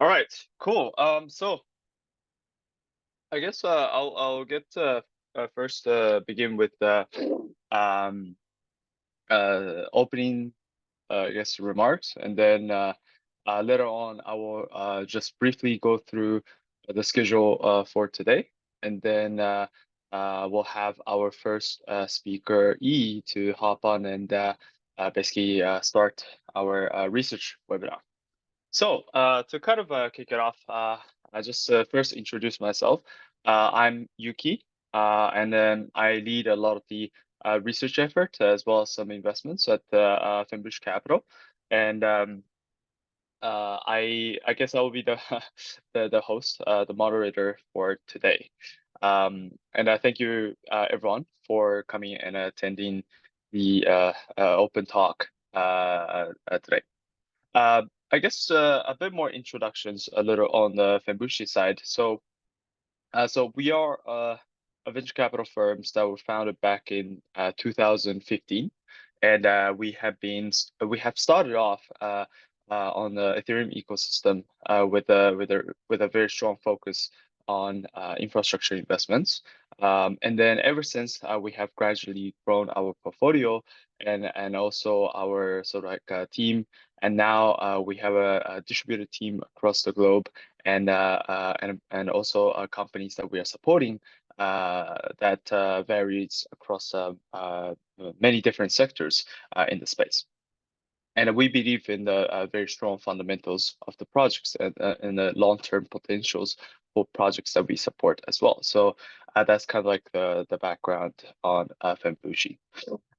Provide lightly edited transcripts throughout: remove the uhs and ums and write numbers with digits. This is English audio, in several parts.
All right, cool. So I guess I'll get first begin with um opening I guess remarks, and then later on I will just briefly go through the schedule for today, and then we'll have our first speaker E to hop on and basically start our research webinar. So to kind of kick it off, I just first introduce myself. I'm Yuki, and then I lead a lot of the research effort as well as some investments at Fenbushi Capital. And I guess I will be the the host, the moderator for today. And I thank you everyone for coming and attending the open talk today. Uh, I guess a bit more introductions a little on the Fenbushi side. So we are a venture capital firms that were founded back in 2015, and we have started off on the Ethereum ecosystem with a very strong focus on infrastructure investments. And then ever since we have gradually grown our portfolio and also our sort of like team, and now we have a distributed team across the globe and also companies that we are supporting that varies across many different sectors in the space. And we believe in the very strong fundamentals of the projects and the long-term potentials for projects that we support as well. So that's kind of like the background on Fenbushi.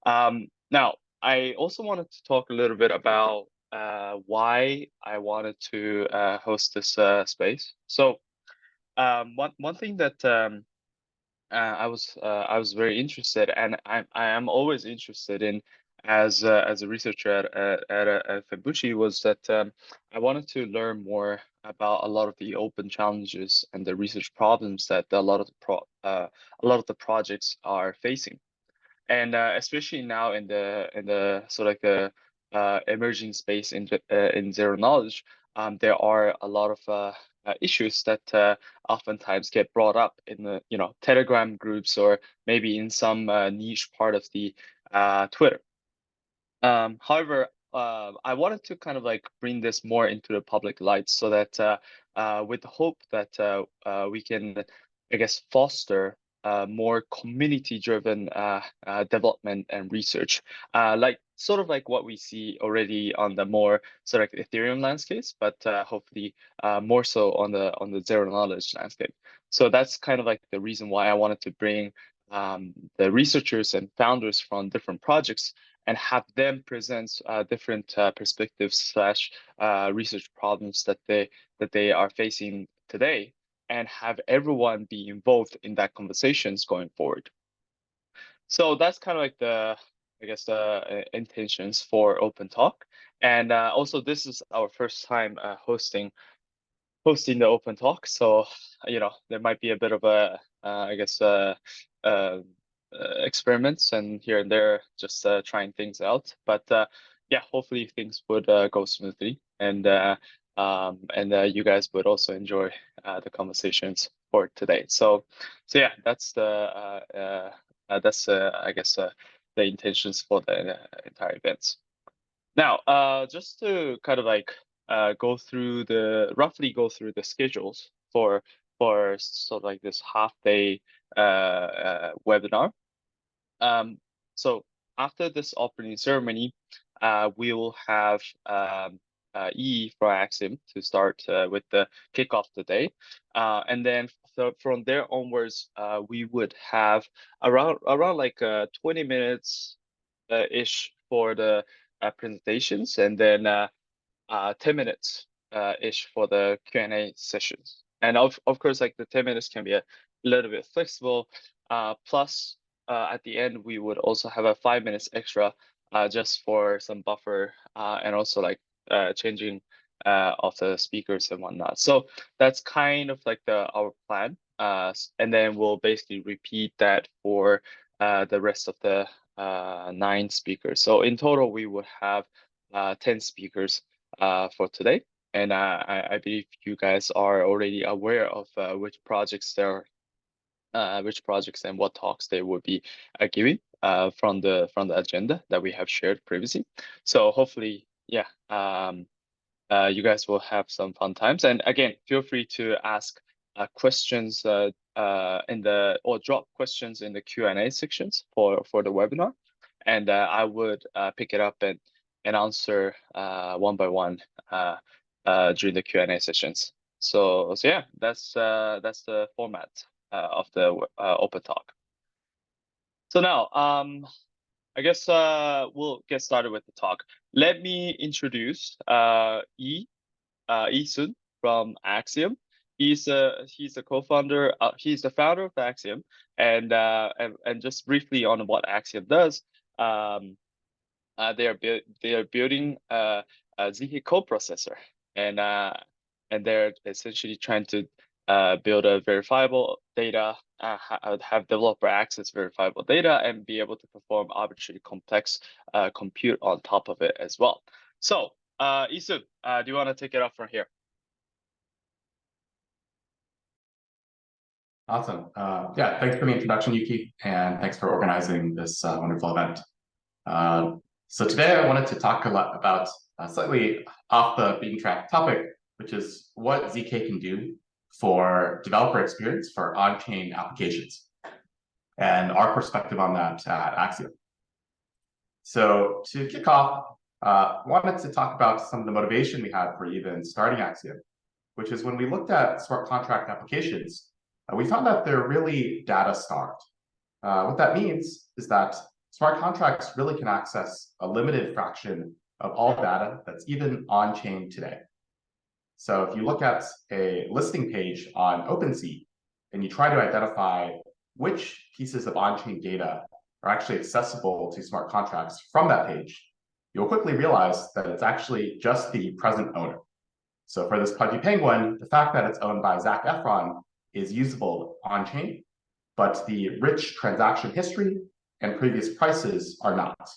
Now, I also wanted to talk a little bit about why I wanted to host this space. So one thing that I was very interested, and I am always interested in as a researcher at Fenbushi, was that I wanted to learn more about a lot of the open challenges and the research problems that a lot of the projects are facing. And especially now in the sort of like the emerging space in zero knowledge, there are a lot of issues that oftentimes get brought up in the Telegram groups or maybe in some niche part of the Twitter. However, I wanted to kind of like bring this more into the public light so that with the hope that we can, I guess, foster more community-driven development and research, like sort of like what we see already on the more sort of like Ethereum landscapes, but hopefully more so on the zero knowledge landscape. So that's kind of like the reason why I wanted to bring the researchers and founders from different projects and have them present different perspectives slash research problems that they are facing today, and have everyone be involved in that conversations going forward. So that's kind of like the, I guess, the intentions for Open Talk. And also this is our first time hosting the Open Talk, so there might be a bit of a I guess uh, experiments and here and there, just trying things out. But yeah, hopefully things would go smoothly, and you guys would also enjoy the conversations for today. So yeah, that's I guess the intentions for the entire events. Now, just to kind of like roughly go through the schedules for sort of like this half day webinar. So after this opening ceremony, we will have E from Axim to start with the kickoff today, and then from there onwards, we would have around like 20 minutes ish for the presentations, and then 10 minutes ish for the Q&A sessions. And of course, like the 10 minutes can be a little bit flexible. Plus, at the end, we would also have a 5 minutes extra just for some buffer and also like changing of the speakers and whatnot. So that's kind of like our plan. And then we'll basically repeat that for the rest of the 9 speakers. So in total, we would have 10 speakers for today. And I believe you guys are already aware of which projects there are, which projects and what talks they will be giving from the agenda that we have shared previously. So hopefully, yeah, you guys will have some fun times. And again, feel free to ask questions or drop questions in the Q&A sections for the webinar, and I would pick it up and answer one by one during the Q&A sessions. So yeah, that's the format of the open talk. So now, I guess we'll get started with the talk. Let me introduce Yi Sun from Axiom. He's a co-founder. He's the founder of Axiom, and just briefly on what Axiom does. They are building a ZK coprocessor, and they're essentially trying to build a verifiable data, have developer access verifiable data, and be able to perform arbitrarily complex compute on top of it as well. So, Isun, do you want to take it off from here? Awesome. Yeah, thanks for the introduction, Yuki, and thanks for organizing this wonderful event. So today I wanted to talk a lot about a slightly off the beaten track topic, which is what ZK can do for developer experience for on-chain applications, and our perspective on that at Axiom. So to kick off, wanted to talk about some of the motivation we had for even starting Axiom, which is when we looked at smart contract applications, we found that they're really data starved. What that means is that smart contracts really can access a limited fraction of all data that's even on-chain today. So if you look at a listing page on OpenSea and you try to identify which pieces of on-chain data are actually accessible to smart contracts from that page, you'll quickly realize that it's actually just the present owner. So for this Pudgy Penguin, the fact that it's owned by Zac Efron is usable on-chain, but the rich transaction history and previous prices are not,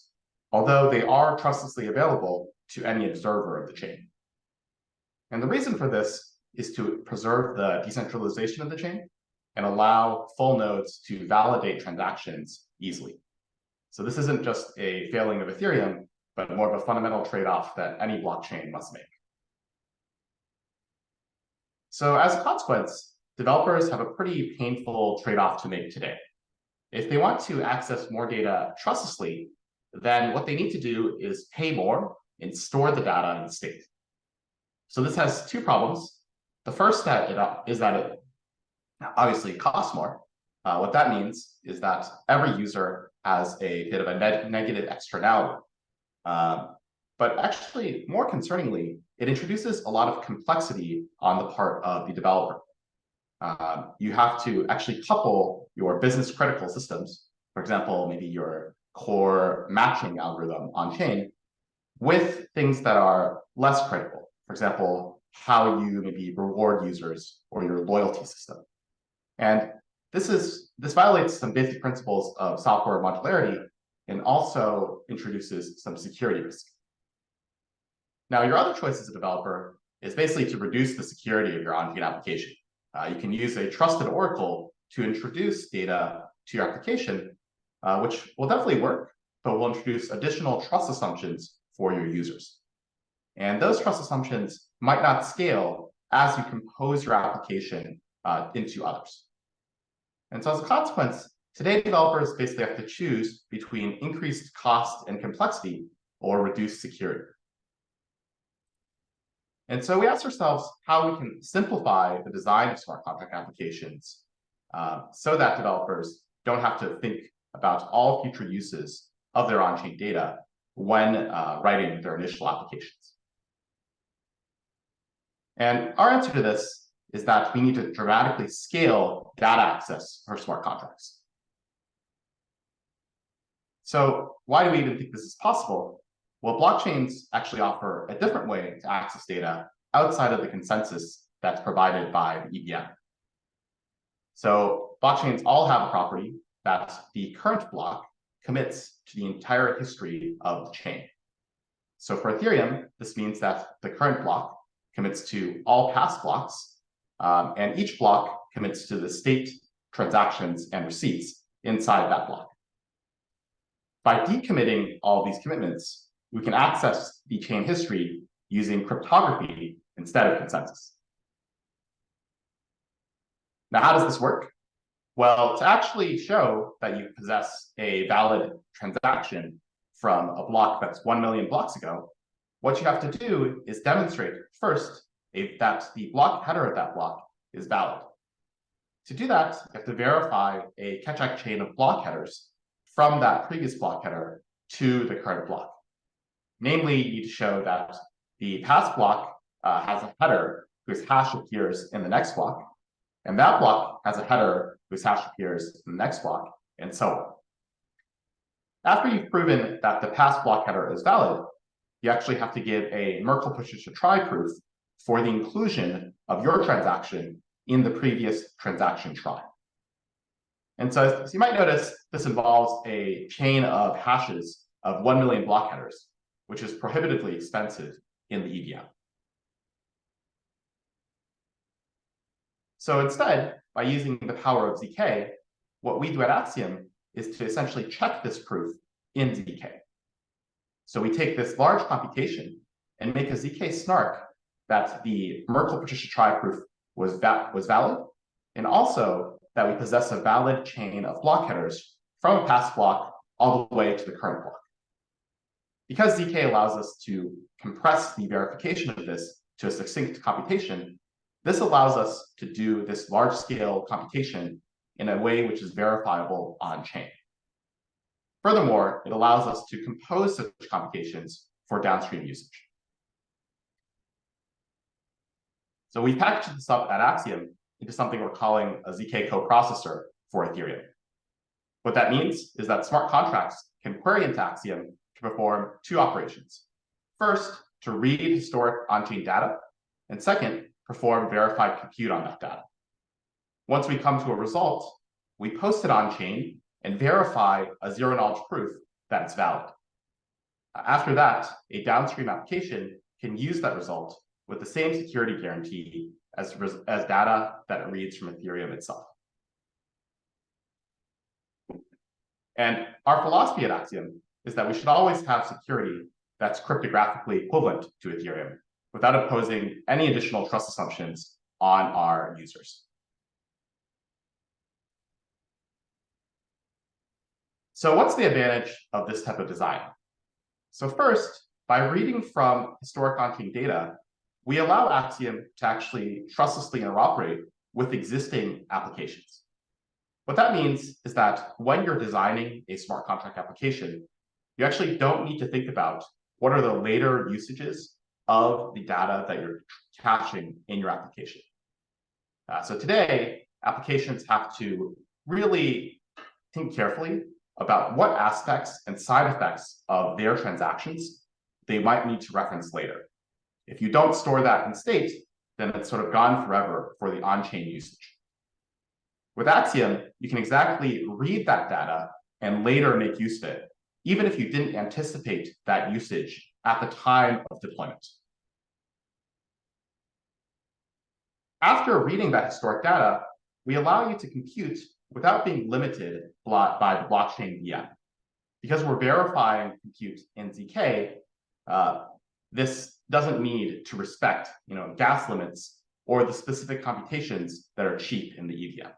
although they are trustlessly available to any observer of the chain. And the reason for this is to preserve the decentralization of the chain and allow full nodes to validate transactions easily. So this isn't just a failing of Ethereum, but more of a fundamental trade-off that any blockchain must make. So as a consequence, developers have a pretty painful trade-off to make today. If they want to access more data trustlessly, then what they need to do is pay more and store the data in state. So this has two problems. The first is that it obviously costs more. What that means is that every user has a bit of a negative externality. But actually, more concerningly, it introduces a lot of complexity on the part of the developer. You have to actually couple your business critical systems, for example, maybe your core matching algorithm on chain, with things that are less critical. For example, how you maybe reward users or your loyalty system. And this violates some basic principles of software modularity and also introduces some security risk. Now, your other choice as a developer is basically to reduce the security of your on-chain application. You can use a trusted oracle to introduce data to your application, which will definitely work, but will introduce additional trust assumptions for your users. And those trust assumptions might not scale as you compose your application into others. And so as a consequence, today developers basically have to choose between increased cost and complexity or reduced security. And so we asked ourselves how we can simplify the design of smart contract applications so that developers don't have to think about all future uses of their on-chain data when writing their initial applications. And our answer to this is that we need to dramatically scale data access for smart contracts. So why do we even think this is possible? Well, blockchains actually offer a different way to access data outside of the consensus that's provided by the EVM. So blockchains all have a property that the current block commits to the entire history of the chain. So for Ethereum, this means that the current block commits to all past blocks, and each block commits to the state, transactions, and receipts inside that block. By decommitting all these commitments, we can access the chain history using cryptography instead of consensus. Now, how does this work? Well, to actually show that you possess a valid transaction from a block that's 1 million blocks ago, what you have to do is demonstrate first that the block header of that block is valid. To do that, you have to verify a Keccak chain of block headers from that previous block header to the current block. Namely, you need to show that the past block has a header whose hash appears in the next block, and that block has a header whose hash appears in the next block, and so on. After you've proven that the past block header is valid, you actually have to give a Merkle-Patricia-Trie proof for the inclusion of your transaction in the previous transaction trie. And so, as you might notice, this involves a chain of hashes of 1 million block headers, which is prohibitively expensive in the EVM. So instead, by using the power of ZK, what we do at Axiom is to essentially check this proof in ZK. So we take this large computation and make a ZK snark that the Merkle-Patricia-Trie proof was valid, and also that we possess a valid chain of block headers from a past block all the way to the current block. Because ZK allows us to compress the verification of this to a succinct computation, this allows us to do this large-scale computation in a way which is verifiable on-chain. Furthermore, it allows us to compose such computations for downstream usage. So we packaged this up at Axiom into something we're calling a ZK coprocessor for Ethereum. What that means is that smart contracts can query into Axiom to perform two operations. First, to read historic on-chain data, and second, perform verified compute on that data. Once we come to a result, we post it on-chain and verify a zero-knowledge proof that it's valid. After that, a downstream application can use that result with the same security guarantee as data that it reads from Ethereum itself. And our philosophy at Axiom is that we should always have security that's cryptographically equivalent to Ethereum without imposing any additional trust assumptions on our users. So what's the advantage of this type of design? So first, by reading from historic on-chain data, we allow Axiom to actually trustlessly interoperate with existing applications. What that means is that when you're designing a smart contract application, you actually don't need to think about what are the later usages of the data that you're caching in your application. So today, applications have to really think carefully about what aspects and side effects of their transactions they might need to reference later. If you don't store that in state, then it's sort of gone forever for the on-chain usage. With Axiom, you can exactly read that data and later make use of it, even if you didn't anticipate that usage at the time of deployment. After reading that historic data, we allow you to compute without being limited by the blockchain VM. Because we're verifying compute in ZK, this doesn't need to respect gas limits or the specific computations that are cheap in the EVM.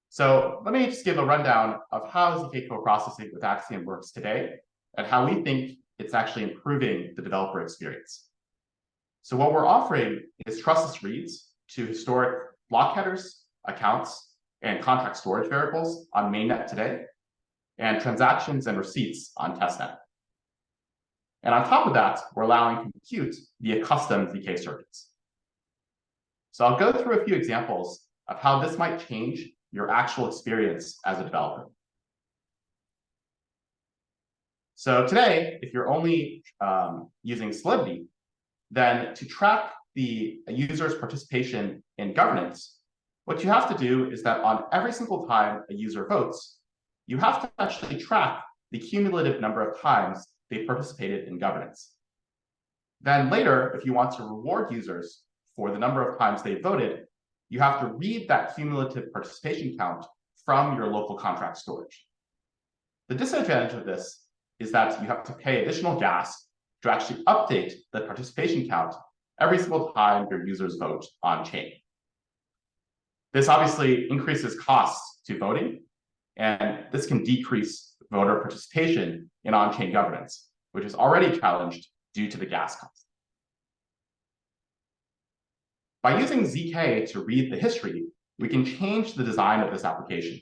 So let me just give a rundown of how ZK coprocessing with Axiom works today and how we think it's actually improving the developer experience. So what we're offering is trustless reads to historic block headers, accounts, and contract storage variables on mainnet today, and transactions and receipts on testnet. And on top of that, we're allowing compute via custom ZK circuits. So I'll go through a few examples of how this might change your actual experience as a developer. So today, if you're only using Solidity, then to track the user's participation in governance, what you have to do is that on every single time a user votes, you have to actually track the cumulative number of times they participated in governance. Then later, if you want to reward users for the number of times they voted, you have to read that cumulative participation count from your local contract storage. The disadvantage of this is that you have to pay additional gas to actually update the participation count every single time your users vote on chain. This obviously increases costs to voting, and this can decrease voter participation in on-chain governance, which is already challenged due to the gas cost. By using ZK to read the history, we can change the design of this application.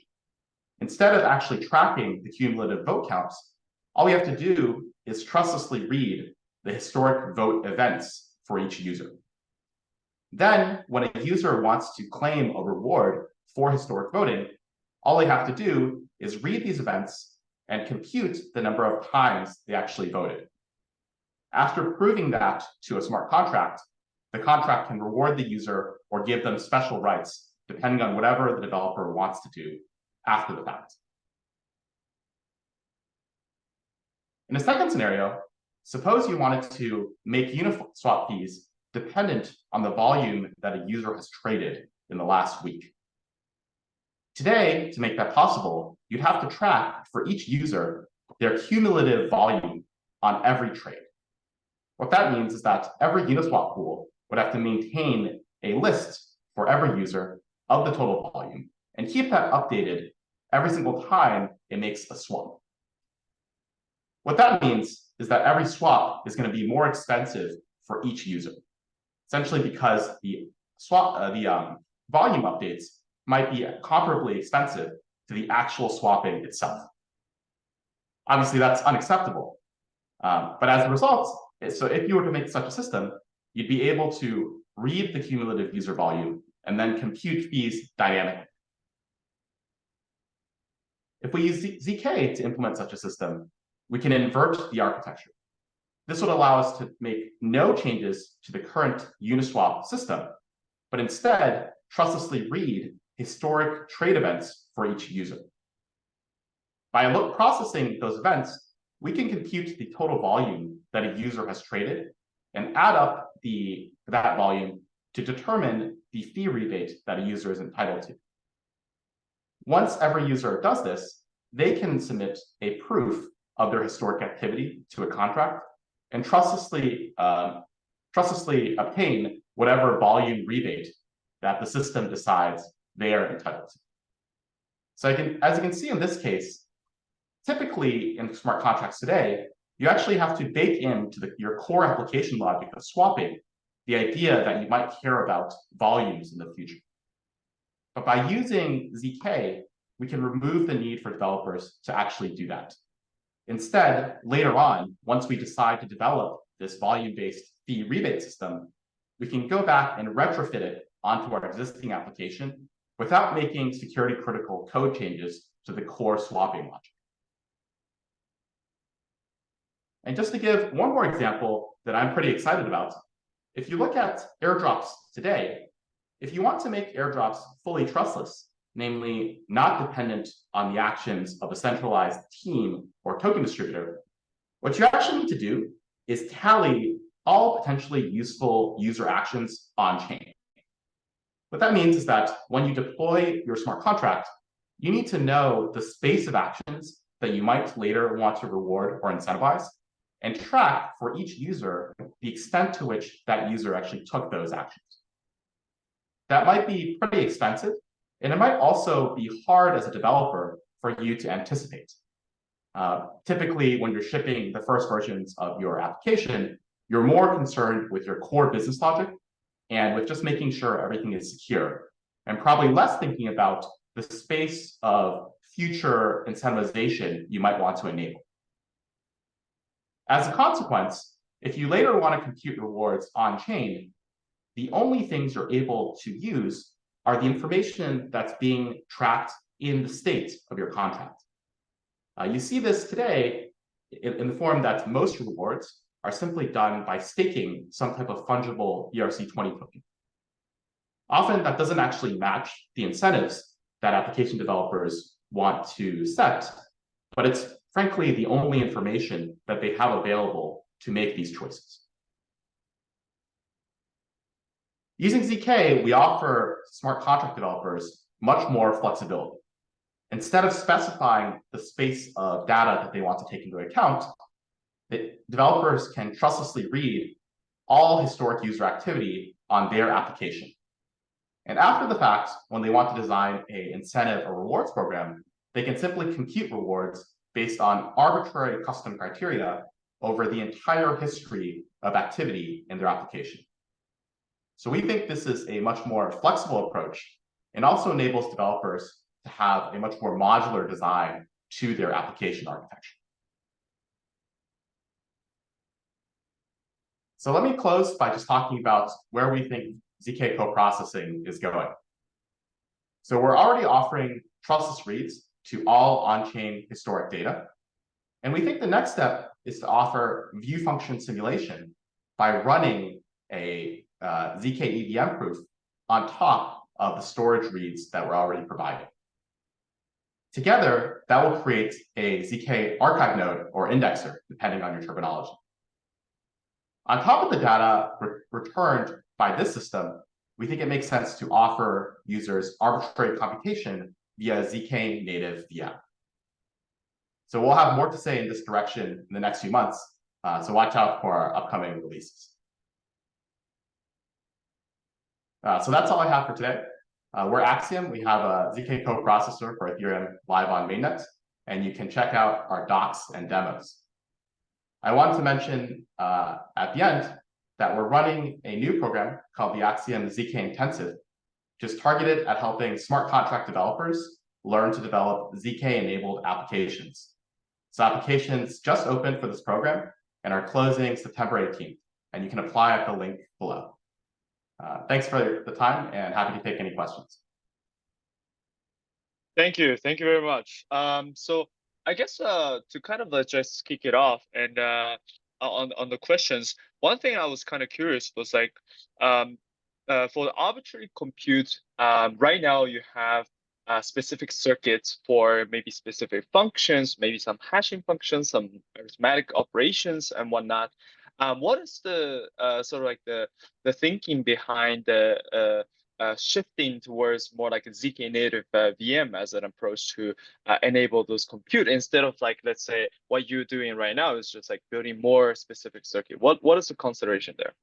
Instead of actually tracking the cumulative vote counts, all we have to do is trustlessly read the historic vote events for each user. Then, when a user wants to claim a reward for historic voting, all they have to do is read these events and compute the number of times they actually voted. After proving that to a smart contract, the contract can reward the user or give them special rights, depending on whatever the developer wants to do after the fact. In a second scenario, suppose you wanted to make Uniswap fees dependent on the volume that a user has traded in the last week. Today, to make that possible, you'd have to track for each user their cumulative volume on every trade. What that means is that every Uniswap pool would have to maintain a list for every user of the total volume and keep that updated every single time it makes a swap. What that means is that every swap is going to be more expensive for each user, essentially because the volume updates might be comparably expensive to the actual swapping itself. Obviously, that's unacceptable. But as a result, so if you were to make such a system, you'd be able to read the cumulative user volume and then compute fees dynamically. If we use ZK to implement such a system, we can invert the architecture. This would allow us to make no changes to the current Uniswap system, but instead trustlessly read historic trade events for each user. By processing those events, we can compute the total volume that a user has traded and add up that volume to determine the fee rebate that a user is entitled to. Once every user does this, they can submit a proof of their historic activity to a contract and trustlessly obtain whatever volume rebate that the system decides they are entitled to. So as you can see in this case, typically in smart contracts today, you actually have to bake into your core application logic of swapping the idea that you might care about volumes in the future. But by using ZK, we can remove the need for developers to actually do that. Instead, later on, once we decide to develop this volume-based fee rebate system, we can go back and retrofit it onto our existing application without making security-critical code changes to the core swapping logic. And just to give one more example that I'm pretty excited about, if you look at airdrops today, if you want to make airdrops fully trustless, namely not dependent on the actions of a centralized team or token distributor, what you actually need to do is tally all potentially useful user actions on chain. What that means is that when you deploy your smart contract, you need to know the space of actions that you might later want to reward or incentivize, and track for each user the extent to which that user actually took those actions. That might be pretty expensive, and it might also be hard as a developer for you to anticipate. Typically, when you're shipping the first versions of your application, you're more concerned with your core business logic and with just making sure everything is secure, and probably less thinking about the space of future incentivization you might want to enable. As a consequence, if you later want to compute rewards on-chain, the only things you're able to use are the information that's being tracked in the state of your contract. You see this today in the form that most rewards are simply done by staking some type of fungible ERC20 token. Often that doesn't actually match the incentives that application developers want to set, but it's frankly the only information that they have available to make these choices. Using ZK, we offer smart contract developers much more flexibility. Instead of specifying the space of data that they want to take into account, developers can trustlessly read all historic user activity on their application. And after the fact, when they want to design an incentive or rewards program, they can simply compute rewards based on arbitrary custom criteria over the entire history of activity in their application. So we think this is a much more flexible approach and also enables developers to have a much more modular design to their application architecture. So let me close by just talking about where we think ZK coprocessing is going. So we're already offering trustless reads to all on-chain historic data. And we think the next step is to offer view function simulation by running a ZK EVM proof on top of the storage reads that we're already providing. Together, that will create a ZK archive node or indexer, depending on your terminology. On top of the data returned by this system, we think it makes sense to offer users arbitrary computation via ZK native VM. So we'll have more to say in this direction in the next few months, so watch out for our upcoming releases. So that's all I have for today. We're Axiom. We have a ZK coprocessor for Ethereum live on mainnet, and you can check out our docs and demos. I wanted to mention at the end that we're running a new program called the Axiom ZK Intensive, which is targeted at helping smart contract developers learn to develop ZK-enabled applications. So applications just opened for this program and are closing September 18th, and you can apply at the link below. Thanks for the time, and happy to take any questions. Thank you very much. So I guess to kind of just kick it off and on the questions, one thing I was kind of curious was like for the arbitrary compute, right now you have specific circuits for maybe specific functions, maybe some hashing functions, some arithmetic operations and whatnot. What is the sort of like the thinking behind the shifting towards more like a ZK native VM as an approach to enable those compute instead of like, let's say what you're doing right now is just like building more specific circuit. What is the consideration there?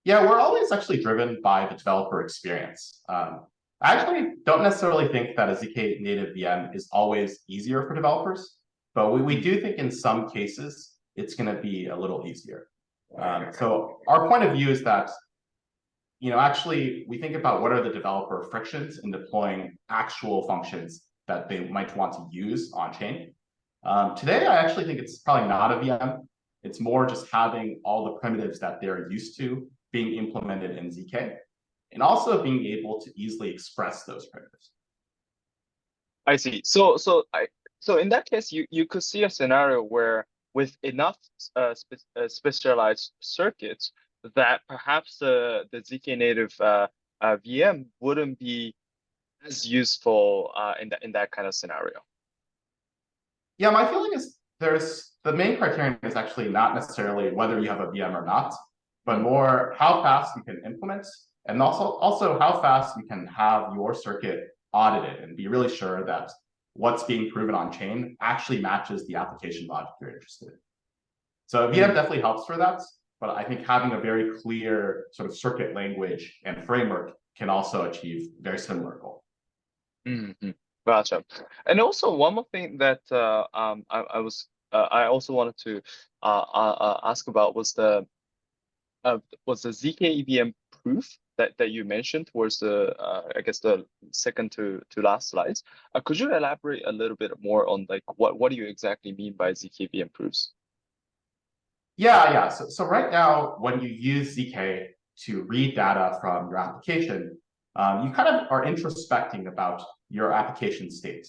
Yeah, we're always actually driven by the developer experience. I actually don't necessarily think that a ZK native VM is always easier for developers, but we do think in some cases it's going to be a little easier. So our point of view is that, actually we think about what are the developer frictions in deploying actual functions that they might want to use on chain. Today, I actually think it's probably not a VM. It's more just having all the primitives that they're used to being implemented in ZK, and also being able to easily express those primitives. I see. So in that case, you could see a scenario where with enough specialized circuits that perhaps the ZK native VM wouldn't be as useful in that kind of scenario. Yeah, my feeling is the main criterion is actually not necessarily whether you have a VM or not, but more how fast you can implement, and also how fast you can have your circuit audited and be really sure that what's being proven on chain actually matches the application logic you're interested in. So VM definitely helps for that, but I think having a very clear sort of circuit language and framework can also achieve very similar goal. Mm-hmm. Gotcha. And also one more thing that I also wanted to ask about was the ZK EVM proof that you mentioned towards the I guess the second to last slides. Could you elaborate a little bit more on like what do you exactly mean by ZK EVM proofs? Yeah. So right now, when you use ZK to read data from your application, you kind of are introspecting about your application state.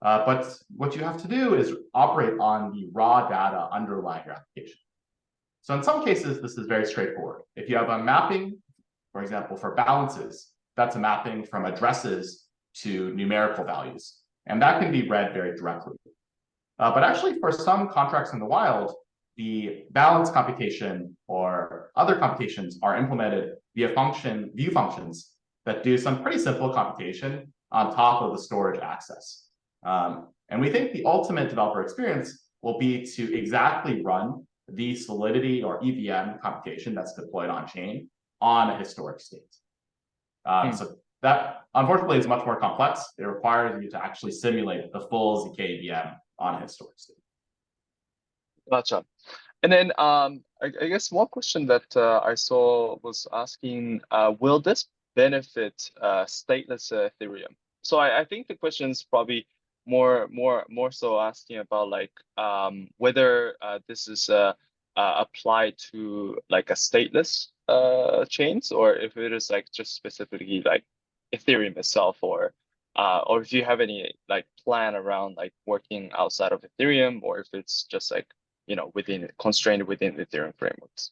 But what you have to do is operate on the raw data underlying your application. So in some cases, this is very straightforward. If you have a mapping, for example, for balances, that's a mapping from addresses to numerical values. And that can be read very directly. But actually, for some contracts in the wild, the balance computation or other computations are implemented via view functions that do some pretty simple computation on top of the storage access. And we think the ultimate developer experience will be to exactly run the Solidity or EVM computation that's deployed on chain on a historic state. Hmm. So that unfortunately is much more complex. It requires you to actually simulate the full ZK EVM on a historic state. Gotcha. And then I guess one question that I saw was asking, will this benefit stateless Ethereum? So I think the question is probably more so asking about like whether this is applied to like a stateless chains, or if it is like just specifically like Ethereum itself, or if you have any like plan around like working outside of Ethereum, or if it's just like constrained within Ethereum frameworks.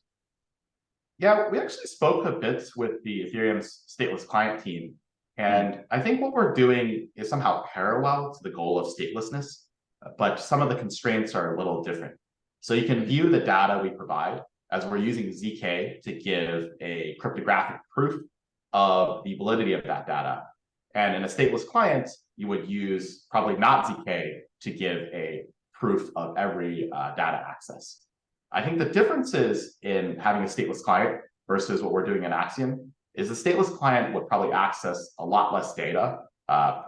Yeah, we actually spoke a bit with the Ethereum's stateless client team. Mm. And I think what we're doing is somehow parallel to the goal of statelessness, but some of the constraints are a little different. So you can view the data we provide as we're using ZK to give a cryptographic proof of the validity of that data. And in a stateless client, you would use probably not ZK to give a proof of every data access. I think the differences in having a stateless client versus what we're doing in Axiom is the stateless client would probably access a lot less data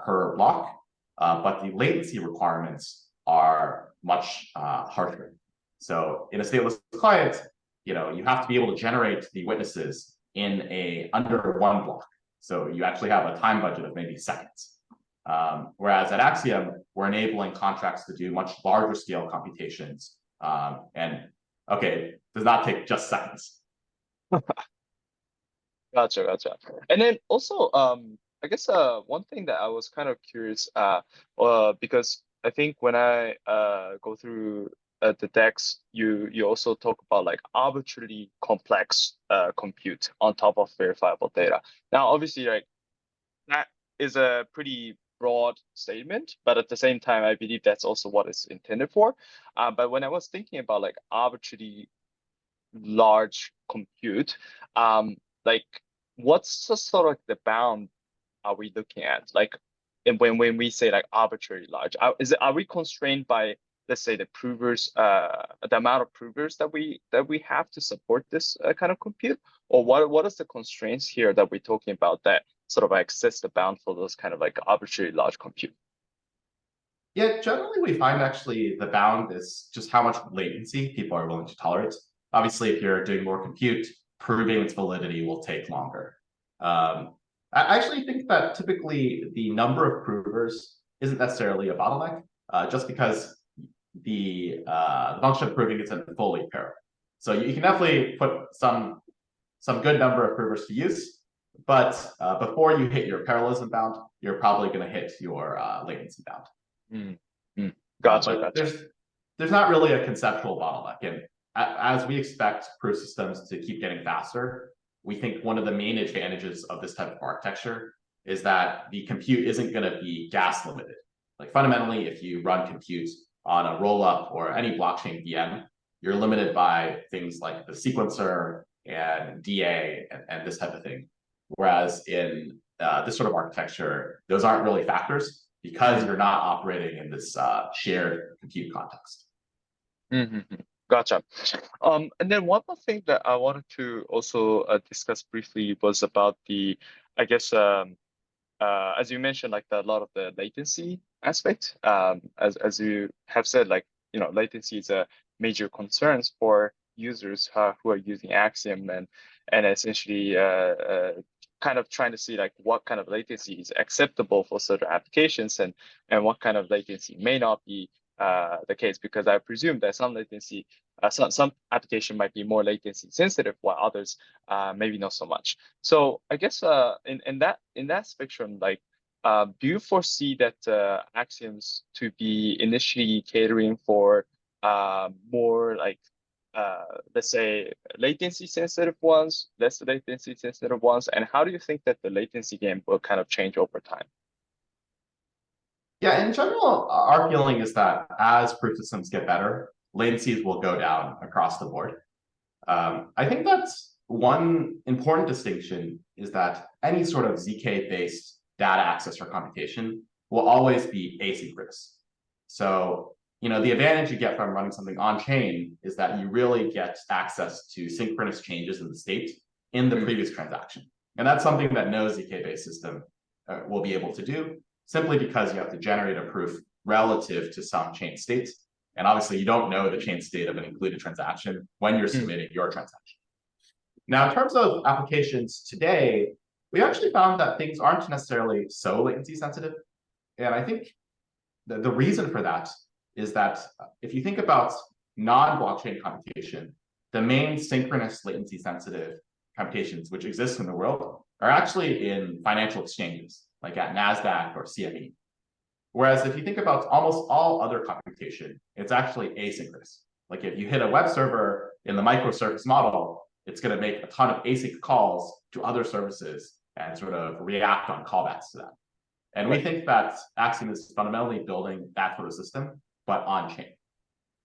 per block, but the latency requirements are much harsher. So in a stateless client, you have to be able to generate the witnesses in under one block. So you actually have a time budget of maybe seconds. Whereas at Axiom, we're enabling contracts to do much larger scale computations. And okay, does not take just seconds. Gotcha. And then also, I guess one thing that I was kind of curious, because I think when I go through the decks, you also talk about like arbitrarily complex compute on top of verifiable data. Now, obviously, like that is a pretty broad statement, but at the same time, I believe that's also what it's intended for. But when I was thinking about like arbitrarily large compute, like what's the sort of the bound are we looking at? Like, and when we say like arbitrarily large, are we constrained by, let's say, the provers, the amount of provers that we have to support this kind of compute, or what is the constraints here that we're talking about that sort of like sets the bound for those kind of like arbitrarily large compute? Yeah, generally we find actually the bound is just how much latency people are willing to tolerate. Obviously, if you're doing more compute, proving its validity will take longer. I actually think that typically the number of provers isn't necessarily a bottleneck, just because the function of proving isn't fully parallel. So you can definitely put some good number of provers to use, but before you hit your parallelism bound, you're probably going to hit your latency bound. Mm, mm. Gotcha. But there's not really a conceptual bottleneck. And as we expect proof systems to keep getting faster, we think one of the main advantages of this type of architecture is that the compute isn't going to be gas limited. Like fundamentally, if you run compute on a rollup or any blockchain VM, you're limited by things like the sequencer and DA and this type of thing. Whereas in this sort of architecture, those aren't really factors because you're not operating in this shared compute context. Mm-hmm. Gotcha. And then one more thing that I wanted to also discuss briefly was about I guess, as you mentioned, like a lot of the latency aspect. As you have said, like latency is a major concern for users who are using Axiom, and essentially kind of trying to see like what kind of latency is acceptable for certain applications, and what kind of latency may not be the case, because I presume that some latency, some application might be more latency sensitive, while others maybe not so much. So I guess in that spectrum, like, do you foresee that axioms to be initially catering for more like let's say latency sensitive ones, less latency sensitive ones, and how do you think that the latency game will kind of change over time? Yeah, in general, our feeling is that as proof systems get better, latencies will go down across the board. I think that's one important distinction is that any sort of ZK-based data access or computation will always be asynchronous. So, the advantage you get from running something on chain is that you really get access to synchronous changes in the state in the previous transaction. And that's something that no ZK-based system will be able to do, simply because you have to generate a proof relative to some chain state. And obviously, you don't know the chain state of an included transaction when you're submitting your transaction. Now, in terms of applications today, we actually found that things aren't necessarily so latency sensitive. And I think the reason for that is that if you think about non-blockchain computation, the main synchronous latency sensitive computations which exist in the world are actually in financial exchanges, like at NASDAQ or CME. Whereas if you think about almost all other computation, it's actually asynchronous. Like if you hit a web server in the microservice model, it's going to make a ton of async calls to other services and sort of react on callbacks to that. And we think that Axiom is fundamentally building that sort of system, but on chain.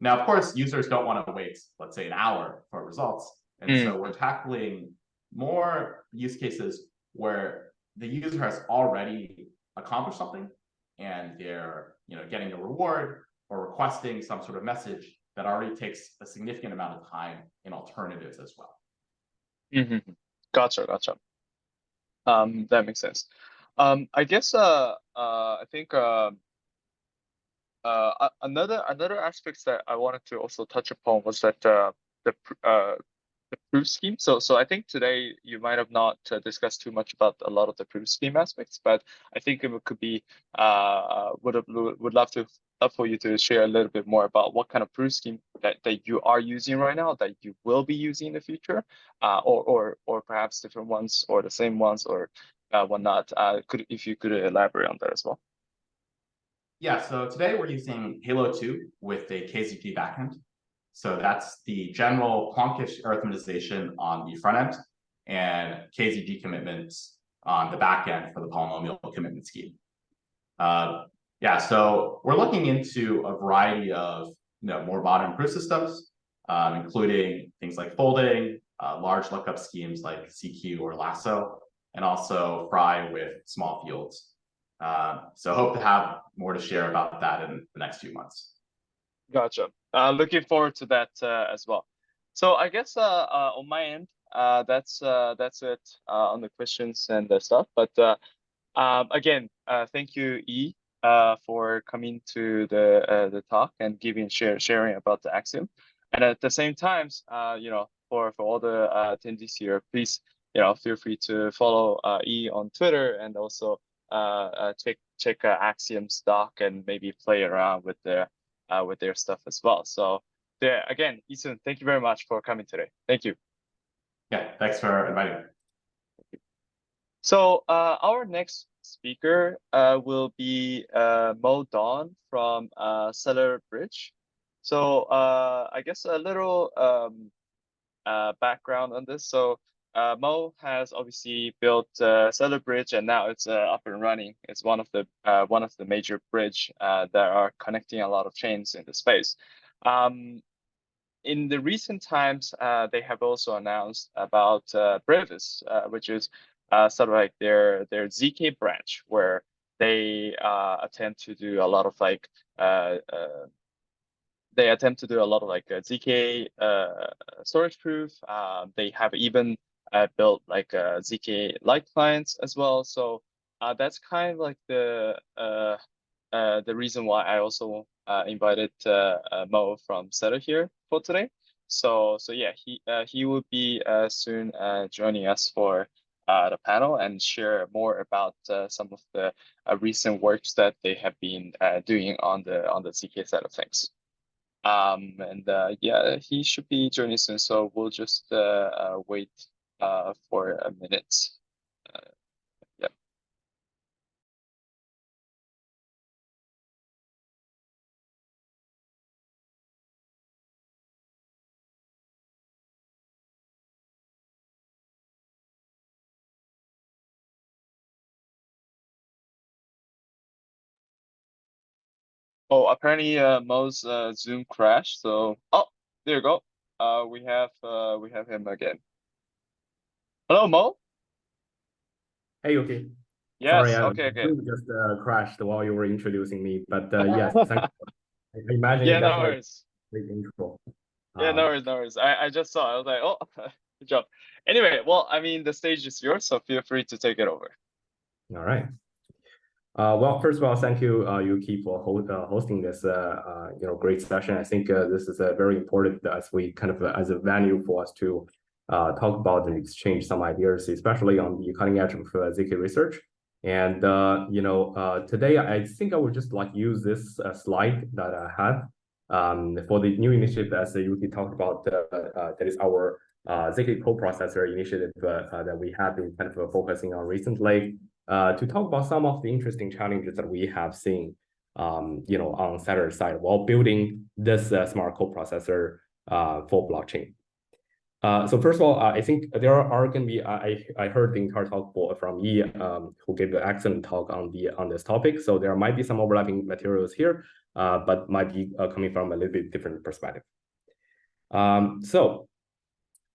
Now, of course, users don't want to wait, let's say, an hour for results. And so we're tackling more use cases where the user has already accomplished something and they're getting a reward or requesting some sort of message that already takes a significant amount of time in alternatives as well. Gotcha. That makes sense. I guess I think another aspect that I wanted to also touch upon was that the proof scheme. So I think today you might have not discussed too much about a lot of the proof scheme aspects, but I think it could be would love for you to share a little bit more about what kind of proof scheme that you are using right now, that you will be using in the future, or perhaps different ones or the same ones or whatnot. If you could elaborate on that as well. Yeah, so today we're using Halo 2 with a KZP backend. So that's the general Plonkish arithmetization on the front end and KZP commitments on the back end for the polynomial commitment scheme. Yeah, so we're looking into a variety of more modern proof systems, including things like folding, large lookup schemes like CQ or Lasso, and also Fry with small fields. So hope to have more to share about that in the next few months. Gotcha. Looking forward to that as well. So I guess on my end, that's it on the questions and the stuff. But again, thank you, E, for coming to the talk and sharing about the Axiom. And at the same time, for all the attendees here, please feel free to follow E on Twitter and also check Axiom's doc and maybe play around with their stuff as well. So yeah, again, Ethan, thank you very much for coming today. Thank you. Yeah, thanks for inviting me. So our next speaker will be Mo Dawn from Stellar Bridge. So I guess a little background on this. So Mo has obviously built Stellar Bridge, and now it's up and running. It's one of the major bridge that are connecting a lot of chains in the space. In the recent times, they have also announced about Brevis, which is sort of like their ZK branch, where they attempt to do a lot of like ZK storage proof. They have even built like ZK light clients as well. So that's kind of like the reason why I also invited Mo from Seta here for today. So yeah, he will be soon joining us for the panel and share more about some of the recent works that they have been doing on the ZK side of things. And yeah, he should be joining soon. So we'll just wait for a minute. Oh, apparently Mo's Zoom crashed. So there you go. We have him again. Hello, Mo. Hey, okay. Sorry, Yes. Okay. Okay. Zoom just crashed while you were introducing me. But yes, thank you. I imagine Yeah. it No definitely worries. great intro. Yeah. No Um, worries. No worries. I just saw. I was like, oh, good job. Anyway, well, I mean, the stage is yours, so feel free to take it over. all right. Well, first of all, thank you, Yuki, for hosting this great session. I think this is very important as we kind of as a venue for us to talk about and exchange some ideas, especially on the cutting edge of ZK research. And today I think I would just like use this slide that I had for the new initiative, as Yuki talked about. That is our ZK coprocessor initiative that we have been kind of focusing on recently. To talk about some of the interesting challenges that we have seen, on Saturn's side while building this smart coprocessor for blockchain. So first of all, I think there are going to be. I heard the entire talk from Yi, who gave an excellent talk on this topic. So there might be some overlapping materials here, but might be coming from a little bit different perspective.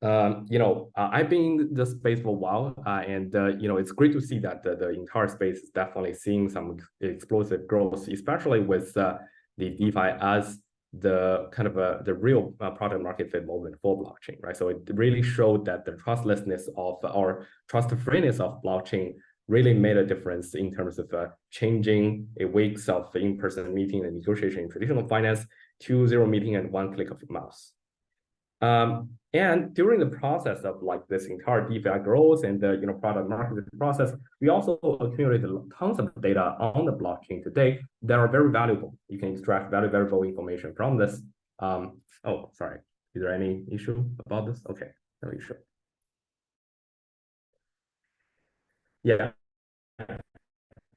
I've been in the space for a while, and it's great to see that the entire space is definitely seeing some explosive growth, especially with the DeFi as the kind of the real product market fit moment for blockchain, right? So it really showed that the trustlessness of or trust-freeness of blockchain really made a difference in terms of changing a weeks of in-person meeting and negotiation in traditional finance to zero meeting and one click of a mouse. And during the process of like this entire DeFi growth and the product market process, we also accumulated tons of data on the blockchain today that are very valuable. You can extract very valuable information from this. Oh, sorry. Is there any issue about this? Okay, no issue. Yeah.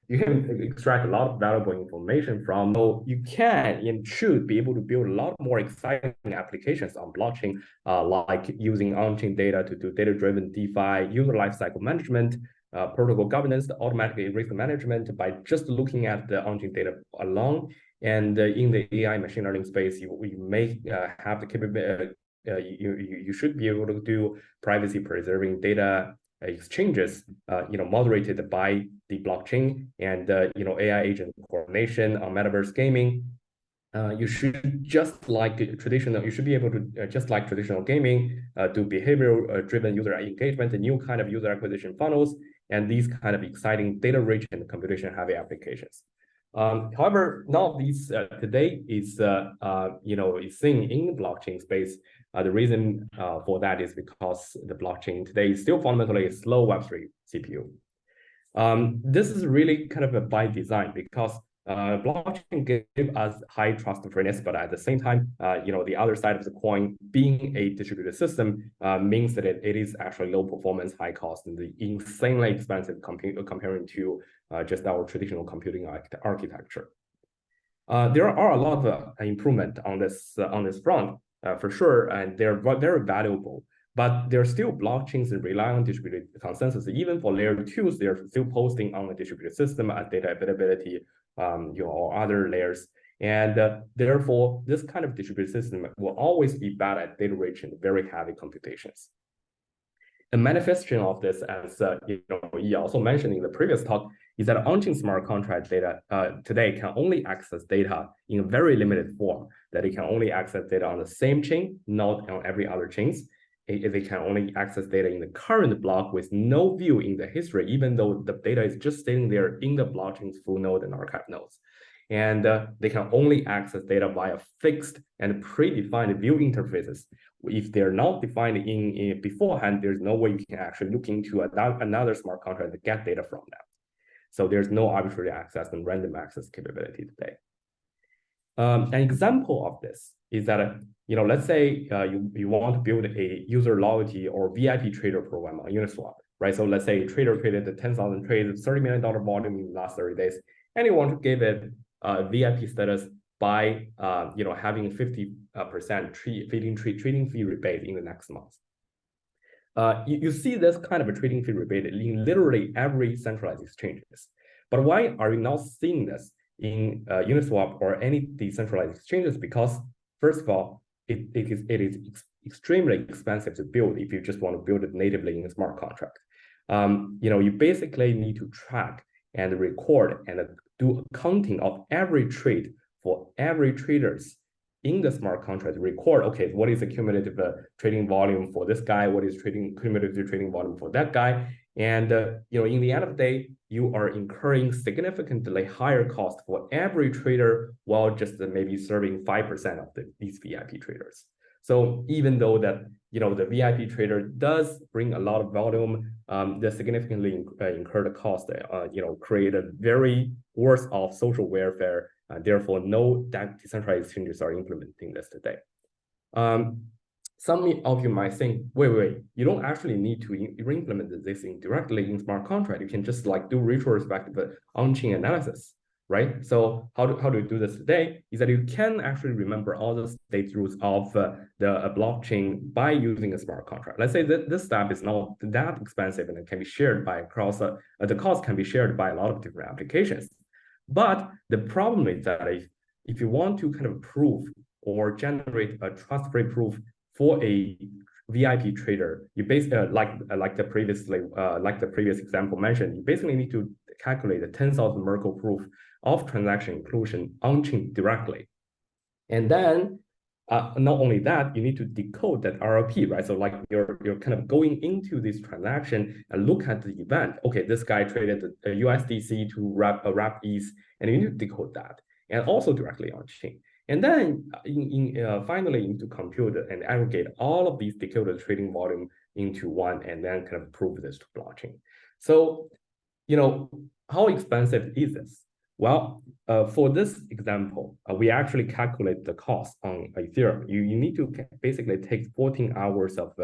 You can extract a lot of valuable information from. So you can and should be able to build a lot more exciting applications on blockchain, like using on-chain data to do data-driven DeFi, user lifecycle management, protocol governance, automatic risk management by just looking at the on-chain data alone. And in the AI machine learning space, you may have the capability. You should be able to do privacy preserving data exchanges, moderated by the blockchain and AI agent coordination on metaverse gaming. You should just like traditional. You should be able to just like traditional gaming, do behavioral-driven user engagement, and new kind of user acquisition funnels, and these kind of exciting data-rich and computation-heavy applications. However, none of these today is seen in the blockchain space. The reason for that is because the blockchain today is still fundamentally a slow Web3 CPU. This is really kind of by design because blockchain gave us high trustworthiness, but at the same time, the other side of the coin, being a distributed system, means that it is actually low performance, high cost, and insanely expensive comparing to just our traditional computing architecture. There are a lot of improvement on this front for sure, and they're very valuable. But there are still blockchains that rely on distributed consensus. Even for layer 2s, they're still posting on a distributed system at data availability, or other layers. And therefore, this kind of distributed system will always be bad at data-rich and very heavy computations. A manifestation of this, as he also mentioned in the previous talk, is that on-chain smart contract data today can only access data in a very limited form, that it can only access data on the same chain, not on every other chains. They can only access data in the current block with no view in the history, even though the data is just sitting there in the blockchain's full node and archive nodes. And they can only access data via fixed and predefined view interfaces. If they're not defined in beforehand, there's no way you can actually look into another smart contract to get data from them. So there's no arbitrary access and random access capability today. An example of this is that, let's say you want to build a user loyalty or VIP trader program on Uniswap, right? So let's say a trader traded 10,000 trades, $30 million volume in the last 30 days, and you want to give it VIP status by having 50% trading fee rebate in the next month. You see this kind of a trading fee rebate in literally every centralized exchanges. But why are we not seeing this in Uniswap or any decentralized exchanges because, first of all, it is extremely expensive to build if you just want to build it natively in a smart contract. You basically need to track and record and do accounting of every trade for every traders in the smart contract. Record, okay, what is the cumulative trading volume for this guy? What is cumulative trading volume for that guy? And in the end of the day, you are incurring significantly higher cost for every trader while just maybe serving 5% of these VIP traders. So even though that the VIP trader does bring a lot of volume, the significantly incurred cost, create a very worse off social welfare. Therefore, no decentralized exchanges are implementing this today. Some of you might think, wait, you don't actually need to implement this directly in smart contract. You can just do retrospective on-chain analysis, right? So how do you do this today? Is that you can actually remember all the state rules of the blockchain by using a smart contract. Let's say that this step is not that expensive and it can be shared by across, the cost can be shared by a lot of different applications. But the problem is that if you want to kind of prove or generate a trust-free proof for a VIP trader, you basically like the previous example mentioned, you basically need to calculate the 10,000 Merkle proof of transaction inclusion on-chain directly, and then not only that, you need to decode that RLP, right? So you're kind of going into this transaction and look at the event. Okay, this guy traded a USDC to wrap ETH, and you need to decode that, and also directly on chain. And then finally, you need to compute and aggregate all of these decoded trading volume into one, and then kind of prove this to blockchain. So, how expensive is this? Well, for this example, we actually calculate the cost on Ethereum. You need to basically take 14 hours of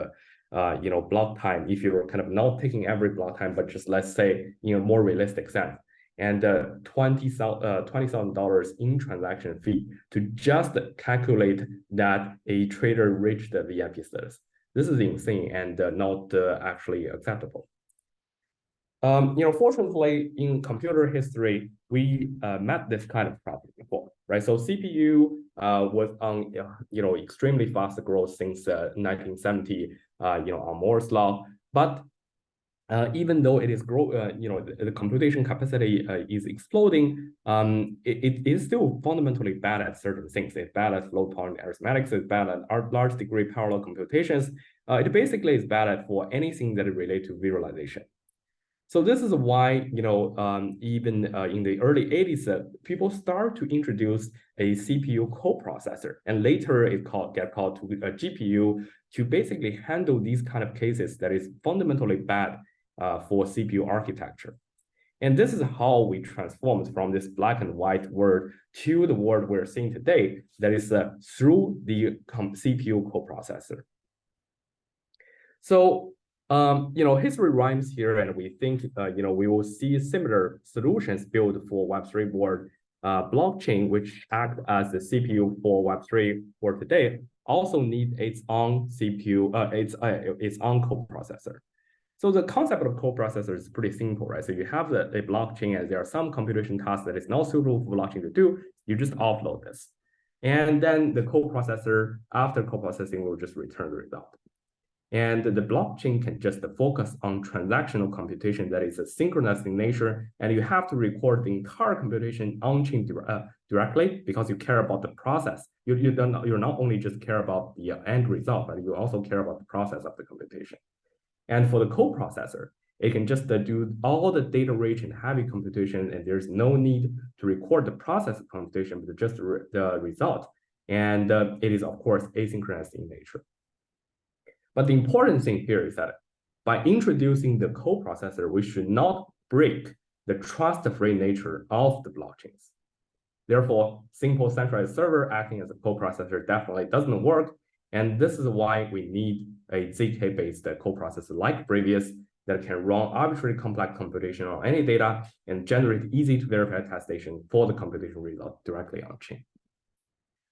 block time if you're kind of not taking every block time, but just let's say more realistic sense, and $20,000 in transaction fee to just calculate that a trader reached the VIP status. This is insane and not actually acceptable. Fortunately, in computer history, we met this kind of problem before, right? So CPU was on extremely fast growth since 1970, on Moore's law. But even though it is the computation capacity is exploding, it is still fundamentally bad at certain things. It's bad at low-power arithmetics. It's bad at large degree parallel computations. It basically is bad at for anything that is related to visualization. So this is why, even in the early 80s, people start to introduce a CPU coprocessor, and later it get called to a GPU to basically handle these kind of cases that is fundamentally bad for CPU architecture. And this is how we transformed from this black and white world to the world we're seeing today, that is through the CPU coprocessor. So, history rhymes here, and we think, we will see similar solutions built for Web3 world. Blockchain, which act as the CPU for Web3 world today, also need its own CPU, its own coprocessor. So the concept of coprocessor is pretty simple, right? So you have a blockchain, and there are some computation tasks that is not suitable for blockchain to do. You just offload this, and then the coprocessor, after coprocessing, will just return the result. And the blockchain can just focus on transactional computation that is synchronous in nature, and you have to record the entire computation on-chain directly because you care about the process. You're not only just care about the end result, but you also care about the process of the computation. And for the coprocessor, it can just do all the data-rich and heavy computation, and there's no need to record the process of computation, but just the result. And it is, of course, asynchronous in nature. But the important thing here is that by introducing the coprocessor, we should not break the trust-free nature of the blockchains. Therefore, simple centralized server acting as a coprocessor definitely doesn't work. And this is why we need a ZK-based coprocessor like previous that can run arbitrarily complex computation on any data and generate easy to verify attestation for the computation result directly on chain.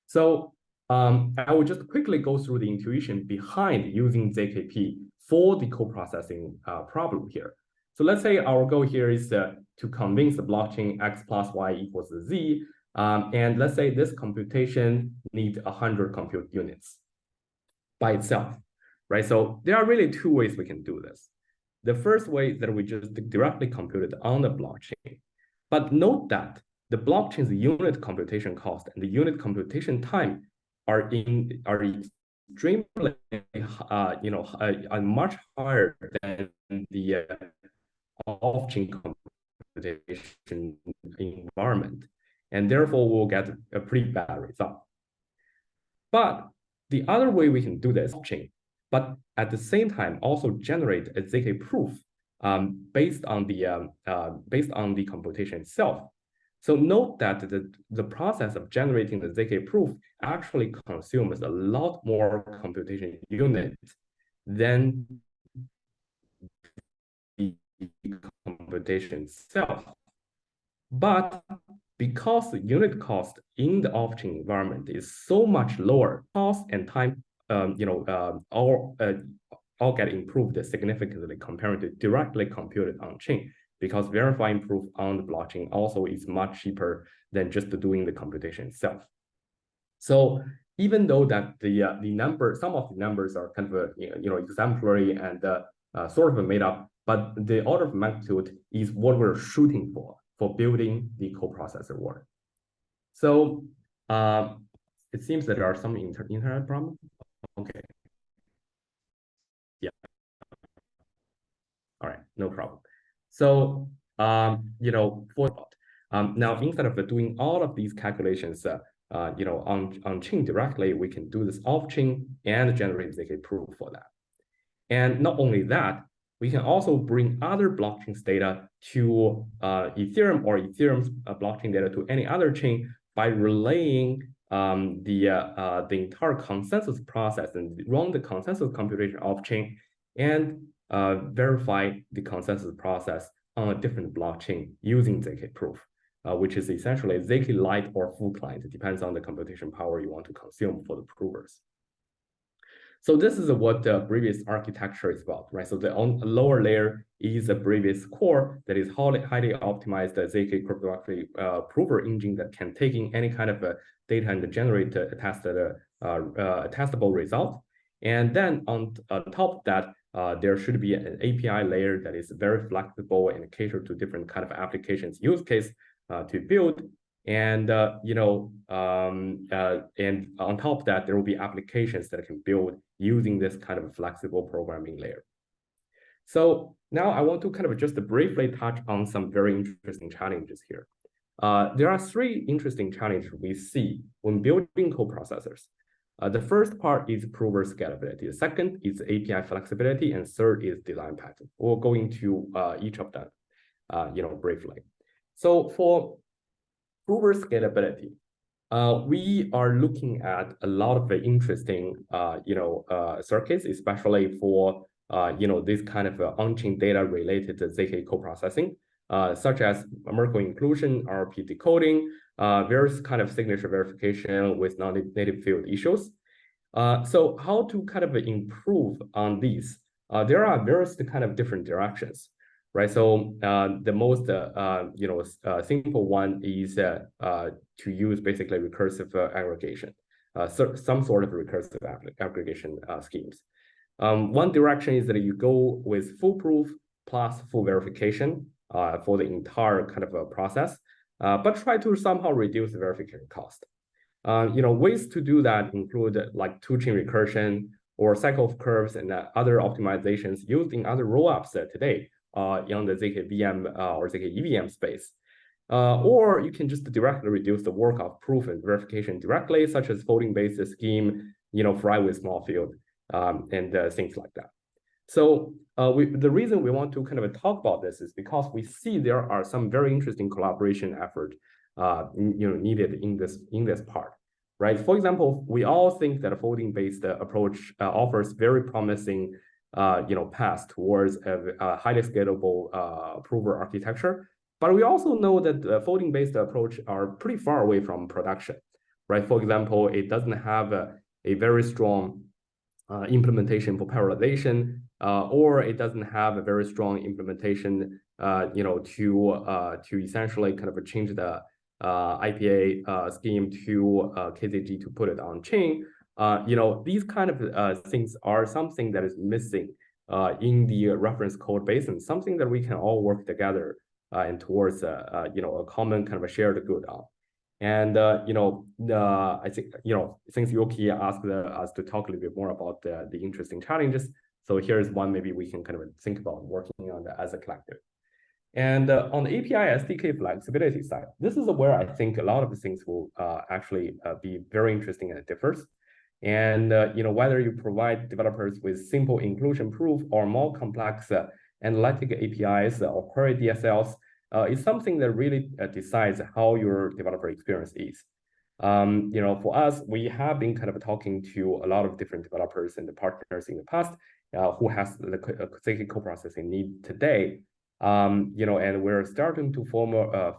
So I will just quickly go through the intuition behind using ZKP for the coprocessing problem here. So let's say our goal here is to convince the blockchain X plus Y equals Z. And let's say this computation needs 100 compute units by itself, right? So there are really two ways we can do this. The first way is that we just directly compute it on the blockchain. But note that the blockchain's unit computation cost and the unit computation time are extremely, much higher than the off-chain computation environment, and therefore we'll get a pretty bad result. But the other way we can do this off-chain, but at the same time also generate a ZK proof based on the computation itself. So note that the process of generating the ZK proof actually consumes a lot more computation units than the computation itself. But because the unit cost in the off-chain environment is so much lower, cost and time, all get improved significantly compared to directly computed on-chain, because verifying proof on the blockchain also is much cheaper than just doing the computation itself. So even though that some of the numbers are kind of exemplary and sort of made up, but the order of magnitude is what we're shooting for building the coprocessor world. So it seems that there are some internet problems. Okay. Yeah. All right, no problem. So now instead of doing all of these calculations, on chain directly, we can do this off chain and generate ZK proof for that. And not only that, we can also bring other blockchains data to Ethereum or Ethereum's blockchain data to any other chain by relaying the entire consensus process and run the consensus computation off chain and verify the consensus process on a different blockchain using ZK proof, which is essentially ZK Lite or full client. It depends on the computation power you want to consume for the provers. So this is what the previous architecture is about, right? So the lower layer is a previous core that is highly optimized ZK cryptography prover engine that can take in any kind of data and generate a testable result. And then on top of that, there should be an API layer that is very flexible and cater to different kind of applications use case to build. And and on top of that, there will be applications that can build using this kind of flexible programming layer. So now I want to kind of just briefly touch on some very interesting challenges here. There are three interesting challenges we see when building coprocessors. The first part is prover scalability. The second is API flexibility, and third is design pattern. We'll go into each of them, briefly. So for prover scalability, we are looking at a lot of interesting, circuits, especially for, this kind of on-chain data related to ZK coprocessing, such as Merkle inclusion, RP decoding, various kind of signature verification with non-native field issues. So how to kind of improve on these? There are various kind of different directions. Right, so the most simple one is to use basically recursive aggregation, some sort of recursive aggregation schemes. One direction is that you go with full proof plus full verification for the entire kind of process, but try to somehow reduce the verification cost. Ways to do that include like two-chain recursion or cycle of curves and other optimizations used in other rollups today. On the ZK VM or ZK EVM space. Or you can just directly reduce the work of proof and verification directly, such as folding-based scheme, fry with small field, and things like that. So the reason we want to kind of talk about this is because we see there are some very interesting collaboration effort needed in this part. Right. For example, we all think that a folding-based approach offers very promising path towards a highly scalable prover architecture. But we also know that the folding-based approach are pretty far away from production, right? For example, it doesn't have a very strong implementation for parallelization, or it doesn't have a very strong implementation, to essentially kind of change the IPA scheme to KZG to put it on chain. These kind of things are something that is missing in the reference code base, and something that we can all work together and towards a common kind of a shared good on. And I think since Yoki asked us to talk a little bit more about the interesting challenges, so here's one maybe we can kind of think about working on as a collective. And on the API SDK flexibility side, this is where I think a lot of the things will actually be very interesting, and it differs. And whether you provide developers with simple inclusion proof or more complex analytic APIs or query DSLs, is something that really decides how your developer experience is. For us, we have been kind of talking to a lot of different developers and the partners in the past who has the ZK co-processing need today. And we're starting to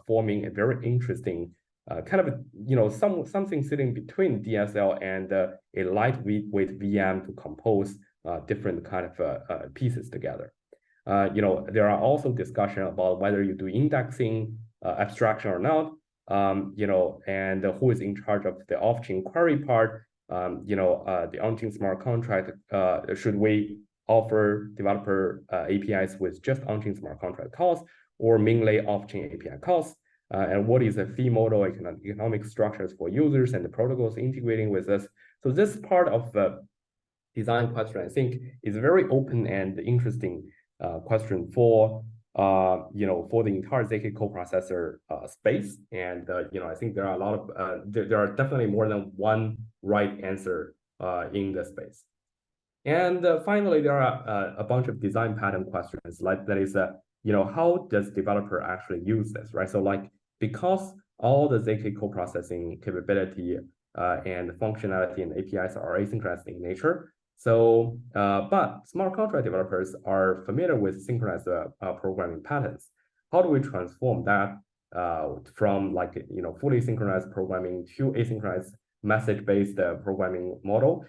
forming a very interesting kind of something sitting between DSL and a lightweight VM to compose different kind of pieces together. There are also discussion about whether you do indexing abstraction or not, and who is in charge of the off-chain query part, the on-chain smart contract, should we offer developer APIs with just on-chain smart contract calls or mainly off-chain API calls? And what is the fee model, economic structures for users and the protocols integrating with us? So this part of the design question, I think, is very open and interesting question for for the entire ZK coprocessor space. And I think there are a lot of there are definitely more than one right answer in the space. And finally, there are a bunch of design pattern questions, like that is how does developer actually use this, right? So because all the ZK coprocessing capability and functionality and APIs are asynchronous in nature. So, but smart contract developers are familiar with synchronous programming patterns. How do we transform that from fully synchronous programming to asynchronous message-based programming model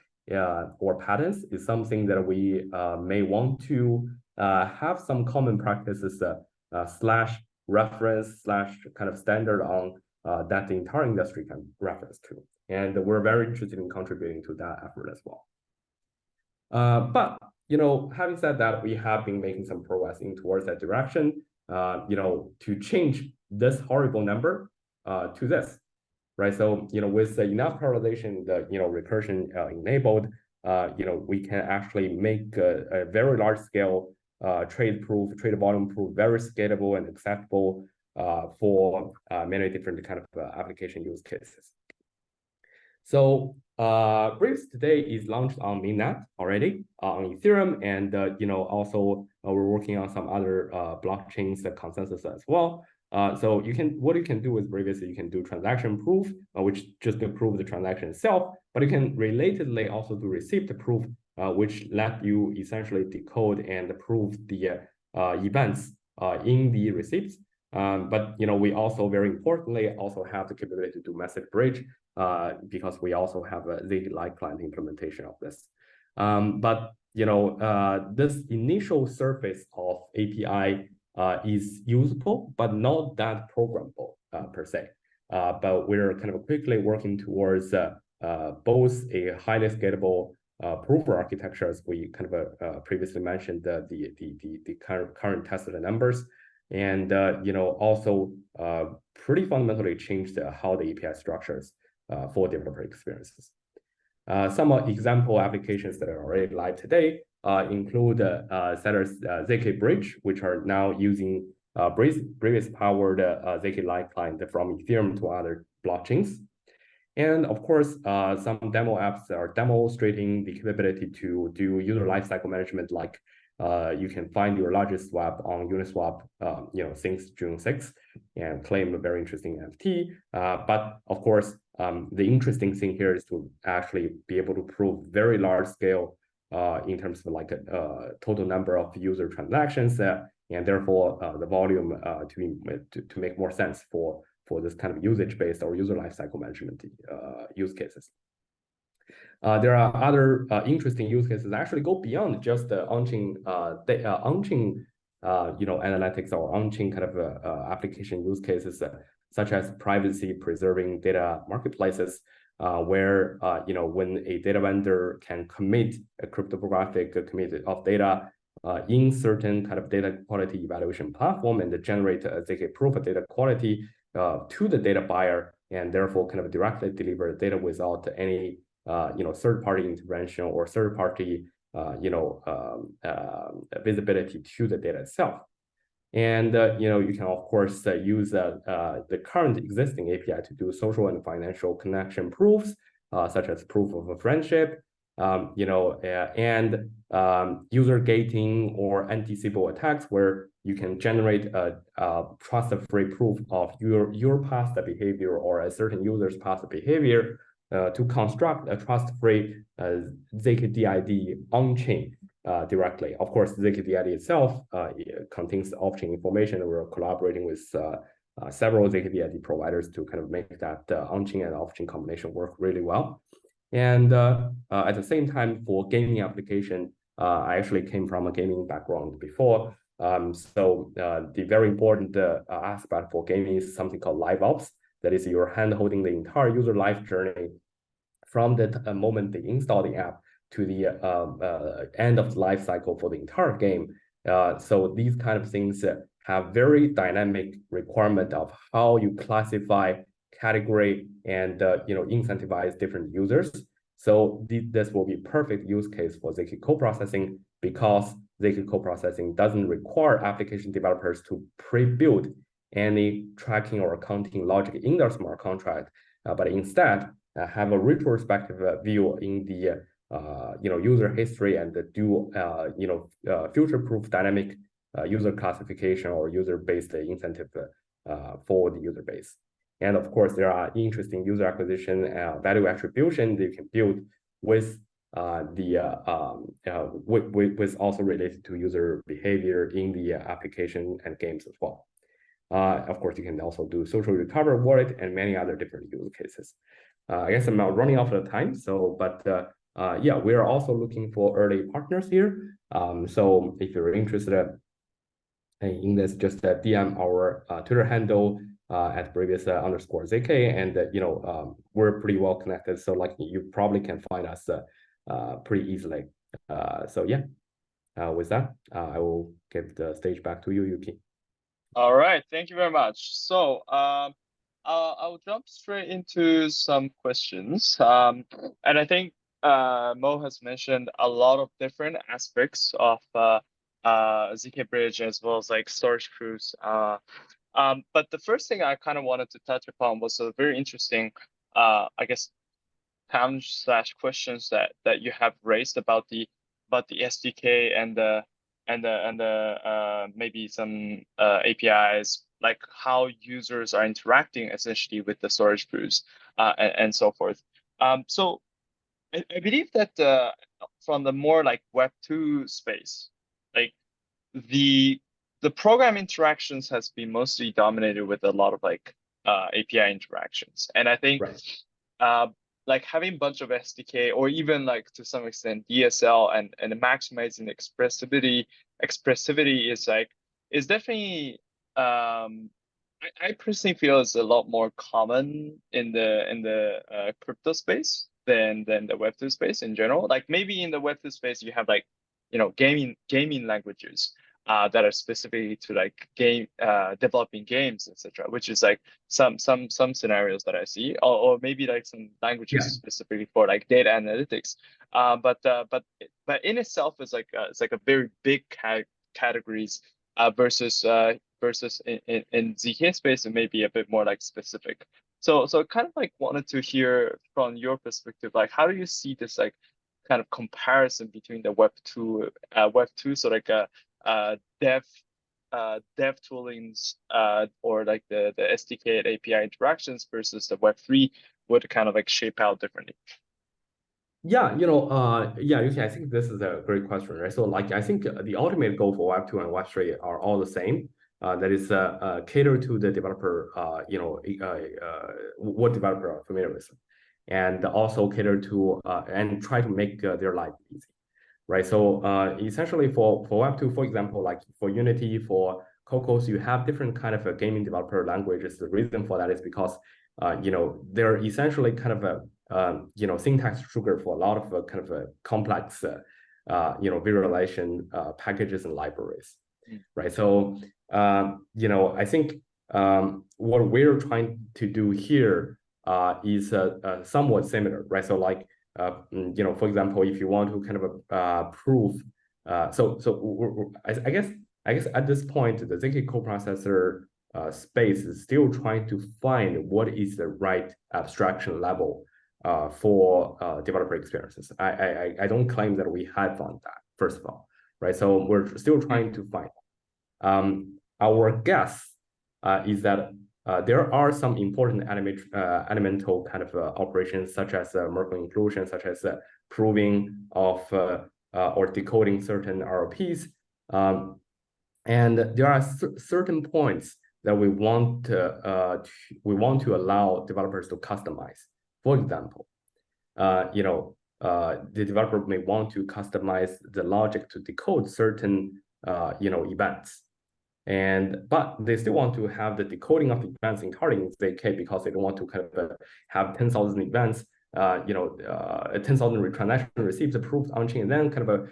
or patterns is something that we may want to have some common practices slash reference slash kind of standard on that the entire industry can reference to. And we're very interested in contributing to that effort as well. But having said that, we have been making some progress towards that direction. To change this horrible number to this, right? So with enough parallelization, the recursion enabled, we can actually make a very large scale trade volume proof very scalable and acceptable for many different kind of application use cases. So Bricks today is launched on mainnet already on Ethereum, and also we're working on some other blockchains consensus as well. So what you can do with Bricks, you can do transaction proof, which just to prove the transaction itself, but you can relatedly also do receipt proof, which let you essentially decode and prove the events in the receipts. But we also very importantly also have the capability to do message bridge because we also have a ZK-like client implementation of this. But this initial surface of API is usable, but not that programmable per se. But we're kind of quickly working towards both a highly scalable proof architecture, as we kind of previously mentioned, the current tested numbers, and also pretty fundamentally changed how the API structures for developer experiences. Some example applications that are already live today include Setter's ZK Bridge, which are now using Brevis powered ZK-like client from Ethereum to other blockchains. And of course, some demo apps are demonstrating the capability to do user lifecycle management, like you can find your largest swap on Uniswap, since June 6th, and claim a very interesting NFT. But of course, the interesting thing here is to actually be able to prove very large scale in terms of a total number of user transactions, and therefore the volume to make more sense for this kind of usage-based or user lifecycle management use cases. There are other interesting use cases that actually go beyond just the on-chain analytics or on-chain kind of application use cases, such as privacy preserving data marketplaces, where when a data vendor can commit a cryptographic commit of data in certain kind of data quality evaluation platform and generate a ZK proof of data quality to the data buyer, and therefore kind of directly deliver data without any third-party intervention or third-party visibility to the data itself. And you can of course use the current existing API to do social and financial connection proofs, such as proof of a friendship, and user gating or anti-Sybil attacks, where you can generate a trust-free proof of your past behavior or a certain user's past behavior to construct a trust-free ZKDID on-chain directly. Of course, ZKDID itself contains off-chain information, and we're collaborating with several ZKDID providers to kind of make that on-chain and off-chain combination work really well. And at the same time, for gaming application, I actually came from a gaming background before. So the very important aspect for gaming is something called live ops. That is, you're hand-holding the entire user life journey from the moment they install the app to the end of the life cycle for the entire game. So these kind of things have very dynamic requirement of how you classify, category, and incentivize different users. So this will be perfect use case for ZK co-processing, because ZK co-processing doesn't require application developers to pre-build any tracking or accounting logic in their smart contract, but instead have a retrospective view in the user history and do future-proof dynamic user classification or user-based incentive for the user base. And of course, there are interesting user acquisition value attribution that you can build with with also related to user behavior in the application and games as well. Of course, you can also do social recovery wallet and many other different use cases. I guess I'm now running out of time. So, but yeah, we are also looking for early partners here. So if you're interested in this, just DM our Twitter handle at previous_ZK, and we're pretty well connected. So like you probably can find us pretty easily. So yeah, with that, I will give the stage back to you, Yuki. All right, thank you very much. So I'll jump straight into some questions. And I think Mo has mentioned a lot of different aspects of ZK Bridge, as well as like storage proofs. But the first thing I kind of wanted to touch upon was a very interesting, I guess, challenge/questions that you have raised about the SDK and the maybe some APIs, like how users are interacting essentially with the storage proofs and so forth. So I believe that from the more like Web2 space, like the program interactions has been mostly dominated with a lot of like API interactions, and I think like having a bunch of SDK, or even like to some extent DSL, and maximizing expressivity is definitely I personally feel is a lot more common in the crypto space than the Web2 space in general. Like maybe in the Web2 space you have like gaming languages that are specifically to like developing games, etc., which is like some scenarios that I see, or maybe like some languages specifically for like data analytics. But in itself is like it's like a very big categories versus in ZK space, it may be a bit more like specific. So kind of like wanted to hear from your perspective, like how do you see this like kind of comparison between the Web2 so like dev toolings or like the SDK and API interactions versus the Web3 would kind of like shape out differently? Yeah, I think this is a great question, right? So like, I think the ultimate goal for Web2 and Web3 are all the same. That is cater to the developer, what developer are familiar with. and also cater to and try to make their life easy, right? So essentially for Web2, for example, like for Unity, for Cocos, you have different kind of gaming developer languages. The reason for that is because they're essentially kind of a syntax sugar for a lot of kind of complex visualization packages and libraries, right? So I think what we're trying to do here is somewhat similar, right? So like for example, if you want to kind of prove, I guess at this point the ZK coprocessor space is still trying to find what is the right abstraction level for developer experiences. I don't claim that we have found that, first of all, right? So we're still trying to find. Our guess is that there are some important elemental kind of operations, such as Merkle inclusion, such as proving of or decoding certain RLPs. And there are certain points that we want to allow developers to customize. For example, the developer may want to customize the logic to decode certain events. But they still want to have the decoding of the events entirely in ZK because they don't want to kind of have 10,000 events, 10,000 transaction receipts approved on chain, and then kind of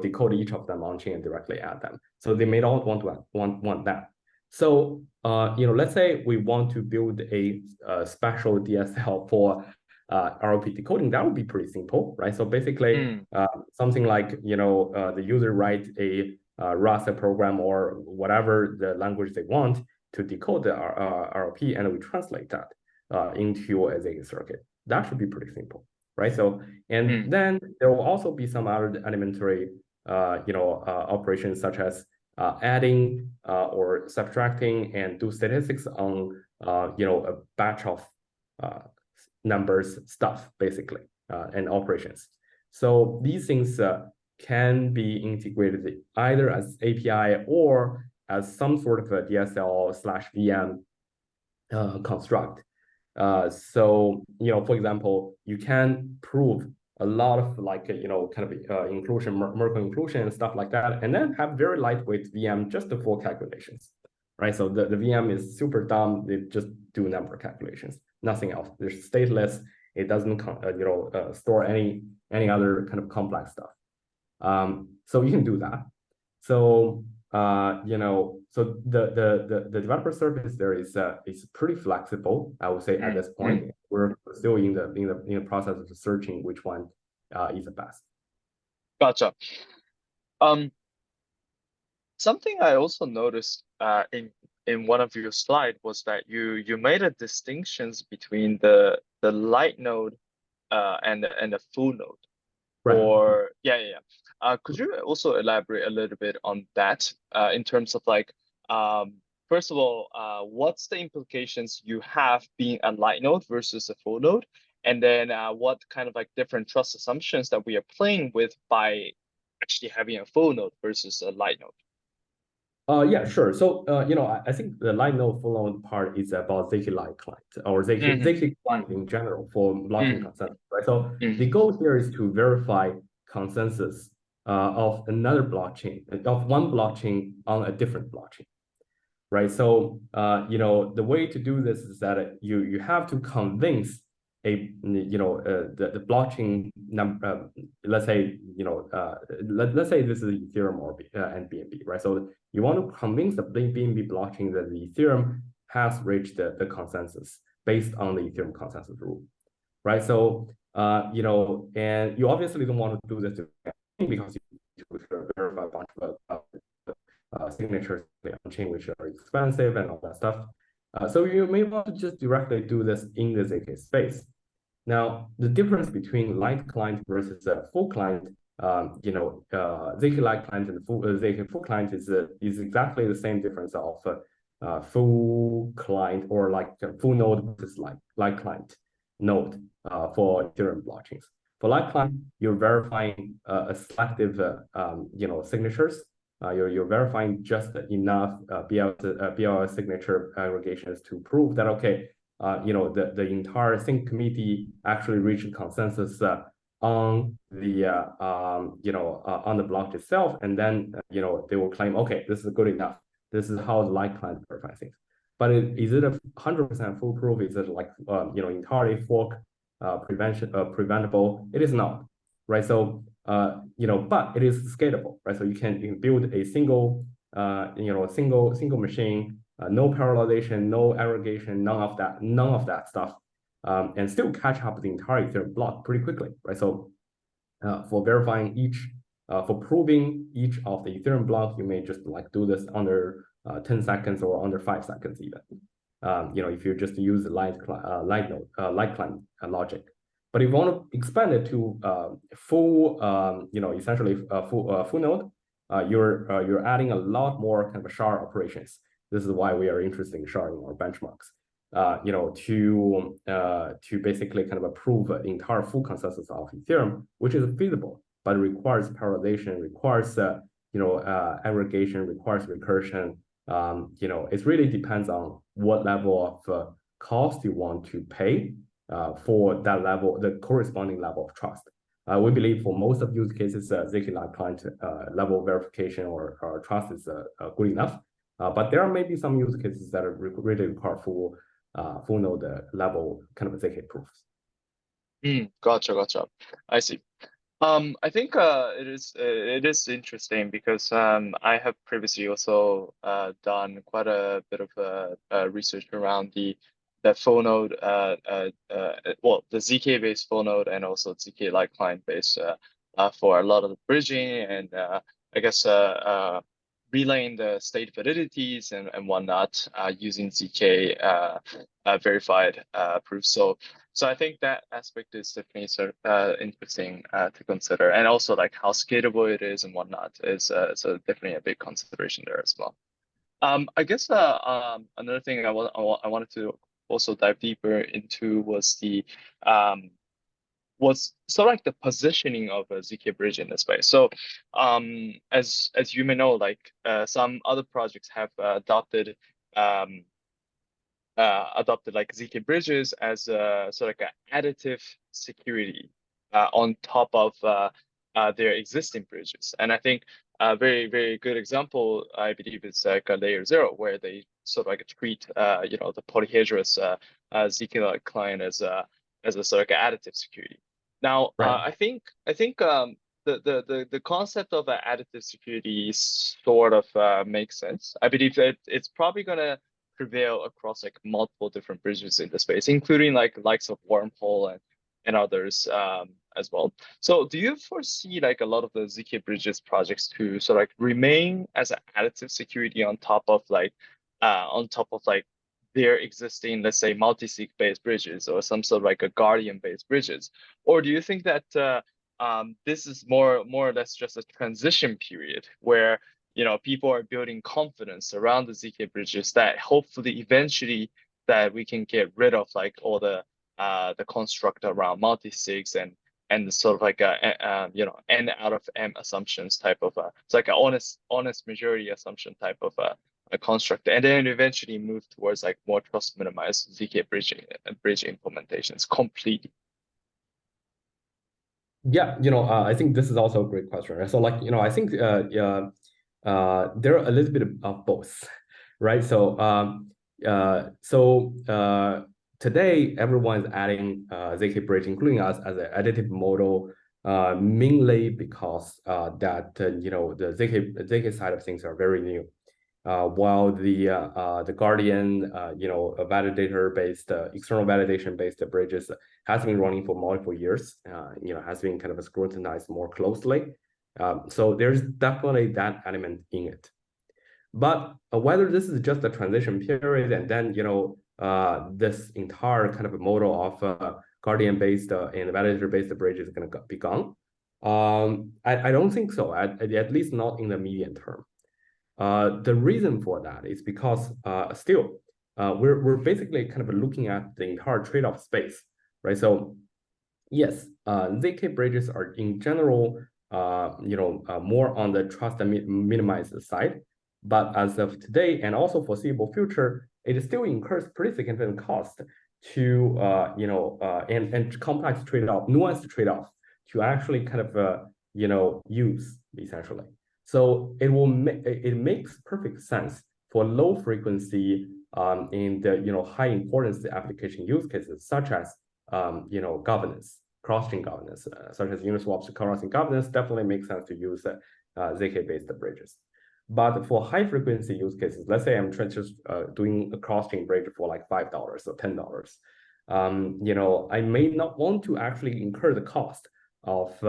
decode each of them on chain and directly add them. So they may not want that. So let's say we want to build a special DSL for RLP decoding. That would be pretty simple, right? So basically, something like the user writes a Rasa program or whatever the language they want to decode the RLP, and we translate that into a ZK circuit. That should be pretty simple, right? So, and then there will also be some other elementary, operations such as adding or subtracting and do statistics on, a batch of numbers stuff, basically, and operations. So these things can be integrated either as API or as some sort of a DSL/VM construct. So for example, you can prove a lot of inclusion, Merkle inclusion and stuff like that, and then have very lightweight VM just for calculations, right? So the VM is super dumb. They just do number calculations, nothing else. They're stateless. It doesn't store any other kind of complex stuff. So you can do that. So so the developer service there is pretty flexible, I would say, at this point. We're still in the process of searching which one is the best. Gotcha. Something I also noticed in one of your slides was that you made a distinctions between the light node and the full node. Right. Or could you also elaborate a little bit on that in terms of like, first of all, what's the implications you have being a light node versus a full node? And then what kind of like different trust assumptions that we are playing with by actually having a full node versus a light node? Yeah, sure. So, I think the light node full node part is about ZK Light client or ZK client in general for blockchain consensus, right? So the goal here is to verify consensus of another blockchain, of one blockchain on a different blockchain, right? So, the way to do this is that you have to convince the blockchain number. Let's say let's say this is Ethereum or and BNB, right? So you want to convince the BNB blockchain that the Ethereum has reached the consensus based on the Ethereum consensus rule, right? So and you obviously don't want to do this because you verify a bunch of signatures on chain, which are expensive and all that stuff. So you may want to just directly do this in the ZK space. Now, the difference between light client versus a full client, ZK light client and ZK full client is exactly the same difference of full client or like full node versus light client node for Ethereum blockchains. For light client, you're verifying a selective signatures. You're verifying just enough BL signature aggregations to prove that, okay, the entire think committee actually reached consensus on the on the block itself, and then they will claim, okay, this is good enough. This is how the light client verify things. But is it 100% foolproof? Is it like entirely fork preventable? It is not, right? So but it is scalable, right? So you can build a single single machine, no parallelization, no aggregation, none of that stuff, and still catch up the entire Ethereum block pretty quickly, right? So for verifying for proving each of the Ethereum block, you may just like do this under 10 seconds or under 5 seconds even. If you just use light client logic. But if you want to expand it to full, essentially full node, you're adding a lot more kind of shard operations. This is why we are interested in sharding our benchmarks. To basically kind of approve the entire full consensus of Ethereum, which is feasible, but requires parallelization, requires aggregation, requires recursion. It really depends on what level of cost you want to pay for that level, the corresponding level of trust. We believe for most of use cases, ZK Live client level verification or trust is good enough. But there are maybe some use cases that are really require full node level kind of ZK proofs. Gotcha. I see. I think it is interesting because I have previously also done quite a bit of research around the full node, well, the ZK based full node and also ZK Light client based for a lot of the bridging and I guess relaying the state validities and whatnot using ZK verified proofs. So I think that aspect is definitely sort of interesting to consider, and also like how scalable it is and whatnot is so definitely a big consideration there as well. I guess another thing I wanted to also dive deeper into was was sort of like the positioning of a ZK bridge in this way. So as you may know, like some other projects have adopted like ZK bridges as sort of like an additive security on top of their existing bridges. And I think a very, very good example, I believe, is like a layer 0, where they sort of like treat the polyhedrous ZK client as a sort of like additive security. Now, Right. I think the concept of additive security sort of makes sense. I believe that it's probably gonna prevail across like multiple different bridges in the space, including like likes of Wormhole and others as well. So do you foresee like a lot of the ZK bridges projects to sort of like remain as an additive security on top of like their existing, let's say, multi-sig based bridges or some sort of like a guardian based bridges? Or do you think that this is more or less just a transition period where people are building confidence around the ZK bridges that hopefully eventually that we can get rid of like all the construct around multi-sigs and sort of like a n out of m assumptions type of it's like an honest majority assumption type of a construct, and then eventually move towards like more trust minimized ZK bridge implementations completely. Yeah, I think this is also a great question, right? So like, I think there are a little bit of both, right? So today everyone's adding ZK bridge, including us, as an additive model, mainly because that the ZK side of things are very new. While the Guardian, validator-based, external validation-based bridges has been running for multiple years, has been kind of scrutinized more closely. So there's definitely that element in it. But whether this is just a transition period and then, this entire kind of model of Guardian-based and validator-based bridge is going to be gone, I don't think so, at least not in the medium term. The reason for that is because still we're basically kind of looking at the entire trade-off space, right? So yes, ZK bridges are in general more on the trust and minimized side, but as of today and also foreseeable future, it still incurs pretty significant cost to and complex trade-off, nuanced trade-off to actually kind of use essentially. So it makes perfect sense for low frequency in the high importance application use cases such as governance, cross-chain governance, such as Uniswap's cross-chain governance. Definitely makes sense to use ZK-based bridges. But for high frequency use cases, let's say I'm just doing a cross-chain bridge for like $5 or $10. I may not want to actually incur the cost of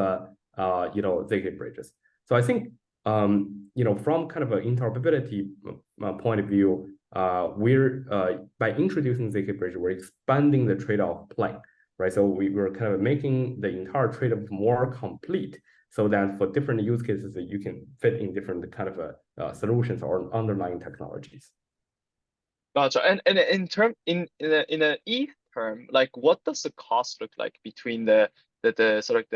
ZK bridges. So I think from kind of an interoperability point of view, we're by introducing ZK bridge, we're expanding the trade-off plane, right? So we're kind of making the entire trade-off more complete, so that for different use cases that you can fit in different kind of solutions or underlying technologies. Gotcha. And in an ETH term, like what does the cost look like between the sort of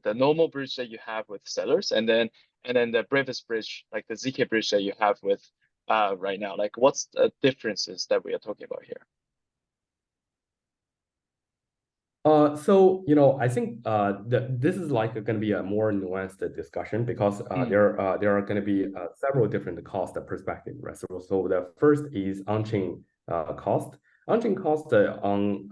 the normal bridge that you have with sellers and then the Brevis bridge, like the ZK bridge that you have with right now? Like what's the differences that we are talking about here? So I think this is like going to be a more nuanced discussion because there are going to be several different cost perspectives, right? So the first is on-chain cost. On-chain cost on-chain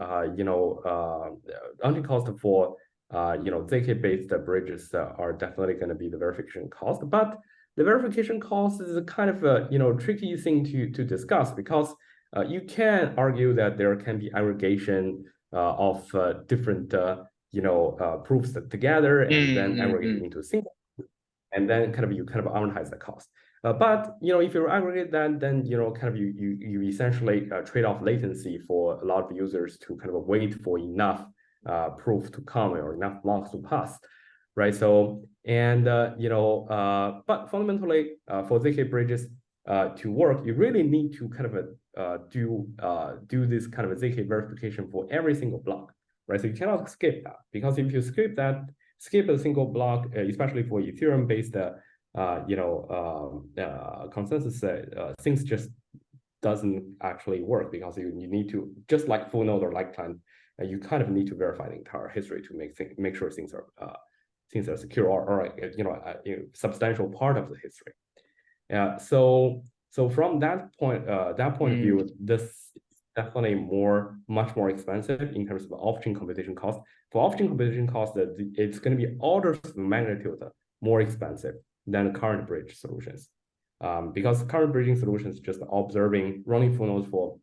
cost for ZK-based bridges are definitely going to be the verification cost, but the verification cost is a kind of a tricky thing to discuss because you can argue that there can be aggregation of different proofs together and then aggregate into a single, and then you amortize the cost. But if you aggregate that, then you essentially trade off latency for a lot of users to kind of wait for enough proof to come or enough blocks to pass, right? So but fundamentally for ZK bridges to work, you really need to kind of do this kind of ZK verification for every single block, right? So you cannot skip that, because if you skip a single block, especially for Ethereum-based consensus, things just doesn't actually work, because you need to, just like full node or like client, you kind of need to verify the entire history to make sure things are secure or a substantial part of the history. So from that point of view, this is definitely much more expensive in terms of off-chain computation cost. For off-chain computation cost, it's going to be orders of magnitude more expensive than current bridge solutions, because current bridging solutions just running full nodes for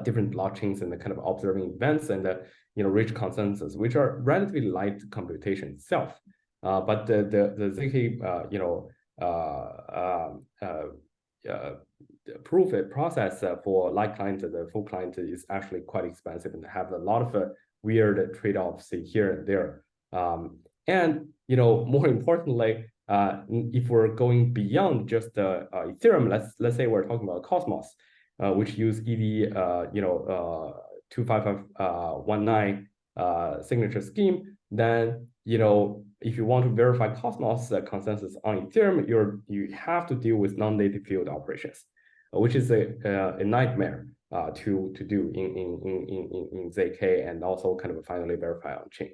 different blockchains and the kind of observing events and rich consensus, which are relatively light computation itself. But the ZK proof process for light client, the full client, is actually quite expensive and have a lot of weird trade-offs here and there. And more importantly, if we're going beyond just Ethereum, let's say we're talking about Cosmos, which use EV 25519 signature scheme, then if you want to verify Cosmos consensus on Ethereum, you have to deal with non-native field operations, which is a nightmare to do in ZK, and also kind of finally verify on chain.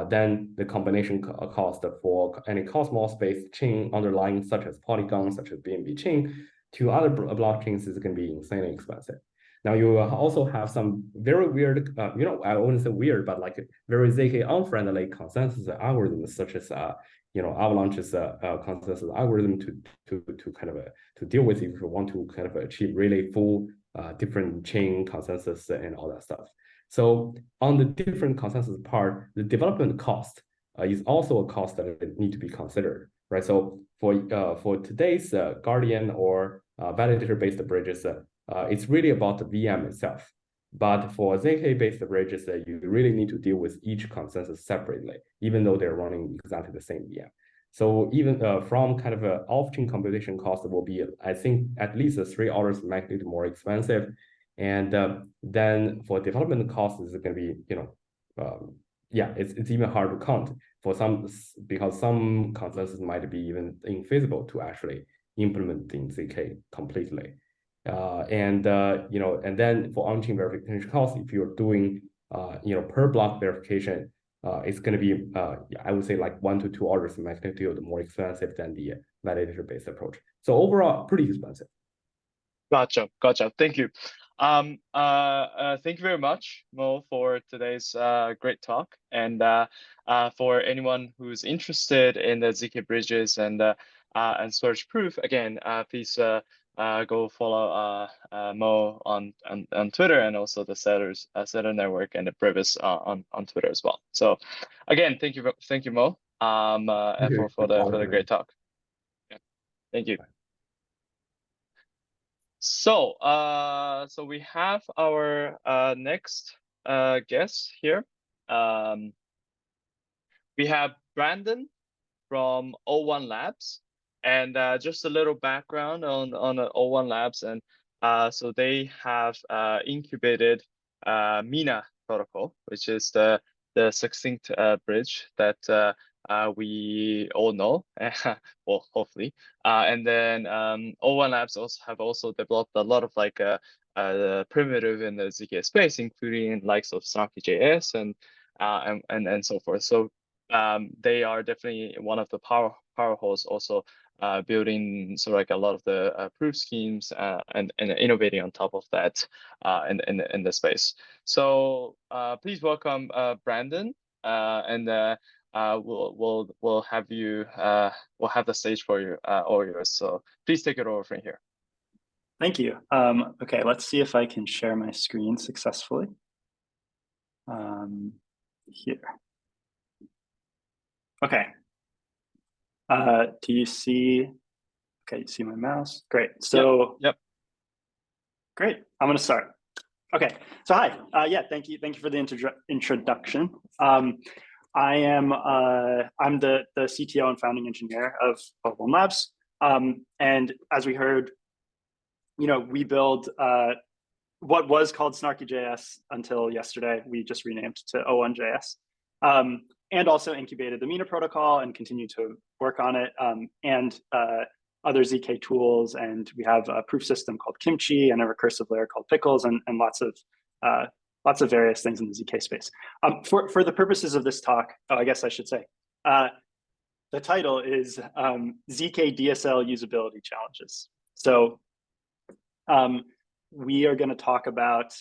Then the combination cost for any Cosmos-based chain underlying, such as Polygon, such as BNB chain, to other blockchains is going to be insanely expensive. Now you also have some very weird, I wouldn't say weird, but like very ZK unfriendly consensus algorithms, such as Avalanche's consensus algorithm to kind of to deal with if you want to kind of achieve really full different chain consensus and all that stuff. So on the different consensus part, the development cost is also a cost that need to be considered, right? So for today's Guardian or validator-based bridges, it's really about the VM itself. But for ZK-based bridges, you really need to deal with each consensus separately, even though they're running exactly the same VM. So even from kind of an off-chain computation cost will be, I think, at least 3 orders of magnitude more expensive. And then for development costs, it's going to be, it's even hard to count for some, because some consensus might be even infeasible to actually implement in ZK completely. And then for on-chain verification costs, if you're doing per block verification, it's going to be I would say like 1 to 2 orders of magnitude more expensive than the validator-based approach. So overall, pretty expensive. Gotcha. Thank you. Thank you very much, Mo, for today's great talk. And for anyone who's interested in the ZK bridges and storage proof, again, please go follow Mo on Twitter, and also the Setter Network and the Brevis on Twitter as well. So again, thank you, Mo, for the great talk. Yeah. Thank you. So, so we have our next guest here. We have Brandon from O1 Labs, and just a little background on O1 Labs, and so they have incubated Mina protocol, which is the succinct bridge that we all know, well, hopefully. And then O1 Labs also developed a lot of like primitive in the ZK space, including likes of Snarky.js and so forth. So they are definitely one of the powerhouses also building sort of like a lot of the proof schemes and innovating on top of that in the space. So please welcome Brandon, and we'll have you we'll have the stage for you all yours. So please take it over from here. Thank you. Okay, let's see if I can share my screen successfully. Here. Okay. Do you see? Okay, you see my mouse? Great. So yep. Great. I'm going to start. Okay. So hi. Yeah. Thank you for the introduction. I'm the CTO and founding engineer of O1 Labs. And as we heard, we build what was called Snarky.js until yesterday. We just renamed to O1.js. And also incubated the Mina protocol and continue to work on it, and other ZK tools. And we have a proof system called Kimchi and a recursive layer called Pickles, and lots of various things in the ZK space. For the purposes of this talk, I guess I should say, the title is ZK DSL usability challenges. So we are going to talk about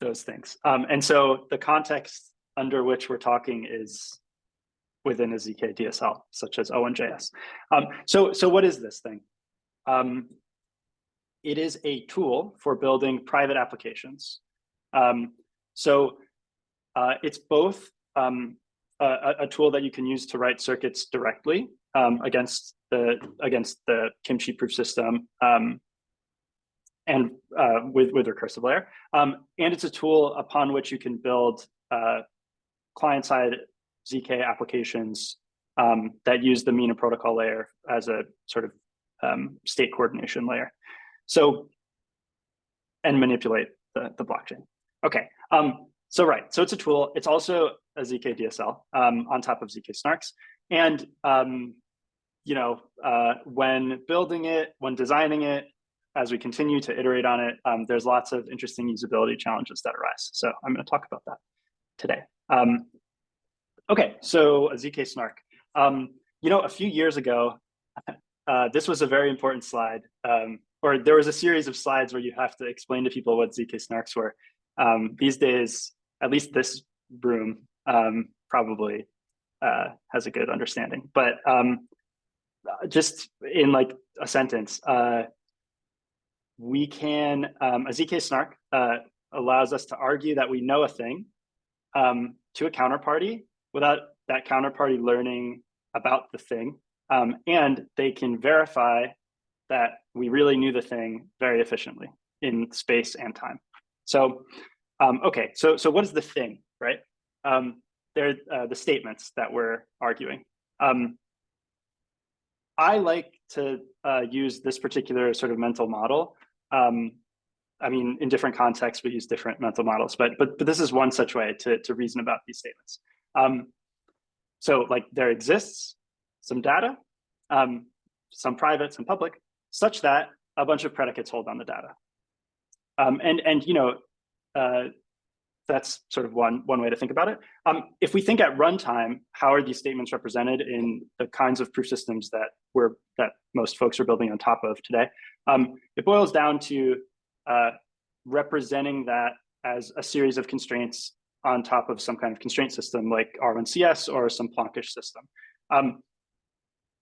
those things. And so the context under which we're talking is within a ZK DSL, such as O1.js. So what is this thing? It is a tool for building private applications. So it's both a tool that you can use to write circuits directly against the Kimchi proof system, and with recursive layer. And it's a tool upon which you can build client-side ZK applications that use the Mina protocol layer as a sort of state coordination layer. So, and manipulate the blockchain. Okay, so it's a tool. It's also a ZK DSL on top of ZK snarks. And when building it, when designing it, as we continue to iterate on it, there's lots of interesting usability challenges that arise. So I'm going to talk about that today. Okay, so a ZK snark. A few years ago, this was a very important slide, or there was a series of slides where you have to explain to people what ZK snarks were. These days, at least this room probably has a good understanding. But just in like a sentence, we can, a ZK snark allows us to argue that we know a thing to a counterparty without that counterparty learning about the thing. And they can verify that we really knew the thing very efficiently in space and time. So, okay, so what is the thing, right? They're the statements that we're arguing. I like to use this particular sort of mental model. I mean, in different contexts, we use different mental models, but this is one such way to reason about these statements. So like there exists some data, some private, some public, such that a bunch of predicates hold on the data. That's sort of one way to think about it. If we think at runtime, how are these statements represented in the kinds of proof systems that most folks are building on top of today? It boils down to representing that as a series of constraints on top of some kind of constraint system like R1CS or some Planck-ish system.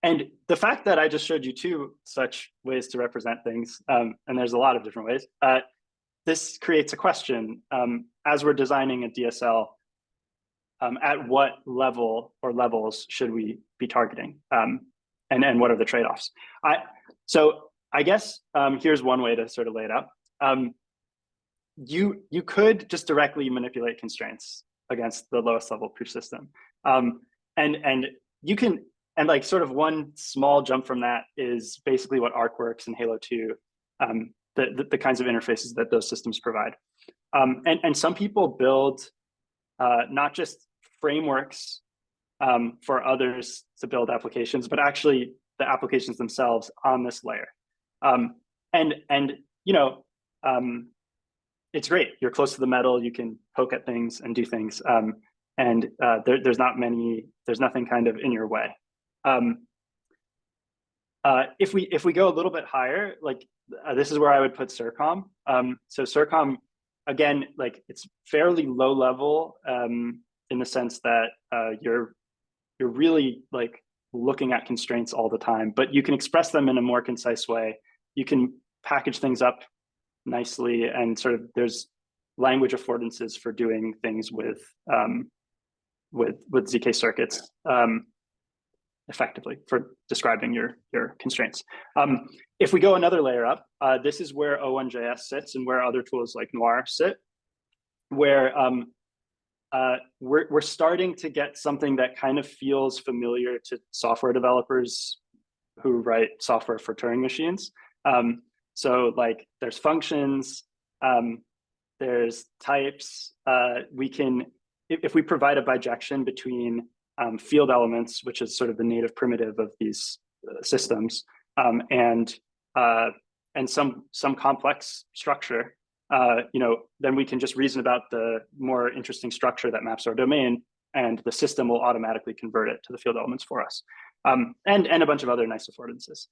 And the fact that I just showed you two such ways to represent things, and there's a lot of different ways, this creates a question. As we're designing a DSL, at what level or levels should we be targeting? And what are the trade-offs? So I guess here's one way to sort of lay it out. You could just directly manipulate constraints against the lowest level proof system. And you can, and like sort of one small jump from that is basically what ArcWorks and Halo 2, the kinds of interfaces that those systems provide. And some people build not just frameworks for others to build applications, but actually the applications themselves on this layer. It's great. You're close to the metal. You can poke at things and do things. There's nothing kind of in your way. If we go a little bit higher, like this is where I would put SIRCOM. So SIRCOM, again, like it's fairly low level in the sense that you're really like looking at constraints all the time, but you can express them in a more concise way. You can package things up nicely, and sort of there's language affordances for doing things with ZK circuits effectively for describing your constraints. If we go another layer up, this is where O1JS sits and where other tools like Noir sit, where we're starting to get something that kind of feels familiar to software developers who write software for Turing machines. So like there's functions, there's types. We can, if we provide a bijection between field elements, which is sort of the native primitive of these systems, and some complex structure, then we can just reason about the more interesting structure that maps our domain, and the system will automatically convert it to the field elements for us, and a bunch of other nice affordances.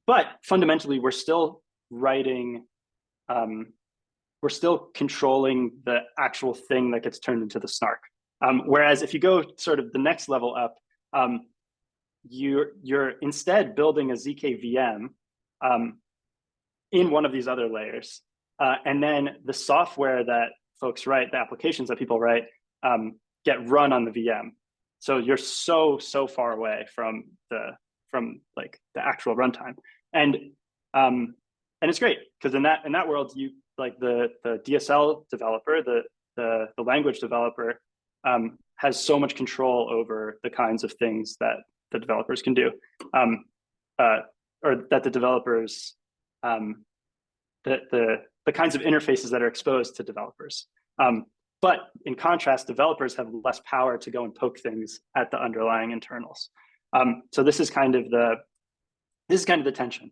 But fundamentally, we're still writing, we're still controlling the actual thing that gets turned into the snark. Whereas if you go sort of the next level up, you're instead building a ZK VM in one of these other layers. And then the software that folks write, the applications that people write, get run on the VM. So you're so far away from like the actual runtime. And it's great, because in that world, you like the DSL developer, the language developer, has so much control over the kinds of things that the developers can do, or that the developers, the kinds of interfaces that are exposed to developers. But in contrast, developers have less power to go and poke things at the underlying internals. So this is kind of the tension.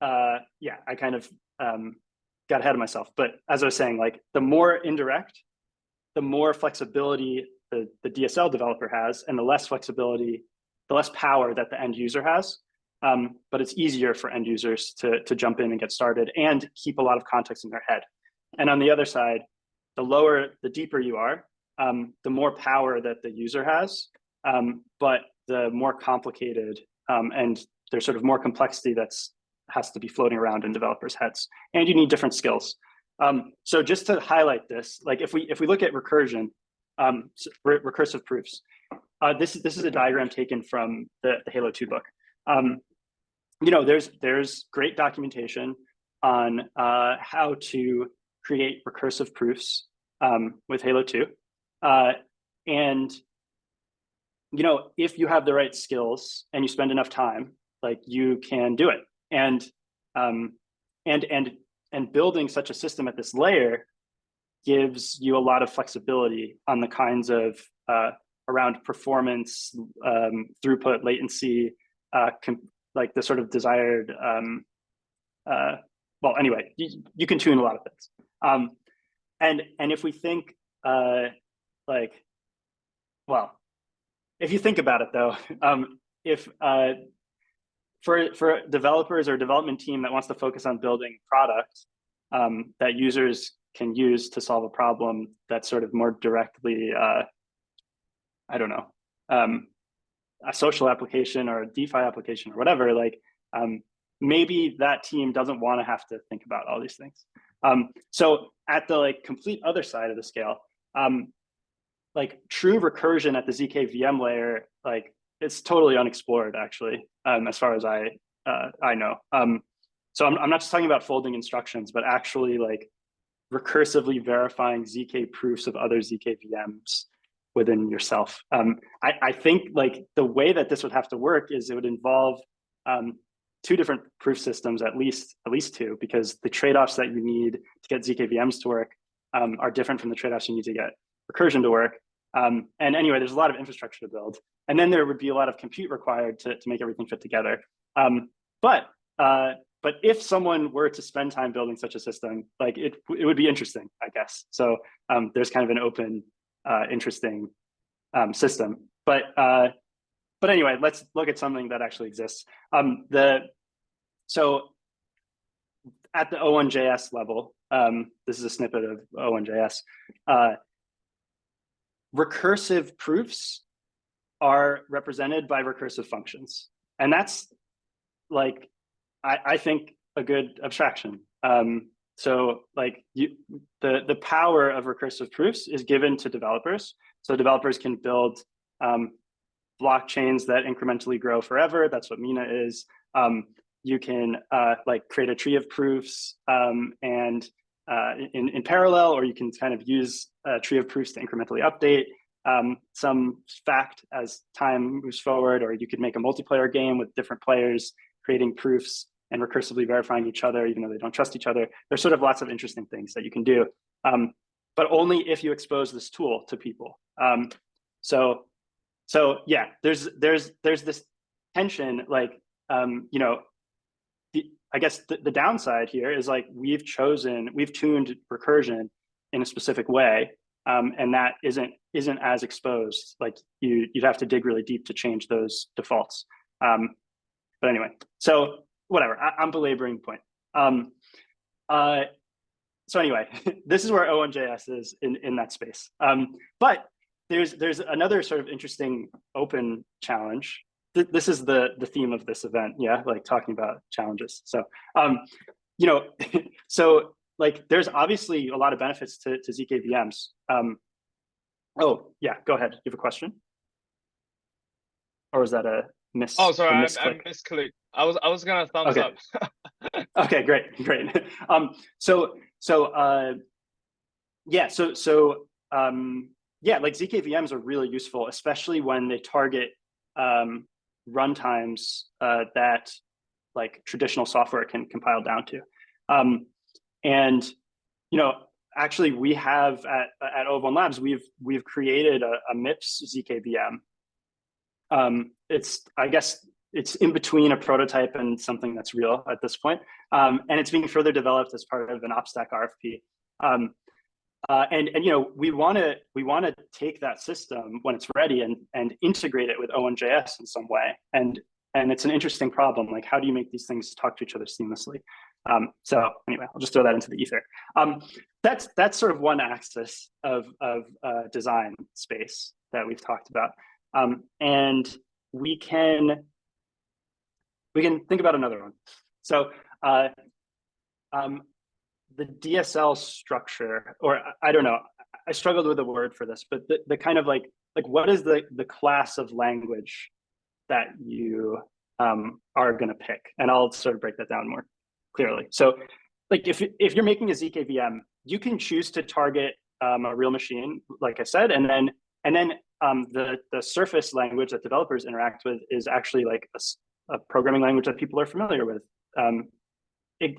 Yeah, I kind of got ahead of myself. But as I was saying, like the more indirect, the more flexibility the DSL developer has, and the less flexibility, the less power that the end user has. But it's easier for end users to jump in and get started and keep a lot of context in their head. And on the other side, the deeper you are, the more power that the user has, but the more complicated, and there's sort of more complexity has to be floating around in developers' heads, and you need different skills. So just to highlight this, like if we look at recursion, recursive proofs, this is a diagram taken from the Halo 2 book. There's great documentation on how to create recursive proofs with Halo 2, and if you have the right skills and you spend enough time, like you can do it. And building such a system at this layer gives you a lot of flexibility on the kinds of around performance, throughput, latency, like the sort of desired. Well, anyway, you can tune a lot of things. And if we think like, well, if you think about it though, if for developers or development team that wants to focus on building product that users can use to solve a problem that's sort of more directly, I don't know, a social application or a DeFi application or whatever, like maybe that team doesn't want to have to think about all these things. So at the like complete other side of the scale, like true recursion at the ZK VM layer, like it's totally unexplored actually, as far as I know. So I'm not just talking about folding instructions, but actually like recursively verifying ZK proofs of other ZK VMs within yourself. I think like the way that this would have to work is it would involve two different proof systems, at least two, because the trade-offs that you need to get ZK VMs to work are different from the trade-offs you need to get recursion to work. And anyway, there's a lot of infrastructure to build. And then there would be a lot of compute required to make everything fit together. But if someone were to spend time building such a system, like it would be interesting, I guess. So there's kind of an open, interesting system. But anyway, let's look at something that actually exists. So at the O1JS level, this is a snippet of O1JS. Recursive proofs are represented by recursive functions. And that's like, I think a good abstraction. So like the power of recursive proofs is given to developers. So developers can build blockchains that incrementally grow forever. That's what Mina is. You can like create a tree of proofs and in parallel, or you can kind of use a tree of proofs to incrementally update some fact as time moves forward, or you could make a multiplayer game with different players creating proofs and recursively verifying each other, even though they don't trust each other. There's sort of lots of interesting things that you can do, but only if you expose this tool to people. So yeah, there's this tension, like, you know, I guess the downside here is like we've tuned recursion in a specific way, and that isn't as exposed. Like you'd have to dig really deep to change those defaults. But anyway, so whatever, I'm belaboring the point. So anyway, this is where O1JS is in that space. But there's another sort of interesting open challenge. This is the theme of this event, yeah, like talking about challenges. So, you know, so like there's obviously a lot of benefits to ZK VMs. Oh yeah, go ahead. You have a question? Or was that a miss? Oh, sorry, I misclick? misclicked. I was gonna thumbs up. Okay, great. Yeah, like ZK VMs are really useful, especially when they target runtimes that like traditional software can compile down to. And you know, actually, we have at O1 Labs, we've created a MIPS ZK VM. I guess it's in between a prototype and something that's real at this point, and it's being further developed as part of an OpStack RFP. And you know, we want to take that system when it's ready and integrate it with O1JS in some way. And it's an interesting problem. Like, how do you make these things talk to each other seamlessly? So anyway, I'll just throw that into the ether. That's sort of one axis of design space that we've talked about. And we can think about another one. So the DSL structure, or I don't know, I struggled with a word for this, but the kind of like what is the class of language that you are going to pick? And I'll sort of break that down more clearly. So like if you're making a ZK VM, you can choose to target a real machine, like I said, and then the surface language that developers interact with is actually like a programming language that people are familiar with,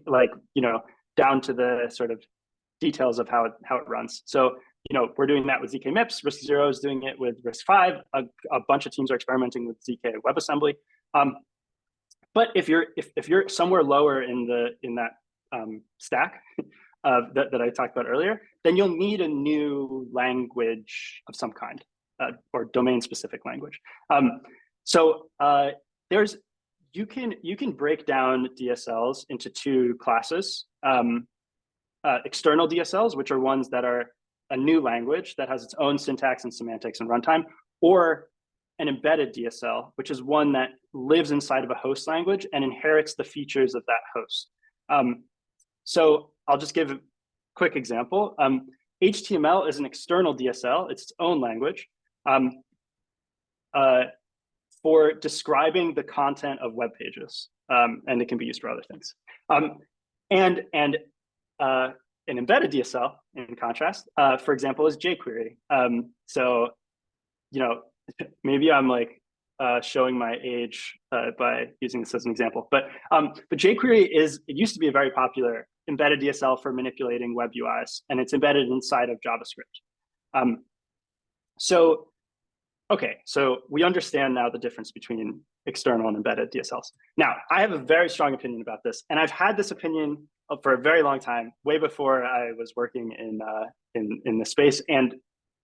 like, you know, down to the sort of details of how it runs. So, you know, we're doing that with ZK MIPS. RISC-0 is doing it with RISC-V. A bunch of teams are experimenting with ZK WebAssembly. But if you're somewhere lower in that stack that I talked about earlier, then you'll need a new language of some kind, or domain-specific language. You can break down DSLs into two classes: external DSLs, which are ones that are a new language that has its own syntax and semantics and runtime, or an embedded DSL, which is one that lives inside of a host language and inherits the features of that host. So I'll just give a quick example. HTML is an external DSL. It's its own language for describing the content of web pages, and it can be used for other things. And an embedded DSL, in contrast, for example, is jQuery. So, maybe I'm like showing my age by using this as an example, but jQuery used to be a very popular embedded DSL for manipulating web UIs, and it's embedded inside of JavaScript. So we understand now the difference between external and embedded DSLs. Now, I have a very strong opinion about this, and I've had this opinion for a very long time, way before I was working in the space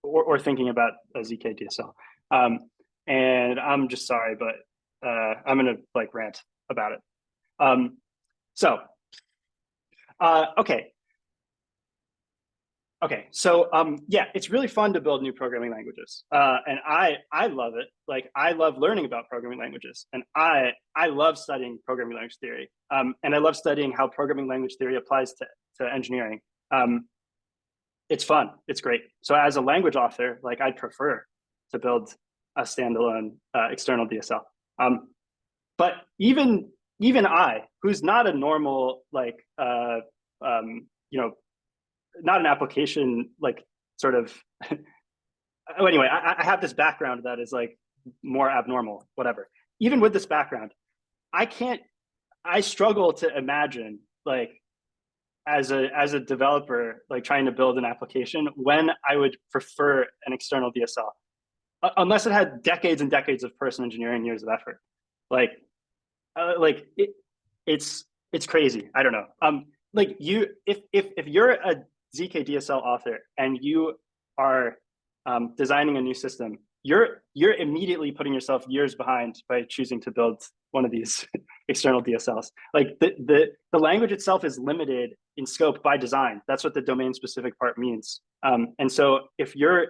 or thinking about a ZK DSL. And I'm just sorry, but I'm gonna like rant about it. Yeah, it's really fun to build new programming languages, and I love it. Like, I love learning about programming languages, and I love studying programming language theory, and I love studying how programming language theory applies to engineering. It's fun. It's great. So as a language author, like, I'd prefer to build a standalone external DSL. But even I, who's not a normal, like, not an application, like, sort of, oh, anyway, I have this background that is like more abnormal, whatever. Even with this background, I struggle to imagine, like, as a developer, like, trying to build an application when I would prefer an external DSL, unless it had decades and decades of person engineering years of effort. It's crazy. I don't know. Like, if you're a ZK DSL author and you are designing a new system, you're immediately putting yourself years behind by choosing to build one of these external DSLs. Like, the language itself is limited in scope by design. That's what the domain specific part means. And so if you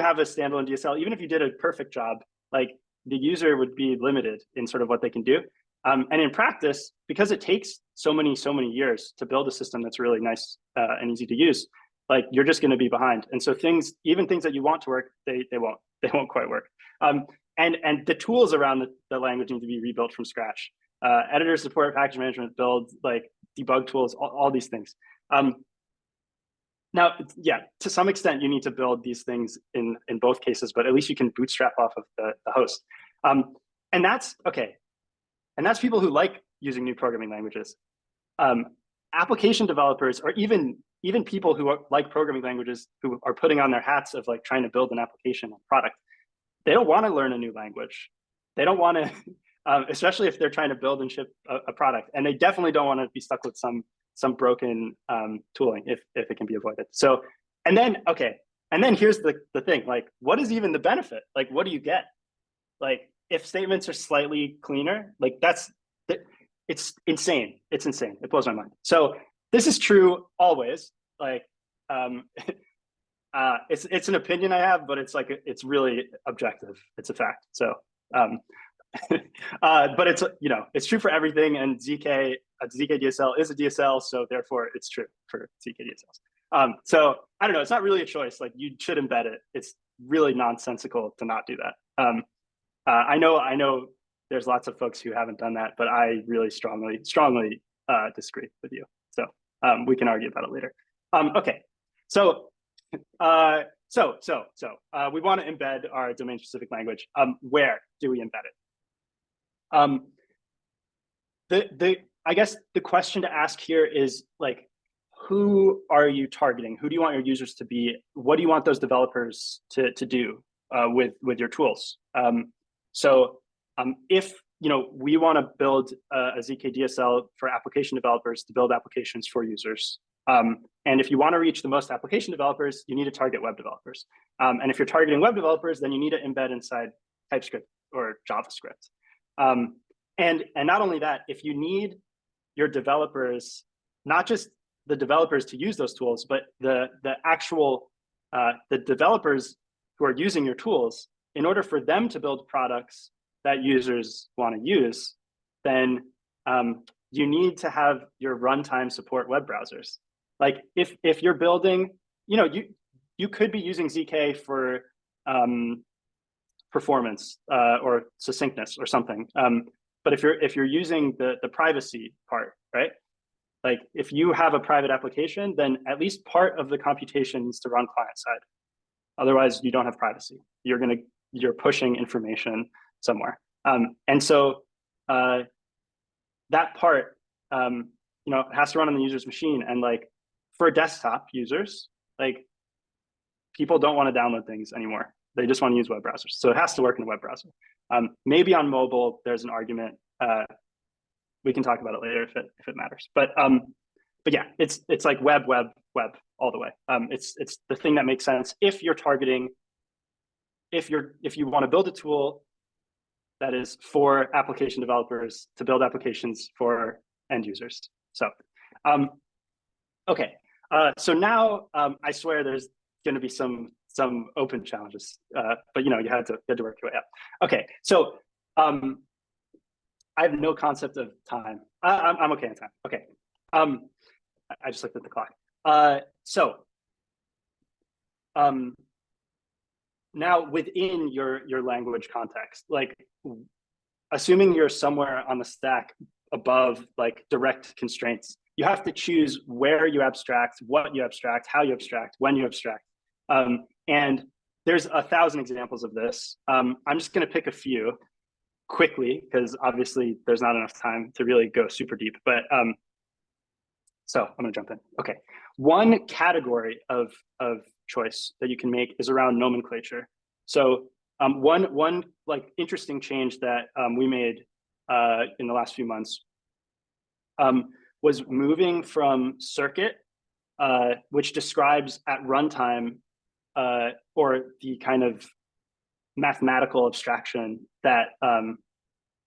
have a standalone DSL, even if you did a perfect job, like, the user would be limited in sort of what they can do. And in practice, because it takes so many years to build a system that's really nice and easy to use, like, you're just going to be behind. And so even things that you want to work, they won't quite work. And the tools around the language need to be rebuilt from scratch. Editor support, package management, build, like, debug tools, all these things. Now, yeah, to some extent, you need to build these things in both cases, but at least you can bootstrap off of the host. And that's okay. And that's people who like using new programming languages. Application developers, or even people who like programming languages, who are putting on their hats of, like, trying to build an application or product, they don't want to learn a new language. They don't want to, especially if they're trying to build and ship a product. And they definitely don't want to be stuck with some broken tooling if it can be avoided. So, and then here's the thing, like, what is even the benefit? Like, what do you get? Like, if statements are slightly cleaner, like, it's insane. It's insane. It blows my mind. So this is true always. Like, it's an opinion I have, but it's really objective. It's a fact. So, but it's true for everything. And a ZK DSL is a DSL, so therefore it's true for ZK DSLs. So I don't know. It's not really a choice. Like, you should embed it. It's really nonsensical to not do that. I know there's lots of folks who haven't done that, but I really strongly disagree with you. So we can argue about it later. Okay, so we want to embed our domain-specific language. Where do we embed it? I guess the question to ask here is, like, who are you targeting? Who do you want your users to be? What do you want those developers to do with your tools? So if we want to build a ZK DSL for application developers to build applications for users. And if you want to reach the most application developers, you need to target web developers. And if you're targeting web developers, then you need to embed inside TypeScript or JavaScript. And not only that, if you need your developers, not just the developers to use those tools, but the actual the developers who are using your tools, in order for them to build products that users want to use, then you need to have your runtime support web browsers. Like if you're building, you could be using ZK for performance or succinctness or something. But if you're using the privacy part, right? Like if you have a private application, then at least part of the computation needs to run client side. Otherwise, you don't have privacy. You're pushing information somewhere. And so that part, has to run on the user's machine. And like for desktop users, like people don't want to download things anymore. They just want to use web browsers. So it has to work in a web browser. Maybe on mobile, there's an argument. We can talk about it later if it matters. But yeah, it's like web all the way. It's the thing that makes sense if you're targeting. If you want to build a tool that is for application developers to build applications for end users. So, okay. So now I swear there's going to be some open challenges, but you had to work your way up. Okay. So I have no concept of time. I'm okay on time. Okay. I just looked at the clock. Now within your language context, like assuming you're somewhere on the stack above like direct constraints, you have to choose where you abstract, what you abstract, how you abstract, when you abstract. And there's 1,000 examples of this. I'm just going to pick a few quickly because obviously there's not enough time to really go super deep. But so I'm going to jump in. Okay, one category of choice that you can make is around nomenclature. So one like interesting change that we made in the last few months was moving from circuit, which describes at runtime or the kind of mathematical abstraction that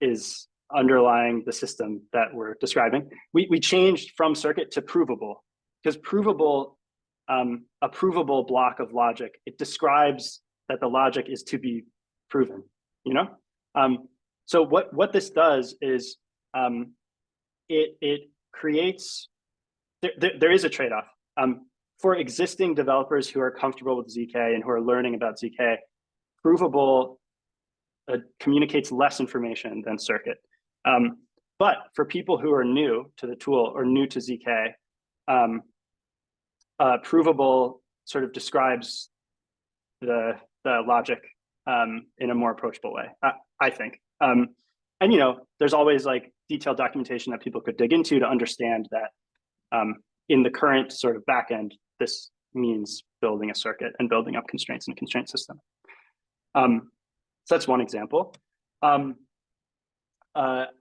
is underlying the system that we're describing. We changed from circuit to provable, because provable, a provable block of logic, it describes that the logic is to be proven, So what this does is it creates, there is a trade-off. For existing developers who are comfortable with ZK and who are learning about ZK, provable communicates less information than circuit. But for people who are new to the tool or new to ZK, provable sort of describes the logic in a more approachable way, I think. And there's always like detailed documentation that people could dig into to understand that in the current sort of backend, this means building a circuit and building up constraints in a constraint system. So that's one example. I'm just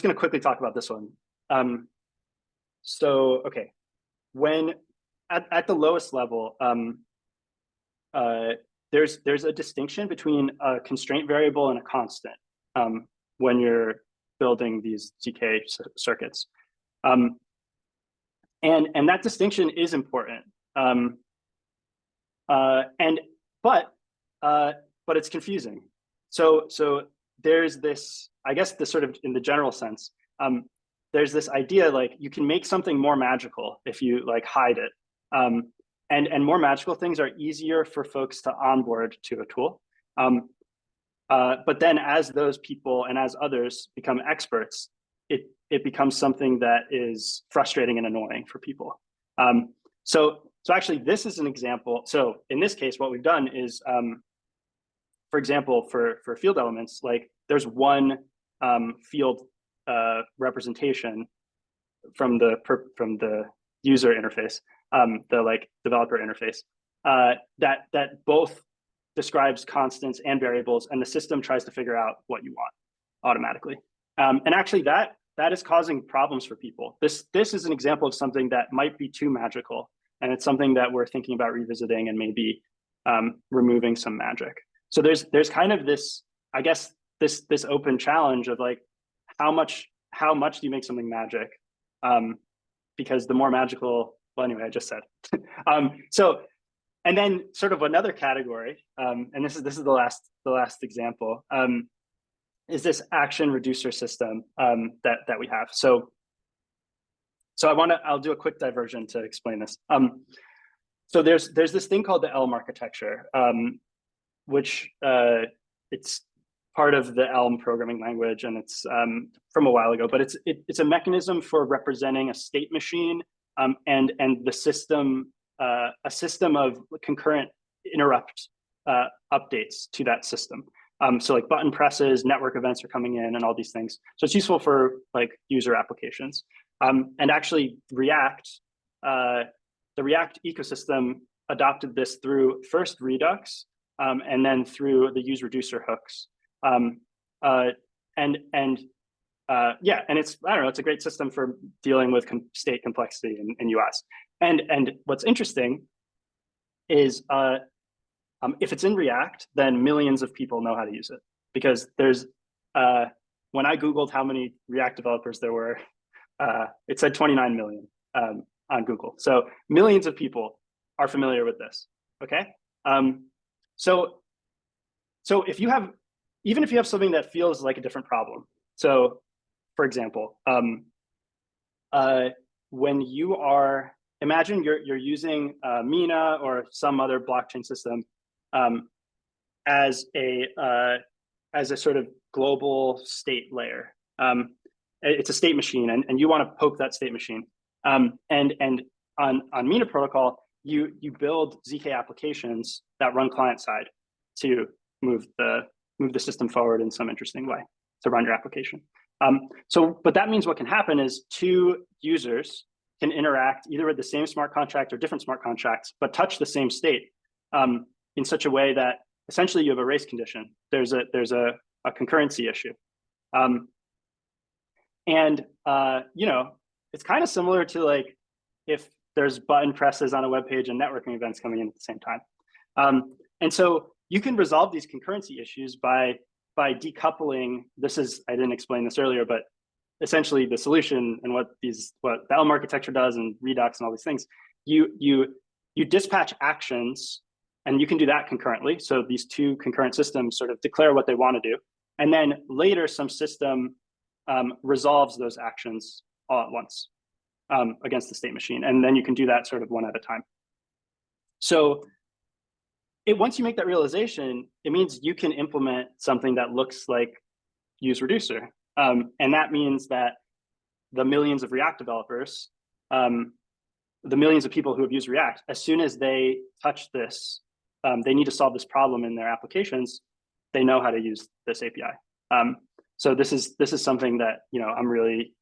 going to quickly talk about this one. So, okay, when at the lowest level, there's a distinction between a constraint variable and a constant when you're building these ZK circuits. And that distinction is important. But it's confusing. So there's this, I guess, the sort of in the general sense, there's this idea like you can make something more magical if you like hide it. And more magical things are easier for folks to onboard to a tool. But then as those people and as others become experts, it becomes something that is frustrating and annoying for people. So actually, this is an example. So in this case, what we've done is, for example, for field elements, like there's one field representation from the user interface, the like developer interface, that both describes constants and variables, and the system tries to figure out what you want automatically. And actually, that is causing problems for people. This is an example of something that might be too magical, and it's something that we're thinking about revisiting and maybe removing some magic. So there's kind of this, I guess, this open challenge of like, how much do you make something magic? Because the more magical, well, anyway, I just said. So, and then sort of another category, and this is the last example, is this action reducer system that we have. So I'll do a quick diversion to explain this. So there's this thing called the Elm architecture, which it's part of the Elm programming language, and it's from a while ago, but it's a mechanism for representing a state machine and the system, a system of concurrent interrupt updates to that system. So like button presses, network events are coming in, and all these things. So it's useful for like user applications. And actually, the React ecosystem adopted this through first Redux, and then through the use reducer hooks. Yeah, and it's, I don't know, it's a great system for dealing with state complexity in US. And what's interesting is if it's in React, then millions of people know how to use it, because there's when I Googled how many React developers there were, it said 29 million on Google. So millions of people are familiar with this. Okay. So if you have, even if you have something that feels like a different problem. So for example, when you are, imagine you're using Mina or some other blockchain system as a sort of global state layer. It's a state machine, and you want to poke that state machine. And on Mina protocol, you build ZK applications that run client side to move the system forward in some interesting way to run your application. But that means what can happen is two users can interact either with the same smart contract or different smart contracts, but touch the same state in such a way that essentially you have a race condition. There's a concurrency issue. You know, it's kind of similar to like if there's button presses on a web page and networking events coming in at the same time. And so you can resolve these concurrency issues by decoupling. This is, I didn't explain this earlier, but essentially the solution and what the Elm architecture does and Redux and all these things, you dispatch actions, and you can do that concurrently. So these two concurrent systems sort of declare what they want to do. And then later some system resolves those actions all at once against the state machine. And then you can do that sort of one at a time. So once you make that realization, it means you can implement something that looks like use reducer. And that means that the millions of React developers, the millions of people who have used React, as soon as they touch this, they need to solve this problem in their applications, they know how to use this API. So this is something that, you know, I'm really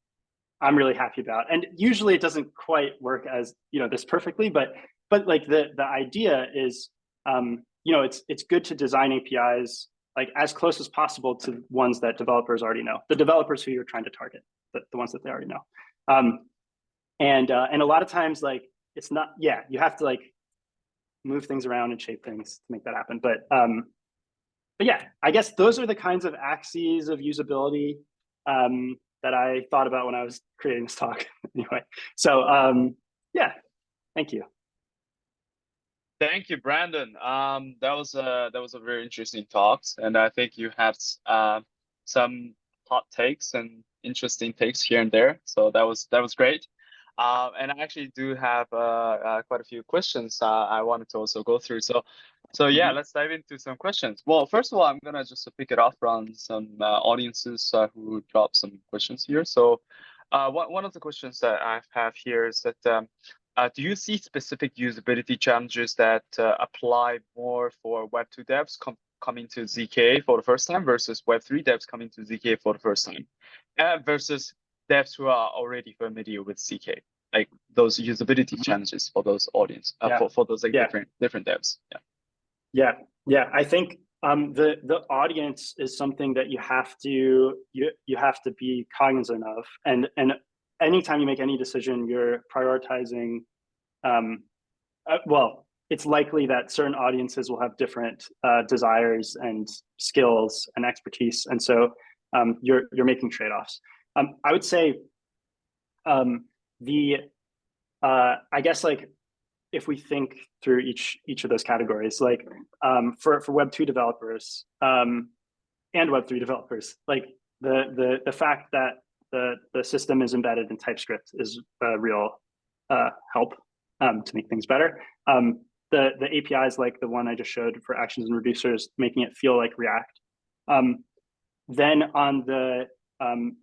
happy about. And usually it doesn't quite work as, you know, this perfectly, but like the idea is, you know, it's good to design APIs like as close as possible to ones that developers already know, the developers who you're trying to target, the ones that they already know. And a lot of times, like, it's not, yeah, you have to like move things around and shape things to make that happen. But yeah, I guess those are the kinds of axes of usability that I thought about when I was creating this talk. Anyway, so yeah, thank you. Thank you, Brandon. That was a very interesting talk, and I think you had some hot takes and interesting takes here and there. So that was great. And I actually do have quite a few questions I wanted to also go through. So yeah, let's dive into some questions. Well, first of all, I'm gonna just pick it off from some audiences who dropped some questions here. So one of the questions that I have here is that do you see specific usability challenges that apply more for Web2 devs coming to ZK for the first time versus Web3 devs coming to ZK for the first time, versus devs who are already familiar with ZK, like those usability challenges for those audience, for those like different devs? Yeah. Yeah, I think the audience is something that you have to be cognizant of, and anytime you make any decision, you're prioritizing. Well, it's likely that certain audiences will have different desires and skills and expertise, and so you're making trade-offs. I would say the I guess like if we think through each of those categories, like for Web2 developers and Web3 developers, like the fact that the system is embedded in TypeScript is a real help to make things better. The APIs like the one I just showed for actions and reducers, making it feel like React. Then on the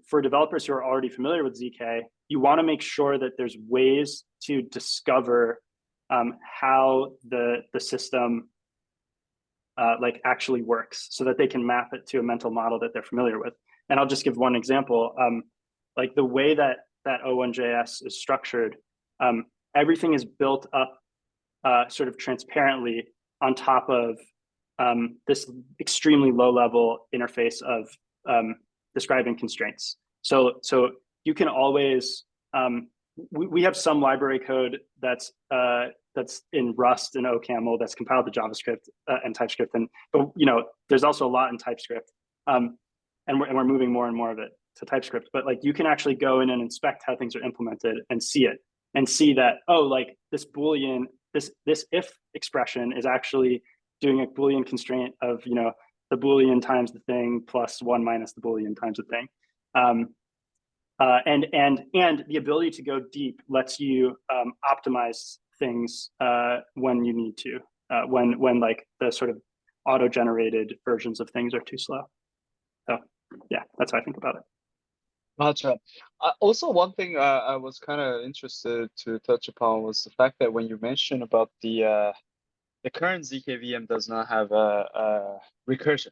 for developers who are already familiar with ZK, you want to make sure that there's ways to discover how the system like actually works, so that they can map it to a mental model that they're familiar with. And I'll just give one example. Like the way that O1JS is structured, everything is built up sort of transparently on top of this extremely low level interface of describing constraints. So you can always, we have some library code that's in Rust and OCaml that's compiled to JavaScript and TypeScript, but you know there's also a lot in TypeScript, and we're moving more and more of it to TypeScript. But like you can actually go in and inspect how things are implemented and see it, and see that, oh, like this Boolean, this if expression is actually doing a Boolean constraint of, you know, the Boolean times the thing plus 1 minus the Boolean times the thing. And the ability to go deep lets you optimize things when you need to, when like the sort of auto-generated versions of things are too slow. So yeah, that's how I think about it. Gotcha. Also, one thing I was kind of interested to touch upon was the fact that when you mentioned about the current ZK VM does not have a recursion,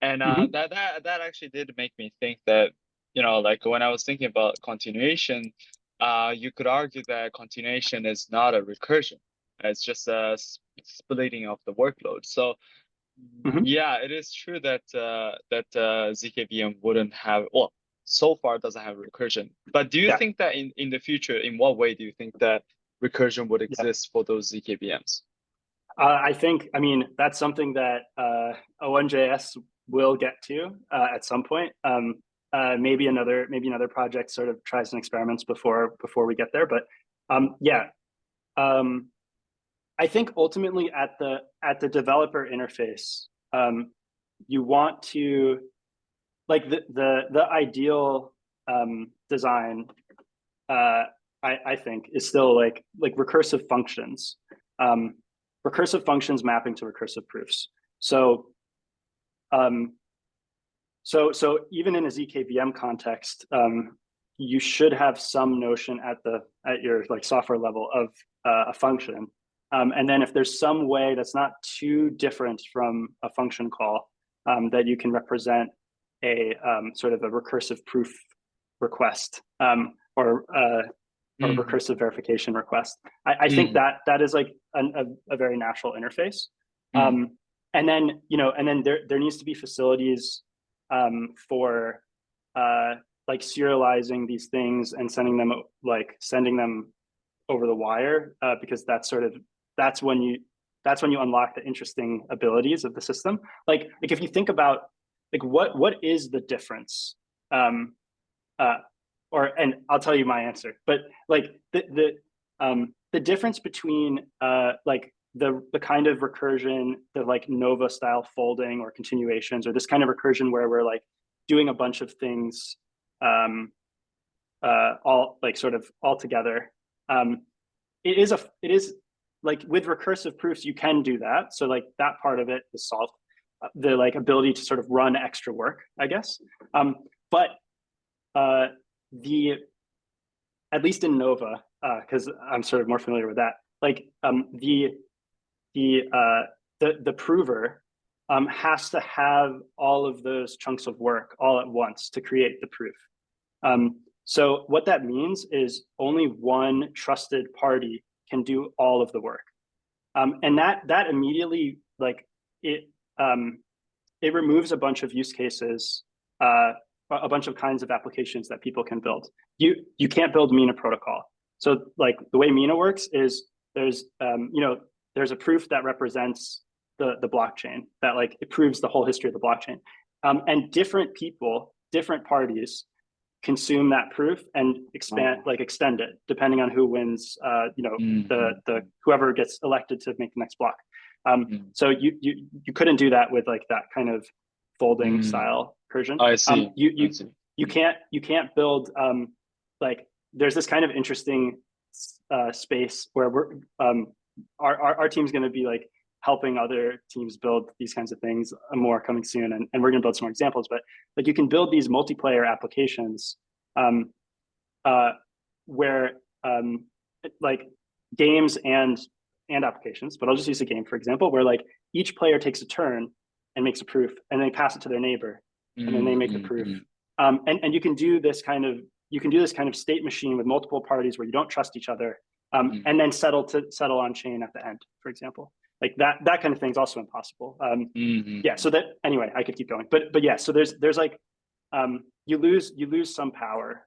and that actually did make me think that, you know, like when I was thinking about continuation, you could argue that continuation is not a recursion; it's just a splitting of the workload. So yeah, it is true that ZK VM wouldn't have, well, so far doesn't have recursion. But do you think that in the future, in what way do you think that recursion would exist for those ZK VMs? I think, I mean, that's something that O1JS will get to at some point. Maybe another project sort of tries some experiments before we get there. But yeah, I think ultimately at the developer interface, you want to, like the ideal design, I think, is still like recursive functions. Recursive functions mapping to recursive proofs. So even in a ZKVM context, you should have some notion at your like software level of a function. And then if there's some way that's not too different from a function call, that you can represent a sort of a recursive proof request, or recursive verification request. I think that is like a very natural interface. And then, you know, and then there needs to be facilities for like serializing these things and sending them over the wire, because that's when you unlock the interesting abilities of the system. Like if you think about like what is the difference, and I'll tell you my answer, but like the difference between like the kind of recursion, the like Nova style folding or continuations, or this kind of recursion where we're like doing a bunch of things all like sort of all together. It is like with recursive proofs, you can do that. So like that part of it is solved. The like ability to sort of run extra work, I guess. But at least in Nova, because I'm sort of more familiar with that, like the prover has to have all of those chunks of work all at once to create the proof. So what that means is only one trusted party can do all of the work. And that immediately like it removes a bunch of use cases, a bunch of kinds of applications that people can build. You can't build Mina protocol. So like the way Mina works is there's there's a proof that represents the blockchain, that like it proves the whole history of the blockchain, and different people, different parties consume that proof and extend it depending on who wins, the whoever gets elected to make the next block. So you couldn't do that with like that kind of folding style Persian. I see. You can't build like there's this kind of interesting space where we're our team's going to be like helping other teams build these kinds of things, more coming soon, and we're going to build some more examples. But like you can build these multiplayer applications where like games and applications, but I'll just use a game for example, where like each player takes a turn and makes a proof, and they pass it to their neighbor, and then they make the proof. And you can do this kind of state machine with multiple parties where you don't trust each other, and then settle on chain at the end, for example. Like that kind of thing is also impossible. Yeah. So that anyway, I could keep going, but yeah. So there's like you lose some power.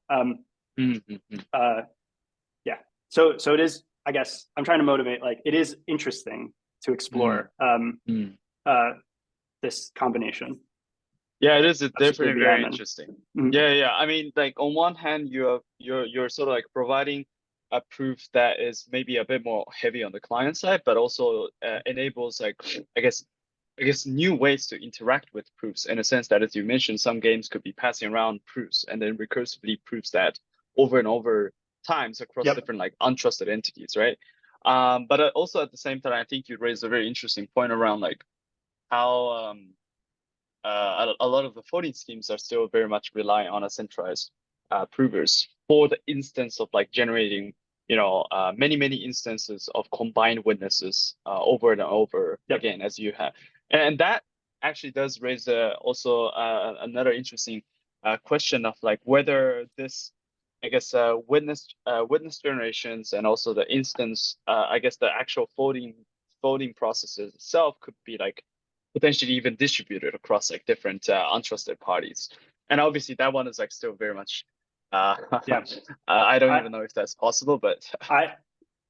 Yeah. So it is. I guess I'm trying to motivate. Like it is interesting to explore this combination. Yeah, it is definitely very interesting. Yeah. I mean, like on one hand, you're sort of like providing a proof that is maybe a bit more heavy on the client side, but also enables like I guess new ways to interact with proofs, in a sense that, as you mentioned, some games could be passing around proofs and then recursively proofs that over and over times across different like untrusted entities, right? But also at the same time, I think you raised a very interesting point around like how a lot of the voting schemes are still very much relying on a centralized provers for the instance of like generating, many instances of combined witnesses over and over again, as you have. And that actually does raise also another interesting question of like whether this, I guess, witness generations and also the instance, I guess the actual voting processes itself could be like potentially even distributed across like different untrusted parties. And obviously that one is like still very much I don't even know if that's possible, but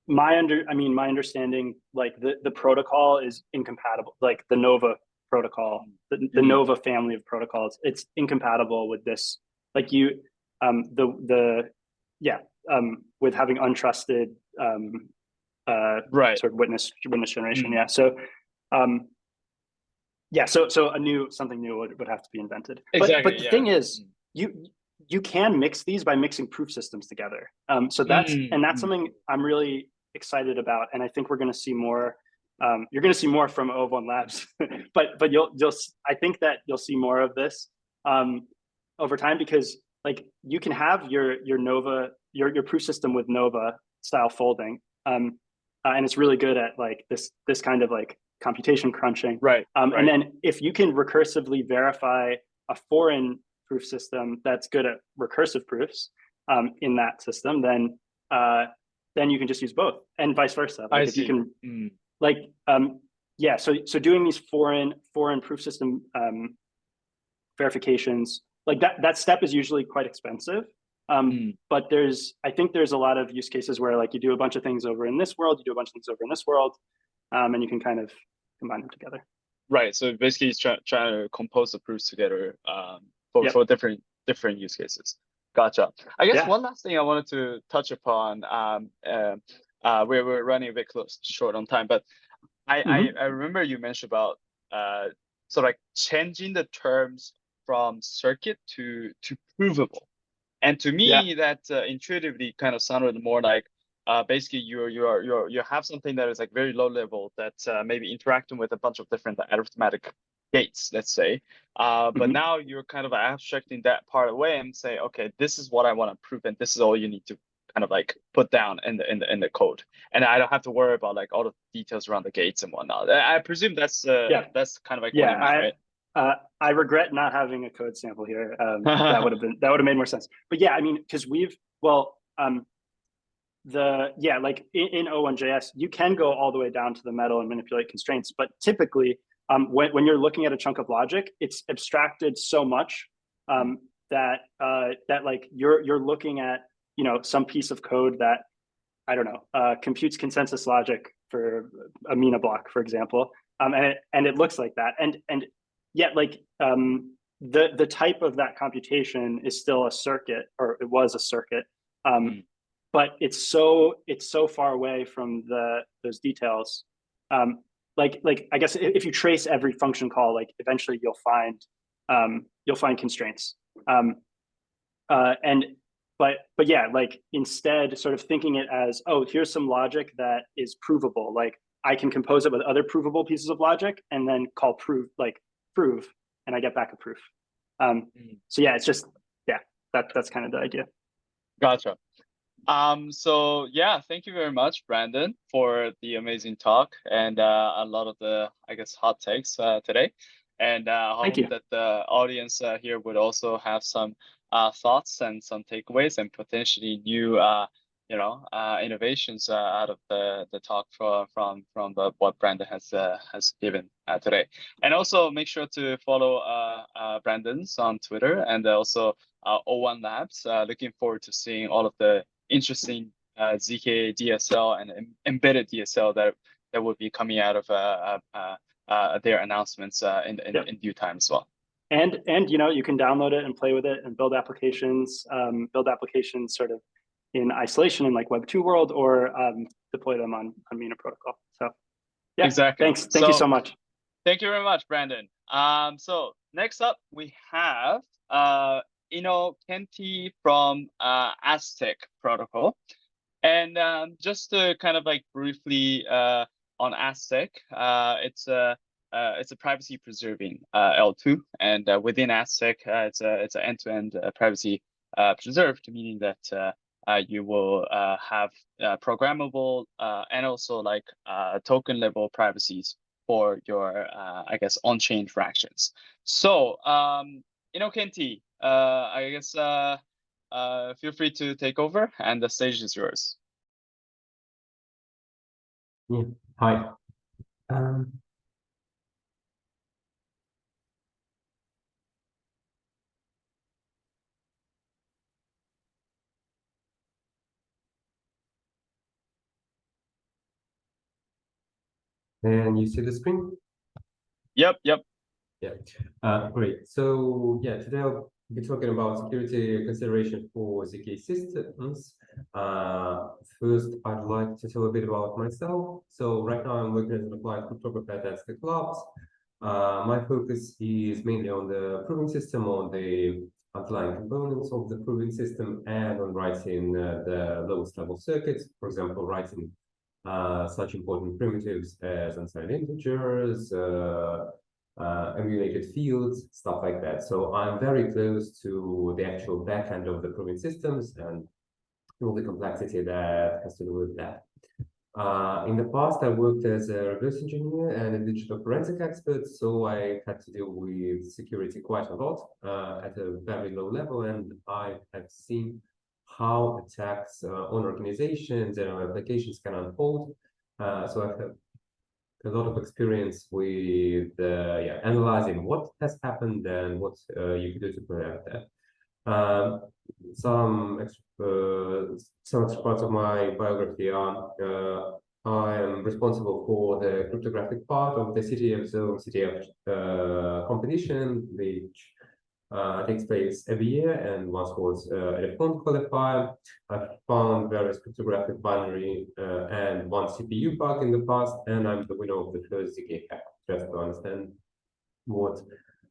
my understanding, like the protocol is incompatible, like the Nova protocol, the Nova family of protocols, it's incompatible with this. Like you with having untrusted sort of witness generation. Yeah. So so something new would have to be invented. Exactly, but the thing is, you can mix these by mixing proof systems together. So that's something I'm really excited about, and I think we're going to see more. You're going to see more from O1 Labs, but I think that you'll see more of this over time, because like you can have your Nova, your proof system with Nova style folding, and it's really good at like this kind of like computation crunching. Right. And then if you can recursively verify a foreign proof system that's good at recursive proofs in that system, then you can just use both, and vice versa. Like if you can, so doing these foreign proof system verifications, like that step is usually quite expensive. But I think there's a lot of use cases where like you do a bunch of things over in this world, you do a bunch of things over in this world, and you can kind of combine them together. Right. So basically, it's trying to compose the proofs together for different use cases. Gotcha. I guess one last thing I wanted to touch upon. We're running a bit short on time, but I remember you mentioned about sort of like changing the terms from circuit to provable, and to me that intuitively kind of sounded more like basically you have something that is like very low level that maybe interacting with a bunch of different arithmetic gates, let's say, but now you're kind of abstracting that part away and say, okay, this is what I want to prove, and this is all you need to kind of like put down in the code, and I don't have to worry about like all the details around the gates and whatnot. I presume that's kind of like what you mean, right? I regret not having a code sample here. That would have made more sense. But yeah, I mean, because like in O1JS, you can go all the way down to the metal and manipulate constraints, but typically when you're looking at a chunk of logic, it's abstracted so much that like you're looking at, you know, some piece of code that, I don't know, computes consensus logic for a Mina block, for example, and it looks like that, and yet like the type of that computation is still a circuit, or it was a circuit, but it's so far away from those details. Like I guess if you trace every function call, like eventually you'll find constraints. But yeah, like instead sort of thinking it as, oh, here's some logic that is provable. Like I can compose it with other provable pieces of logic and then call prove, and I get back a proof. So yeah, it's just, yeah, that's kind of the idea. Gotcha. So yeah, thank you very much, Brandon, for the amazing talk and a lot of the, I guess, hot takes today. And I Thank hope you. that the audience here would also have some thoughts and some takeaways and potentially new, innovations out of the talk from what Brandon has given today. And also make sure to follow Brandon's on Twitter and also O1 Labs. Looking forward to seeing all of the interesting ZK DSL and embedded DSL that will be coming out of their announcements in due time as well. And you know, you can download it and play with it and build applications sort of in isolation in like Web 2 world, or deploy them on Mina protocol. So yeah, exactly. Thank you so much. Thank you very much, Brandon. So next up we have Kenti from Aztec protocol. And just to kind of like briefly on Aztec, it's a privacy preserving L2, and within Aztec, it's an end-to-end privacy preserved, meaning that you will have programmable and also like token level privacies for your I guess on-chain interactions. So Kenti, I guess feel free to take over, and the stage is yours. Yeah. Hi. And you see the screen? Yep. Yeah. Great. So yeah, today I'll be talking about security consideration for ZK systems. First, I'd like to tell a bit about myself. So right now I'm working as an applied cryptographer at Aztec Labs. My focus is mainly on the proving system, on the underlying components of the proving system, and on writing the lowest level circuits. For example, writing such important primitives as unsigned integers, emulated fields, stuff like that. So I'm very close to the actual backend of the proving systems and all the complexity that has to do with that. In the past, I worked as a reverse engineer and a digital forensic expert, so I had to deal with security quite a lot at a very low level, and I have seen how attacks on organizations and applications can unfold. So I have a lot of experience with analyzing what has happened and what you can do to prevent that. Some extra parts of my biography are I am responsible for the cryptographic part of the CTF zone CTF competition, which takes place every year and once was electronic qualifier. I've found various cryptographic binary and one CPU bug in the past, and I'm the winner of the first ZK hack, just to understand what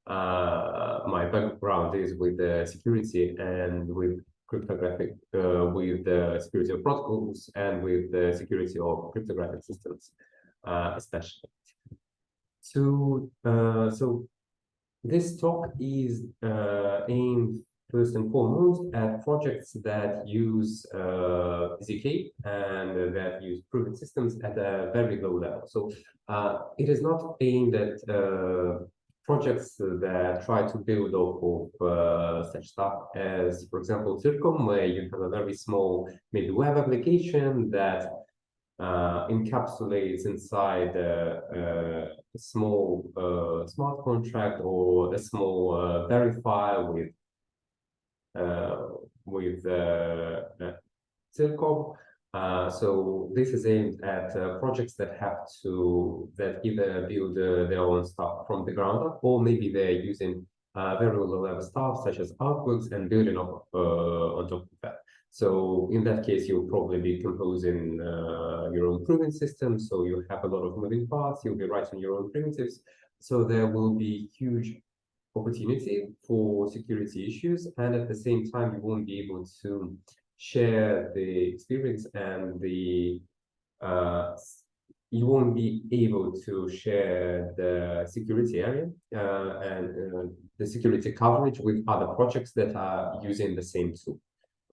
my background is with the security and with cryptographic, with the security of protocols and with the security of cryptographic systems, especially. So this talk is aimed first and foremost at projects that use ZK and that use proven systems at a very low level. So it is not aimed at projects that try to build off of such stuff as, for example, Circom, where you have a very small, maybe web application that encapsulates inside a small smart contract or a small verifier with Silcom. So this is aimed at projects that either build their own stuff from the ground up, or maybe they're using very low-level stuff such as artworks and building up on top of that. So in that case, you'll probably be composing your own proving system. So you have a lot of moving parts. You'll be writing your own primitives. So there will be huge opportunity for security issues, and at the same time, you won't be able to share the experience and you won't be able to share the security area and the security coverage with other projects that are using the same tool.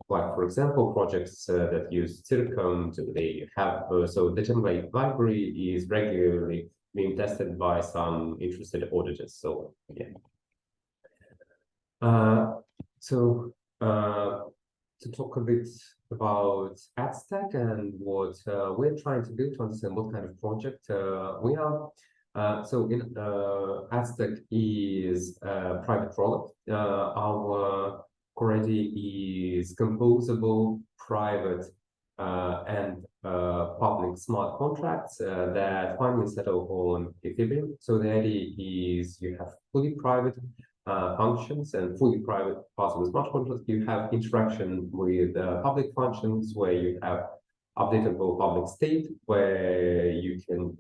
Like, for example, projects that use Circum, they have so the template library is regularly being tested by some interested auditors. So yeah. To talk a bit about AdStack and what we're trying to do to understand what kind of project we are. So in AdStack is a private product. Our core ID is composable, private, and public smart contracts that finally settle on Ethereum. So the idea is you have fully private functions and fully private parts of the smart contract. You have interaction with public functions where you have updatable public state where you can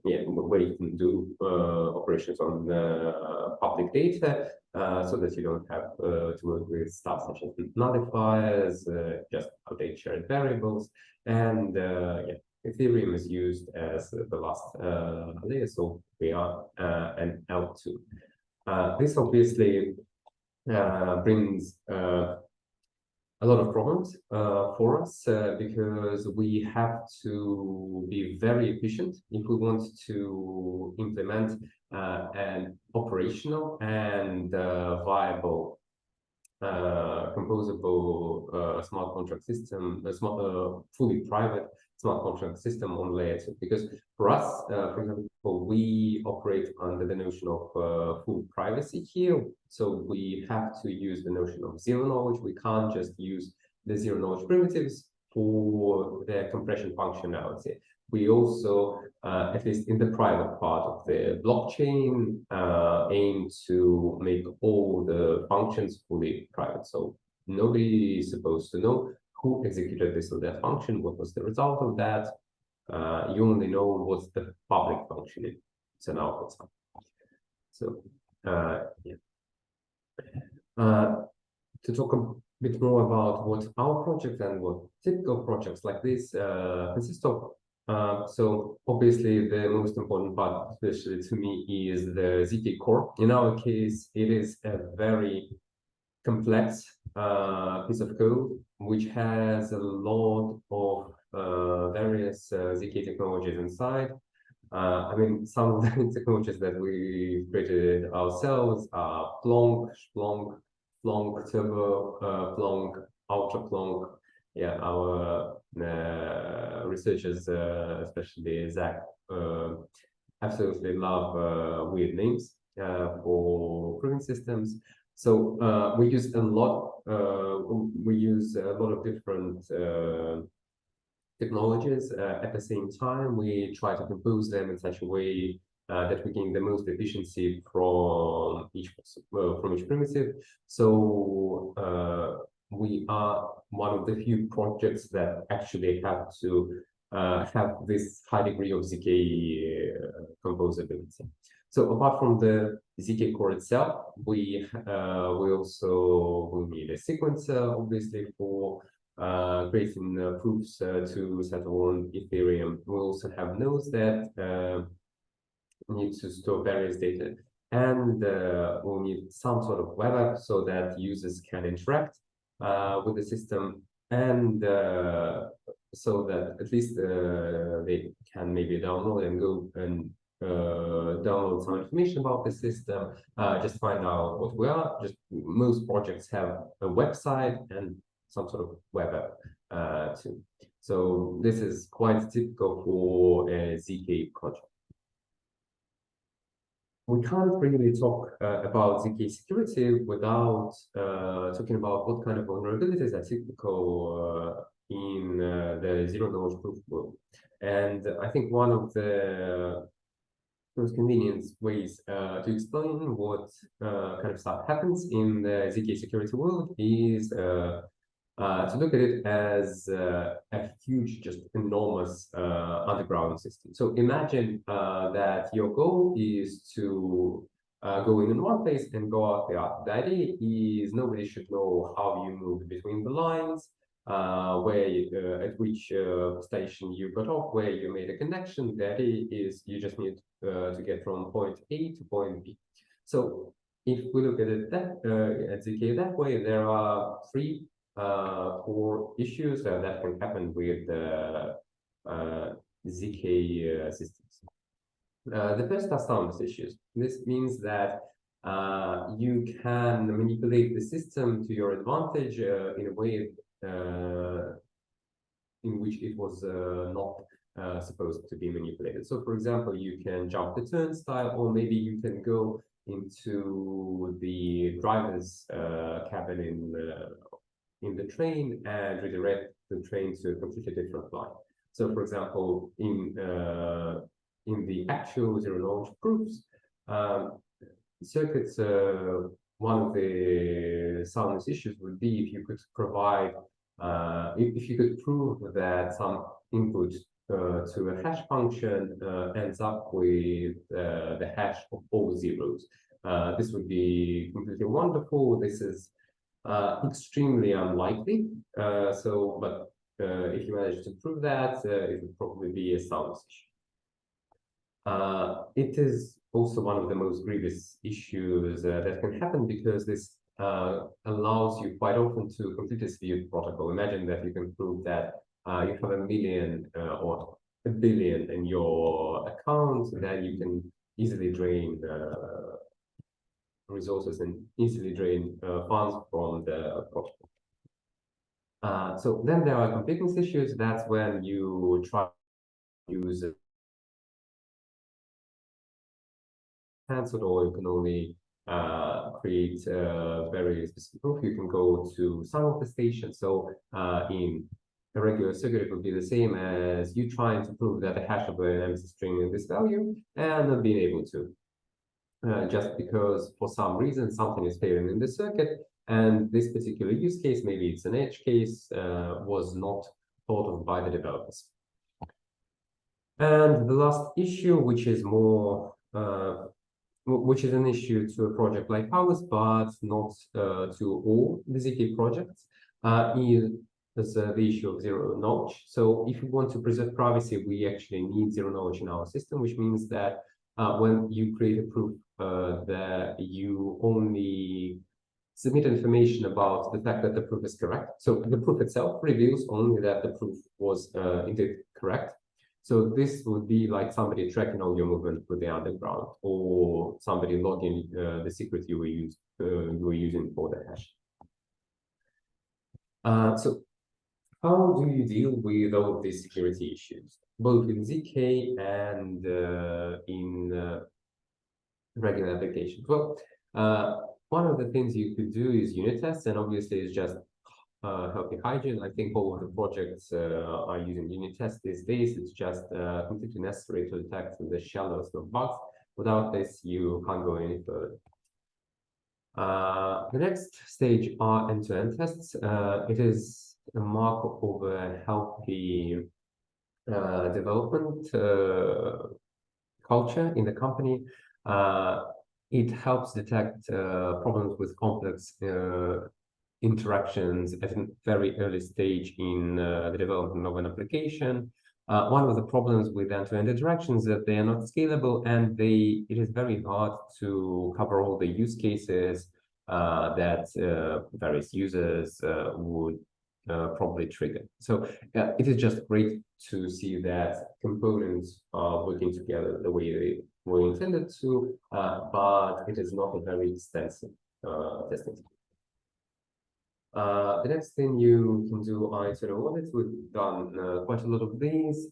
do operations on public data so that you don't have to work with stuff such as nullifiers, just update shared variables, and Ethereum is used as the last layer, so we are an L2. This obviously brings a lot of problems for us because we have to be very efficient if we want to implement an operational and viable composable smart contract system, fully private smart contract system on layer 2. Because for us, for example, we operate under the notion of full privacy here. So we have to use the notion of zero knowledge. We can't just use the zero knowledge primitives for their compression functionality. We also, at least in the private part of the blockchain, aim to make all the functions fully private. So nobody is supposed to know who executed this or that function, what was the result of that. You only know what's the public function it's an output. So to talk a bit more about what our project and what typical projects like this consist of. So obviously the most important part, especially to me, is the ZK core. In our case, it is a very complex piece of code which has a lot of various ZK technologies inside. I mean, some of the technologies that we created ourselves are Plonk, Splonk, Plonk Turbo, Plonk, Ultra Plonk. Yeah, our researchers, especially Zach, absolutely love weird names for proving systems. So we use a lot. We use a lot of different technologies. At the same time, we try to compose them in such a way that we gain the most efficiency from each primitive. So we are one of the few projects that actually have to have this high degree of ZK composability. So apart from the ZK core itself, we also will need a sequencer, obviously, for creating proofs to settle on Ethereum. We also have nodes that need to store various data, and we'll need some sort of web app so that users can interact with the system, and so that at least they can maybe download and go and download some information about the system, just find out what we are. Just most projects have a website and some sort of web app too. So this is quite typical for a ZK project. We can't really talk about ZK security without talking about what kind of vulnerabilities are typical in the zero-knowledge proof world. And I think one of the most convenient ways to explain what kind of stuff happens in the ZK security world is to look at it as a huge, just enormous underground system. So imagine that your goal is to go in one place and go out the other. The idea is nobody should know how you move between the lines, at which station you got off, where you made a connection. The idea is you just need to get from point A to point B. So if we look at it at ZK that way, there are three core issues that can happen with ZK systems. The first are soundness issues. This means that you can manipulate the system to your advantage in a way in which it was not supposed to be manipulated. So, for example, you can jump the turnstile, or maybe you can go into the driver's cabin in the train and redirect the train to a completely different line. So, for example, in the actual zero-knowledge proofs, circuits, one of the soundness issues would be if you could provide, if you could prove that some input to a hash function ends up with the hash of all zeros. This would be completely wonderful. This is extremely unlikely. But if you manage to prove that, it would probably be a soundness issue. It is also one of the most grievous issues that can happen, because this allows you quite often to completely sphere the protocol. Imagine that you can prove that you have 1 million or 1 billion in your account, then you can easily drain resources and easily drain funds from the protocol. So then there are completeness issues. That's when you try to use cancelled, or you can only create very specific proof. You can go to some of the stations. So in a regular circuit, it would be the same as you trying to prove that the hash of an empty string is this value and not being able to. Just because for some reason something is failing in the circuit, and this particular use case, maybe it's an edge case, was not thought of by the developers. And the last issue, which is more which is an issue to a project like ours, but not to all the ZK projects, is the issue of zero knowledge. So if you want to preserve privacy, we actually need zero knowledge in our system, which means that when you create a proof that you only submit information about the fact that the proof is correct. So the proof itself reveals only that the proof was indeed correct. So this would be like somebody tracking all your movement through the underground, or somebody logging the secret you were using for the hash. So how do you deal with all of these security issues, both in ZK and in regular applications? Well, one of the things you could do is unit tests, and obviously it's just healthy hygiene. I think all of the projects are using unit tests these days. It's just completely necessary to detect the shallowest of bugs. Without this, you can't go any further. The next stage are end-to-end tests. It is a mark of a healthy development culture in the company. It helps detect problems with complex interactions at a very early stage in the development of an application. One of the problems with end-to-end interactions is that they are not scalable, and it is very hard to cover all the use cases that various users would probably trigger. So it is just great to see that components are working together the way they were intended to, but it is not a very extensive testing. The next thing you can do are internal audits. We've done quite a lot of these.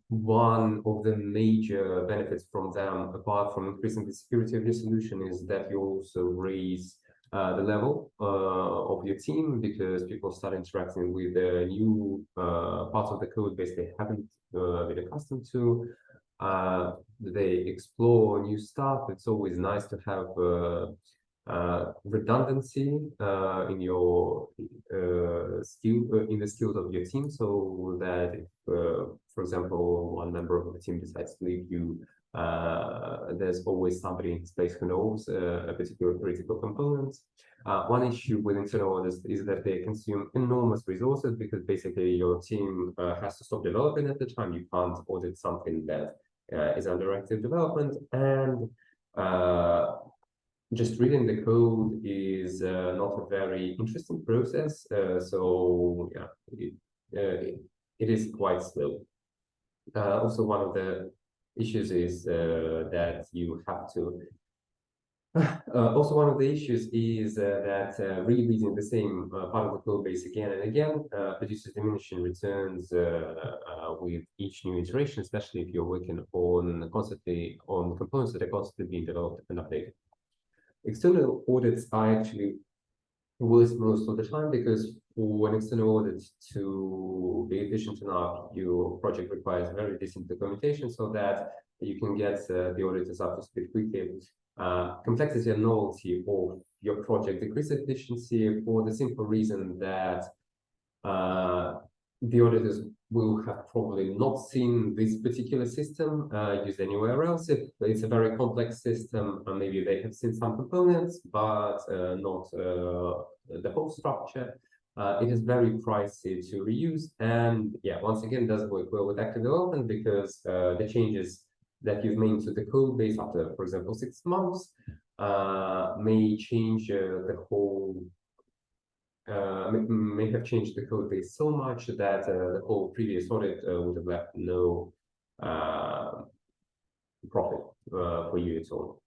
One of the major benefits from them, apart from increasing the security of your solution, is that you also raise the level of your team, because people start interacting with new parts of the code base they haven't been accustomed to. They explore new stuff. It's always nice to have redundancy in your in the skills of your team, so that if, for example, one member of the team decides to leave you, there's always somebody in his place who knows a particular critical component. One issue with internal audits is that they consume enormous resources, because basically your team has to stop developing at the time. You can't audit something that is under active development, and just reading the code is not a very interesting process. So yeah, it is quite slow. Also, one of the issues is that you have to. Also, one of the issues is that rereading the same part of the code base again and again produces diminishing returns with each new iteration, especially if you're working on constantly on components that are constantly being developed and updated. External audits are actually worse most of the time, because for an external audit to be efficient enough, your project requires very decent documentation so that you can get the auditors up to speed quickly. Complexity and novelty of your project decrease efficiency, for the simple reason that the auditors will have probably not seen this particular system used anywhere else. If it's a very complex system, maybe they have seen some components, but not the whole structure. It is very pricey to reuse, and yeah, once again, doesn't work well with active development, because the changes that you've made to the code base after, for example, 6 months may change the whole may have changed the code base so much that the whole previous audit would have left no profit for you at all.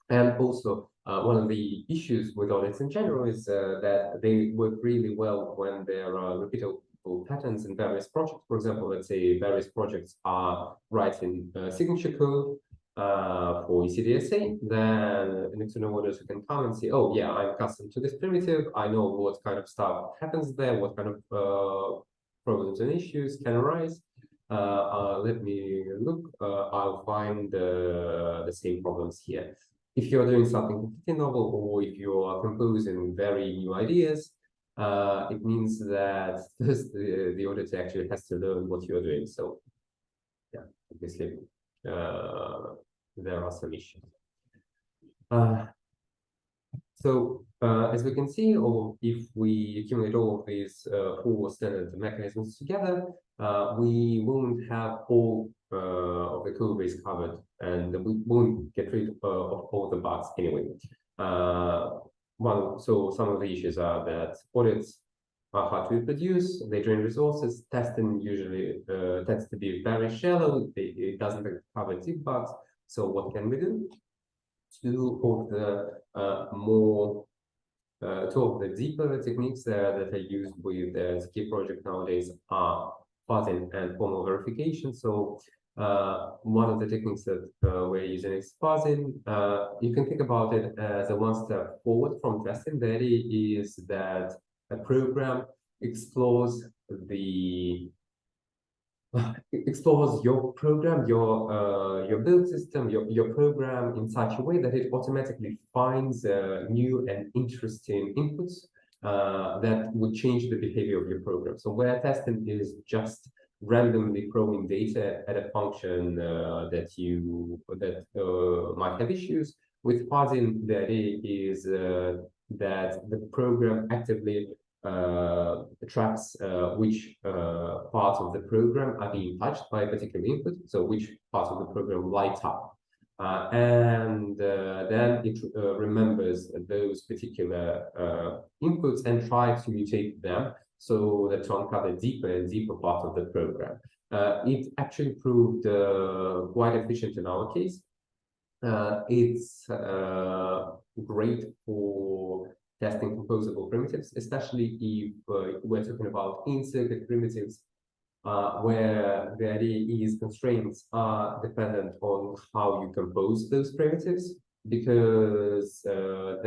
And also, one of the issues with audits in general is that they work really well when there are repeatable patterns in various projects. For example, let's say various projects are writing signature code for ECDSA, then an external auditor can come and say, oh yeah, I'm accustomed to this primitive, I know what kind of stuff happens there, what kind of problems and issues can arise. Let me look, I'll find the same problems here. If you're doing something completely novel, or if you are composing very new ideas, it means that first the auditor actually has to learn what you're doing. So yeah, obviously there are some issues. As we can see, or if we accumulate all of these 4 standard mechanisms together, we won't have all of the code base covered, and we won't get rid of all the bugs anyway. So some of the issues are that audits are hard to reproduce, they drain resources, testing usually tends to be very shallow, it doesn't cover deep bugs. So what can we do? Two of the deeper techniques that are used with the Zk project nowadays are fuzzing and formal verification. So one of the techniques that we're using is fuzzing. You can think about it as a one step forward from testing. The idea is that a program explores your program, your build system, your program in such a way that it automatically finds new and interesting inputs that would change the behavior of your program. So where testing is just randomly throwing data at a function that might have issues, with fuzzing, the idea is that the program actively tracks which parts of the program are being touched by a particular input, so which parts of the program light up. And then it remembers those particular inputs and tries to mutate them so that to uncover deeper and deeper parts of the program. It actually proved quite efficient in our case. It's great for testing composable primitives, especially if we're talking about in-circuit primitives, where the idea is constraints are dependent on how you compose those primitives, because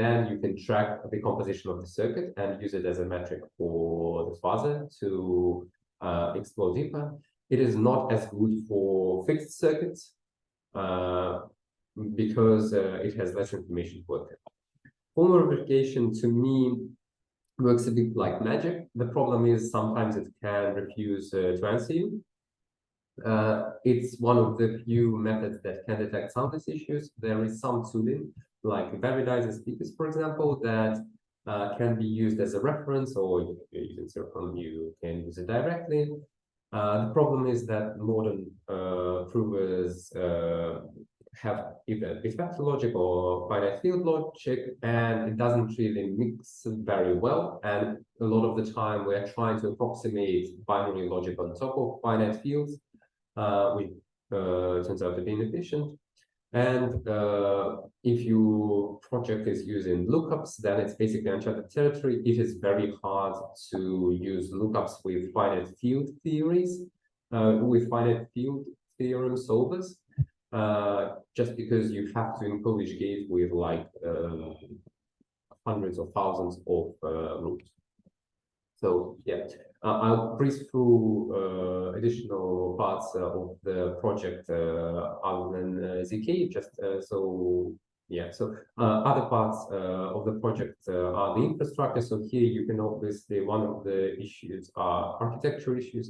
then you can track the composition of the circuit and use it as a metric for the fuzzer to explore deeper. It is not as good for fixed circuits because it has less information to work with. Formal verification, to me, works a bit like magic. The problem is sometimes it can refuse to answer you. It's one of the few methods that can detect soundness issues. There is some tooling, like varidizer speakers, for example, that can be used as a reference, or if you're using Circon, you can use it directly. The problem is that modern provers have either effector logic or finite field logic, and it doesn't really mix very well. And a lot of the time we're trying to approximate binary logic on top of finite fields, which turns out to be inefficient. And if your project is using lookups, then it's basically uncharted territory. It is very hard to use lookups with finite field theories, with finite field theorem solvers, just because you have to encode gate with like hundreds of thousands of rules. So yeah, I'll breeze through additional parts of the project other than ZK, just so yeah. So other parts of the project are the infrastructure. So here you can obviously, one of the issues are architecture issues.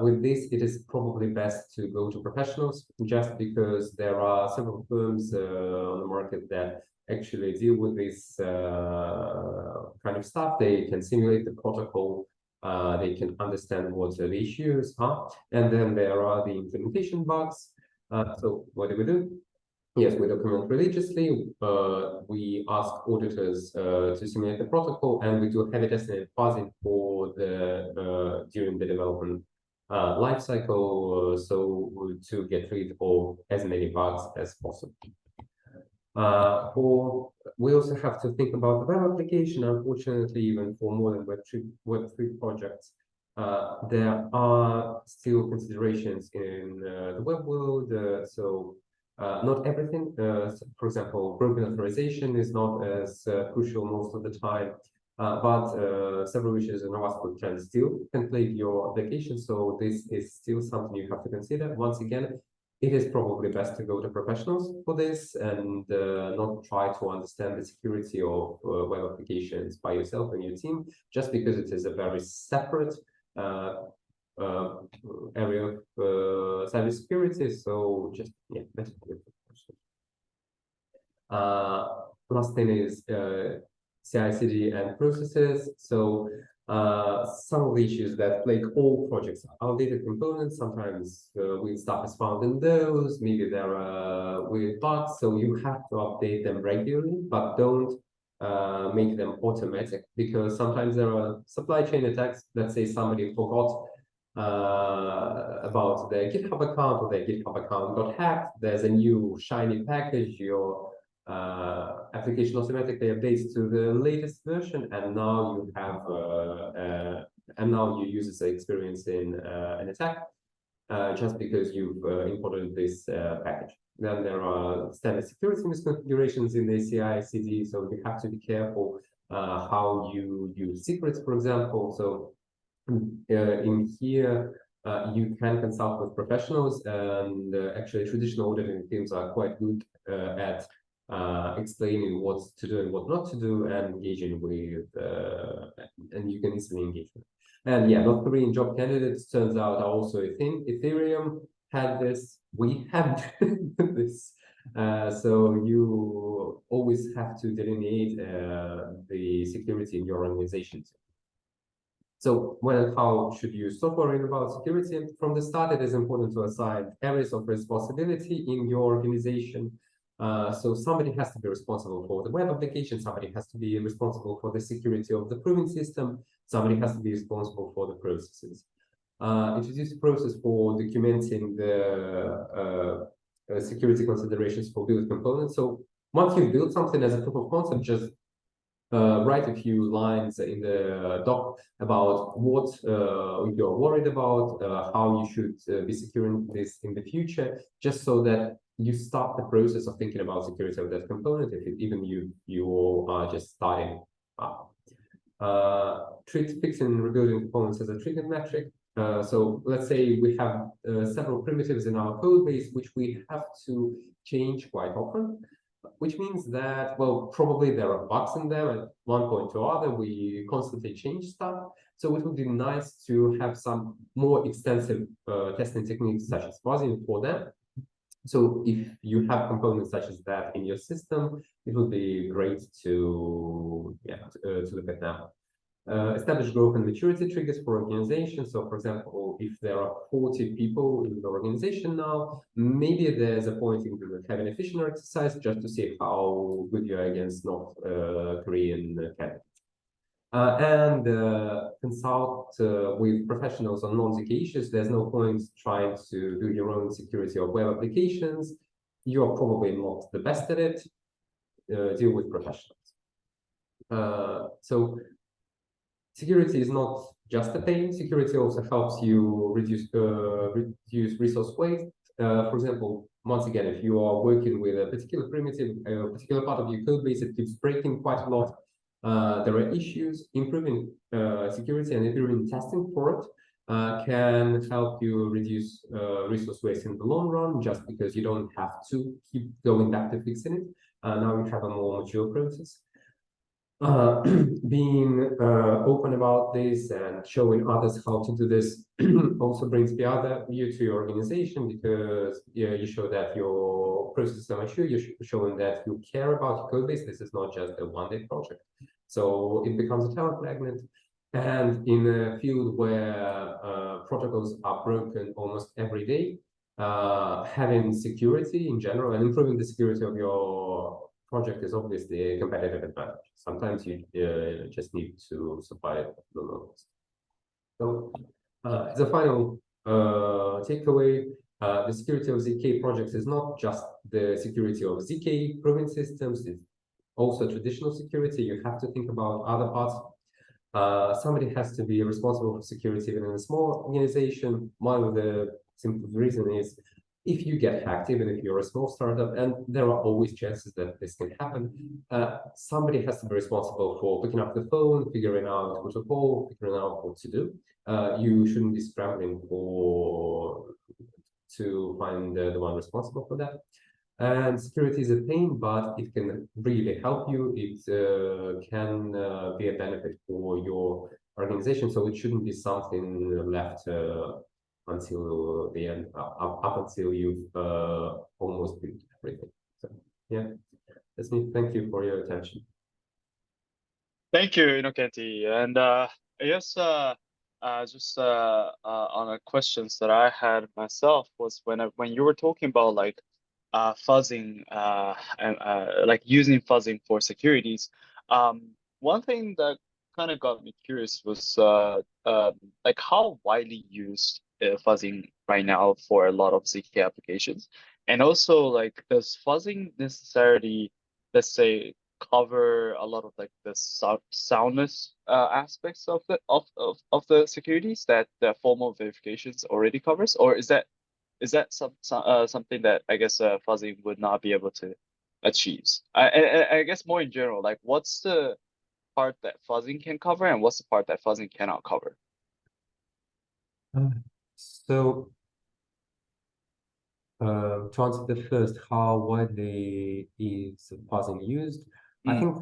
With this, it is probably best to go to professionals, just because there are several firms on the market that actually deal with this kind of stuff. They can simulate the protocol, they can understand what the issues are, and then there are the implementation bugs. So what do? Yes, we document religiously. We ask auditors to simulate the protocol, and we do heavy testing and fuzzing for the during the development life cycle, so to get rid of as many bugs as possible. We also have to think about the web application. Unfortunately, even for more than Web3 projects, there are still considerations in the web world. So not everything. For example, broken authorization is not as crucial most of the time, but several issues in JavaScript can still template your application. So this is still something you have to consider. Once again, it is probably best to go to professionals for this and not try to understand the security of web applications by yourself and your team, just because it is a very separate area of cybersecurity. So just, yeah, better to go to professionals. Last thing is CI/CD and processes. So some of the issues that plague all projects are outdated components. Sometimes weird stuff is found in those. Maybe there are weird bugs, so you have to update them regularly, but don't make them automatic, because sometimes there are supply chain attacks. Let's say somebody forgot about their GitHub account, or their GitHub account got hacked. There's a new shiny package. Your application automatically updates to the latest version, and now you have and now your users are experiencing an attack just because you've imported this package. Then there are standard security misconfigurations in the CI/CD, so you have to be careful how you use secrets, for example. So in here, you can consult with professionals, and actually traditional auditing teams are quite good at explaining what to do and what not to do, and engaging with, and you can easily engage with. And yeah, not three job candidates turns out are also a thing. Ethereum had this, we had this. So you always have to delineate the security in your organization. So when and how should you stop worrying about security? From the start, it is important to assign areas of responsibility in your organization. So somebody has to be responsible for the web application, somebody has to be responsible for the security of the proving system, somebody has to be responsible for the processes. Introduce a process for documenting the security considerations for build components. So once you've built something as a proof of concept, just write a few lines in the doc about what you're worried about, how you should be securing this in the future, just so that you start the process of thinking about security of that component, even you are just starting up. Fixing and rebuilding components as a trigger metric. So let's say we have several primitives in our code base, which we have to change quite often, which means that, well, probably there are bugs in them at one point or other. We constantly change stuff. So it would be nice to have some more extensive testing techniques such as fuzzing for them. So if you have components such as that in your system, it would be great to look at now. Establish growth and maturity triggers for organizations. So, for example, if there are 40 people in the organization now, maybe there's a point in having a fission exercise just to see how good you are against North Korean candidates. And consult with professionals on non-ZK issues. There's no point trying to do your own security of web applications. You're probably not the best at it. Deal with professionals. So security is not just a pain. Security also helps you reduce resource waste. For example, once again, if you are working with a particular primitive, a particular part of your code base, it keeps breaking quite a lot. There are issues. Improving security and improving testing for it can help you reduce resource waste in the long run, just because you don't have to keep going back to fixing it. Now you have a more mature process. Being open about this and showing others how to do this also brings value to your organization, because you show that your processes are mature. You're showing that you care about your code base. This is not just a one-day project. So it becomes a talent magnet. And in a field where protocols are broken almost every day, having security in general and improving the security of your project is obviously a competitive advantage. Sometimes you just need to supply the loads. So as a final takeaway, the security of ZK projects is not just the security of ZK proving systems, it's also traditional security. You have to think about other parts. Somebody has to be responsible for security even in a small organization. One of the simple reason is, if you get hacked, even if you're a small startup, and there are always chances that this can happen, somebody has to be responsible for picking up the phone, figuring out who to call, figuring out what to do. You shouldn't be scrambling to find the one responsible for that. And security is a pain, but it can really help you. It can be a benefit for your organization, so it shouldn't be something left until the end, up until you've almost built everything. So yeah, that's me. Thank you for your attention. Thank you, Innocenti. And I guess just on the questions that I had myself was when you were talking about like fuzzing and like using fuzzing for securities. One thing that kind of got me curious was like how widely used fuzzing right now for a lot of ZK applications, and also like does fuzzing necessarily, let's say, cover a lot of like the soundness aspects of the securities that the formal verifications already covers, or is that something that I guess fuzzing would not be able to achieve? I guess more in general, like what's the part that fuzzing can cover and what's the part that fuzzing cannot cover? So to answer the first, how widely is fuzzing used? I think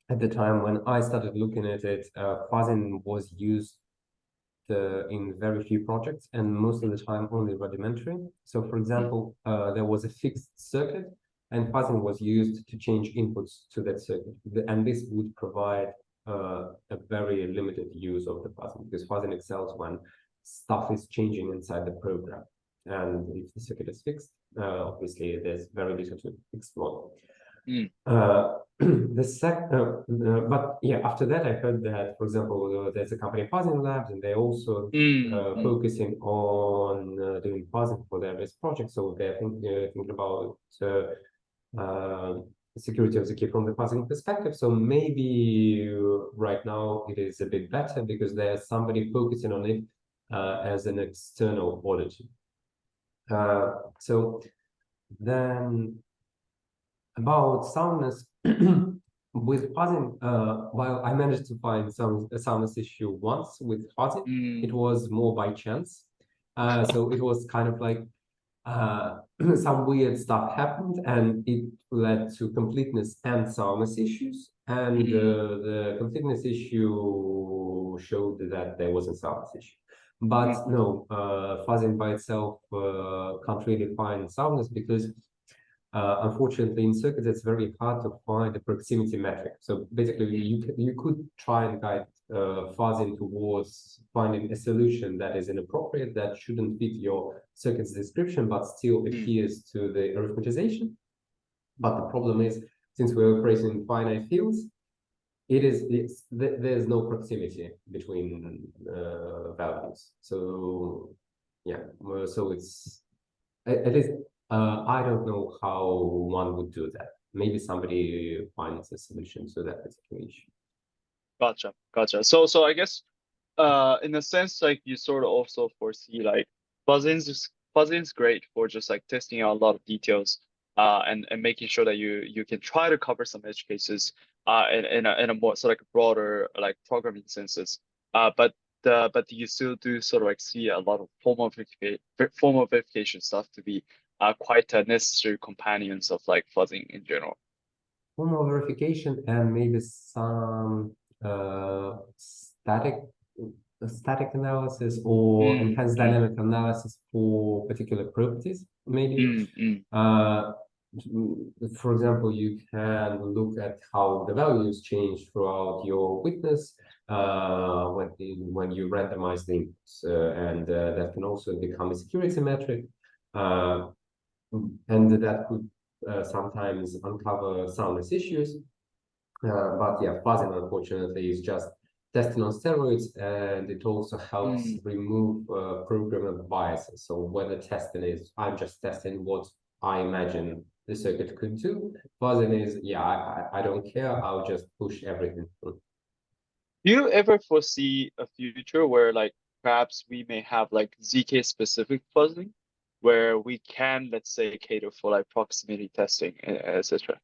at the time when I started looking at it, fuzzing was used in very few projects, and most of the time only rudimentary. So for example, there was a fixed circuit and fuzzing was used to change inputs to that circuit. And this would provide a very limited use of the fuzzing, because fuzzing excels when stuff is changing inside the program. And if the circuit is fixed, obviously there's very little to explore. But yeah, after that I heard that, for example, there's a company, Fuzzing Labs, and they're also focusing on doing fuzzing for their best project. So they're thinking about security of the key from the fuzzing perspective. So maybe right now it is a bit better because there's somebody focusing on it as an external auditor. So then about soundness, with fuzzing, while I managed to find a soundness issue once with fuzzing, it was more by chance. So it was kind of like some weird stuff happened and it led to completeness and soundness issues. And the completeness issue showed that there was a soundness issue. But no, fuzzing by itself can't really find soundness because unfortunately, in circuits, it's very hard to find a proximity metric. So basically, you could try and guide fuzzing towards finding a solution that is inappropriate, that shouldn't fit your circuit's description, but still adheres to the arithmetization. But the problem is, since we're operating in finite fields, there's no proximity between values. So yeah, so it's at least. I don't know how one would do that. Maybe somebody finds a solution to that particular issue. Gotcha. So I guess, in a sense, like you sort of also foresee like fuzzing's great for just like testing out a lot of details, and making sure that you can try to cover some edge cases, in a more sort of like broader like programming senses. But you still do sort of like see a lot of formal verification stuff to be quite necessary companions of like fuzzing in general. Formal verification and maybe some static analysis or enhanced dynamic analysis for particular properties, maybe. For example, you can look at how the values change throughout your witness when you randomize the inputs, and that can also become a security metric. And that could sometimes uncover soundness issues. But yeah, fuzzing, unfortunately, is just testing on steroids, and it also helps remove programmable biases. So whether testing is, I'm just testing what I imagine the circuit could do. Fuzzing is, yeah, I don't care, I'll just push everything through. Do you ever foresee a future where like perhaps we may have like ZK specific fuzzing, where we can, let's say, cater for like proximity testing, etc.?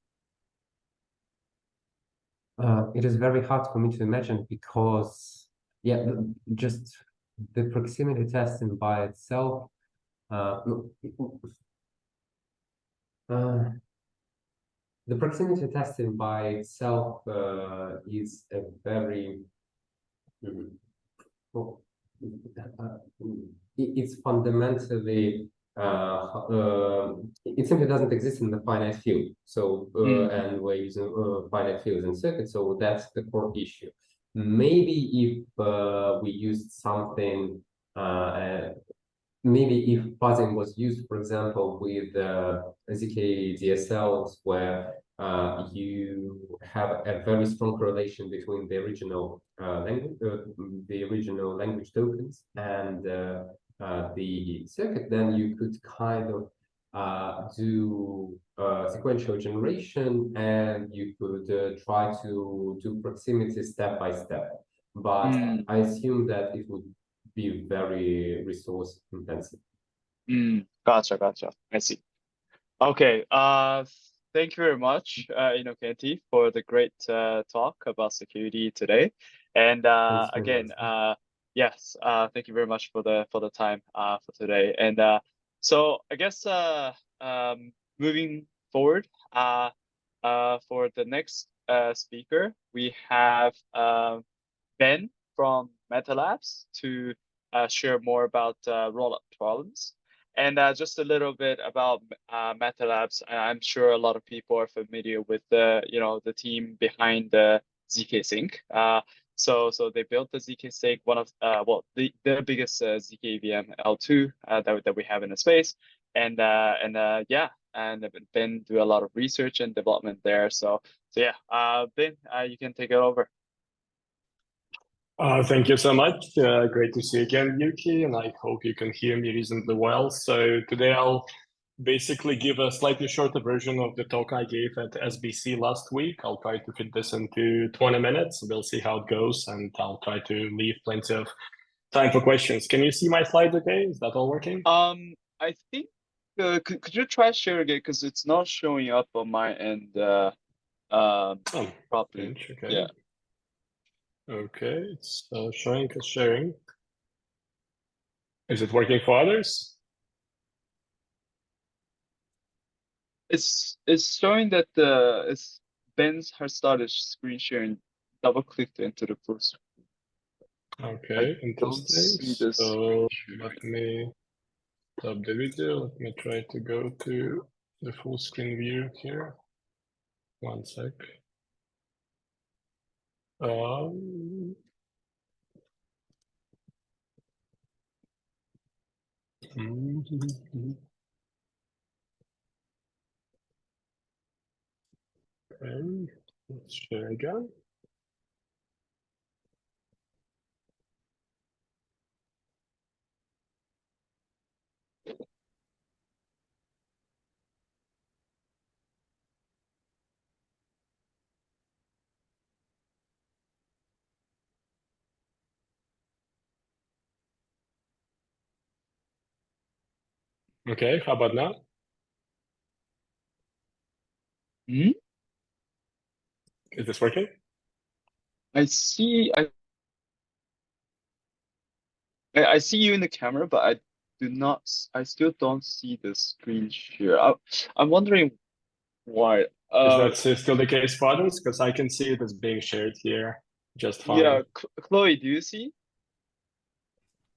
It is very hard for me to imagine because, yeah, just the proximity testing by itself, the proximity testing by itself is a very, it's fundamentally, it simply doesn't exist in the finite field. So, and we're using finite fields in circuits, so that's the core issue. Maybe if we used something, maybe if fuzzing was used, for example, with ZK DSLs, where you have a very strong correlation between the original language tokens and the circuit, then you could kind of do sequential generation, and you could try to do proximity step by step. But I assume that it would be very resource intensive. Gotcha. I see. Okay. Thank you very much, Innocenti, for the great talk about security today. And again, yes, thank you very much for the time for today. And so I guess moving forward, for the next speaker, we have Ben from Meta Labs to share more about rollup problems. And just a little bit about Meta Labs. I'm sure a lot of people are familiar with the team behind the ZK Sync. So they built the ZK Sync, one of the biggest ZK VM L2 that we have in the space. And Ben do a lot of research and development there. So yeah, Ben, you can take it over. Thank you so much. Great to see you again, Yuki, and I hope you can hear me reasonably well. So today I'll basically give a slightly shorter version of the talk I gave at SBC last week. I'll try to fit this into 20 minutes. We'll see how it goes, and I'll try to leave plenty of time for questions. Can you see my slides okay? Is that all working? I think could you try share again, because it's not showing up on my end properly. Okay. Yeah. Okay, it's showing as sharing. Is it working for others? It's showing that Ben's has started screen sharing. Double clicked into the first. Okay, Don't interesting. see this. So let me stop the video. Let me try to go to the full screen view here. One sec. Okay, let's share again. Okay, how about now? Hmm? Is this working? I see. I see you in the camera, but I do not. I still don't see the screen share. I'm wondering why. Is that still the case for others? Because I can see it as being shared here just fine. Yeah, Chloe, do you see?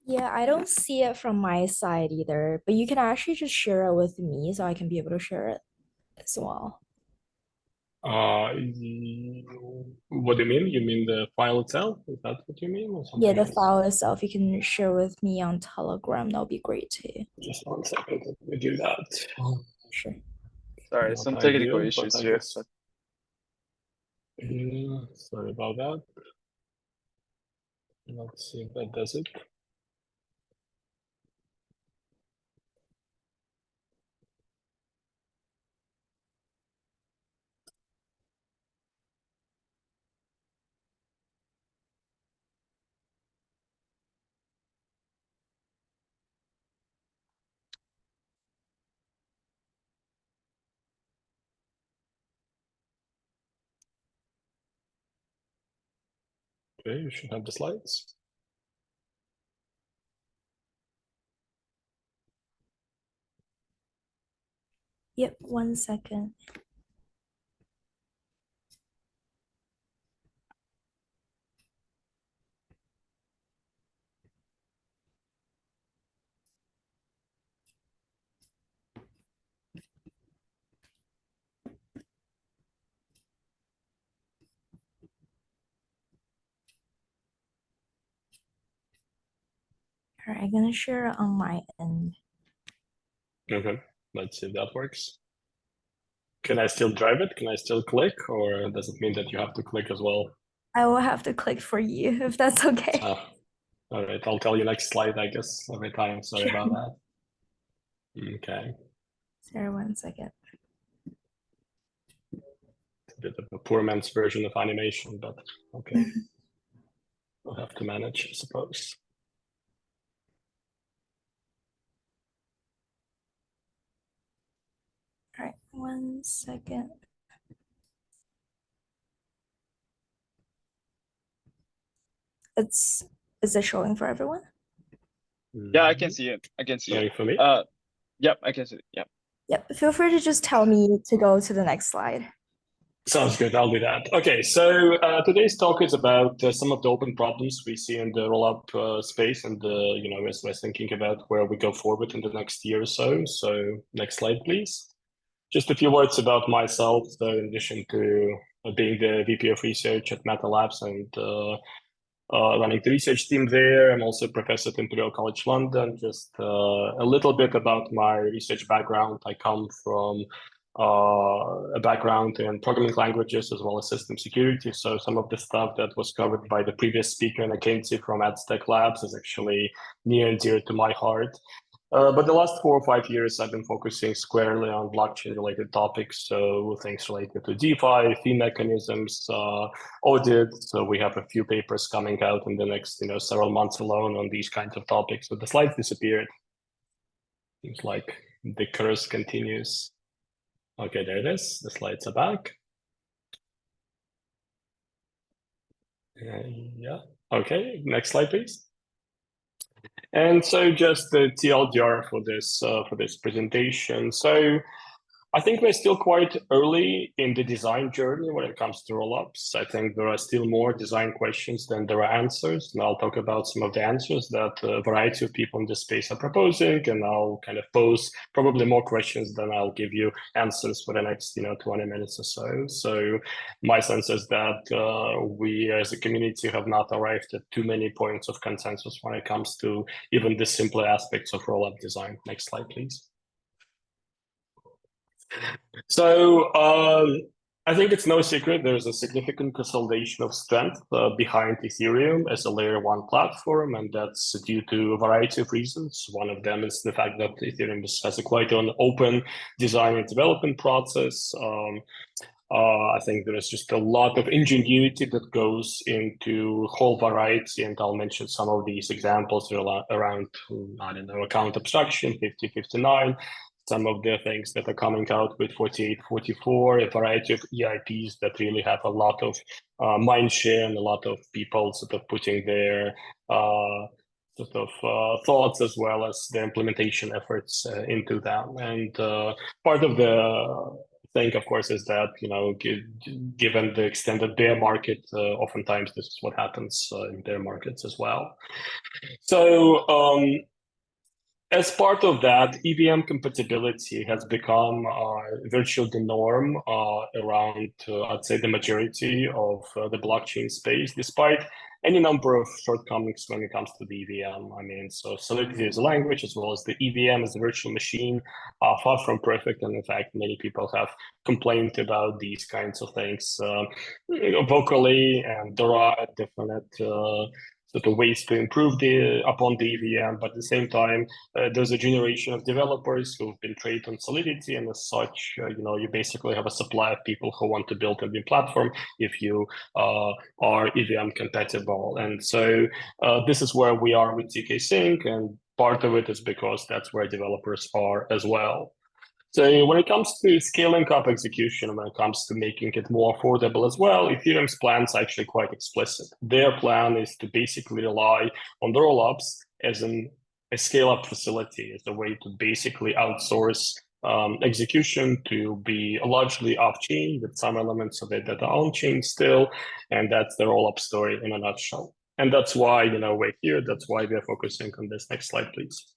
Yeah, I don't see it from my side either, but you can actually just share it with me so I can be able to share it as well. What do you mean? You mean the file itself? Is that what you mean? Or Yeah, something the else? file itself, you can share with me on Telegram. That'll be great too. Just 1 second, let me do that. Sure. Sorry, Not some technical ideal, issues but I here. guess. Sorry about that. Let's see if that does it. Okay, you should have the slides. Yep, 1 second. All right, I'm gonna share it on my end. Okay, let's see if that works. Can I still drive it? Can I still click, or does it mean that you have to click as well? I will have to click for you if that's okay. Ah, all right, I'll tell you next slide, I guess, every time. Sorry Sure. about that. Okay. Sorry, 1 second. It's a bit of a poor man's version of animation, but okay. We'll have to manage, I suppose. All right, 1 second. Is it showing for everyone? Yeah, I can see it. I can see Showing it. for me? Yep, I can see it. Yep. Yep, feel free to just tell me to go to the next slide. Sounds good. I'll do that. Okay, so today's talk is about some of the open problems we see in the rollup space, and as we're thinking about where we go forward in the next year or so. So next slide, please. Just a few words about myself. So in addition to being the VP of Research at Meta Labs and running the research team there, I'm also a professor at Imperial College London. Just a little bit about my research background. I come from a background in programming languages as well as system security. So some of the stuff that was covered by the previous speaker in Akensi from Aztec Labs is actually near and dear to my heart. But the last 4 or 5 years, I've been focusing squarely on blockchain-related topics, so things related to DeFi, fee mechanisms, audit. So we have a few papers coming out in the next, several months alone on these kinds of topics. But the slides disappeared. Seems like the curse continues. Okay, there it is. The slides are back. Yeah. Okay. Next slide, please. And so just the TLDR for this presentation. So I think we're still quite early in the design journey when it comes to rollups. I think there are still more design questions than there are answers. And I'll talk about some of the answers that a variety of people in this space are proposing. And I'll kind of pose probably more questions than I'll give you answers for the next 20 minutes or so. So my sense is that we as a community have not arrived at too many points of consensus when it comes to even the simpler aspects of rollup design. Next slide, please. So I think it's no secret there's a significant consolidation of strength behind Ethereum as a layer 1 platform, and that's due to a variety of reasons. One of them is the fact that Ethereum has quite an open design and development process. I think there is just a lot of ingenuity that goes into whole variety, and I'll mention some of these examples around, I don't know, account abstraction, 5059, some of the things that are coming out with 4844, a variety of EIPs that really have a lot of mind share and a lot of people sort of putting their thoughts as well as the implementation efforts into them. And part of the thing, of course, is that, given the extended bear market, oftentimes this is what happens in bear markets as well. So as part of that, EVM compatibility has become virtually the norm around, I'd say, the majority of the blockchain space, despite any number of shortcomings when it comes to the EVM. I mean, so Solidity as a language, as well as the EVM as a virtual machine, are far from perfect. And in fact, many people have complained about these kinds of things vocally, and there are definite sort of ways to improve upon the EVM, but at the same time, there's a generation of developers who've been trained on Solidity, and as such, you basically have a supply of people who want to build a new platform if you are EVM compatible. And so this is where we are with ZK Sync, and part of it is because that's where developers are as well. So when it comes to scaling up execution, when it comes to making it more affordable as well, Ethereum's plan is actually quite explicit. Their plan is to basically rely on the rollups as a scale-up facility, as a way to basically outsource execution to be largely off-chain with some elements of it that are on-chain still, and that's the rollup story in a nutshell. And that's why we're here. That's why we're focusing on this. Next slide, please.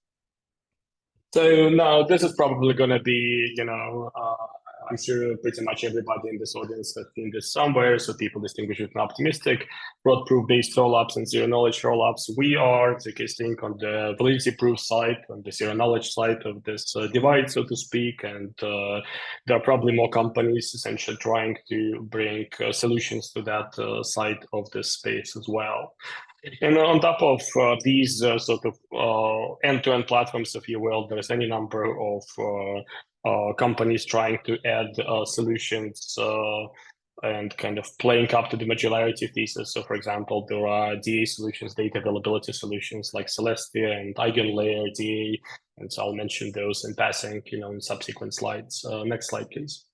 So now this is probably going to be, I'm sure pretty much everybody in this audience has seen this somewhere. So people distinguish between optimistic, broad proof-based rollups and zero-knowledge rollups. We are ZK Sync on the validity proof side, on the zero-knowledge side of this divide, so to speak. And there are probably more companies essentially trying to bring solutions to that side of this space as well. And on top of these sort of end-to-end platforms, if you will, there's any number of companies trying to add solutions and kind of playing up to the modularity thesis. So, for example, there are DA solutions, data availability solutions like Celestia and EigenLayer DA. And so I'll mention those in passing, in subsequent slides. Next slide, please.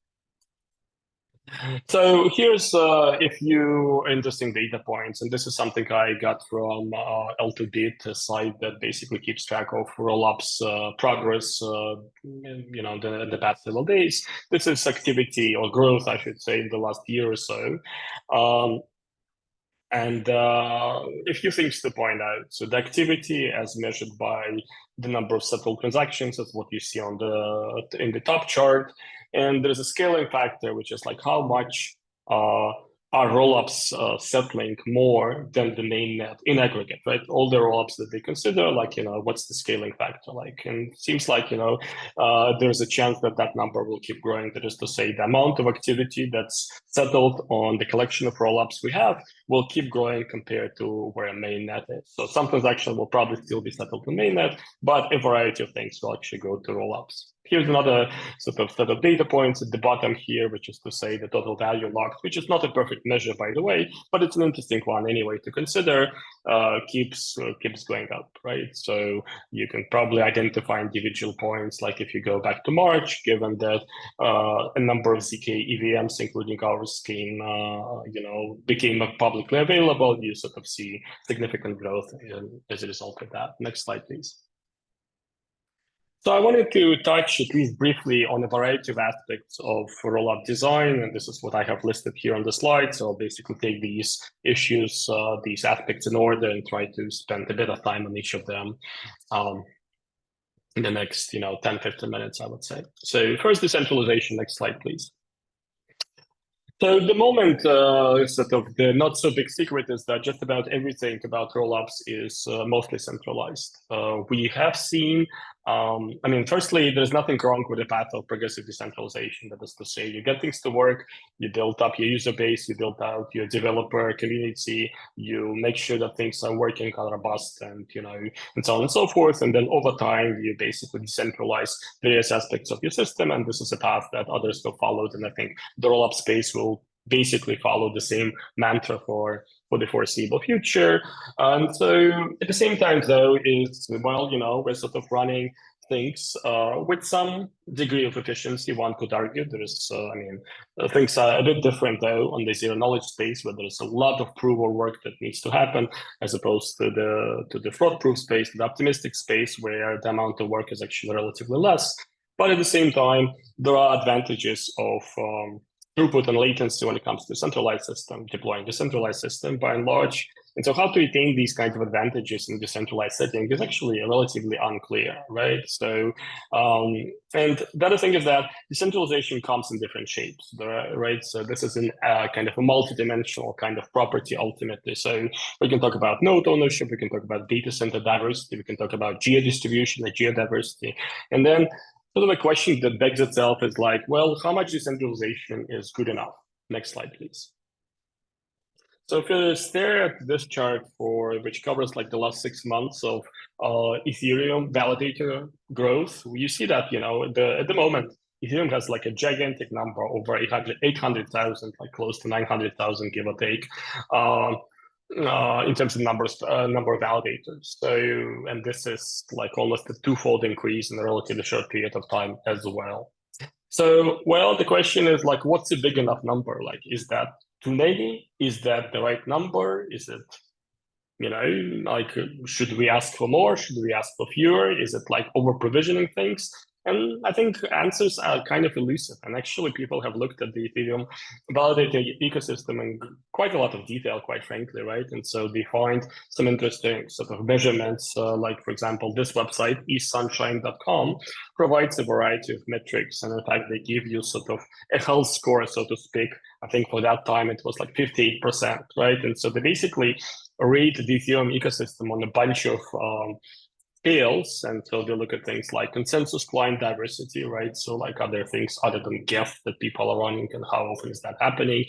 So here's a few interesting data points, and this is something I got from L2Bit, a site that basically keeps track of rollups progress, the past several days. This is activity or growth, I should say, in the last year or so. And a few things to point out. So the activity as measured by the number of settled transactions is what you see on in the top chart. And there's a scaling factor, which is like how much are rollups settling more than the mainnet in aggregate, right? All the rollups that they consider, like, what's the scaling factor like? And it seems like, there's a chance that that number will keep growing. That is to say, the amount of activity that's settled on the collection of rollups we have will keep growing compared to where a mainnet is. So some transactions will probably still be settled in mainnet, but a variety of things will actually go to rollups. Here's another sort of set of data points at the bottom here, which is to say the total value locked, which is not a perfect measure, by the way, but it's an interesting one anyway to consider, keeps going up, right? So you can probably identify individual points, like if you go back to March, given that a number of ZK EVMs, including ours, became publicly available, you sort of see significant growth as a result of that. Next slide, please. So I wanted to touch at least briefly on a variety of aspects of rollup design, and this is what I have listed here on the slide. So I'll basically take these issues, these aspects in order, and try to spend a bit of time on each of them in the next 10, 15 minutes, I would say. So first, decentralization. Next slide, please. So the moment, sort of the not so big secret is that just about everything about rollups is mostly centralized. We have seen, firstly, there's nothing wrong with the path of progressive decentralization. That is to say, you get things to work, you build up your user base, you build out your developer community, you make sure that things are working, are robust, and and so on and so forth. And then over time, you basically decentralize various aspects of your system, and this is a path that others have followed. And I think the rollup space will basically follow the same mantra for the foreseeable future. And so at the same time, though, we're sort of running things with some degree of efficiency, one could argue. There is, things are a bit different, though, on the zero knowledge space, where there's a lot of proof of work that needs to happen, as opposed to the fraud proof space, the optimistic space, where the amount of work is actually relatively less. But at the same time, there are advantages of throughput and latency when it comes to centralized system, deploying decentralized system by and large. And so how to attain these kinds of advantages in decentralized setting is actually relatively unclear, right? So, and the other thing is that decentralization comes in different shapes, right? So this is kind of a multi-dimensional kind of property ultimately. So we can talk about node ownership, we can talk about data center diversity, we can talk about geo-distribution and geodiversity. And then sort of a question that begs itself is like, well, how much decentralization is good enough? Next slide, please. So if you stare at this chart which covers like the last 6 months of Ethereum validator growth, you see that, at the moment, Ethereum has like a gigantic number, over 800,000, like close to 900,000, give or take. In terms of number of validators. So, and this is like almost a twofold increase in a relatively short period of time as well. So, well, the question is like, what's a big enough number? Like, is that too many? Is that the right number? Is it, like, should we ask for more? Should we ask for fewer? Is it like over provisioning things? And I think answers are kind of elusive. And actually, people have looked at the Ethereum validator ecosystem in quite a lot of detail, quite frankly, right? And so they find some interesting sort of measurements, like, for example, this website, eastsunshine.com, provides a variety of metrics. And in fact, they give you sort of a health score, so to speak. I think for that time, it was like 58%, right? And so they basically rate the Ethereum ecosystem on a bunch of scales, and so they look at things like consensus client diversity, right? So like other things other than GEF that people are running, and how often is that happening?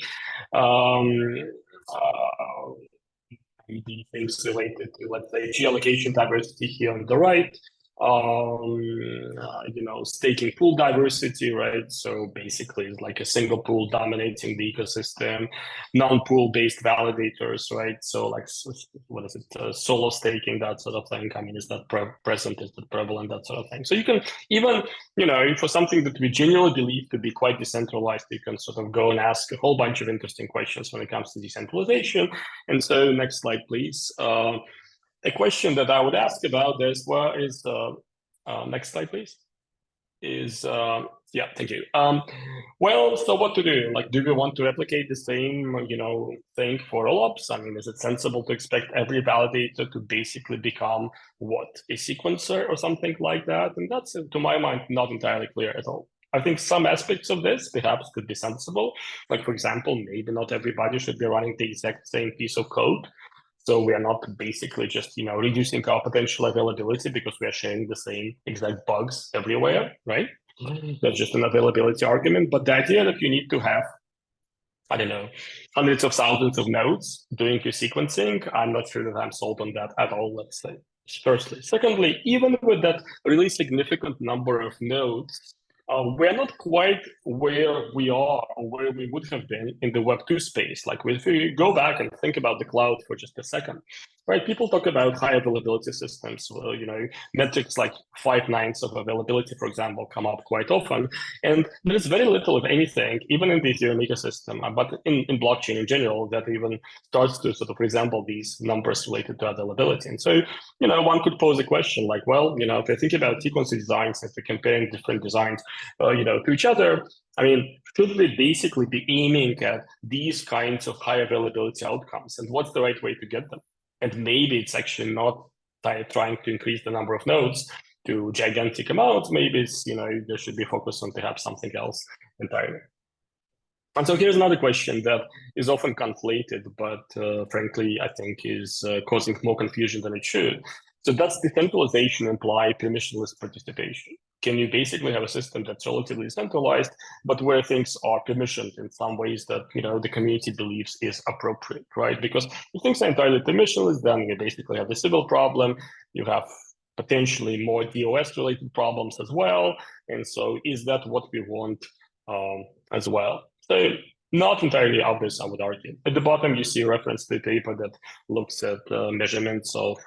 The things related to, let's say, geolocation diversity here on the right. Staking pool diversity, right? So basically it's like a single pool dominating the ecosystem, non-pool based validators, right? So like, what is it, solo staking, that sort of thing. I mean, is that present, is that prevalent, that sort of thing. So you can even, for something that we genuinely believe to be quite decentralized, you can sort of go and ask a whole bunch of interesting questions when it comes to decentralization. And so next slide, please. A question that I would ask about this is, next slide, please, yeah, thank you. Well, so what to do? Like, do we want to replicate the same, thing for rollups? I mean, is it sensible to expect every validator to basically become a sequencer or something like that? And that's, to my mind, not entirely clear at all. I think some aspects of this perhaps could be sensible. Like, for example, maybe not everybody should be running the exact same piece of code. So we are not basically just, reducing our potential availability because we are sharing the same exact bugs everywhere, right? That's just an availability argument. But the idea that you need to have, I don't know, hundreds of thousands of nodes doing your sequencing, I'm not sure that I'm sold on that at all, let's say. Firstly. Secondly, even with that really significant number of nodes, we're not quite where we are or where we would have been in the Web2 space. Like if we go back and think about the cloud for just a second, right? People talk about high availability systems. Well, metrics like 5 nines of availability, for example, come up quite often. And there's very little of anything, even in the Ethereum ecosystem, but in blockchain in general, that even starts to sort of resemble these numbers related to availability. And so, one could pose a question like, well, if you think about sequence designs, if we're comparing different designs, to each other, I mean, should we basically be aiming at these kinds of high availability outcomes? And what's the right way to get them? And maybe it's actually not trying to increase the number of nodes to gigantic amounts. Maybe it's, there should be focus on perhaps something else entirely. And so here's another question that is often conflated, but frankly, I think is causing more confusion than it should. So does decentralization imply permissionless participation? Can you basically have a system that's relatively centralized, but where things are permissioned in some ways that the community believes is appropriate, right? Because if things are entirely permissionless, then you basically have the Sybil problem. You have potentially more DOS-related problems as well. And so is that what we want as well? So not entirely obvious, I would argue. At the bottom, you see a reference to a paper that looks at measurements of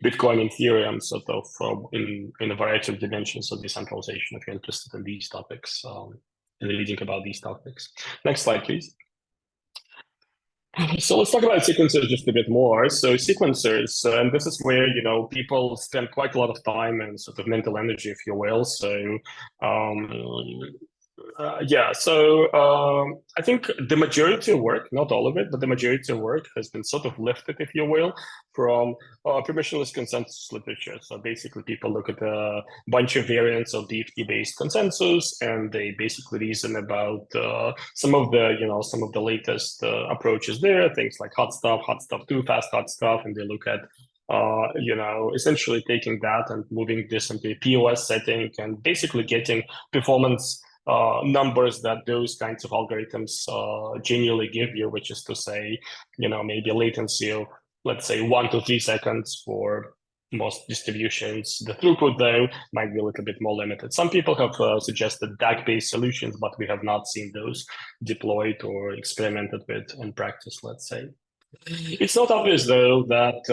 Bitcoin and Ethereum sort of in a variety of dimensions of decentralization, if you're interested in these topics, and reading about these topics. Next slide, please. So let's talk about sequencers just a bit more. So sequencers, and this is where, people spend quite a lot of time and sort of mental energy, if you will. So I think the majority of work, not all of it, but the majority of work has been sort of lifted, if you will, from permissionless consensus literature. So basically people look at a bunch of variants of DFT-based consensus, and they basically reason about some of the latest approaches there, things like hot stuff 2, fast hot stuff, and they look at essentially taking that and moving this into a POS setting and basically getting performance numbers that those kinds of algorithms genuinely give you, which is to say, maybe a latency of, let's say, 1 to 3 seconds for most distributions. The throughput, though, might be a little bit more limited. Some people have suggested DAG-based solutions, but we have not seen those deployed or experimented with in practice, let's say. It's not obvious, though, that,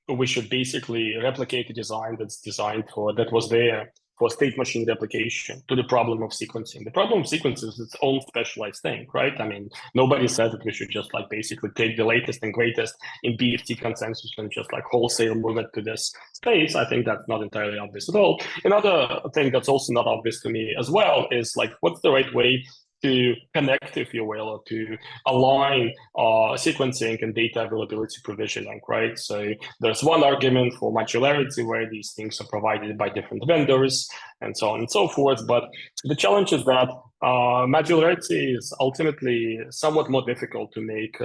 we should basically replicate a design that was there for state machine replication to the problem of sequencing. The problem of sequencing is its own specialized thing, right? I mean, nobody said that we should just basically take the latest and greatest in BFT consensus and just wholesale move it to this space. I think that's not entirely obvious at all. Another thing that's also not obvious to me as well is what's the right way to connect, if you will, or to align sequencing and data availability provisioning, right? So there's one argument for modularity where these things are provided by different vendors and so on and so forth. But the challenge is that modularity is ultimately somewhat more difficult to make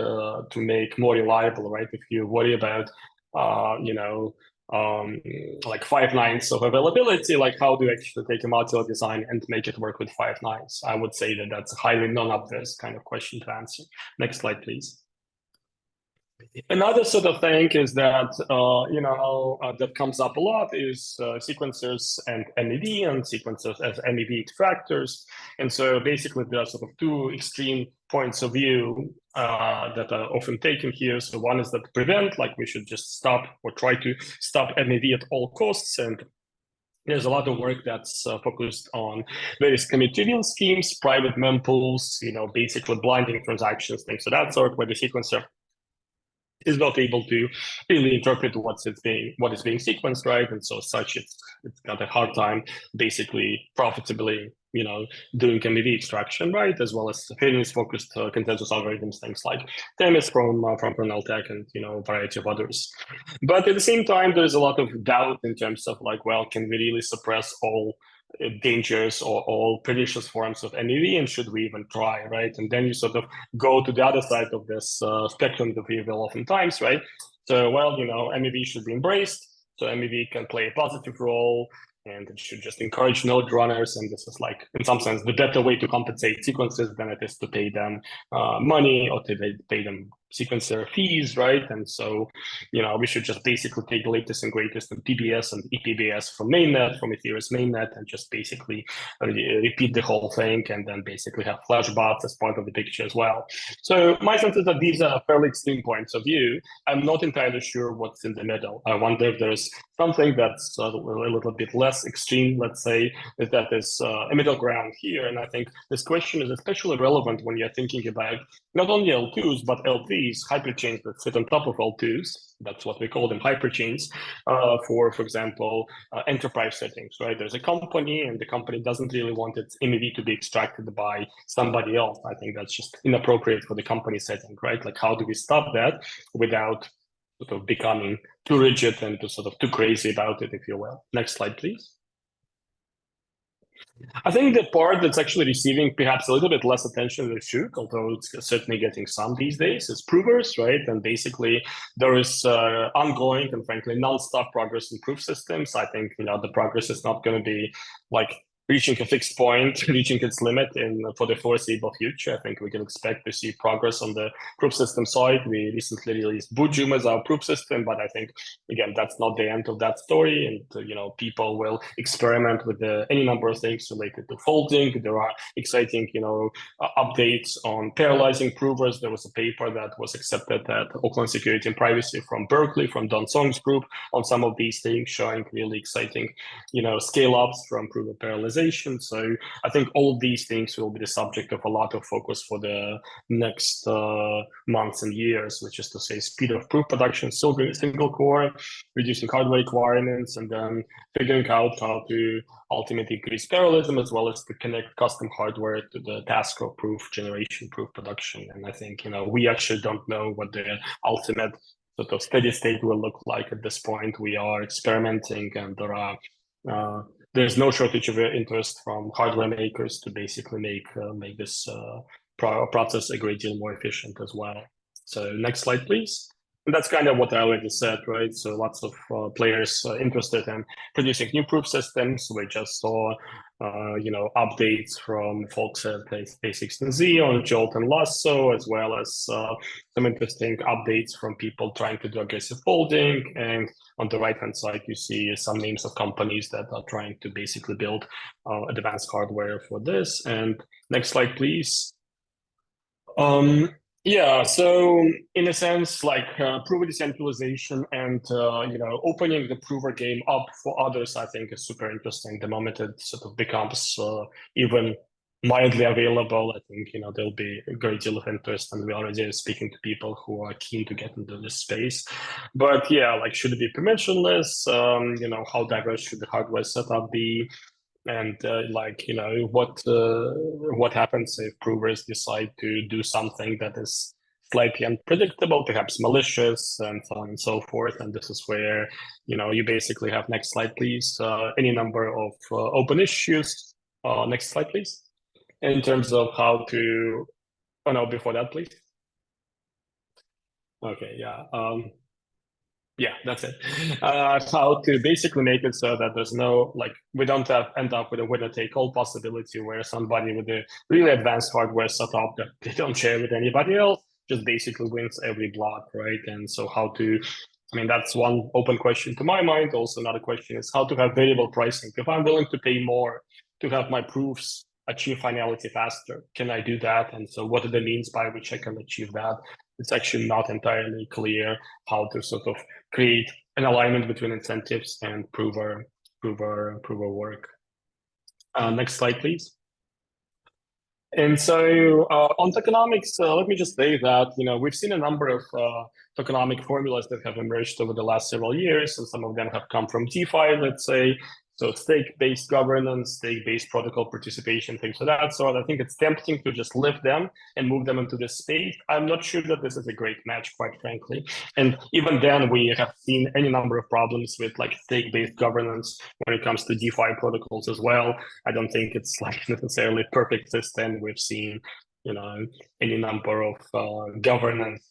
more reliable, right? If you worry about, 5 nines of availability, how do you actually take a modular design and make it work with 5 nines? I would say that that's a highly non-obvious kind of question to answer. Next slide, please. Another sort of thing is that, that comes up a lot is sequencers and MEV and sequencers as MEV extractors. And so basically there are sort of two extreme points of view that are often taken here. So one is that prevent, we should just stop or try to stop MEV at all costs. And there's a lot of work that's focused on various commutative schemes, private mempools, basically blinding transactions, things of that sort, where the sequencer is not able to really interpret what is being sequenced, right? And so such it's got a hard time basically profitably, doing MEV extraction, right? As well as fairness-focused consensus algorithms, things like Themis from Pernaltech and a variety of others. But at the same time, there's a lot of doubt in terms of well, can we really suppress all dangers or pernicious forms of MEV, and should we even try, right? And then you sort of go to the other side of this spectrum that we will oftentimes, right? So, well, MEV should be embraced. So MEV can play a positive role, and it should just encourage node runners. And this is like, in some sense, the better way to compensate sequences than it is to pay them money or to pay them sequencer fees, right? And so, we should just basically take the latest and greatest in PBS and ePBS from mainnet, from Ethereum's mainnet, and just basically repeat the whole thing, and then basically have flashbots as part of the picture as well. So my sense is that these are fairly extreme points of view. I'm not entirely sure what's in the middle. I wonder if there's something that's a little bit less extreme, let's say, is that there's a middle ground here. And I think this question is especially relevant when you're thinking about not only L2s, but L3s, hyperchains that sit on top of L2s. That's what we call them, hyperchains, for example, enterprise settings, right? There's a company, and the company doesn't really want its MEV to be extracted by somebody else. I think that's just inappropriate for the company setting, right? Like, how do we stop that without sort of becoming too rigid and too crazy about it, if you will? Next slide, please. I think the part that's actually receiving perhaps a little bit less attention than it should, although it's certainly getting some these days, is provers, right? And basically, there is ongoing and frankly non-stop progress in proof systems. I think the progress is not going to be like reaching a fixed point, reaching its limit for the foreseeable future. I think we can expect to see progress on the proof system side. We recently released Bujum as our proof system, but I think, again, that's not the end of that story. And, people will experiment with any number of things related to folding. There are exciting, updates on parallelizing provers. There was a paper that was accepted at Oakland Security and Privacy from Berkeley, from Don Song's group, on some of these things, showing really exciting, scale-ups from prover parallelization. So I think all of these things will be the subject of a lot of focus for the next months and years, which is to say speed of proof production, single core, reducing hardware requirements, and then figuring out how to ultimately increase parallelism, as well as to connect custom hardware to the task of proof generation, proof production. And I think, we actually don't know what the ultimate sort of steady state will look like at this point. We are experimenting, and there's no shortage of interest from hardware makers to basically make this process a great deal more efficient as well. So next slide, please. And that's kind of what I already said, right? So lots of players interested in producing new proof systems. We just saw, updates from folks at A16Z on Jolt and Lasso, as well as some interesting updates from people trying to do aggressive folding. And on the right-hand side, you see some names of companies that are trying to basically build advanced hardware for this. And next slide, please. Yeah, so in a sense, like prover decentralization and opening the prover game up for others, I think is super interesting. The moment it sort of becomes even mildly available, I think there'll be a great deal of interest, and we already are speaking to people who are keen to get into this space. But yeah, like, should it be permissionless? How diverse should the hardware setup be? And what happens if provers decide to do something that is slightly unpredictable, perhaps malicious, and so on and so forth? And this is where you basically have, next slide, please, any number of open issues. Next slide, please. In terms of how to, oh no, before that, please. Okay, yeah. Yeah, that's it. How to basically make it so that there's no, we don't end up with a winner-take-all possibility where somebody with a really advanced hardware setup that they don't share with anybody else just basically wins every block, right? And so that's one open question to my mind. Also, another question is how to have variable pricing. If I'm willing to pay more to have my proofs achieve finality faster, can I do that? And so what are the means by which I can achieve that? It's actually not entirely clear how to sort of create an alignment between incentives and prover work. Next slide, please. And so on tokenomics, let me just say that we've seen a number of tokenomic formulas that have emerged over the last several years, and some of them have come from DeFi, let's say. So stake-based governance, stake-based protocol participation, things of that sort. I think it's tempting to just lift them and move them into this space. I'm not sure that this is a great match, quite frankly. And even then, we have seen any number of problems with like stake-based governance when it comes to DeFi protocols as well. I don't think it's like necessarily a perfect system. We've seen, you know, any number of governance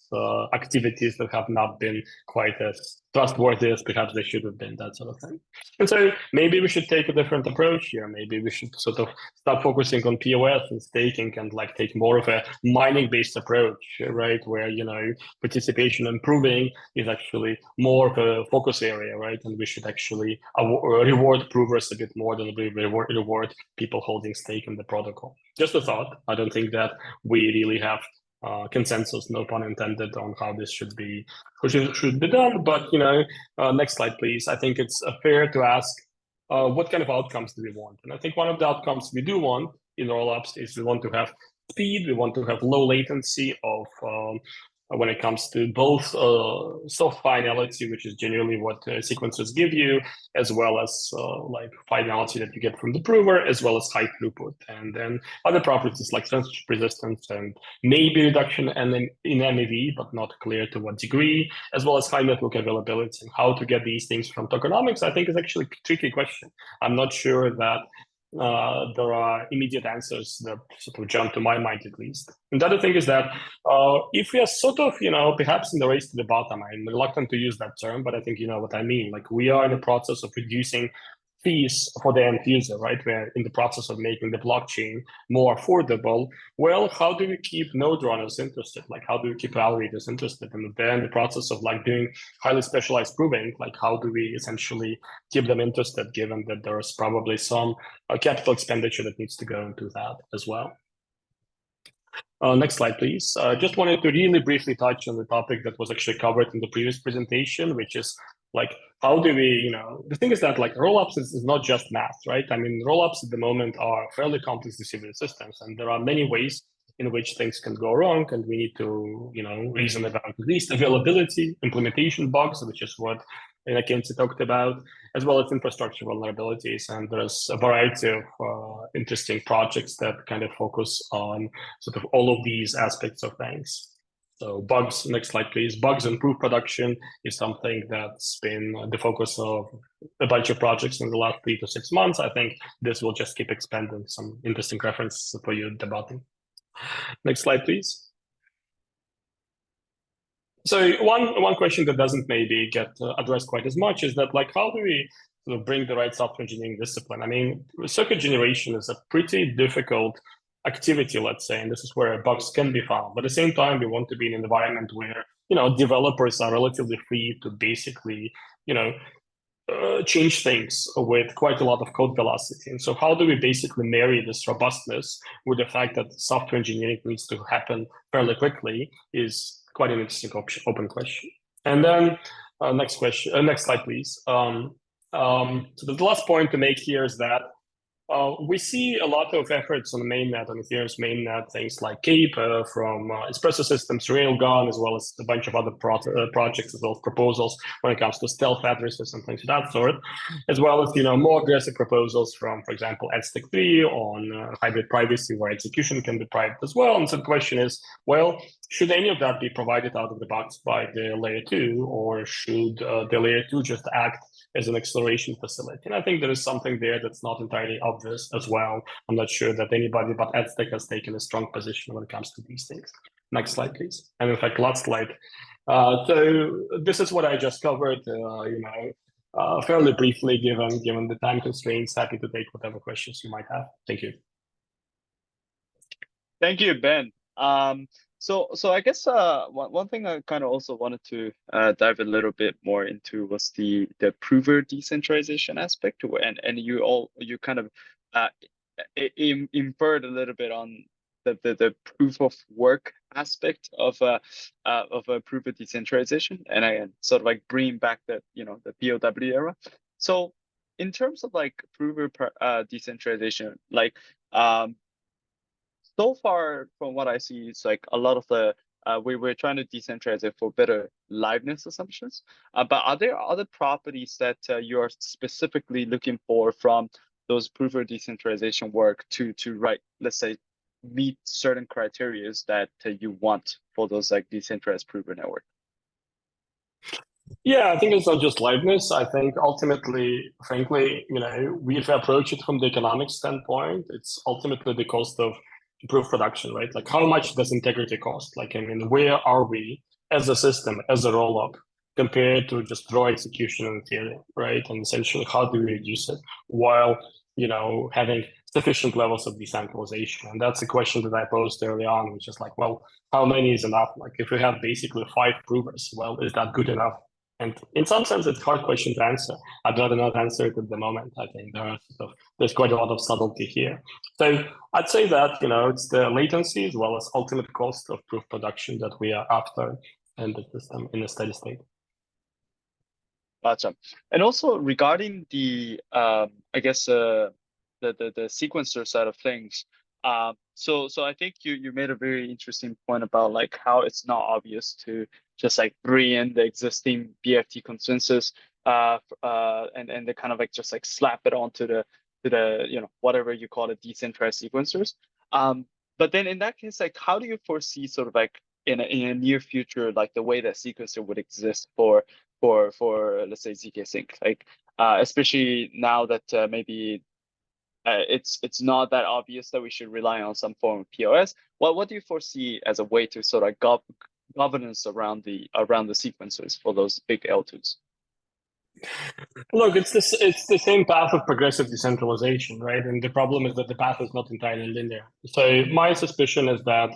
activities that have not been quite as trustworthy as perhaps they should have been, that sort of thing. And so maybe we should take a different approach here. Maybe we should sort of stop focusing on POS and staking and like take more of a mining-based approach, right? Where, you know, participation and proving is actually more of a focus area, right? And we should actually reward provers a bit more than we reward people holding stake in the protocol. Just a thought. I don't think that we really have consensus, no pun intended, on how this should be done. But, you know, next slide, please. I think it's fair to ask what kind of outcomes do we want? And I think one of the outcomes we do want in rollups is we want to have speed, we want to have low latency of when it comes to both soft finality, which is generally what sequencers give you, as well as like finality that you get from the prover, as well as high throughput. And then other properties like censorship resistance and maybe reduction in MEV, but not clear to what degree, as well as high network availability. And how to get these things from tokenomics, I think, is actually a tricky question. I'm not sure that there are immediate answers that sort of jump to my mind, at least. And the other thing is that if we are sort of, you know, perhaps in the race to the bottom, I'm reluctant to use that term, but I think you know what I mean. Like, we are in the process of reducing fees for the end user, right? We're in the process of making the blockchain more affordable. Well, how do we keep node runners interested? Like, how do we keep validators interested? And then the process of like doing highly specialized proving, like how do we essentially keep them interested, given that there's probably some capital expenditure that needs to go into that as well. Next slide, please. Just wanted to really briefly touch on the topic that was actually covered in the previous presentation, which is like, how do we, you know, the thing is that like rollups is not just math, right? I mean, rollups at the moment are fairly complex distributed systems, and there are many ways in which things can go wrong, and we need to, you know, reason about at least availability, implementation bugs, which is what Kenzie talked about, as well as infrastructure vulnerabilities. And there's a variety of interesting projects that kind of focus on sort of all of these aspects of things. So bugs, next slide, please. Bugs and proof production is something that's been the focus of a bunch of projects in the last 3 to 6 months. I think this will just keep expanding. Some interesting references for you debating. Next slide, please. So one question that doesn't maybe get addressed quite as much is that, like, how do we sort of bring the right software engineering discipline? I mean, circuit generation is a pretty difficult activity, let's say, and this is where bugs can be found. But at the same time, we want to be in an environment where, you know, developers are relatively free to basically, you know, change things with quite a lot of code velocity. And so how do we basically marry this robustness with the fact that software engineering needs to happen fairly quickly is quite an interesting open question. And then next question, next slide, please. So the last point to make here is that we see a lot of efforts on the mainnet, on Ethereum's mainnet, things like Cape from Espresso Systems, Railgun, as well as a bunch of other projects, as well as proposals when it comes to stealth addresses and things of that sort, as well as, you know, more aggressive proposals from, for example, Aztec 3 on hybrid privacy, where execution can be private as well. And so the question is, well, should any of that be provided out of the box by the layer 2, or should the layer 2 just act as an acceleration facility? And I think there is something there that's not entirely obvious as well. I'm not sure that anybody but Aztec has taken a strong position when it comes to these things. Next slide, please. And in fact, last slide. So this is what I just covered, you know, fairly briefly, given the time constraints. Happy to take whatever questions you might have. Thank you. Thank you, Ben. So I guess one thing I kind of also wanted to dive a little bit more into was the prover decentralization aspect, and you kind of inferred a little bit on the proof of work aspect of a prover decentralization, and I sort of like bring back the, you know, the POW era. So in terms of like prover decentralization, like so far from what I see, it's like a lot of the we're trying to decentralize it for better liveness assumptions. But are there other properties that you are specifically looking for from those proof of decentralization work to write, let's say, meet certain criteria that you want for those like decentralized proof of network? Yeah, I think it's not just liveness. I think ultimately, frankly, if we approach it from the economic standpoint, it's ultimately the cost of proof production, right? Like how much does integrity cost? Like, I mean, where are we as a system, as a rollup, compared to just raw execution in Ethereum, right? And essentially, how do we reduce it while, having sufficient levels of decentralization? And that's a question that I posed early on, which is like, well, how many is enough? Like if we have basically 5 provers, well, is that good enough? And in some sense, it's a hard question to answer. I'd rather not answer it at the moment. I think there's quite a lot of subtlety here. So I'd say that, it's the latency as well as ultimate cost of proof production that we are after in the system in a steady state. Gotcha. And also regarding the, I guess, the sequencer side of things. So I think you made a very interesting point about like how it's not obvious to just like bring in the existing BFT consensus, and they kind of like just like slap it onto the whatever you call it, decentralized sequencers. But then in that case, like how do you foresee sort of like in a near future, like the way that sequencer would exist for let's say ZK Sync, like especially now that maybe it's not that obvious that we should rely on some form of POS. What do you foresee as a way to sort of governance around the sequencers for those big L2s? Look, it's the same path of progressive decentralization, right? And the problem is that the path is not entirely linear. So my suspicion is that,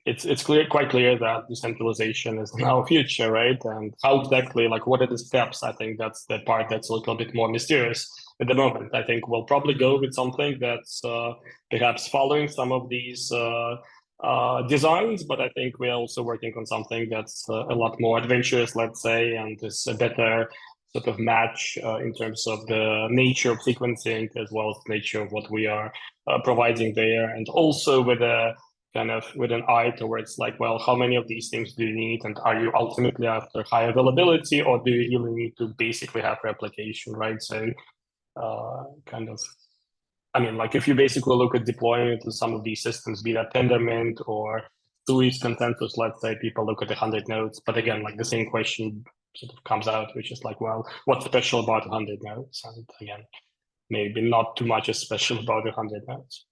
it's quite clear that decentralization is now future, right? And how exactly, like, what are the steps? I think that's the part that's a little bit more mysterious at the moment. I think we'll probably go with something that's perhaps following some of these designs, but I think we're also working on something that's a lot more adventurous, let's say, and is a better sort of match in terms of the nature of sequencing as well as the nature of what we are providing there, and also with a kind of with an eye towards like, well, how many of these things do you need, and are you ultimately after high availability, or do you really need to basically have replication, right? So like if you basically look at deploying it to some of these systems, be that Tendermint or Swiss consensus, let's say, people look at 100 nodes. But again, like the same question sort of comes out, which is like, well, what's special about 100 nodes? And again, maybe not too much is special about 100 nodes.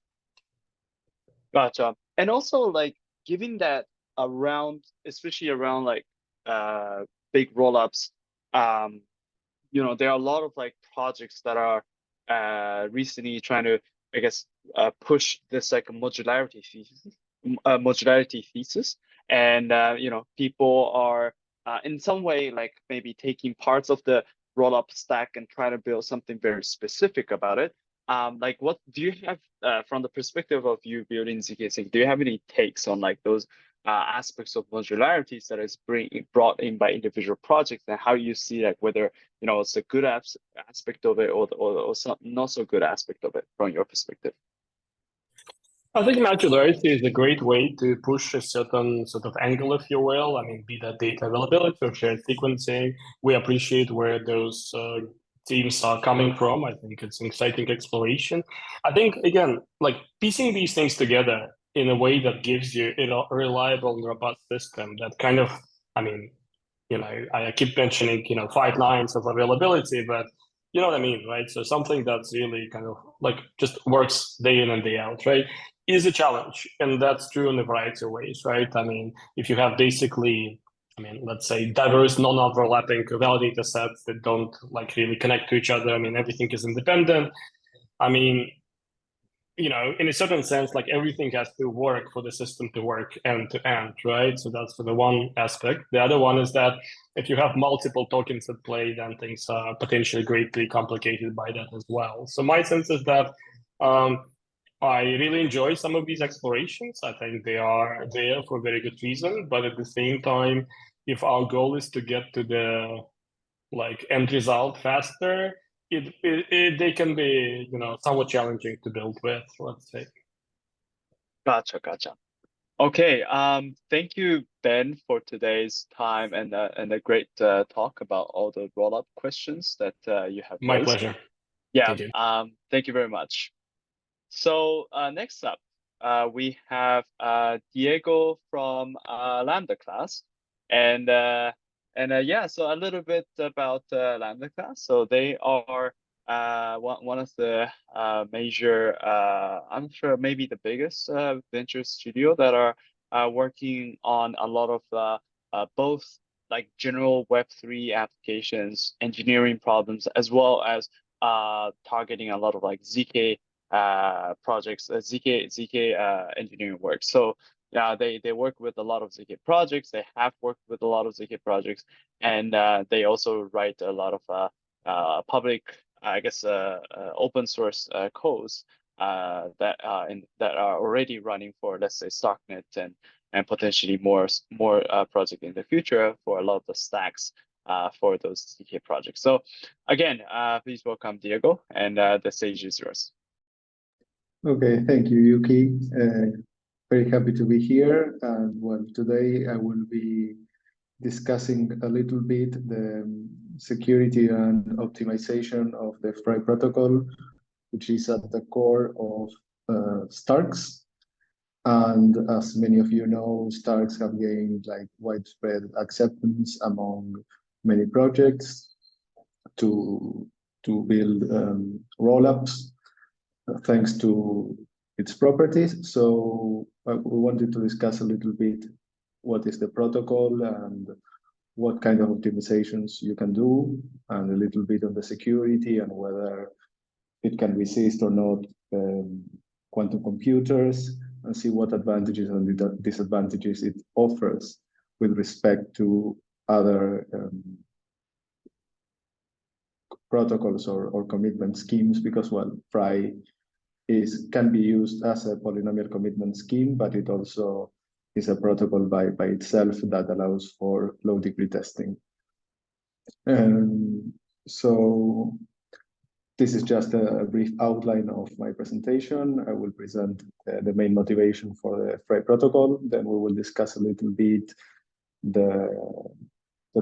Gotcha. And also like given that especially around like big rollups, there are a lot of like projects that are recently trying to, I guess, push this like modularity thesis, and people are in some way like maybe taking parts of the rollup stack and trying to build something very specific about it. Like what do you have from the perspective of you building ZK Sync? Do you have any takes on like those aspects of modularities that is brought in by individual projects, and how you see like whether it's a good aspect of it or some not so good aspect of it from your perspective? I think modularity is a great way to push a certain sort of angle, if you will. I mean, be that data availability or shared sequencing. We appreciate where those teams are coming from. I think it's an exciting exploration. I think, again, like piecing these things together in a way that gives you a reliable and robust system that kind of, I keep mentioning, 5 nines of availability, but you know what I mean, right? So something that's really kind of like just works day in and day out, right? Is a challenge. And that's true in a variety of ways, right? I mean, if you have basically, let's say diverse non-overlapping validator sets that don't like really connect to each other, everything is independent. In a certain sense, like everything has to work for the system to work end to end, right? So that's for the one aspect. The other one is that if you have multiple tokens at play, then things are potentially greatly complicated by that as well. So my sense is that I really enjoy some of these explorations. I think they are there for a very good reason. But at the same time, if our goal is to get to the end result faster, they can be somewhat challenging to build with, let's say. Gotcha. Okay, thank you, Ben, for today's time and a great talk about all the roll-up questions that you have My raised. pleasure. Yeah, Thank you. thank you very much. So next up, we have Diego from Lambda class, and yeah, so a little bit about Lambda class. So they are one of the major, I'm sure maybe the biggest venture studio that are working on a lot of both like general Web3 applications, engineering problems, as well as targeting a lot of like ZK projects, ZK engineering work. So yeah, they work with a lot of ZK projects. They have worked with a lot of ZK projects, and they also write a lot of public, I guess, open source codes that are already running for, let's say, Starknet and potentially more project in the future for a lot of the stacks for those ZK projects. So again, please welcome Diego, and the stage is yours. Okay, thank you, Yuki. Very happy to be here. And well, today I will be discussing a little bit the security and optimization of the FRI protocol, which is at the core of Starks. And as many of you know, Starks have gained like widespread acceptance among many projects to build rollups thanks to its properties. So we wanted to discuss a little bit what is the protocol and what kind of optimizations you can do, and a little bit on the security and whether it can resist or not quantum computers, and see what advantages and disadvantages it offers with respect to other protocols or commitment schemes, because well, FRI can be used as a polynomial commitment scheme, but it also is a protocol by itself that allows for low degree testing. So this is just a brief outline of my presentation. I will present the main motivation for the FRI protocol. Then we will discuss a little bit the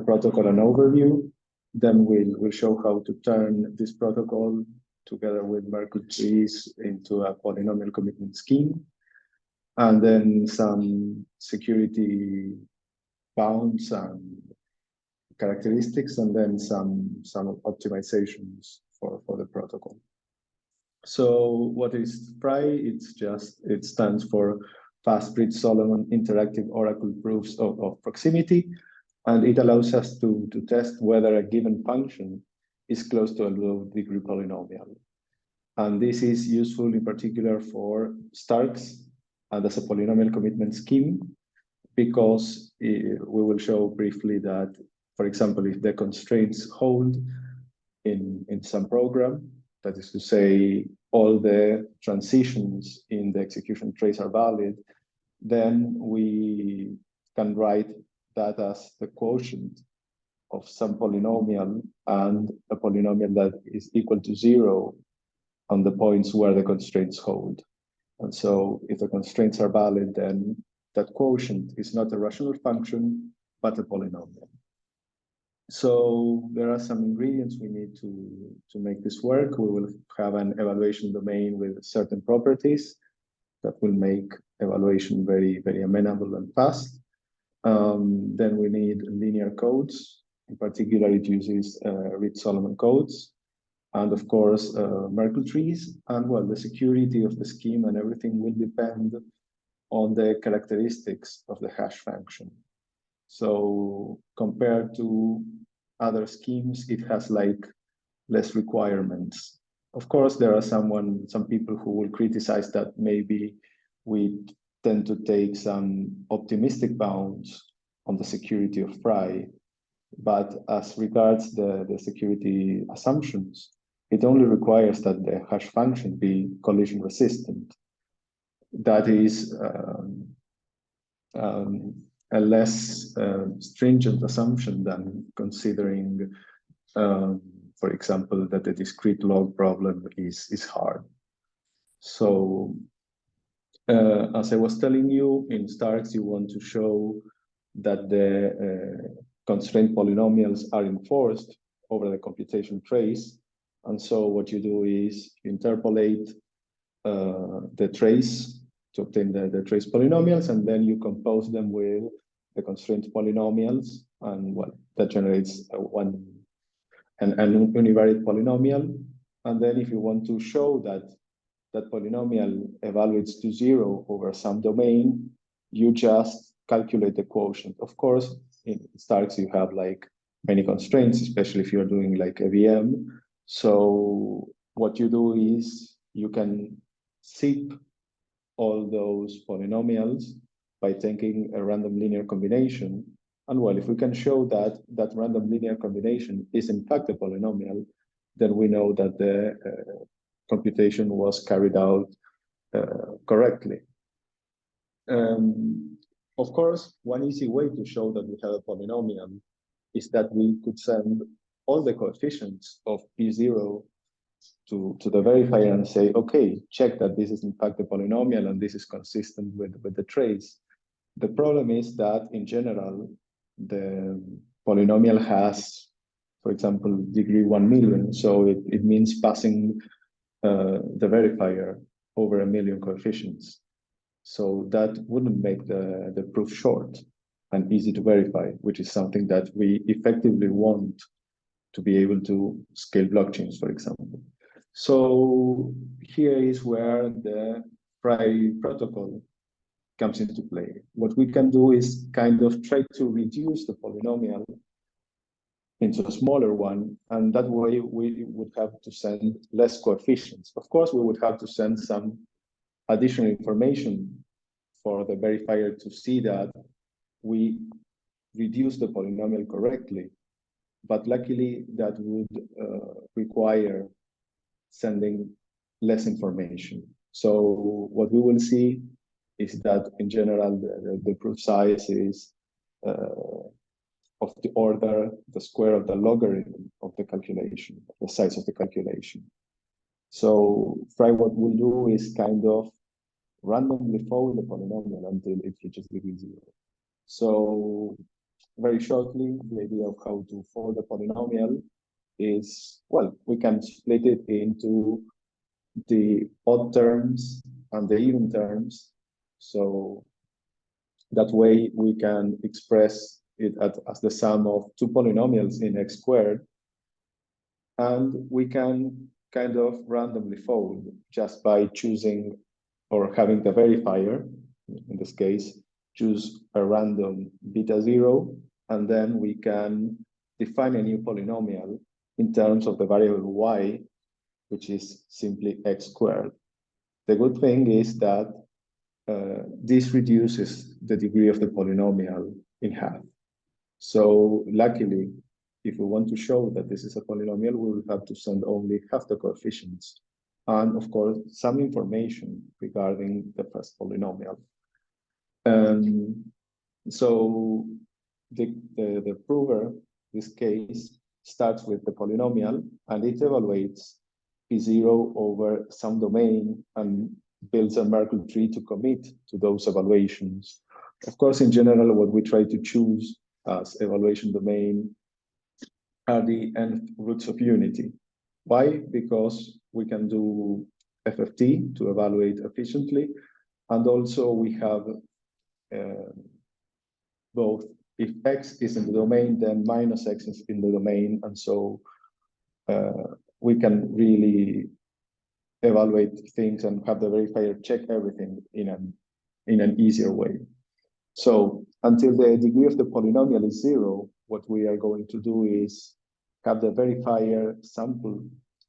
protocol and overview. Then we'll show how to turn this protocol together with Merkle trees into a polynomial commitment scheme, and then some security bounds and characteristics, and then some optimizations for the protocol. So what is FRI? It stands for Fast Bridge Solomon Interactive Oracle Proofs of Proximity, and it allows us to test whether a given function is close to a low degree polynomial. And this is useful in particular for Starks and as a polynomial commitment scheme, because we will show briefly that, for example, if the constraints hold in some program, that is to say, all the transitions in the execution trace are valid, then we can write that as the quotient of some polynomial and a polynomial that is equal to 0 on the points where the constraints hold. And so if the constraints are valid, then that quotient is not a rational function, but a polynomial. So there are some ingredients we need to make this work. We will have an evaluation domain with certain properties that will make evaluation very, very amenable and fast. Then we need linear codes. In particular, it uses Reed-Solomon codes. And of course, Merkle trees. And well, the security of the scheme and everything will depend on the characteristics of the hash function. So compared to other schemes, it has like less requirements. Of course, there are some people who will criticize that maybe we tend to take some optimistic bounds on the security of FRI, but as regards the security assumptions, it only requires that the hash function be collision resistant. That is a less stringent assumption than considering, for example, that the discrete log problem is hard. So As I was telling you, in Starks, you want to show that the constraint polynomials are enforced over the computation trace. And so what you do is you interpolate the trace to obtain the trace polynomials, and then you compose them with the constraint polynomials, and well, that generates an univariate polynomial. And then if you want to show that that polynomial evaluates to 0 over some domain, you just calculate the quotient. Of course, in Starks, you have like many constraints, especially if you're doing like a VM. So what you do is you can zip all those polynomials by taking a random linear combination. And well, if we can show that that random linear combination is in fact a polynomial, then we know that the computation was carried out correctly. Of course, one easy way to show that we have a polynomial is that we could send all the coefficients of P0 to the verifier and say, okay, check that this is in fact a polynomial and this is consistent with the trace. The problem is that in general, the polynomial has, for example, degree 1 million. So it means passing the verifier over 1 million coefficients. So that wouldn't make the proof short and easy to verify, which is something that we effectively want to be able to scale blockchains, for example. So here is where the Fry protocol comes into play. What we can do is kind of try to reduce the polynomial into a smaller one, and that way we would have to send less coefficients. Of course, we would have to send some additional information for the verifier to see that we reduce the polynomial correctly, but luckily that would require sending less information. So what we will see is that in general, the proof size is of the order, the square of the logarithm of the calculation, the size of the calculation. So Fry, what we'll do is kind of randomly fold the polynomial until it reaches degree 0. So very shortly, the idea of how to fold the polynomial is, well, we can split it into the odd terms and the even terms. So that way we can express it as the sum of two polynomials in x squared. And we can kind of randomly fold just by choosing or having the verifier, in this case, choose a random beta 0, and then we can define a new polynomial in terms of the variable y, which is simply x squared. The good thing is that this reduces the degree of the polynomial in half. So luckily, if we want to show that this is a polynomial, we will have to send only half the coefficients, and of course, some information regarding the first polynomial. So the prover, this case, starts with the polynomial, and it evaluates P0 over some domain and builds a Merkle tree to commit to those evaluations. Of course, in general, what we try to choose as evaluation domain are the nth roots of unity. Why? Because we can do FFT to evaluate efficiently, and also we have both. If x is in the domain, then minus x is in the domain, and so we can really evaluate things and have the verifier check everything in an easier way. So until the degree of the polynomial is 0, what we are going to do is have the verifier sample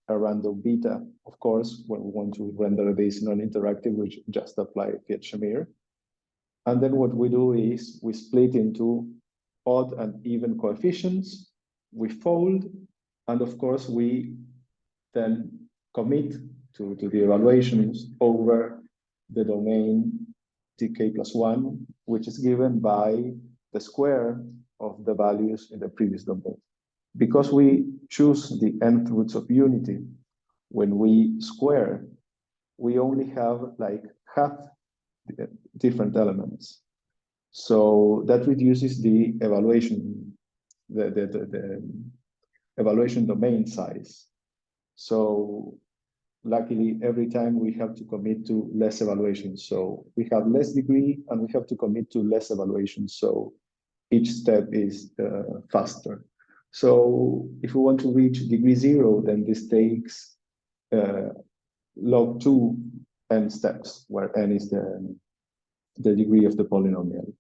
a random beta. Of course, when we want to render this non-interactive, we just apply Fiat-Shamir. And then what we do is we split into odd and even coefficients, we fold, and of course, we then commit to the evaluations over the domain tk plus 1, which is given by the square of the values in the previous domain. Because we choose the nth roots of unity, when we square, we only have like half different elements. So that reduces the evaluation, the evaluation domain size. So luckily, every time we have to commit to less evaluations. So we have less degree and we have to commit to less evaluations. So each step is faster. So if we want to reach degree 0, then this takes log 2 n steps, where n is the degree of the polynomial.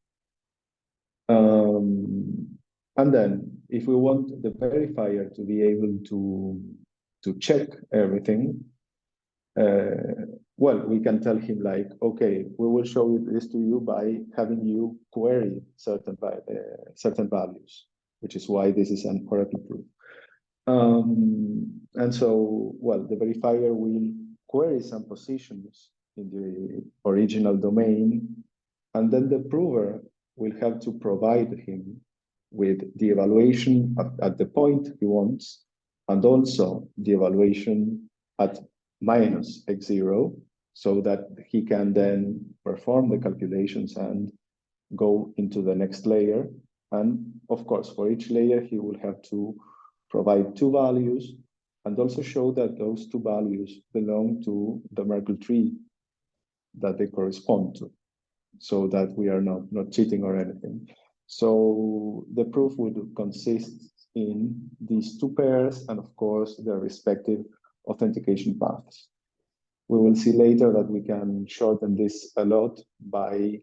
And then if we want the verifier to be able to check everything, well, we can tell him like, okay, we will show this to you by having you query certain values, which is why this is an oracle proof. And so, well, the verifier will query some positions in the original domain, and then the prover will have to provide him with the evaluation at the point he wants, and also the evaluation at minus x0, so that he can then perform the calculations and go into the next layer. And of course, for each layer, he will have to provide 2 values and also show that those 2 values belong to the Merkle tree that they correspond to, so that we are not cheating or anything. So the proof would consist in these 2 pairs and of course their respective authentication paths. We will see later that we can shorten this a lot by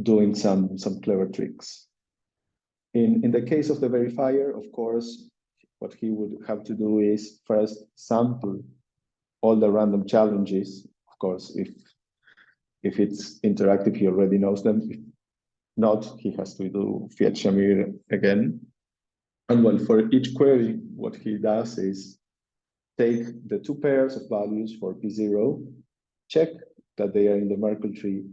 doing some clever tricks. In the case of the verifier, of course, what he would have to do is first sample all the random challenges. Of course, if it's interactive, he already knows them. If not, he has to do Fiat Shamir again. And well, for each query, what he does is take the 2 pairs of values for P0, check that they are in the Merkle tree,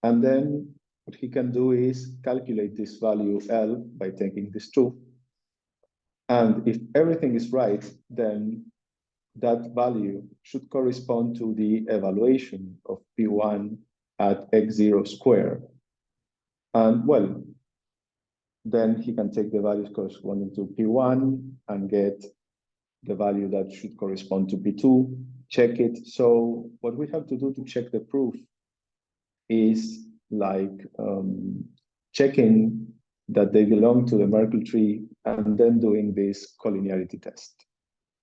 and then what he can do is calculate this value L by taking this 2. And if everything is right, then that value should correspond to the evaluation of P1 at x0 squared. And well, then he can take the values corresponding to P1 and get the value that should correspond to P2, check it. So what we have to do to check the proof is like checking that they belong to the Merkle tree and then doing this collinearity test.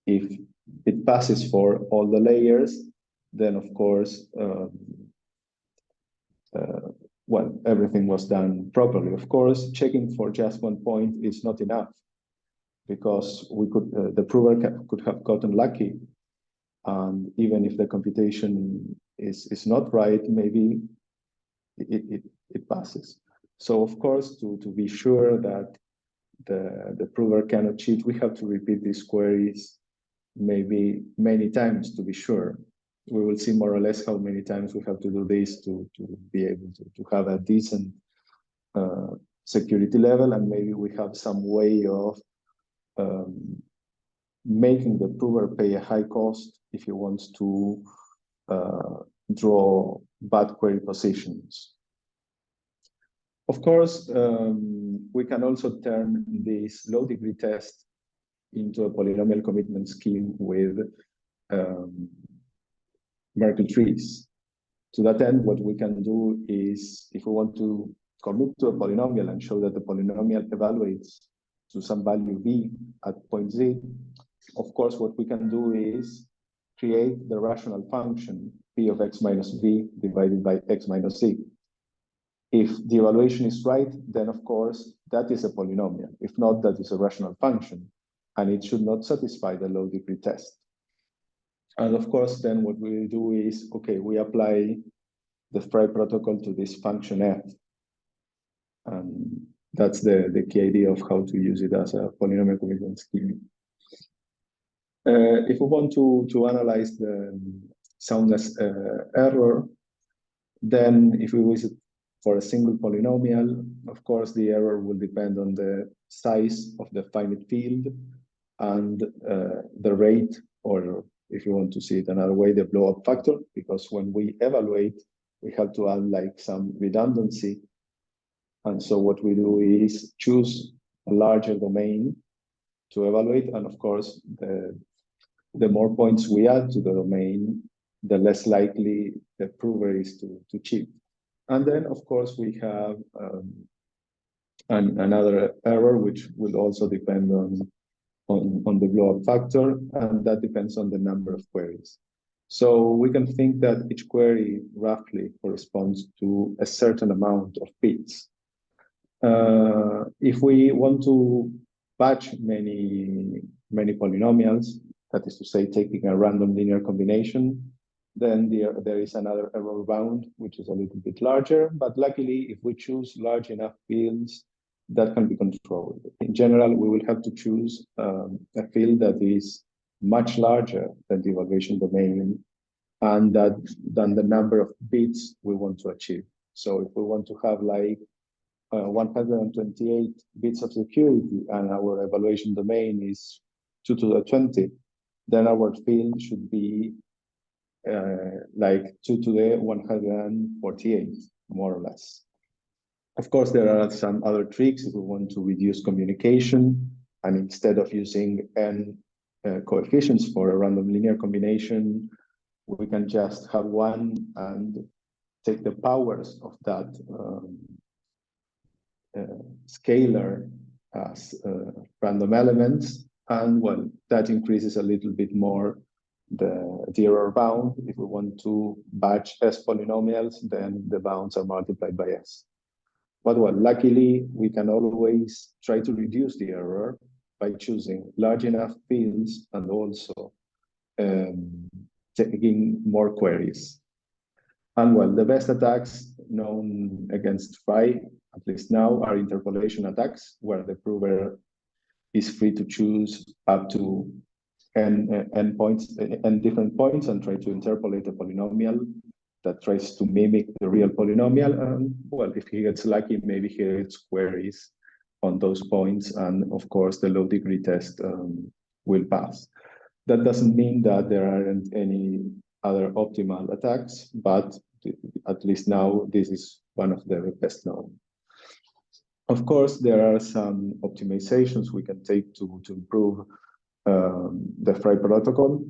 If it passes for all the layers, then of course, well, everything was done properly. Of course, checking for just 1 point is not enough, because we could the prover could have gotten lucky, and even if the computation is not right, maybe it passes. So of course, to be sure that the prover cannot cheat, we have to repeat these queries maybe many times to be sure. We will see more or less how many times we have to do this to be able to have a decent security level, and maybe we have some way of making the prover pay a high cost if he wants to draw bad query positions. Of course, we can also turn this low degree test into a polynomial commitment scheme with Merkle trees. To that end, what we can do is, if we want to commit to a polynomial and show that the polynomial evaluates to some value v at point z, of course, what we can do is create the rational function p of x minus v divided by x minus z. If the evaluation is right, then of course, that is a polynomial. If not, that is a rational function, and it should not satisfy the low degree test. And of course, then what we do is, okay, we apply the Frey protocol to this function f. And that's the key idea of how to use it as a polynomial commitment scheme. If we want to analyze the soundness error, then if we use it for a single polynomial, of course, the error will depend on the size of the finite field and the rate, or if you want to see it another way, the blow-up factor, because when we evaluate, we have to add like some redundancy. And so what we do is choose a larger domain to evaluate. And of course, the more points we add to the domain, the less likely the prover is to cheat. And then, of course, we have another error, which will also depend on the blow-up factor, and that depends on the number of queries. So we can think that each query roughly corresponds to a certain amount of bits. If we want to batch many polynomials, that is to say, taking a random linear combination, then there is another error bound, which is a little bit larger. But luckily, if we choose large enough fields, that can be controlled. In general, we will have to choose a field that is much larger than the evaluation domain and than the number of bits we want to achieve. So if we want to have like 128 bits of security and our evaluation domain is 2 to the 20, then our field should be like 2 to the 148, more or less. Of course, there are some other tricks if we want to reduce communication, and instead of using n coefficients for a random linear combination, we can just have one and take the powers of that scalar as random elements, and well, that increases a little bit more the error bound. If we want to batch S polynomials, then the bounds are multiplied by S. But well, luckily, we can always try to reduce the error by choosing large enough fields and also taking more queries. And well, the best attacks known against Phi, at least now, are interpolation attacks, where the prover is free to choose up to n points, n different points, and try to interpolate a polynomial that tries to mimic the real polynomial. And well, if he gets lucky, maybe he gets queries on those points, and of course, the low degree test will pass. That doesn't mean that there aren't any other optimal attacks, but at least now this is one of the best known. Of course, there are some optimizations we can take to improve the Phi protocol.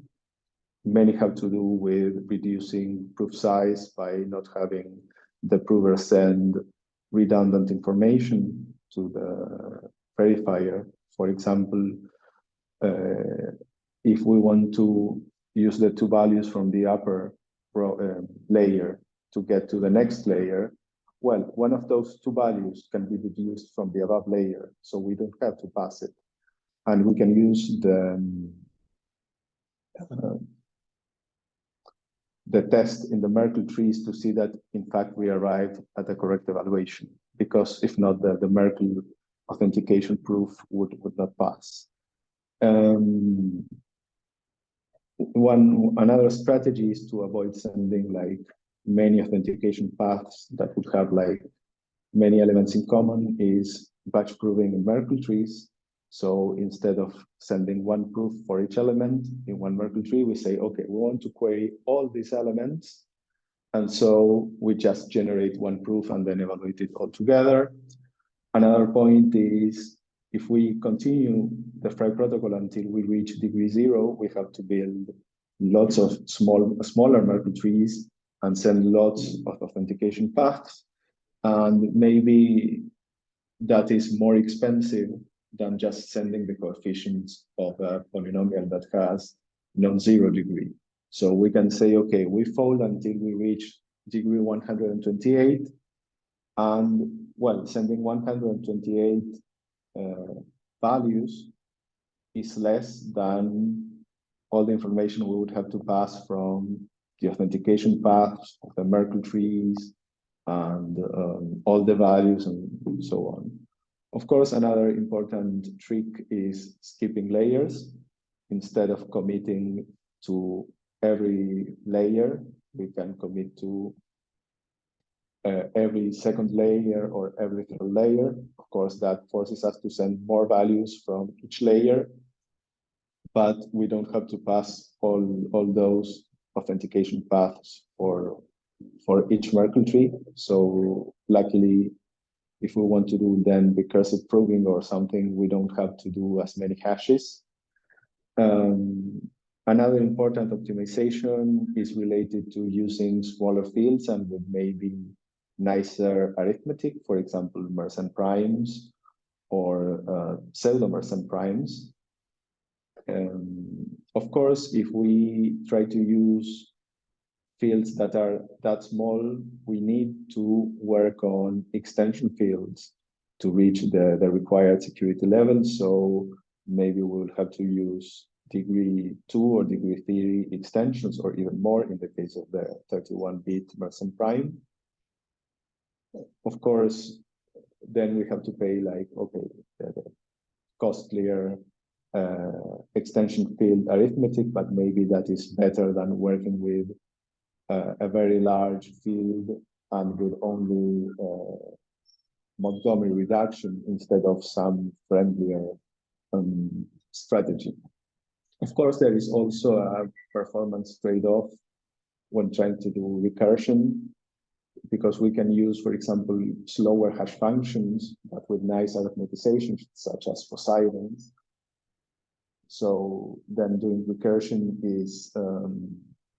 Many have to do with reducing proof size by not having the prover send redundant information to the verifier. For example, if we want to use the two values from the upper layer to get to the next layer, well, one of those two values can be deduced from the above layer, so we don't have to pass it. And we can use the test in the Merkle trees to see that, in fact, we arrived at the correct evaluation, because if not, the Merkle authentication proof would not pass. Another strategy is to avoid sending like many authentication paths that would have like many elements in common, is batch proving in Merkle trees. So instead of sending one proof for each element in one Merkle tree, we say, okay, we want to query all these elements. And so we just generate one proof and then evaluate it all together. Another point is, if we continue the Phi protocol until we reach degree 0, we have to build lots of smaller Merkle trees and send lots of authentication paths. And maybe that is more expensive than just sending the coefficients of a polynomial that has non-zero degree. So we can say, okay, we fold until we reach degree 128. And well, sending 128 values is less than all the information we would have to pass from the authentication paths of the Merkle trees and all the values and so on. Of course, another important trick is skipping layers. Instead of committing to every layer, we can commit to every second layer or every third layer. Of course, that forces us to send more values from each layer, but we don't have to pass all those authentication paths for for each Merkle tree. So luckily, if we want to do then recursive proving or something, we don't have to do as many hashes. Another important optimization is related to using smaller fields and with maybe nicer arithmetic, for example, Mersenne primes or pseudo-Mersenne primes. Of course, if we try to use fields that are that small, we need to work on extension fields to reach the required security level. So maybe we'll have to use degree 2 or degree 3 extensions, or even more in the case of the 31-bit Mersenne prime. Of course, then we have to pay like, okay, the costlier extension field arithmetic, but maybe that is better than working with a very large field and with only Montgomery reduction instead of some friendlier strategy. Of course, there is also a performance trade-off when trying to do recursion, because we can use, for example, slower hash functions, but with nice arithmetization, such as Poseidon. So then doing recursion is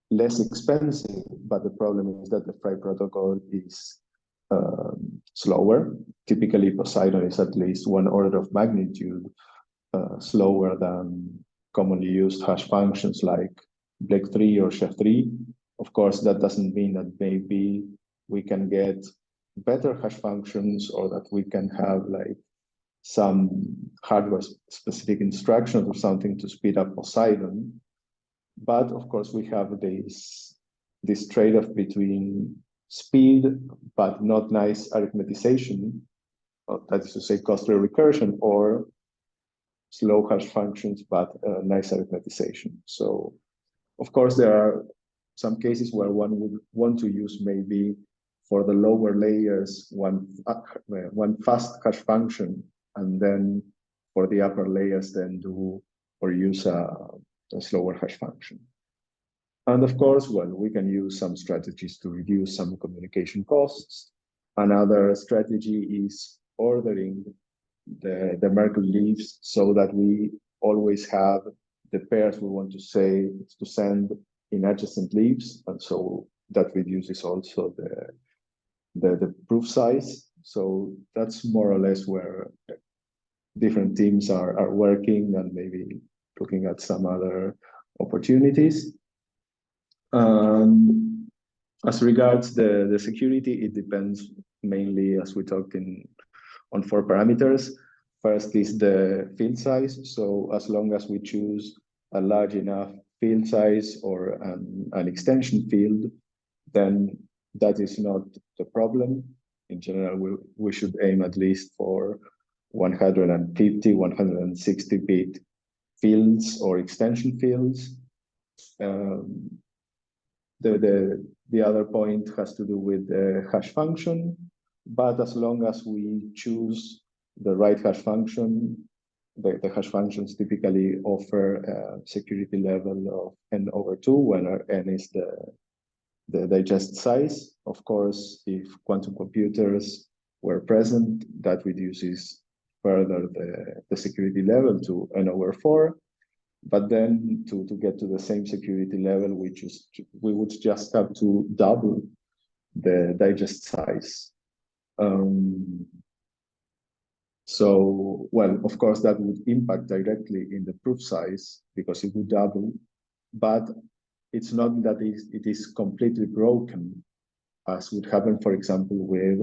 less expensive, but the problem is that the Frey protocol is slower. Typically, Poseidon is at least 1 order of magnitude slower than commonly used hash functions like Blake3 or Chef3. Of course, that doesn't mean that maybe we can get better hash functions or that we can have like some hardware-specific instructions or something to speed up Poseidon. But of course, we have this trade-off between speed, but not nice arithmetization, that is to say, costly recursion, or slow hash functions, but nice arithmetization. So, of course, there are some cases where one would want to use maybe for the lower layers one fast hash function, and then for the upper layers then do or use a slower hash function. And of course, well, we can use some strategies to reduce some communication costs. Another strategy is ordering the Merkle leaves so that we always have the pairs we want to send in adjacent leaves, and so that reduces also the proof size. So that's more or less where different teams are working and maybe looking at some other opportunities. As regards the security, it depends mainly, as we talked on 4 parameters. First is the field size. So as long as we choose a large enough field size or an extension field, then that is not the problem. In general, we should aim at least for 150, 160 bit fields or extension fields. The other point has to do with the hash function, but as long as we choose the right hash function, the hash functions typically offer a security level of n/2, where n is the digest size. Of course, if quantum computers were present, that reduces further the security level to n/4. But then to get to the same security level, we would just have to double the digest size. So, well, of course, that would impact directly in the proof size because it would double, but it's not that it is completely broken, as would happen, for example, with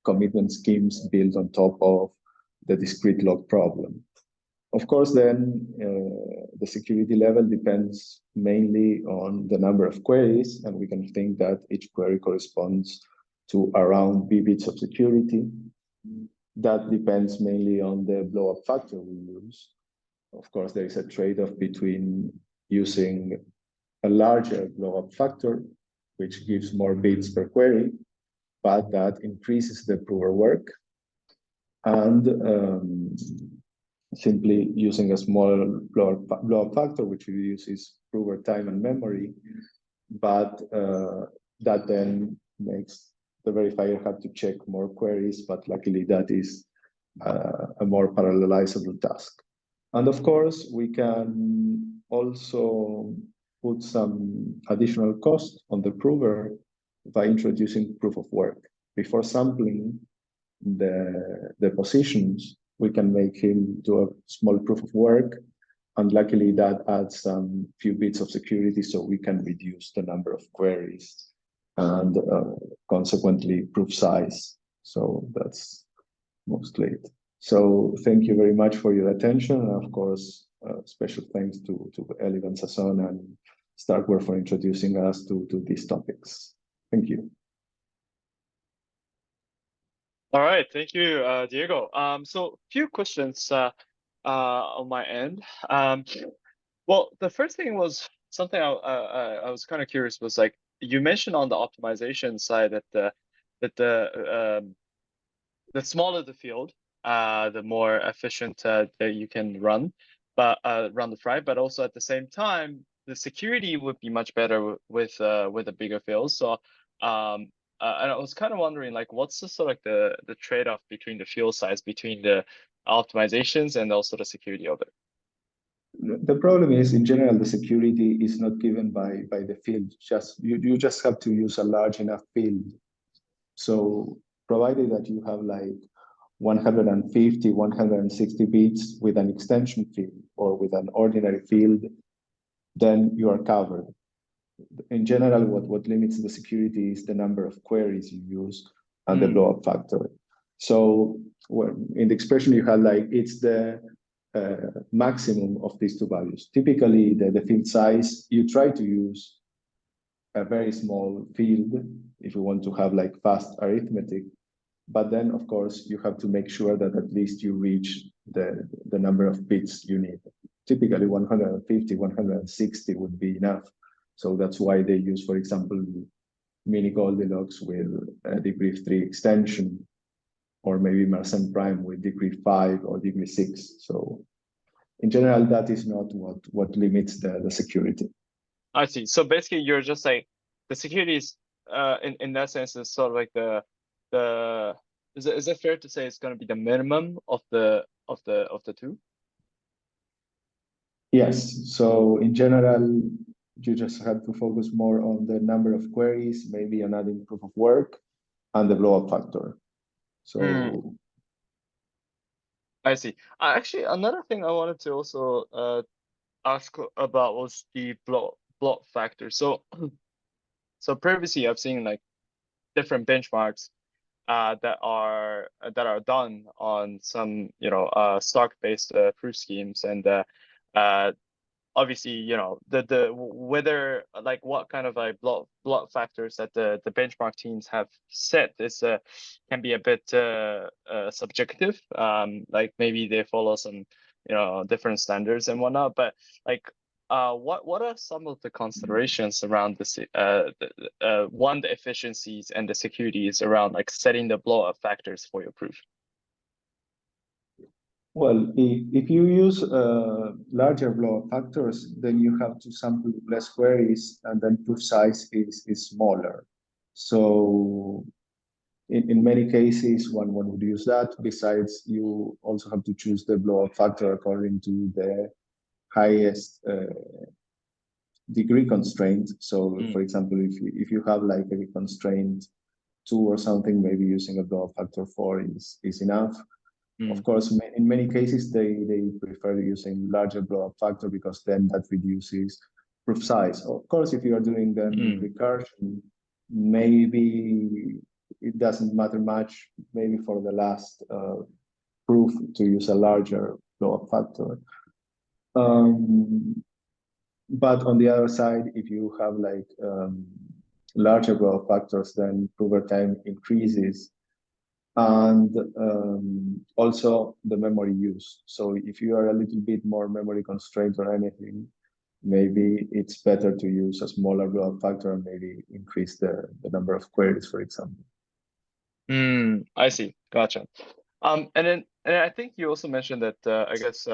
commitment schemes built on top of the discrete log problem. Of course, then the security level depends mainly on the number of queries, and we can think that each query corresponds to around b bits of security. That depends mainly on the blow-up factor we use. Of course, there is a trade-off between using a larger blow-up factor, which gives more bits per query, but that increases the prover work, and simply using a smaller blow-up factor, which reduces prover time and memory, but that then makes the verifier have to check more queries, but luckily that is a more parallelizable task. And of course, we can also put some additional cost on the prover by introducing proof of work. Before sampling the positions, we can make him do a small proof of work. And luckily that adds some few bits of security so we can reduce the number of queries and consequently proof size. So that's mostly it. So thank you very much for your attention. And of course, special thanks to Elif and Sasson and Starkware for introducing us to these topics. Thank you. All right, thank you, Diego. So few questions on my end. Well, the first thing was something I was kind of curious was like you mentioned on the optimization side that the smaller the field, the more efficient that you can run, but run the fry. But also at the same time, the security would be much better with a bigger field. So and I was kind of wondering, like, what's the sort of the trade-off between the field size, between the optimizations and also the security of it? The problem is, in general, the security is not given by the field. You just have to use a large enough field. So provided that you have like 150, 160 bits with an extension field or with an ordinary field, then you are covered. In general, what limits the security is the number of queries you use and the blow-up factor. So in the expression you had, like, it's the maximum of these two values. Typically, the field size, you try to use a very small field if you want to have like fast arithmetic, but then of course you have to make sure that at least you reach the number of bits you need. Typically 150, 160 would be enough. So that's why they use, for example, mini Goldilocks with a degree 3 extension, or maybe Mersenne prime with degree 5 or degree 6. So in general, that is not what limits the security. I see. So basically, you're just like the security is in that sense is sort of like the is it fair to say it's going to be the minimum of the two? Yes. So in general, you just have to focus more on the number of queries, maybe on adding proof of work, and the blow-up factor. So I see. Actually, another thing I wanted to also ask about was the block factor. So previously I've seen like different benchmarks that are done on some stock based proof schemes, and obviously the whether like what kind of like block factors that the benchmark teams have set is can be a bit subjective. Like maybe they follow some different standards and whatnot, but like what are some of the considerations around the efficiencies and the securities around like setting the blow up factors for your proof? well, if you use larger blow-up factors, then you have to sample less queries, and then proof size is smaller. So in many cases, one would use that. Besides, you also have to choose the blow-up factor according to the highest degree constraint. So, for example, if you have like a constraint 2 or something, maybe using a blow-up factor 4 is enough. Of course, in many cases, they prefer using larger blow-up factor because then that reduces proof size. Of course, if you are doing them recursion, maybe it doesn't matter much, maybe for the last proof to use a larger blow-up factor. But on the other side, if you have like larger blow-up factors, then prover time increases. And also the memory use. So if you are a little bit more memory constrained or anything, maybe it's better to use a smaller blow-up factor and maybe increase the number of queries, for example. I see. Gotcha. And I think you also mentioned that I guess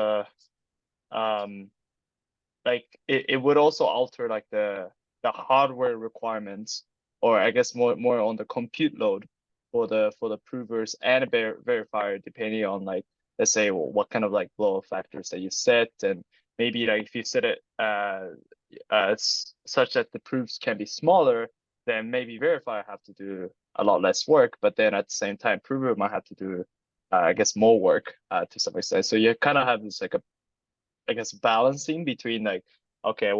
like it would also alter like the the hardware requirements, or I guess more on the compute load for the provers and verifier, depending on like, let's say, well, what kind of like blow factors that you set, and maybe like if you set it such that the proofs can be smaller, then maybe verifier have to do a lot less work, but then at the same time, prover might have to do, I guess, more work to some extent. So you kind of have this like I guess, balancing between like, okay,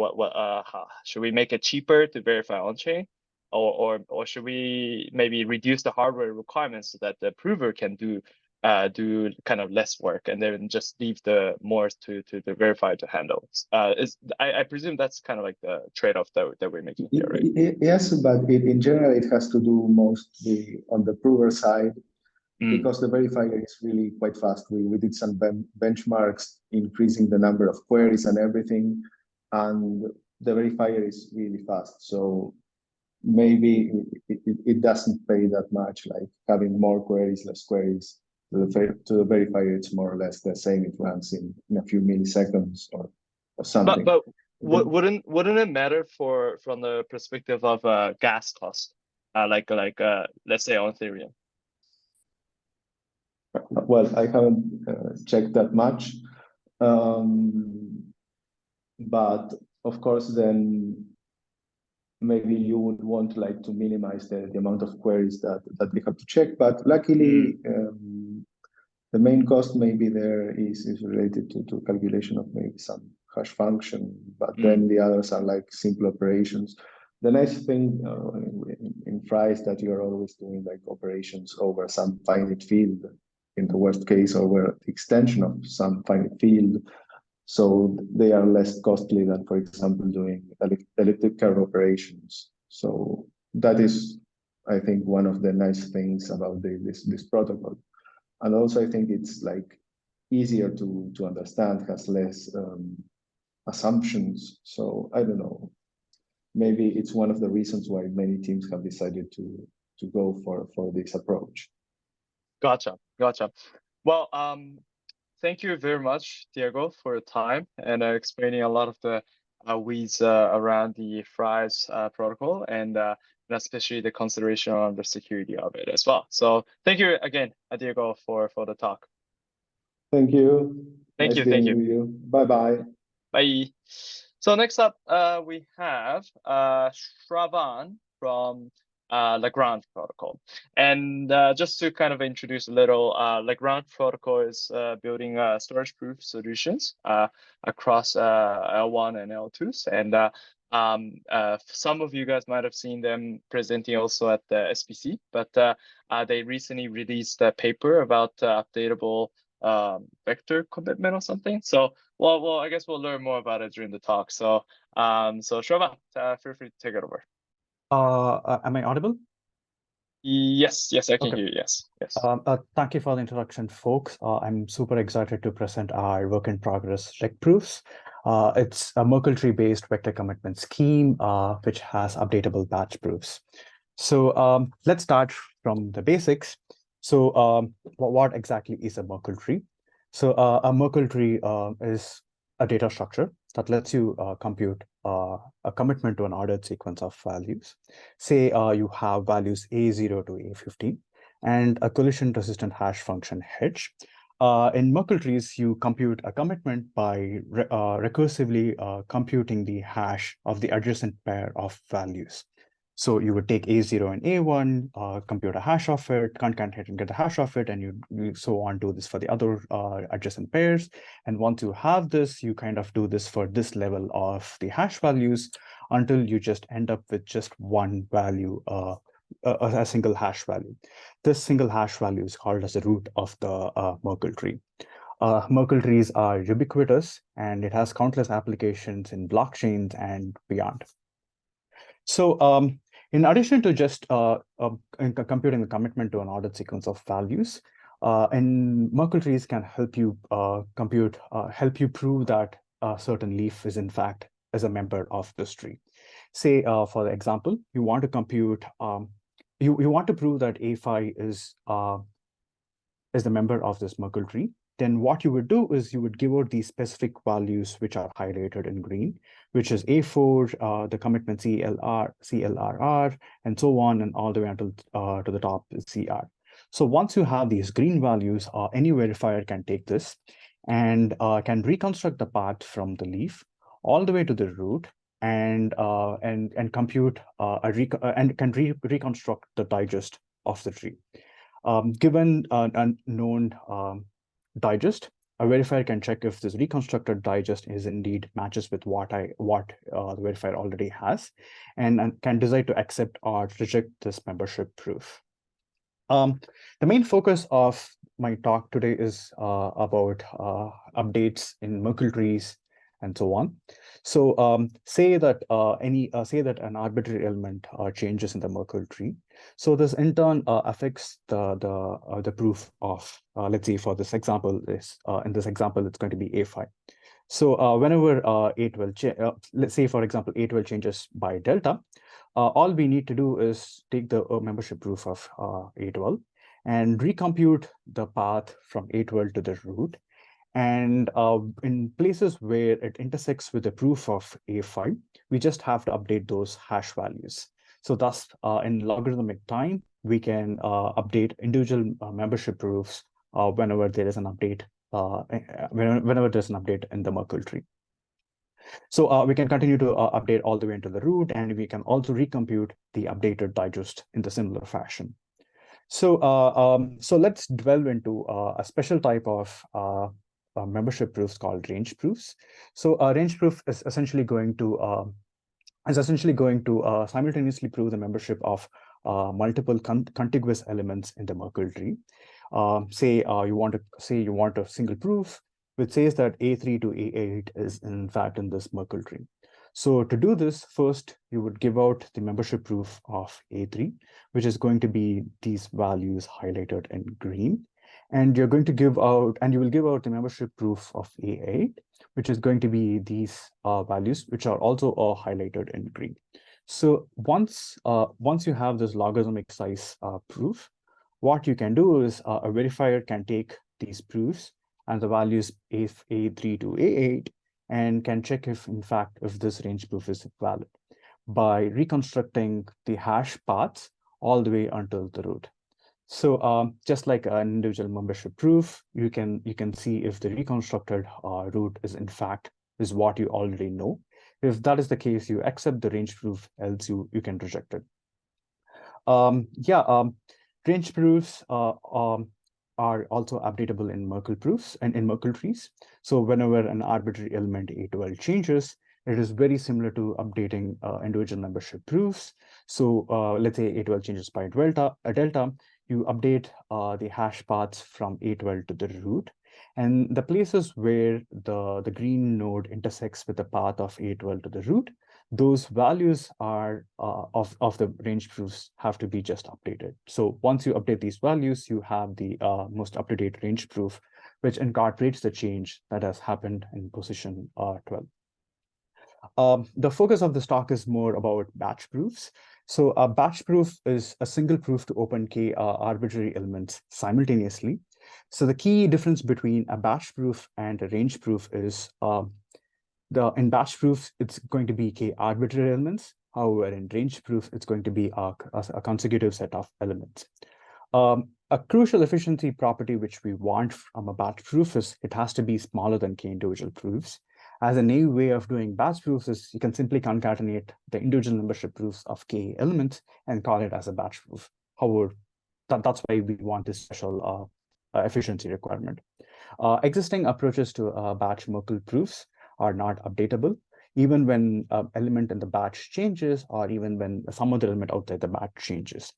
should we make it cheaper to verify on chain, or should we maybe reduce the hardware requirements so that the prover can do kind of less work, and then just leave the more to the verifier to handle. I presume that's kind of like the trade-off that we're making here, right? Yes, but in general, it has to do mostly on the prover side, because the verifier is really quite fast. We did some benchmarks, increasing the number of queries and everything, and the verifier is really fast. So maybe it doesn't pay that much, like having more queries, less queries. To the verifier, it's more or less the same. It runs in a few milliseconds or something. But wouldn't it matter from the perspective of gas cost, like let's say on Ethereum? Well, I haven't checked that much, but of course, then maybe you would want like to minimize the amount of queries that they have to check. But luckily, the main cost maybe there is related to calculation of maybe some hash function, but then the others are like simple operations. The nice thing in Fry is that you're always doing like operations over some finite field, in the worst case over the extension of some finite field. So they are less costly than, for example, doing elliptic curve operations. So that is, I think, one of the nice things about this protocol. And also, I think it's like easier to understand, has less assumptions. So I don't know. Maybe it's one of the reasons why many teams have decided to go for this approach. Gotcha. Well, thank you very much, Diego, for your time and explaining a lot of the weeds around the Fry's protocol, and especially the consideration on the security of it as well. So thank you again, Diego, for the talk. Thank you. Thank nice you. Thank being you. with you. Bye-bye. Bye. So next up, we have Shravan from Lagrange protocol. And just to kind of introduce a little, Lagrange protocol is building storage proof solutions across L1 and L2s. And some of you guys might have seen them presenting also at the SPC, but they recently released a paper about updatable vector commitment or something. So well, I guess we'll learn more about it during the talk. So Shravan, feel free to take it over. Am I audible? Yes, I can Okay. hear you. Yes. Thank you for the introduction, folks. I'm super excited to present our work in progress reg proofs. It's a Merkle tree-based vector commitment scheme, which has updatable batch proofs. So let's start from the basics. So what exactly is a Merkle tree? So a Merkle tree is a data structure that lets you compute a commitment to an ordered sequence of values. Say you have values A0 to A15 and a collision-resistant hash function hedge. In Merkle trees, you compute a commitment by recursively computing the hash of the adjacent pair of values. So you would take A0 and A1, compute a hash of it, concatenate and get the hash of it, and you so on do this for the other adjacent pairs. And once you have this, you kind of do this for this level of the hash values until you just end up with just one value, a single hash value. This single hash value is called as the root of the Merkle tree. Merkle trees are ubiquitous, and it has countless applications in blockchains and beyond. So in addition to just computing the commitment to an ordered sequence of values, and Merkle trees can help you help you prove that a certain leaf is in fact a member of this tree. Say, for example, you want to compute, you want to prove that A5 is the member of this Merkle tree. then what you would do is you would give out these specific values which are highlighted in green, which is A4, the commitment CLRR, and so on, and all the way until to the top is CR. So once you have these green values, any verifier can take this and can reconstruct the path from the leaf all the way to the root, and compute and can reconstruct the digest of the tree. Given an known digest, a verifier can check if this reconstructed digest is indeed matches with what the verifier already has, and can decide to accept or reject this membership proof. The main focus of my talk today is about updates in Merkle trees and so on. So say that an arbitrary element changes in the Merkle tree. So this in turn affects the proof of, let's say for this example, in this example it's going to be A5. So whenever let's say for example A12 changes by delta, all we need to do is take the membership proof of A12 and recompute the path from A12 to the root. And in places where it intersects with the proof of A5, we just have to update those hash values. So thus, in logarithmic time, we can update individual membership proofs whenever there is an update, whenever there's an update in the Merkle tree. So we can continue to update all the way into the root, and we can also recompute the updated digest in the similar fashion. So let's delve into a special type of membership proofs called range proofs. So a range proof is essentially going to simultaneously prove the membership of multiple contiguous elements in the Merkle tree. Say you want a single proof which says that A3 to A8 is in fact in this Merkle tree. So to do this, first you would give out the membership proof of A3, which is going to be these values highlighted in green. And you will give out the membership proof of A8, which is going to be these values, which are also highlighted in green. So once you have this logarithmic size proof, what you can do is a verifier can take these proofs and the values A3 to A8 and can check if this range proof is valid by reconstructing the hash paths all the way until the root. So just like an individual membership proof, you can see if the reconstructed root is what you already know. If that is the case, you accept the range proof, else you can reject it. Range proofs are also updatable in Merkle proofs and in Merkle trees. So whenever an arbitrary element A12 changes, it is very similar to updating individual membership proofs. So let's say A12 changes by delta, you update the hash paths from A12 to the root. And the places where the green node intersects with the path of A12 to the root, those values are of the range proofs have to be just updated. So once you update these values, you have the most up-to-date range proof, which incorporates the change that has happened in position 12. The focus of this talk is more about batch proofs. So a batch proof is a single proof to open k arbitrary elements simultaneously. So the key difference between a batch proof and a range proof is in batch proofs, it's going to be k arbitrary elements. However, in range proof, it's going to be a consecutive set of elements. A crucial efficiency property which we want from a batch proof is it has to be smaller than k individual proofs. As a naive way of doing batch proofs is you can simply concatenate the individual membership proofs of k elements and call it as a batch proof. However, that's why we want this special efficiency requirement. Existing approaches to batch Merkle proofs are not updatable, even when an element in the batch changes, or even when some other element outside the batch changes.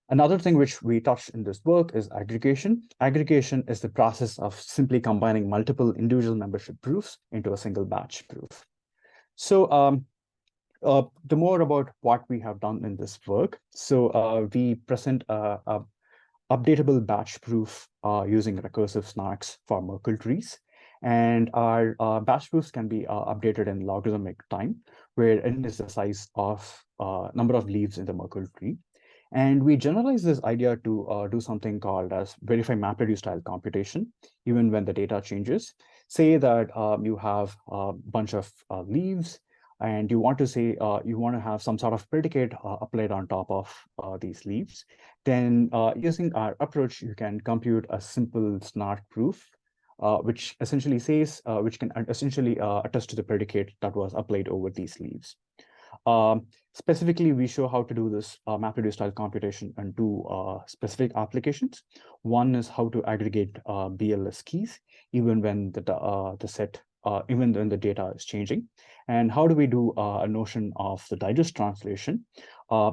Another thing which we touched in this work is aggregation. Aggregation is the process of simply combining multiple individual membership proofs into a single batch proof. So the more about what we have done in this work. So we present a updatable batch proof using recursive snarks for Merkle trees. And our batch proofs can be updated in logarithmic time, where n is the size of number of leaves in the Merkle tree. And we generalize this idea to do something called as verify MapReduce style computation, even when the data changes. Say that you have a bunch of leaves, and you want to say you want to have some sort of predicate applied on top of these leaves. Then using our approach, you can compute a simple snark proof, which essentially says, which can essentially attest to the predicate that was applied over these leaves. Specifically, we show how to do this MapReduce style computation in two specific applications. One is how to aggregate BLS keys, even when even when the data is changing. And how do we do a notion of the digest translation?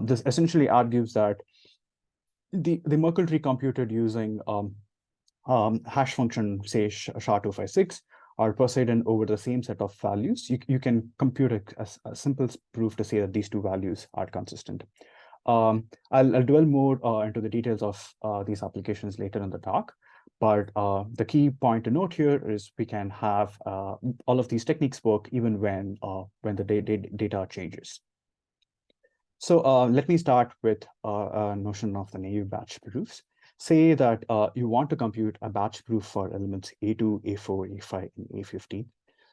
This essentially argues that the Merkle tree computed using hash function, say SHA-256, or Poseidon over the same set of values, you can compute a simple proof to say that these two values are consistent. I'll dwell more into the details of these applications later in the talk, but the key point to note here is we can have all of these techniques work even when the data changes. So let me start with a notion of the naive batch proofs. Say that you want to compute a batch proof for elements A2, A4, A5, and A15.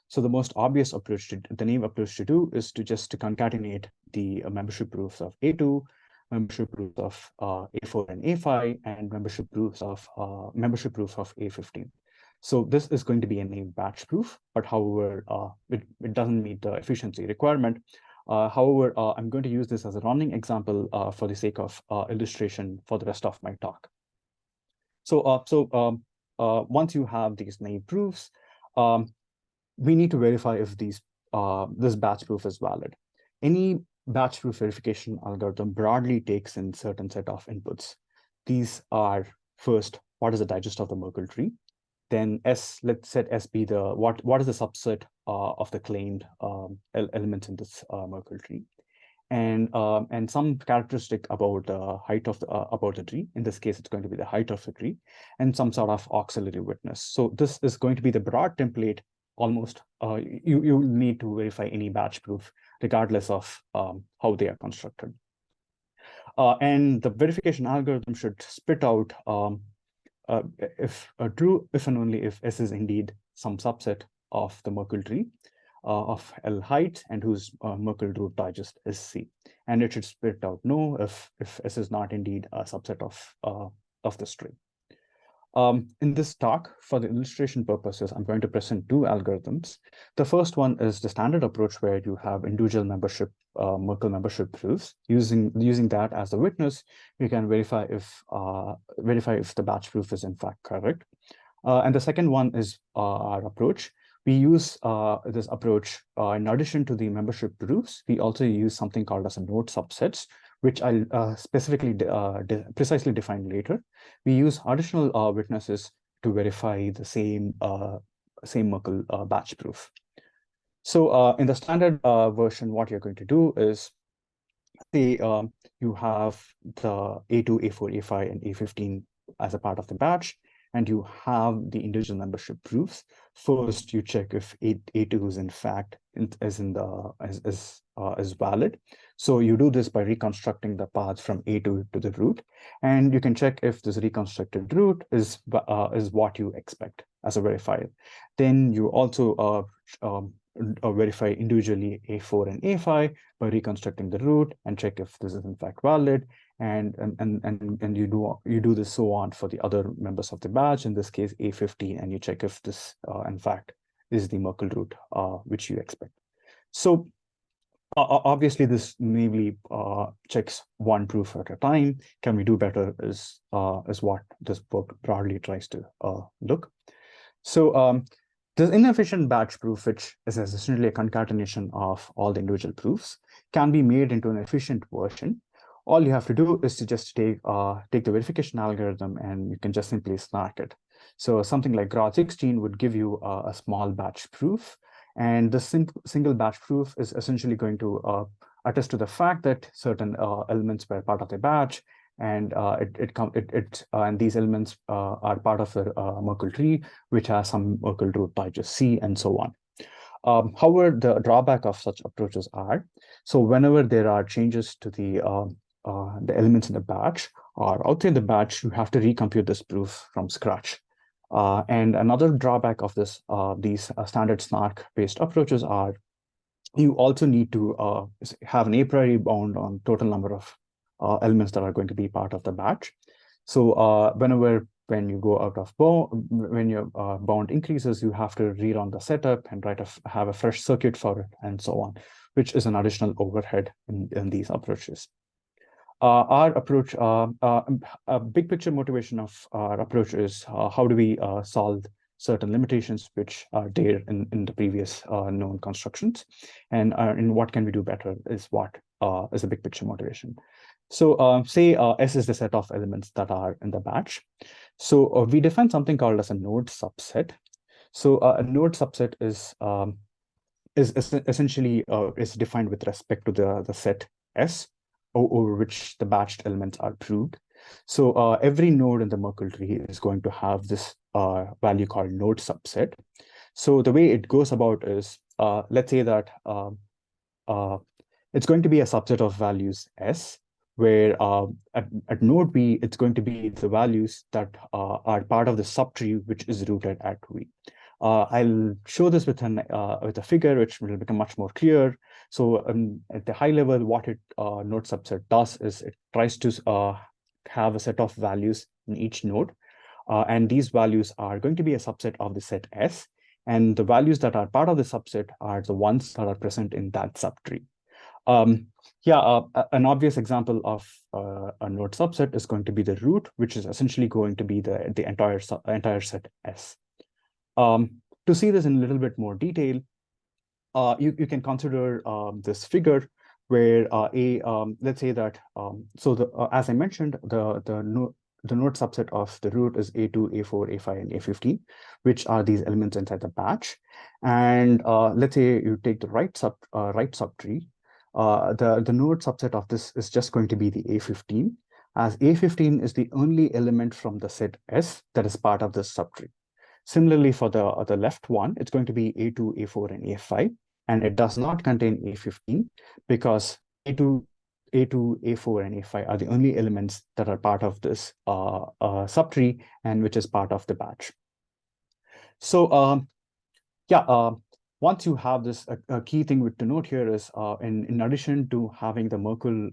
So the most obvious approach the naive approach to do is to just concatenate the membership proofs of A2, membership proofs of A4 and A5, and membership proofs of A15. So this is going to be a naive batch proof, but however, it doesn't meet the efficiency requirement. However, I'm going to use this as a running example for the sake of illustration for the rest of my talk. So once you have these naive proofs, we need to verify if this batch proof is valid. Any batch proof verification algorithm broadly takes in certain set of inputs. These are first, what is the digest of the Merkle tree? Then let's set S be the what is the subset of the claimed elements in this Merkle tree, and some characteristic about the height of the tree. In this case, it's going to be the height of the tree, and some sort of auxiliary witness. So this is going to be the broad template. Almost you need to verify any batch proof regardless of how they are constructed. And the verification algorithm should spit out if true if and only if S is indeed some subset of the Merkle tree of L height and whose Merkle root digest is C. And it should spit out no if S is not indeed a subset of the tree. In this talk, for the illustration purposes, I'm going to present two algorithms. The first one is the standard approach where you have individual membership, Merkle membership proofs. Using that as a witness, you can verify if the batch proof is in fact correct. And the second one is our approach. We use this approach in addition to the membership proofs. We also use something called as a node subsets, which I'll specifically precisely define later. We use additional witnesses to verify the same Merkle batch proof. So in the standard version, what you're going to do is you have the A2, A4, A5, and A15 as a part of the batch, and you have the individual membership proofs. First, you check if A2 is in fact is valid. So you do this by reconstructing the path from A2 to the root, and you can check if this reconstructed root is what you expect as a verifier. Then you also verify individually A4 and A5 by reconstructing the root and check if this is in fact valid. And you do this so on for the other members of the batch, in this case A15, and you check if this in fact is the Merkle root which you expect. So obviously this naively checks one proof at a time. Can we do better is what this book broadly tries to look. So this inefficient batch proof, which is essentially a concatenation of all the individual proofs, can be made into an efficient version. All you have to do is to just take the verification algorithm, and you can just simply snark it. So something like GROD16 would give you a small batch proof, and the single batch proof is essentially going to attest to the fact that certain elements were part of the batch, and and these elements are part of the Merkle tree, which has some Merkle root digest C, and so on. However, the drawback of such approaches are, so whenever there are changes to the the elements in the batch are outside the batch, you have to recompute this proof from scratch. And another drawback of these standard snark-based approaches are you also need to have an a priori bound on total number of elements that are going to be part of the batch. So when you go out of bound, when your bound increases, you have to rerun the setup and have a fresh circuit for it and so on, which is an additional overhead in these approaches. Our approach, a big picture motivation of our approach is how do we solve certain limitations which are there in the previous known constructions, and what can we do better is what is a big picture motivation. So say S is the set of elements that are in the batch. So we define something called as a node subset. So a node subset is essentially is defined with respect to the set S over which the batched elements are proved. So every node in the Merkle tree is going to have this value called node subset. So the way it goes about is, let's say that it's going to be a subset of values S, where at node B, it's going to be the values that are part of the subtree, which is rooted at V. I'll show this with a figure, which will become much more clear. So at the high level, what node subset does is it tries to have a set of values in each node. And these values are going to be a subset of the set S. And the values that are part of the subset are the ones that are present in that subtree. An obvious example of a node subset is going to be the root, which is essentially going to be the entire set S. To see this in a little bit more detail, you can consider this figure where let's say that as I mentioned, the node subset of the root is A2, A4, A5, and A15, which are these elements inside the batch. And let's say you take the right subtree. The node subset of this is just going to be the A15, as A15 is the only element from the set S that is part of this subtree. Similarly, for the left one, it's going to be A2, A4, and A5, and it does not contain A15 because A2, A4, and A5 are the only elements that are part of this subtree and which is part of the batch. So once you have this, a key thing to note here is in addition to having the Merkle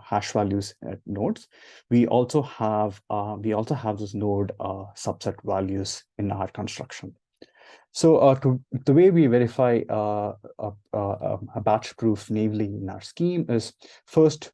hash values at nodes, we also have this node subset values in our construction. So the way we verify a batch proof naively in our scheme is first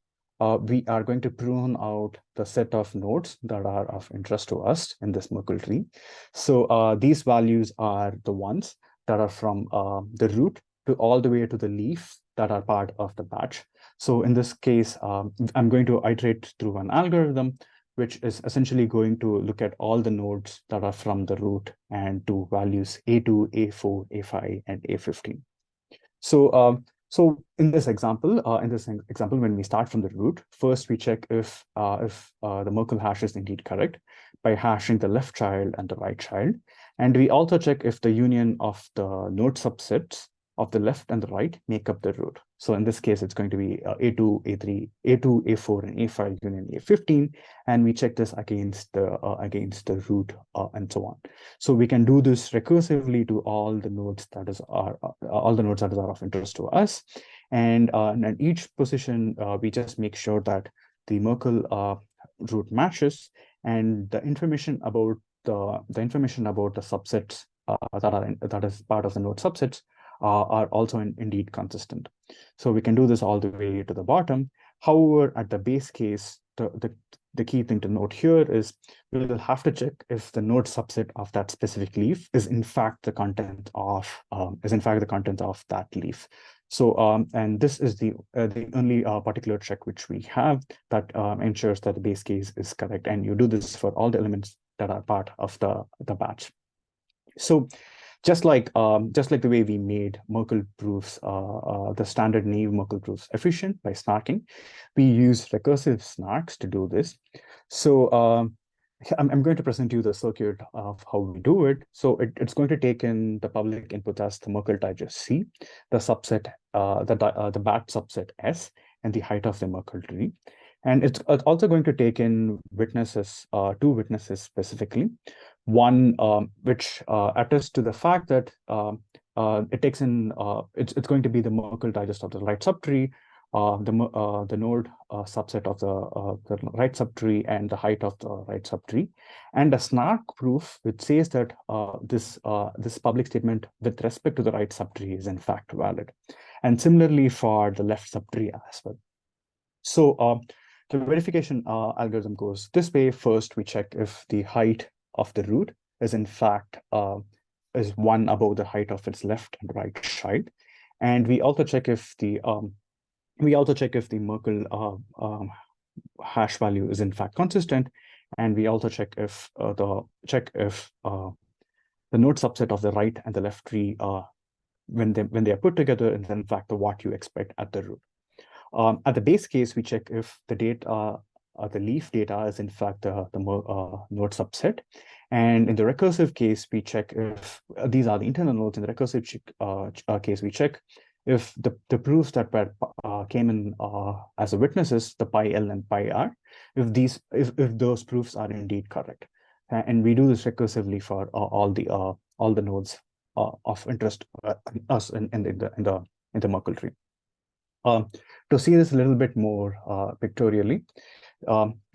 we are going to prune out the set of nodes that are of interest to us in this Merkle tree. So these values are the ones that are from the root to all the way to the leaf that are part of the batch. So in this case, I'm going to iterate through an algorithm, which is essentially going to look at all the nodes that are from the root and to values A2, A4, A5, and A15. So in this example, when we start from the root, first we check if the Merkle hash is indeed correct by hashing the left child and the right child. And we also check if the union of the node subsets of the left and the right make up the root. So in this case, it's going to be A2, A4, and A5 union A15, and we check this against the root and so on. So we can do this recursively to all the nodes that are of interest to us, and in each position we just make sure that the Merkle root matches, and the information about the subsets that is part of the node subsets are also indeed consistent. So we can do this all the way to the bottom. However, at the base case, the key thing to note here is we will have to check if the node subset of that specific leaf is in fact the content of that leaf. So and this is the only particular check which we have that ensures that the base case is correct, and you do this for all the elements that are part of the batch. So just like the way we made Merkle proofs, the standard naive Merkle proofs efficient by snarking, we use recursive snarks to do this. So I'm going to present you the circuit of how we do it. So it's going to take in the public input as the Merkle digest C, the subset, the batch subset S, and the height of the Merkle tree. And it's also going to take in witnesses, two witnesses specifically. One which attests to the fact that it takes in, it's going to be the Merkle digest of the right subtree, the node subset of the right subtree, and the height of the right subtree, and a snark proof which says that this public statement with respect to the right subtree is in fact valid. And similarly for the left subtree as well. So the verification algorithm goes this way. First, we check if the height of the root is in fact is one above the height of its left and right child, and we also check if the Merkle hash value is in fact consistent, and we also check if the node subset of the right and the left tree when they are put together is in fact what you expect at the root. At the base case, we check if the data, the leaf data is in fact the node subset. And in the recursive case, we check if these are the internal nodes. In the recursive case, we check if the proofs that came in as a witnesses, the pi L and pi R, if those proofs are indeed correct. And we do this recursively for all the nodes of interest us in the Merkle tree. To see this a little bit more pictorially,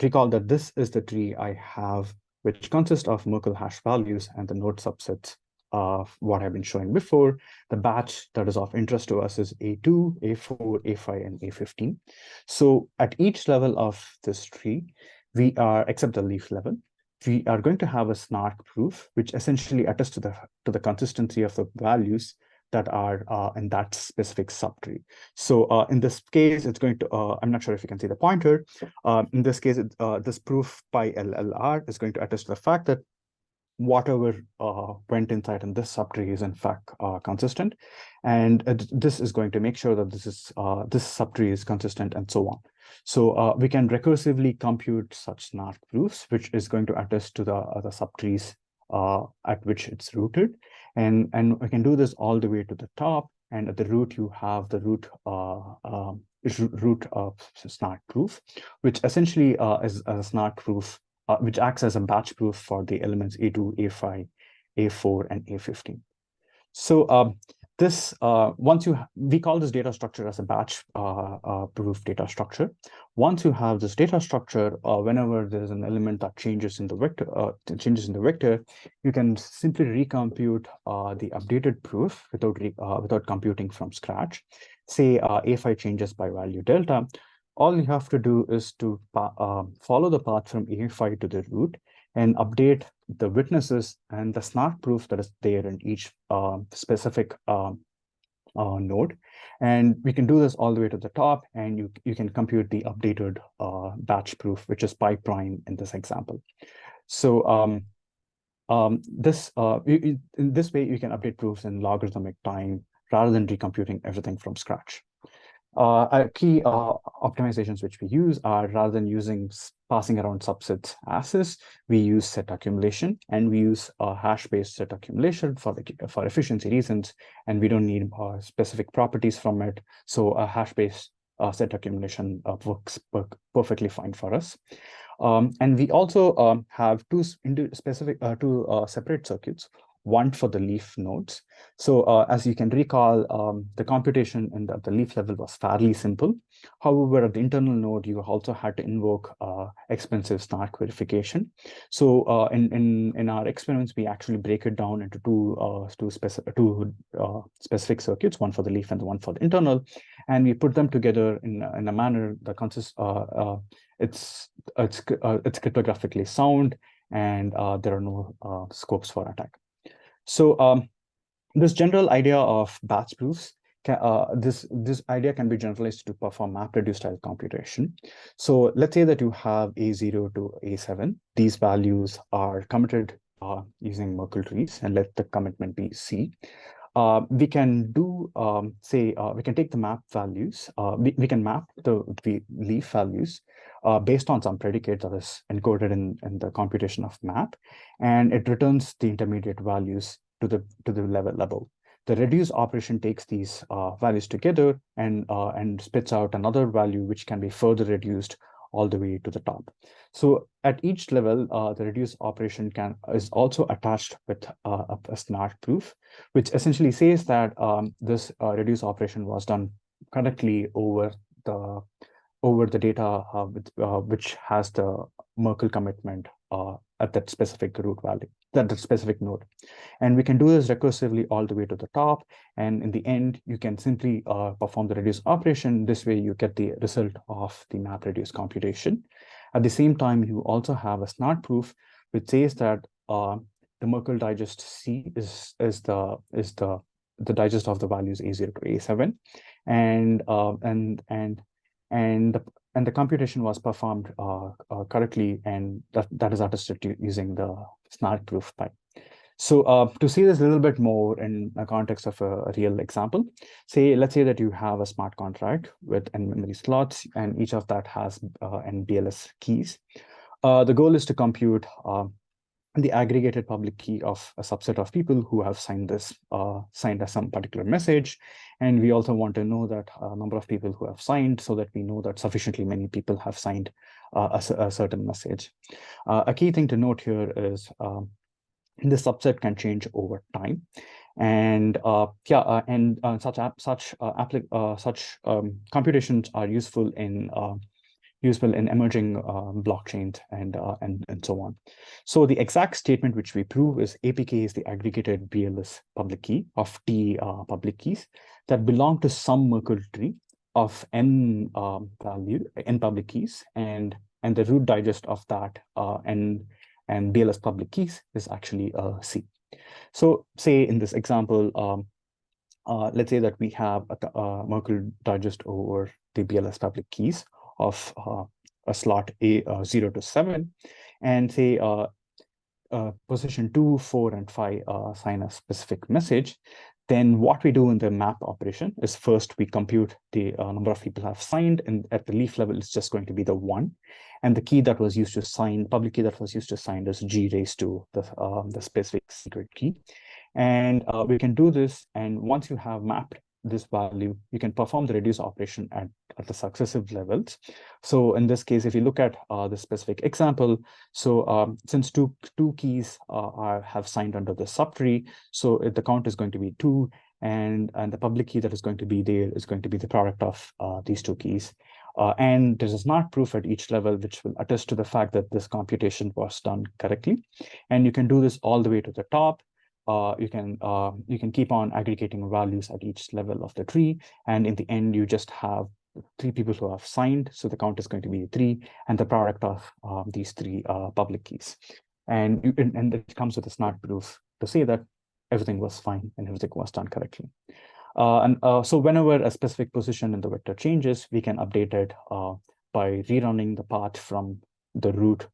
recall that this is the tree I have, which consists of Merkle hash values and the node subsets of what I've been showing before. The batch that is of interest to us is A2, A4, A5, and A15. So at each level of this tree, we are, except the leaf level, we are going to have a snark proof, which essentially attests to the consistency of the values that are in that specific subtree. So in this case, it's going to, I'm not sure if you can see the pointer. In this case, this proof pi LLR is going to attest to the fact that whatever went inside in this subtree is in fact consistent. And this is going to make sure that this subtree is consistent and so on. So we can recursively compute such snark proofs, which is going to attest to the other subtrees at which it's rooted. And we can do this all the way to the top. And at the root, you have the root snark proof, which essentially is a snark proof, which acts as a batch proof for the elements A2, A5, A4, and A15. So this we call this data structure as a batch proof data structure. Once you have this data structure, whenever there's an element that changes in the vector, you can simply recompute the updated proof without computing from scratch. Say A5 changes by value delta. All you have to do is to follow the path from A5 to the root and update the witnesses and the snark proof that is there in each specific node. And we can do this all the way to the top, and you can compute the updated batch proof, which is pi prime in this example. So in this way, you can update proofs in logarithmic time rather than recomputing everything from scratch. Key optimizations which we use are, rather than using passing around subsets as is, we use set accumulation, and we use hash-based set accumulation for efficiency reasons, and we don't need specific properties from it. So a hash-based set accumulation works perfectly fine for us. And we also have two separate circuits, one for the leaf nodes. So as you can recall, the computation in the leaf level was fairly simple. However, at the internal node, you also had to invoke expensive snark verification. So in our experiments, we actually break it down into two specific circuits, one for the leaf and the one for the internal, and we put them together in a manner that consists it's cryptographically sound, and there are no scopes for attack. So this general idea of batch proofs, this idea can be generalized to perform map-reduced style computation. So let's say that you have A0 to A7. These values are committed using Merkle trees, and let the commitment be C. We can do, we can take the map values, we can map the leaf values based on some predicate that is encoded in the computation of map, and it returns the intermediate values to the level above. the reduce operation takes these values together and spits out another value which can be further reduced all the way to the top. So at each level, the reduce operation is also attached with a SNARK proof, which essentially says that this reduce operation was done correctly over the data which has the Merkle commitment at that specific root value, that specific node. And we can do this recursively all the way to the top. And in the end, you can simply perform the reduce operation. This way, you get the result of the map reduce computation. At the same time, you also have a SNARK proof, which says that the Merkle digest C is the digest of the values A0 to A7, and the computation was performed correctly, and that is attested to using the SNARK proof type. So to see this a little bit more in the context of a real example, let's say that you have a smart contract with n memory slots, and each of that has n BLS keys. The goal is to compute the aggregated public key of a subset of people who have signed some particular message. And we also want to know that number of people who have signed, so that we know that sufficiently many people have signed a certain message. A key thing to note here is the subset can change over time, and such computations are useful in emerging blockchains and so on. So the exact statement which we prove is APK is the aggregated BLS public key of T public keys that belong to some Merkle tree of n public keys, and the root digest of that and BLS public keys is actually C. So say in this example, let's say that we have a Merkle digest over the BLS public keys of a slot A0 to 7, and say position 2, 4, and 5 sign a specific message. Then what we do in the map operation is first we compute the number of people have signed, and at the leaf level, it's just going to be the 1. And the key that was used to sign, public key that was used to sign is G raised to the specific secret key. And we can do this, and once you have mapped this value, you can perform the reduce operation at the successive levels. So in this case, if you look at the specific example, so since two keys have signed under the subtree, so the count is going to be 2, and the public key that is going to be there is going to be the product of these 2 keys. And there is not proof at each level, which will attest to the fact that this computation was done correctly. And you can do this all the way to the top. You can keep on aggregating values at each level of the tree, and in the end, you just have 3 people who have signed, so the count is going to be 3, and the product of these 3 public keys. And it comes with a SNARK proof to say that everything was fine and everything was done correctly. So whenever a specific position in the vector changes, we can update it by rerunning the path from the root,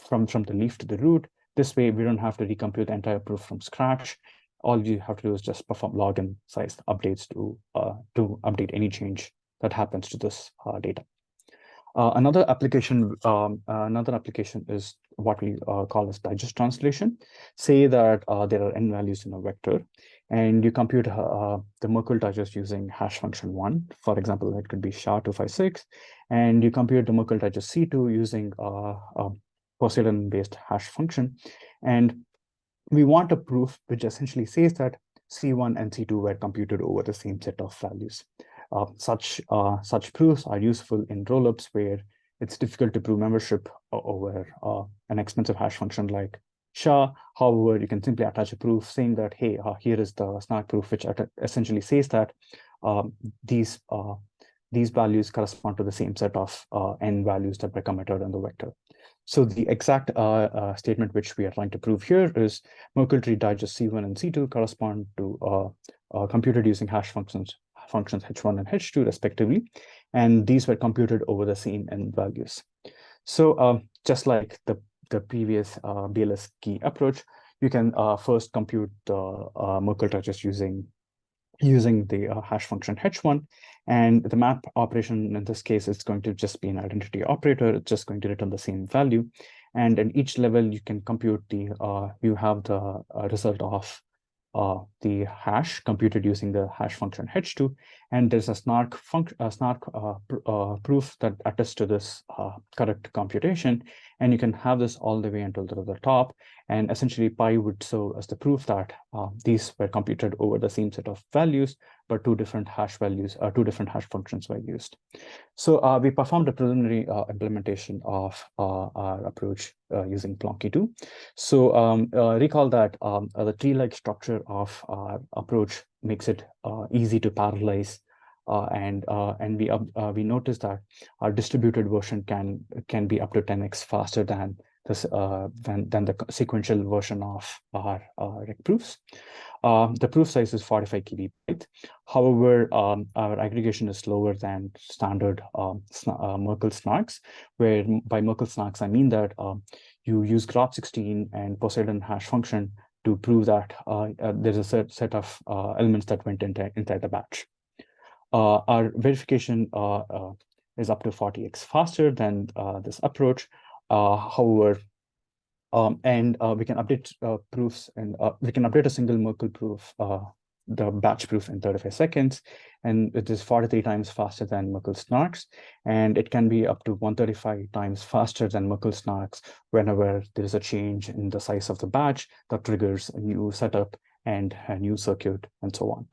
from the leaf to the root. This way, we don't have to recompute the entire proof from scratch. All you have to do is just perform login size updates to update any change that happens to this data. Another application is what we call as digest translation. Say that there are n values in a vector, and you compute the Merkle digest using hash function 1. For example, it could be SHA-256, and you compute the Merkle digest C2 using Poseidon-based hash function. And we want a proof which essentially says that C1 and C2 were computed over the same set of values. Such proofs are useful in rollups where it's difficult to prove membership over an expensive hash function like SHA. However, you can simply attach a proof saying that, hey, here is the SNARK proof, which essentially says that these values correspond to the same set of n values that were committed in the vector. So the exact statement which we are trying to prove here is Merkle tree digest C1 and C2 correspond to computed using hash functions H1 and H2 respectively, and these were computed over the same n values. So just like the previous BLS key approach, you can first compute the Merkle digest using the hash function H1, and the map operation in this case is going to just be an identity operator. It's just going to return the same value, and in each level you can compute you have the result of the hash computed using the hash function h2, and there's a snark proof that attests to this correct computation, and you can have this all the way until the top, and essentially pi would serve as the proof that these were computed over the same set of values, but two different hash functions were used. So we performed a preliminary implementation of our approach using Plonky2. So recall that the tree-like structure of our approach makes it easy to parallelize, and we noticed that our distributed version can be up to 10x faster than this than the sequential version of our rec proofs. The proof size is 45 KB. However, our aggregation is slower than standard Merkle snarks, where by Merkle snarks I mean that you use graph16 and Poseidon hash function to prove that there's a set of elements that went inside the batch. Our verification is up to 40x faster than this approach. However, we can update proofs, and we can update a single Merkle proof, the batch proof, in 35 seconds, and it is 43 times faster than Merkle snarks, and it can be up to 135 times faster than Merkle snarks whenever there is a change in the size of the batch that triggers a new setup and a new circuit and so on.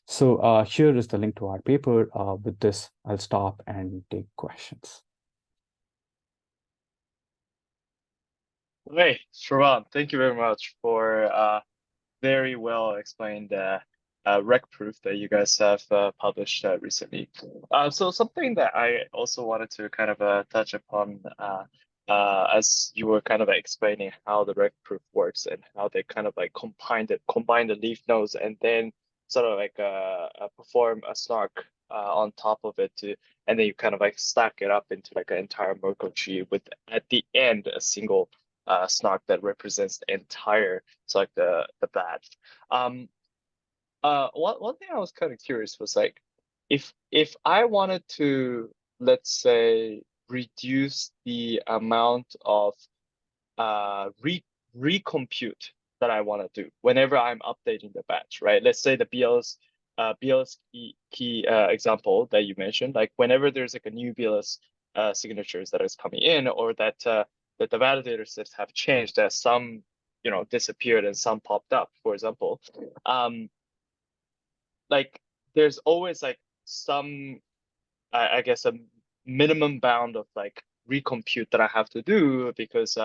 So here is the link to our paper. With this, I'll stop and take questions. Hey, Shravan, thank you very much for very well explained rec proof that you guys have published recently. So something that I also wanted to kind of touch upon as you were kind of explaining how the rec proof works and how they kind of like combine the leaf nodes and then sort of like perform a snark on top of it and then you kind of like stack it up into like an entire Merkle tree with at the end a single snark that represents the entire, so like the batch. One thing I was kind of curious was like, if I wanted to, let's say, reduce the amount of recompute that I want to do whenever I'm updating the batch, right? Let's say the BLS key example that you mentioned, like whenever there's like a new BLS signatures that is coming in, or that the validator sets have changed, that some disappeared and some popped up, for example, like there's always like some I guess a minimum bound of like recompute that I have to do, because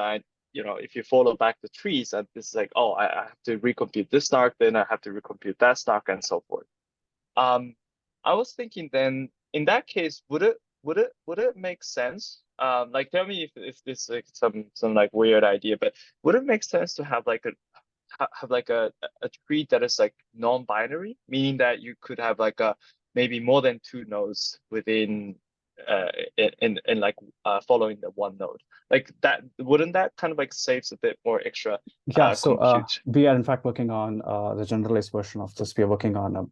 if you follow back the trees, and this is like, oh, I have to recompute this snark, then I have to recompute that snark, and so forth. I was thinking then, in that case, would it make sense? Like, tell me if this is like some like weird idea, but would it make sense to have like a tree that is like non-binary, meaning that you could have like maybe more than two nodes within in like following the one node, like that? Wouldn't that kind of like saves a bit more extra compute? We are in fact working on the generalized version of this. We are working on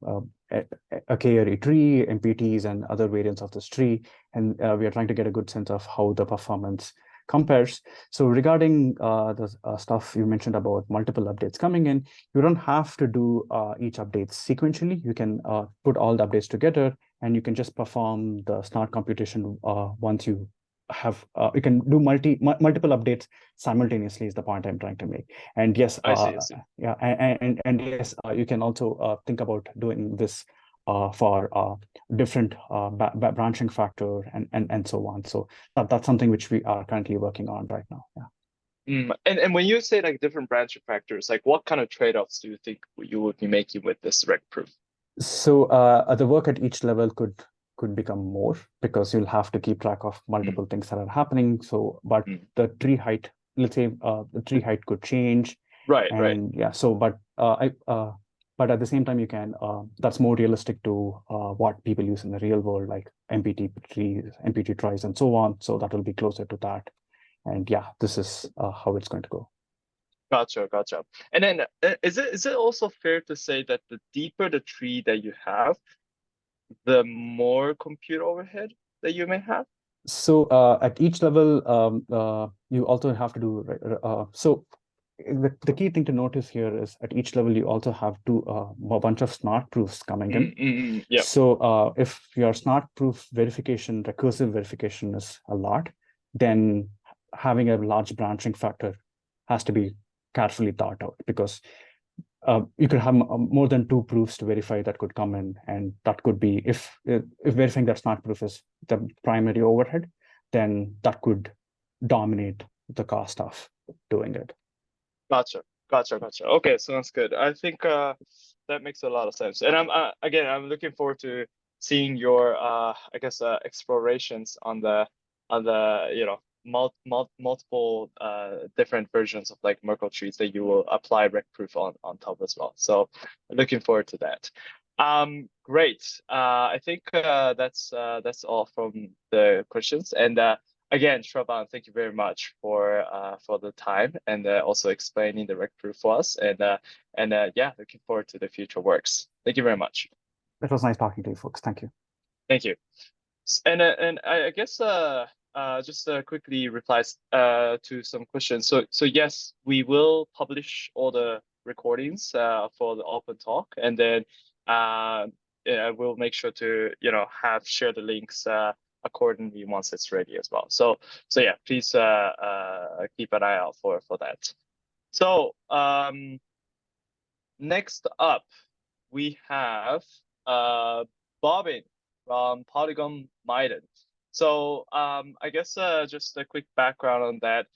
a k-array tree, MPTs, and other variants of this tree, and we are trying to get a good sense of how the performance compares. So regarding the stuff you mentioned about multiple updates coming in, you don't have to do each update sequentially. You can put all the updates together, and you can just perform the snark computation once you have you can do multiple updates simultaneously, is the point I'm trying to make. And yes, I see. yeah, and yes, you can also think about doing this for different branching factor and so on. So that's something which we are currently working on right now. Yeah. And when you say like different branching factors, like what kind of trade-offs do you think you would be making with this rec proof? So the work at each level could become more, because you'll have to keep track of multiple things that are happening. So, but the tree height, let's say, the tree height could change. Right. Yeah. So, but but at the same time, you can. That's more realistic to what people use in the real world, like MPT trees, MPT tries, and so on. So that will be closer to that. And yeah, this is how it's going to go. Gotcha. And then is it also fair to say that the deeper the tree that you have, the more compute overhead that you may have? So at each level, you also have to do so the key thing to notice here is at each level, you also have a bunch of smart proofs coming in. Yeah. So if your smart proof verification, recursive verification is a lot, then having a large branching factor has to be carefully thought out, because you could have more than 2 proofs to verify that could come in, and that could be, if verifying that smart proof is the primary overhead, then that could dominate the cost of doing it. Gotcha. Okay, sounds good. I think that makes a lot of sense. And I'm looking forward to seeing your I guess explorations on the multiple different versions of like Merkle trees that you will apply RecProof on top as well. So looking forward to that. Great. I think that's all from the questions. And again, Shravan, thank you very much for the time and also explaining the RecProof for us. And yeah, looking forward to the future works. Thank you very much. It was nice talking to you folks. Thank you. Thank you. And I guess just quickly replies to some questions. So yes, we will publish all the recordings for the open talk, and then we'll make sure to share the links accordingly once it's ready as well. So yeah, please keep an eye out for that. So next up we have Bobbin from Polygon Maiden. So I guess just a quick background on that.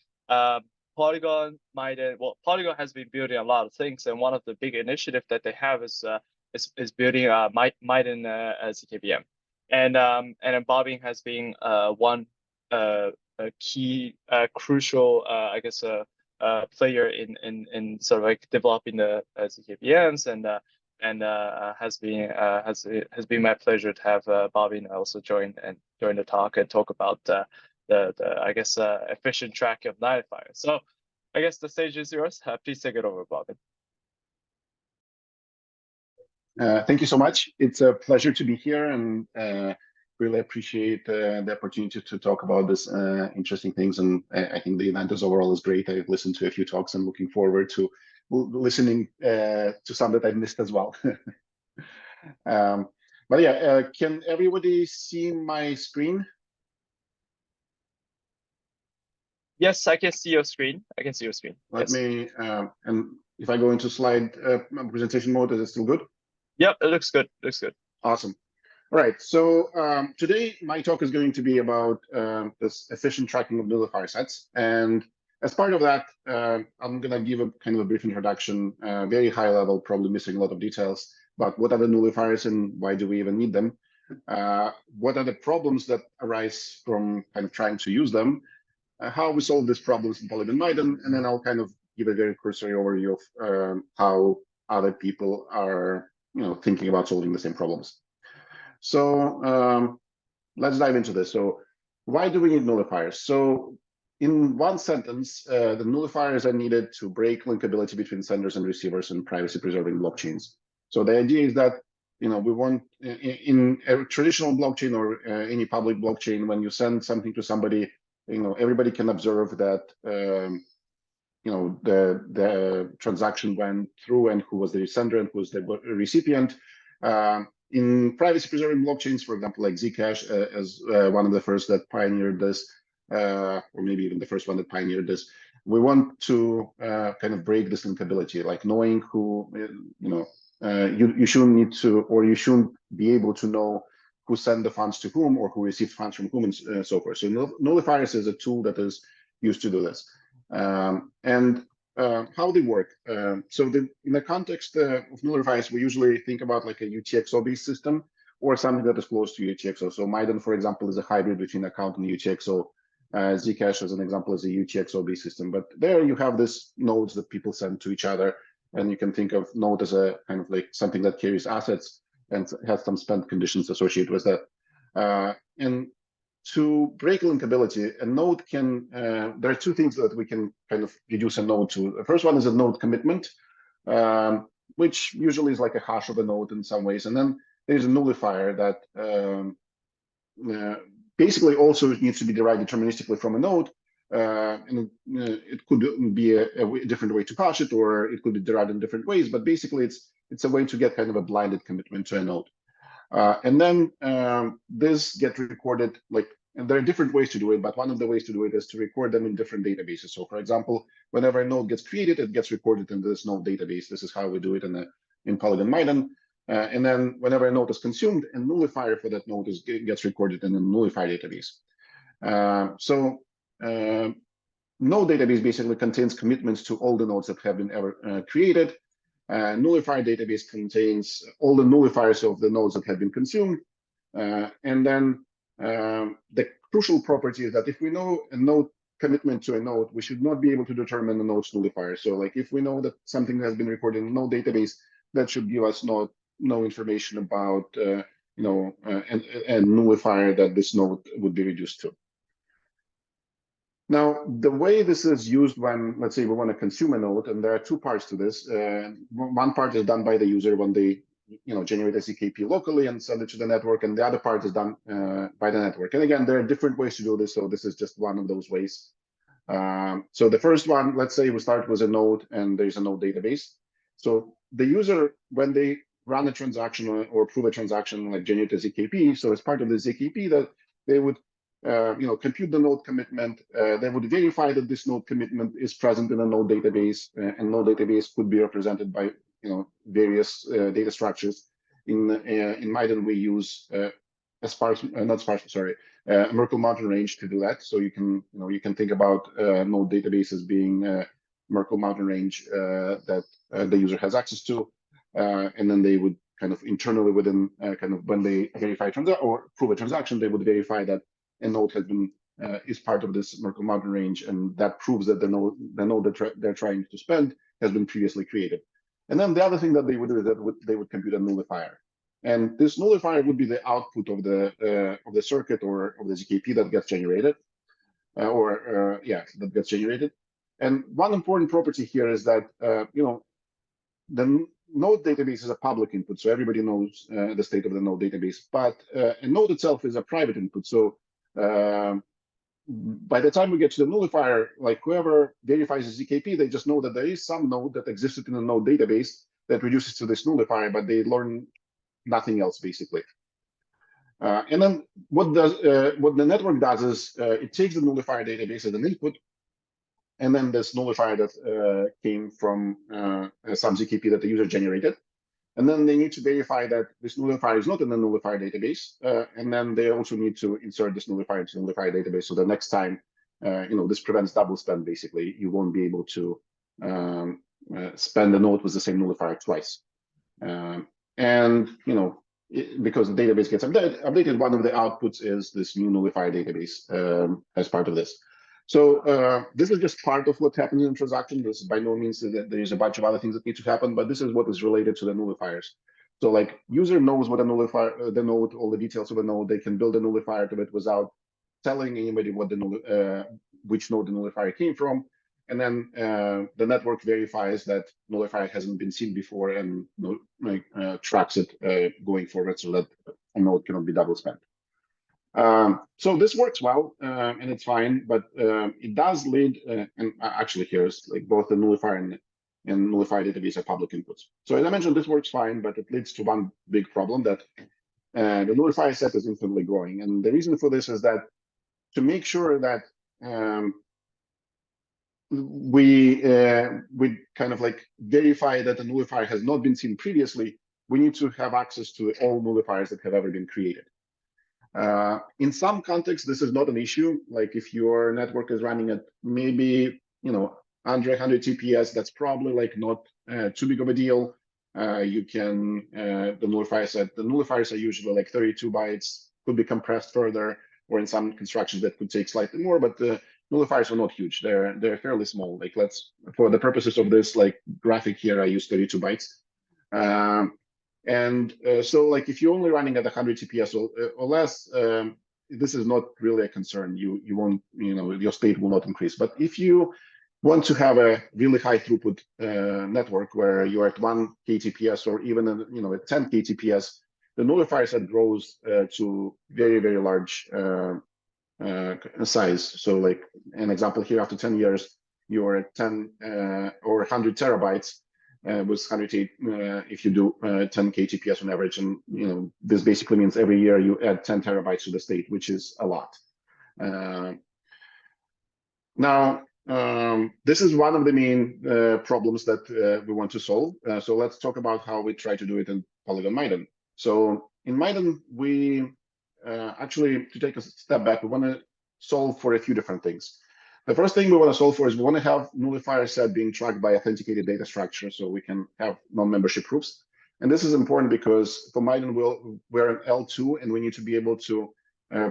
Polygon Maiden, well, Polygon has been building a lot of things, and one of the big initiatives that they have is building Maiden ZKVM. And then Bobbin has been one a key crucial I guess player in sort of like developing the ZKVMs, and has been my pleasure to have Bobbin also join the talk and talk about the I guess efficient tracking of nullifiers. So I guess the stage is yours. Please take it over, Bobbin. Thank you so much. It's a pleasure to be here, and really appreciate the opportunity to talk about this interesting things. And I think the event overall is great. I've listened to a few talks and looking forward to listening to some that I've missed as well. But yeah, can everybody see my screen? Yes, I can see your screen. Let me, and if I go into slide presentation mode, is it still good? Yep, it looks good. Awesome. All right. So today my talk is going to be about this efficient tracking of nullifier sets. And as part of that, I'm going to give a kind of a brief introduction, very high level, probably missing a lot of details about what are the nullifiers and why do we even need them? What are the problems that arise from kind of trying to use them? How we solve these problems in Polygon Maiden, and then I'll kind of give a very cursory overview of how other people are thinking about solving the same problems. So let's dive into this. So why do we need nullifiers? So in one sentence, the nullifiers are needed to break linkability between senders and receivers in privacy-preserving blockchains. So the idea is that we want in a traditional blockchain or any public blockchain, when you send something to somebody, everybody can observe that the transaction went through and who was the sender and who was the recipient. In privacy-preserving blockchains, for example, like Zcash, as one of the first that pioneered this, or maybe even the first one that pioneered this, we want to kind of break this linkability, like knowing who, you shouldn't need to, or you shouldn't be able to know who sent the funds to whom or who received funds from whom, and so forth. So nullifiers is a tool that is used to do this. And how they work. So in the context of nullifiers, we usually think about like a UTXO-based system or something that is close to UTXO. So Maiden, for example, is a hybrid between account and UTXO. Zcash, as an example, is a UTXO-based system. But there you have these nodes that people send to each other. And you can think of node as a kind of like something that carries assets and has some spend conditions associated with that. And to break linkability, a node can, there are two things that we can kind of reduce a node to. The first one is a node commitment, which usually is like a hash of a node in some ways. And then there's a nullifier that basically also needs to be derived deterministically from a node, and it could be a different way to hash it, or it could be derived in different ways. But basically, it's a way to get kind of a blinded commitment to a node. And then this gets recorded, like, and there are different ways to do it, but one of the ways to do it is to record them in different databases. So for example, whenever a node gets created, it gets recorded in this node database. This is how we do it in Polygon Maiden. And then whenever a node is consumed, a nullifier for that node gets recorded in the nullifier database. Node database basically contains commitments to all the nodes that have been ever created. Nullifier database contains all the nullifiers of the nodes that have been consumed. And then the crucial property is that if we know a node commitment to a node, we should not be able to determine the node's nullifier. So like if we know that something has been recorded in a node database, that should give us no information about a nullifier that this node would be reduced to. Now, the way this is used when, let's say, we want to consume a node, and there are two parts to this. One part is done by the user when they, generate a ZKP locally and send it to the network, and the other part is done by the network. And again, there are different ways to do this, so this is just one of those ways. So the first one, let's say we start with a node, and there's a node database. So the user, when they run a transaction or approve a transaction, like generate a ZKP, so as part of the ZKP, that they would compute the node commitment. They would verify that this node commitment is present in a node database, and node database could be represented by various data structures. In Maiden, we use a Merkle mountain range to do that. So you can think about node databases being Merkle mountain range that the user has access to, and then they would kind of internally within when they verify or prove a transaction, they would verify that a node has been is part of this Merkle mountain range, and that proves that the node that they're trying to spend has been previously created. And then the other thing that they would do is that they would compute a nullifier, and this nullifier would be the output of the circuit or of the ZKP that gets generated, that gets generated. And one important property here is that the node database is a public input, so everybody knows the state of the node database. But a node itself is a private input, so by the time we get to the nullifier, like whoever verifies the ZKP, they just know that there is some node that existed in the node database that reduces to this nullifier, but they learn nothing else basically. And then what the network does is it takes the nullifier database as an input, and then this nullifier that came from some ZKP that the user generated. And then they need to verify that this nullifier is not in the nullifier database. And then they also need to insert this nullifier into the nullifier database. So the next time, this prevents double spend, basically. You won't be able to spend a node with the same nullifier twice. And, because the database gets updated, one of the outputs is this new nullifier database as part of this. So this is just part of what happens in a transaction. This is by no means that there is a bunch of other things that need to happen, but this is what is related to the nullifiers. So like user knows what a nullifier, the node, all the details of the node. They can build a nullifier to it without telling anybody what which node the nullifier came from. And then the network verifies that nullifier hasn't been seen before and tracks it going forward so that a node cannot be double spent. So this works well, and it's fine, but it does lead, and actually here's like both the nullifier and nullifier database are public inputs. So as I mentioned, this works fine, but it leads to one big problem that the nullifier set is infinitely growing. And the reason for this is that to make sure that we kind of like verify that the nullifier has not been seen previously, we need to have access to all nullifiers that have ever been created. In some contexts, this is not an issue. Like if your network is running at maybe, under 100 TPS, that's probably like not too big of a deal. You can, the nullifiers are usually like 32 bytes, could be compressed further, or in some constructions that could take slightly more, but the nullifiers are not huge. They're fairly small. Like for the purposes of this like graphic here, I use 32 bytes. So like if you're only running at 100 TPS or less, this is not really a concern. You won't, your state will not increase. But if you want to have a really high throughput network where you're at 1 KTPS or even at 10 KTPS, the nullifier set grows to very, very large size. So like an example here, after 10 years, you're at 10 or 100 terabytes with 108 if you do 10 KTPS on average. And this basically means every year you add 10 terabytes to the state, which is a lot. Now, this is one of the main problems that we want to solve. So let's talk about how we try to do it in Polygon Maiden. So in Maiden, we actually, to take a step back, we want to solve for a few different things. The first thing we want to solve for is we want to have nullifier set being tracked by authenticated data structure, so we can have non-membership proofs. And this is important because for Maiden, we're an L2, and we need to be able to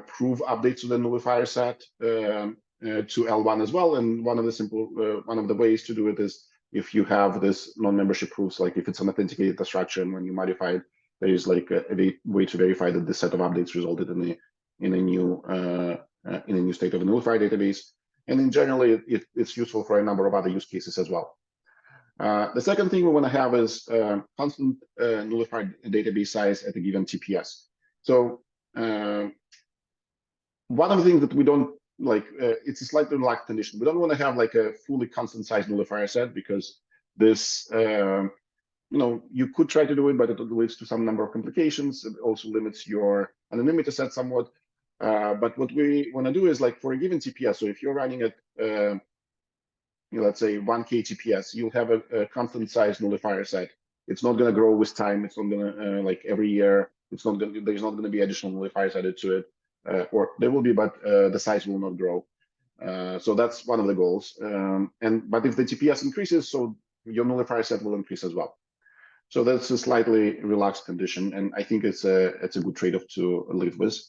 prove updates to the nullifier set to L1 as well. And one of the ways to do it is if you have this non-membership proofs, like if it's an authenticated data structure, and when you modify it, there is like a way to verify that this set of updates resulted in a new state of a nullifier database. And in general, it's useful for a number of other use cases as well. The second thing we want to have is constant nullified database size at a given TPS. So one of the things that we don't like, it's a slightly relaxed condition. We don't want to have like a fully constant size nullifier set, because this, you could try to do it, but it leads to some number of complications. It also limits your anonymity set somewhat. But what we want to do is, like, for a given TPS, so if you're running at, let's say 1K TPS, you'll have a constant size nullifier set. It's not going to grow with time. It's not going to, like every year, there's not going to be additional nullifiers added to it. Or there will be, but the size will not grow. So that's one of the goals. But if the TPS increases, so your nullifier set will increase as well. So that's a slightly relaxed condition, and I think it's a good trade-off to live with.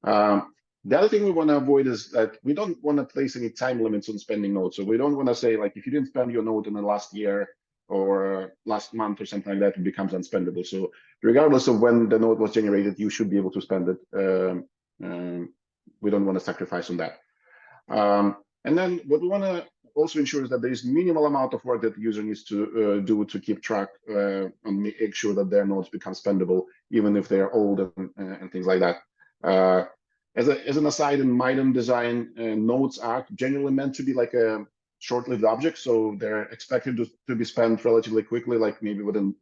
The other thing we want to avoid is that we don't want to place any time limits on spending nodes. So we don't want to say, like, if you didn't spend your node in the last year or last month or something like that, it becomes unspendable. So regardless of when the node was generated, you should be able to spend it. We don't want to sacrifice on that. And then what we want to also ensure is that there is minimal amount of work that the user needs to do to keep track and make sure that their nodes become spendable, even if they are old and things like that. As an aside, in Maiden design, nodes are generally meant to be like a short-lived object, so they're expected to be spent relatively quickly, like maybe within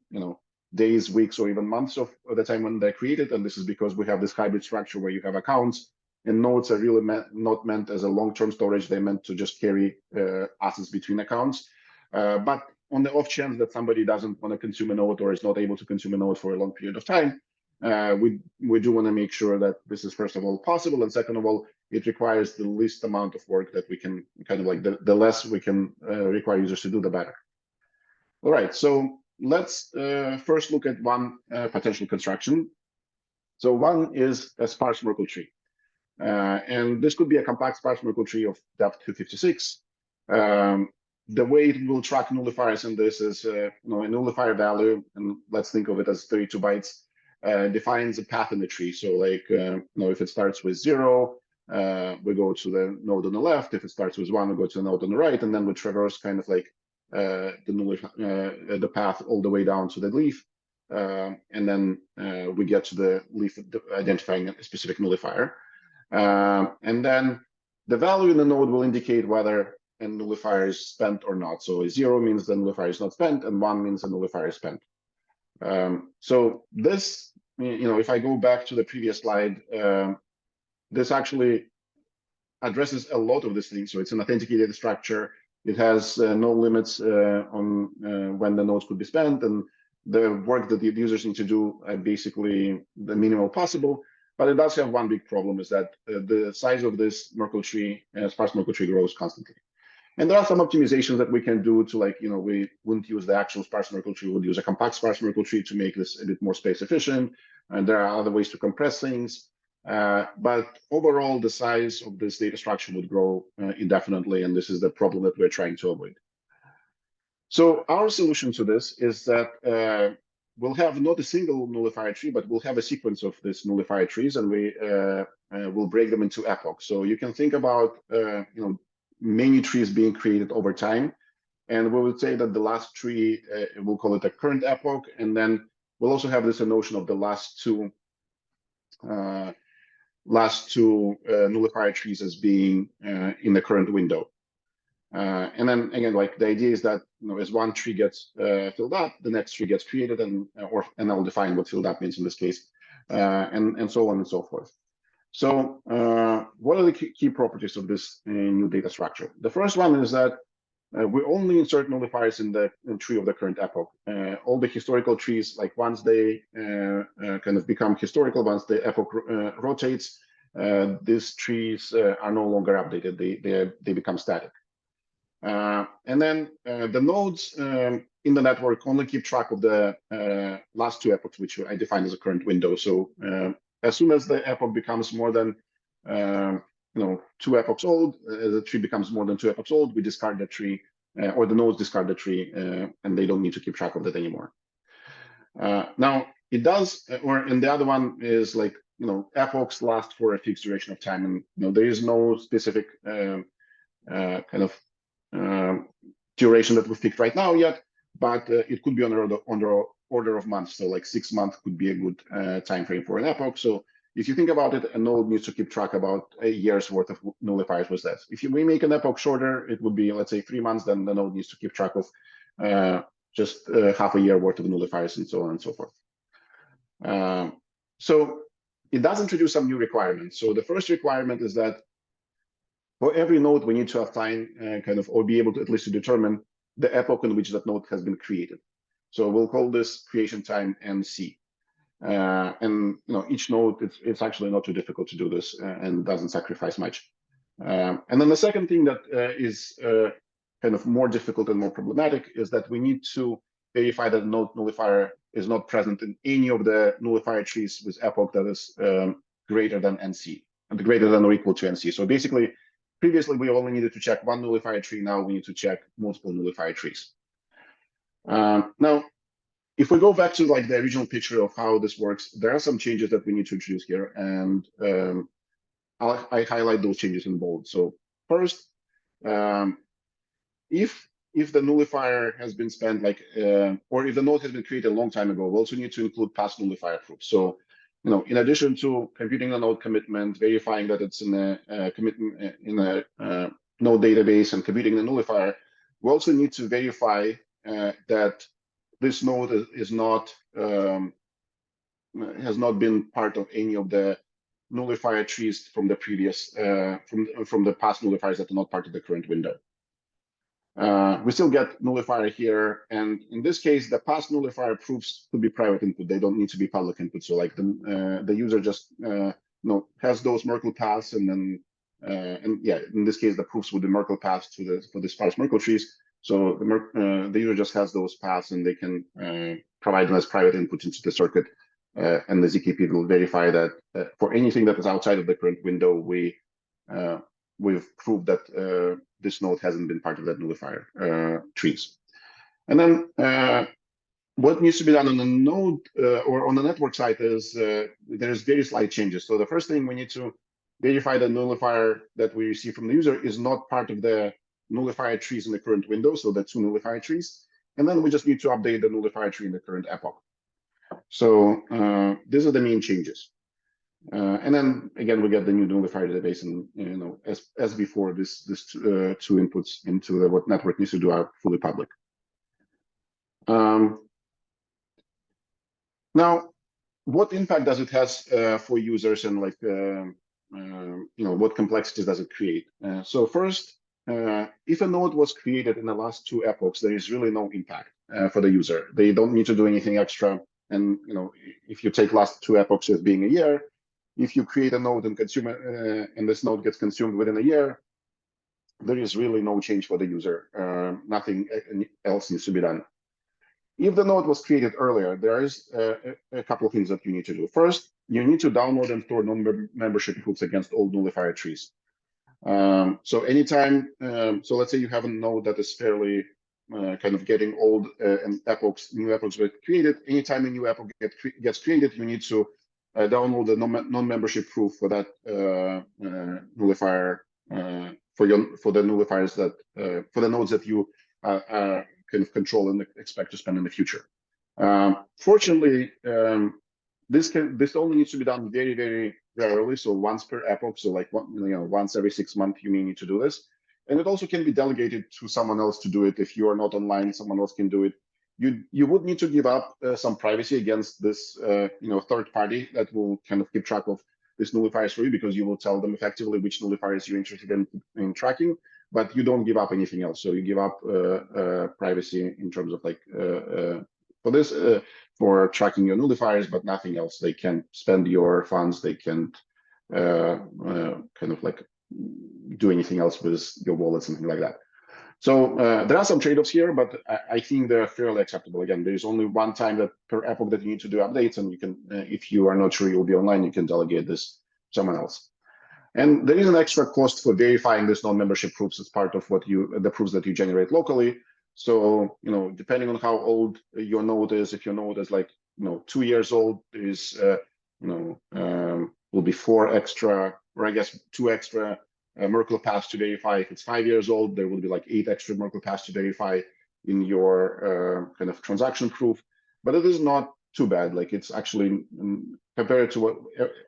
days, weeks, or even months of the time when they're created. And this is because we have this hybrid structure where you have accounts, and nodes are really not meant as a long-term storage. They're meant to just carry assets between accounts. But on the off chance that somebody doesn't want to consume a node or is not able to consume a node for a long period of time, we do want to make sure that this is, first of all, possible, and second of all, it requires the least amount of work that we can kind of like, the less we can require users to do, the better. All right, so let's first look at one potential construction. So one is a sparse Merkle tree. And this could be a compact sparse Merkle tree of depth 256. The way it will track nullifiers in this is a nullifier value, and let's think of it as 32 bytes, defines a path in the tree. So like, if it starts with 0, we go to the node on the left. If it starts with 1, we go to the node on the right, and then we traverse kind of like the path all the way down to the leaf. And then we get to the leaf identifying a specific nullifier. And then the value in the node will indicate whether a nullifier is spent or not. So 0 means the nullifier is not spent, and 1 means the nullifier is spent. So this, if I go back to the previous slide, this actually addresses a lot of these things. So it's an authenticated structure. It has no limits on when the nodes could be spent, and the work that the users need to do basically the minimal possible. But it does have one big problem, is that the size of this Merkle tree, sparse Merkle tree, grows constantly. And there are some optimizations that we can do to, like, we wouldn't use the actual sparse Merkle tree, we would use a compact sparse Merkle tree to make this a bit more space efficient. And there are other ways to compress things. But overall, the size of this data structure would grow indefinitely, and this is the problem that we're trying to avoid. So our solution to this is that we'll have not a single nullifier tree, but we'll have a sequence of these nullifier trees, and we will break them into epochs. So you can think about many trees being created over time, and we would say that the last tree, we'll call it a current epoch, and then we'll also have this notion of the last two last two nullifier trees as being in the current window. And then again, like the idea is that as one tree gets filled up, the next tree gets created, and I'll define what filled up means in this case, and so on and so forth. So what are the key properties of this new data structure? The first one is that we only insert nullifiers in the tree of the current epoch. All the historical trees, like once they kind of become historical, once the epoch rotates, these trees are no longer updated. They become static. And then the nodes in the network only keep track of the last two epochs, which I define as a current window. So as soon as the epoch becomes more than 2 epochs old, the tree becomes more than 2 epochs old, we discard the tree, or the nodes discard the tree, and they don't need to keep track of that anymore. Now it does, and the other one is like epochs last for a fixed duration of time, and there is no specific kind of duration that we picked right now yet, but it could be on the order of months. So like 6 months could be a good time frame for an epoch. So if you think about it, a node needs to keep track about a year's worth of nullifiers with that. If we make an epoch shorter, it would be, let's say, 3 months, then the node needs to keep track of just half a year worth of nullifiers, and so on and so forth. So it does introduce some new requirements. So the first requirement is that for every node, we need to assign or be able to at least to determine the epoch in which that node has been created. So we'll call this creation time NC. And each node, it's actually not too difficult to do this and doesn't sacrifice much. And then the second thing that is kind of more difficult and more problematic is that we need to verify that the node nullifier is not present in any of the nullifier trees with epoch that is greater than NC, and greater than or equal to NC. So basically, previously we only needed to check one nullifier tree. Now we need to check multiple nullifier trees. Now, if we go back to like the original picture of how this works, there are some changes that we need to introduce here, and I highlight those changes in bold. So first, if the nullifier has been spent or if the node has been created a long time ago, we also need to include past nullifier proofs. So in addition to computing the node commitment, verifying that it's in a commitment in a node database, and computing the nullifier, we also need to verify that this node is not has not been part of any of the nullifier trees from the previous from the past nullifiers that are not part of the current window. We still get nullifier here, and in this case, the past nullifier proofs could be private input. They don't need to be public input. So like the user just has those Merkle paths, and then in this case, the proofs would be Merkle paths for the sparse Merkle trees. So the user just has those paths, and they can provide them as private input into the circuit, and the ZKP will verify that for anything that is outside of the current window, we've proved that this node hasn't been part of that nullifier trees. And then what needs to be done on the node or on the network side is there's very slight changes. So the first thing, we need to verify the nullifier that we receive from the user is not part of the nullifier trees in the current window, so the 2 nullifier trees. And then we just need to update the nullifier tree in the current epoch. So these are the main changes. And then again, we get the new nullifier database, and as before, this 2 inputs into what network needs to do are fully public. Now, what impact does it has for users, and what complexities does it create? So first, if a node was created in the last 2 epochs, there is really no impact for the user. They don't need to do anything extra. And if you take last 2 epochs as being a year, if you create a node and consume it, and this node gets consumed within a year, there is really no change for the user. Nothing else needs to be done. If the node was created earlier, there is a couple of things that you need to do. First, you need to download and store non-membership proofs against old nullifier trees. So anytime, so let's say you have a node that is fairly kind of getting old, and new epochs were created. Anytime a new epoch gets created, you need to download the non-membership proof for that nullifier for the nullifiers that for the nodes that you kind of control and expect to spend in the future. Fortunately, this only needs to be done very, very rarely, so once per epoch, so like once every 6 months you may need to do this. And it also can be delegated to someone else to do it. If you are not online, someone else can do it. You would need to give up some privacy against this third party that will kind of keep track of this nullifiers for you, because you will tell them effectively which nullifiers you're interested in tracking, but you don't give up anything else. So you give up privacy in terms of like for this for tracking your nullifiers, but nothing else. They can't spend your funds. They can't kind of like do anything else with your wallet, something like that. So there are some trade-offs here, but I think they're fairly acceptable. Again, there's only one time that per epoch that you need to do updates, and you can, if you are not sure you'll be online, you can delegate this to someone else. And there is an extra cost for verifying this non-membership proofs as part of what the proofs that you generate locally. So depending on how old your node is, if your node is like 2 years old, there is will be 4 extra, or I guess 2 extra Merkle paths to verify. If it's 5 years old, there will be like 8 extra Merkle paths to verify in your kind of transaction proof. But it is not too bad. Like it's actually compared to what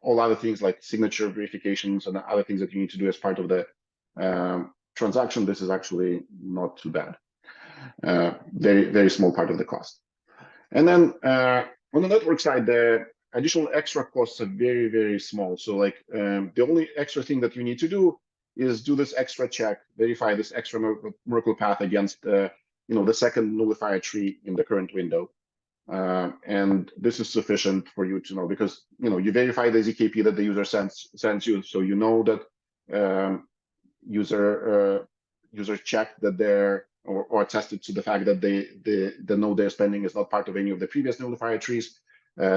all other things like signature verifications and other things that you need to do as part of the transaction, this is actually not too bad. Very, very small part of the cost. And then on the network side, the additional extra costs are very, very small. So like the only extra thing that you need to do is do this extra check, verify this extra Merkle path against the second nullifier tree in the current window. And this is sufficient for you to know, because you verify the ZKP that the user sends you, so you know that user checked that they're or attested to the fact that the node they're spending is not part of any of the previous nullifier trees,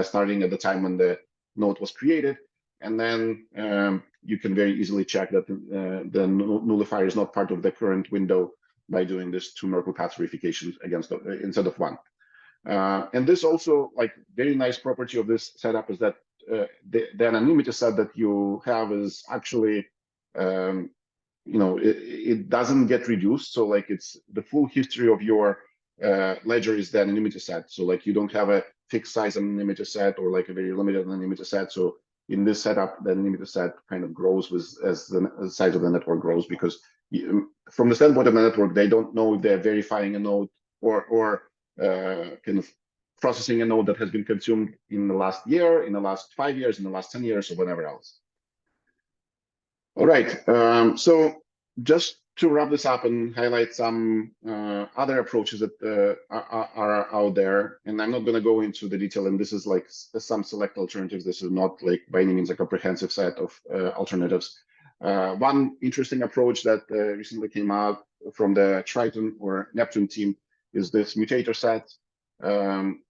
starting at the time when the node was created. And then you can very easily check that the nullifier is not part of the current window by doing this 2 Merkle path verifications instead of 1. And this also, like, very nice property of this setup is that the anonymity set that you have is actually, it doesn't get reduced. So like it's the full history of your ledger is the anonymity set. So like you don't have a fixed size anonymity set or like a very limited anonymity set. So in this setup, the anonymity set kind of grows as the size of the network grows, because from the standpoint of the network, they don't know if they're verifying a node or kind of processing a node that has been consumed in the last year, in the last 5 years, in the last 10 years, or whatever else. All right, so just to wrap this up and highlight some other approaches that are out there, and I'm not going to go into the detail, and this is like some select alternatives. This is not like by any means a comprehensive set of alternatives. One interesting approach that recently came out from the Triton or Neptune team is this mutator set. One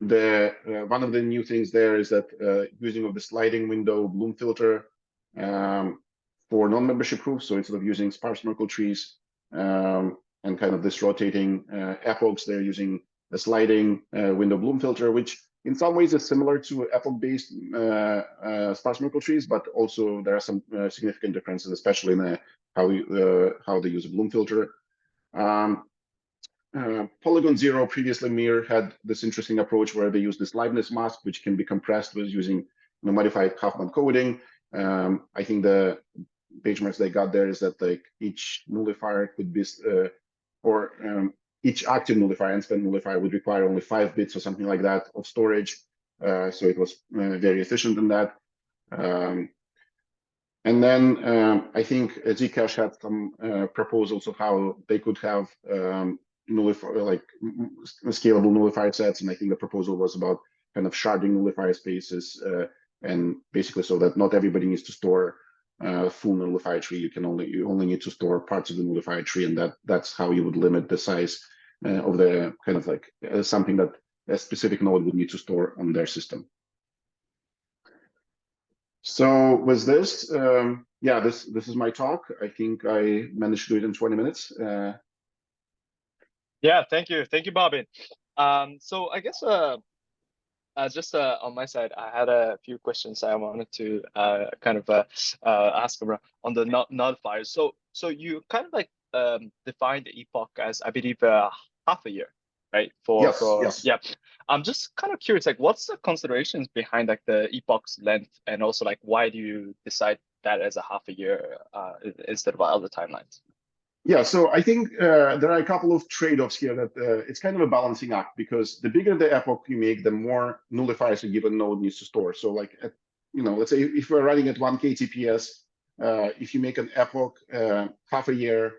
of the new things there is that using of the sliding window Bloom filter for non-membership proofs. So instead of using sparse Merkle trees and kind of this rotating epochs, they're using a sliding window Bloom filter, which in some ways is similar to epoch-based sparse Merkle trees, but also there are some significant differences, especially in how they use a Bloom filter. Polygon Zero, previously Mir, had this interesting approach where they use this liveness mask, which can be compressed with using modified Huffman coding. I think the benchmarks they got there is that like each nullifier could be, each active nullifier and spent nullifier would require only 5 bits or something like that of storage. So it was very efficient in that. And then I think Zcash had some proposals of how they could have scalable nullifier sets, and I think the proposal was about kind of sharding nullifier spaces, and basically so that not everybody needs to store full nullifier tree. You only need to store parts of the nullifier tree, and that's how you would limit the size of the kind of like something that a specific node would need to store on their system. So with this, yeah, this is my talk. I think I managed to do it in 20 minutes. Yeah, thank you, Bobby. So I guess just on my side, I had a few questions I wanted to kind of ask around on the nullifiers. So you kind of like defined the epoch as, I believe, half a year, right? Yes. Yeah. I'm just kind of curious, like, what's the considerations behind like the epoch's length, and also like why do you decide that as a half a year instead of other timelines? Yeah, so I think there are a couple of trade-offs here that it's kind of a balancing act, because the bigger the epoch you make, the more nullifiers a given node needs to store. So like, let's say if we're running at 1 kTPS, if you make an epoch half a year,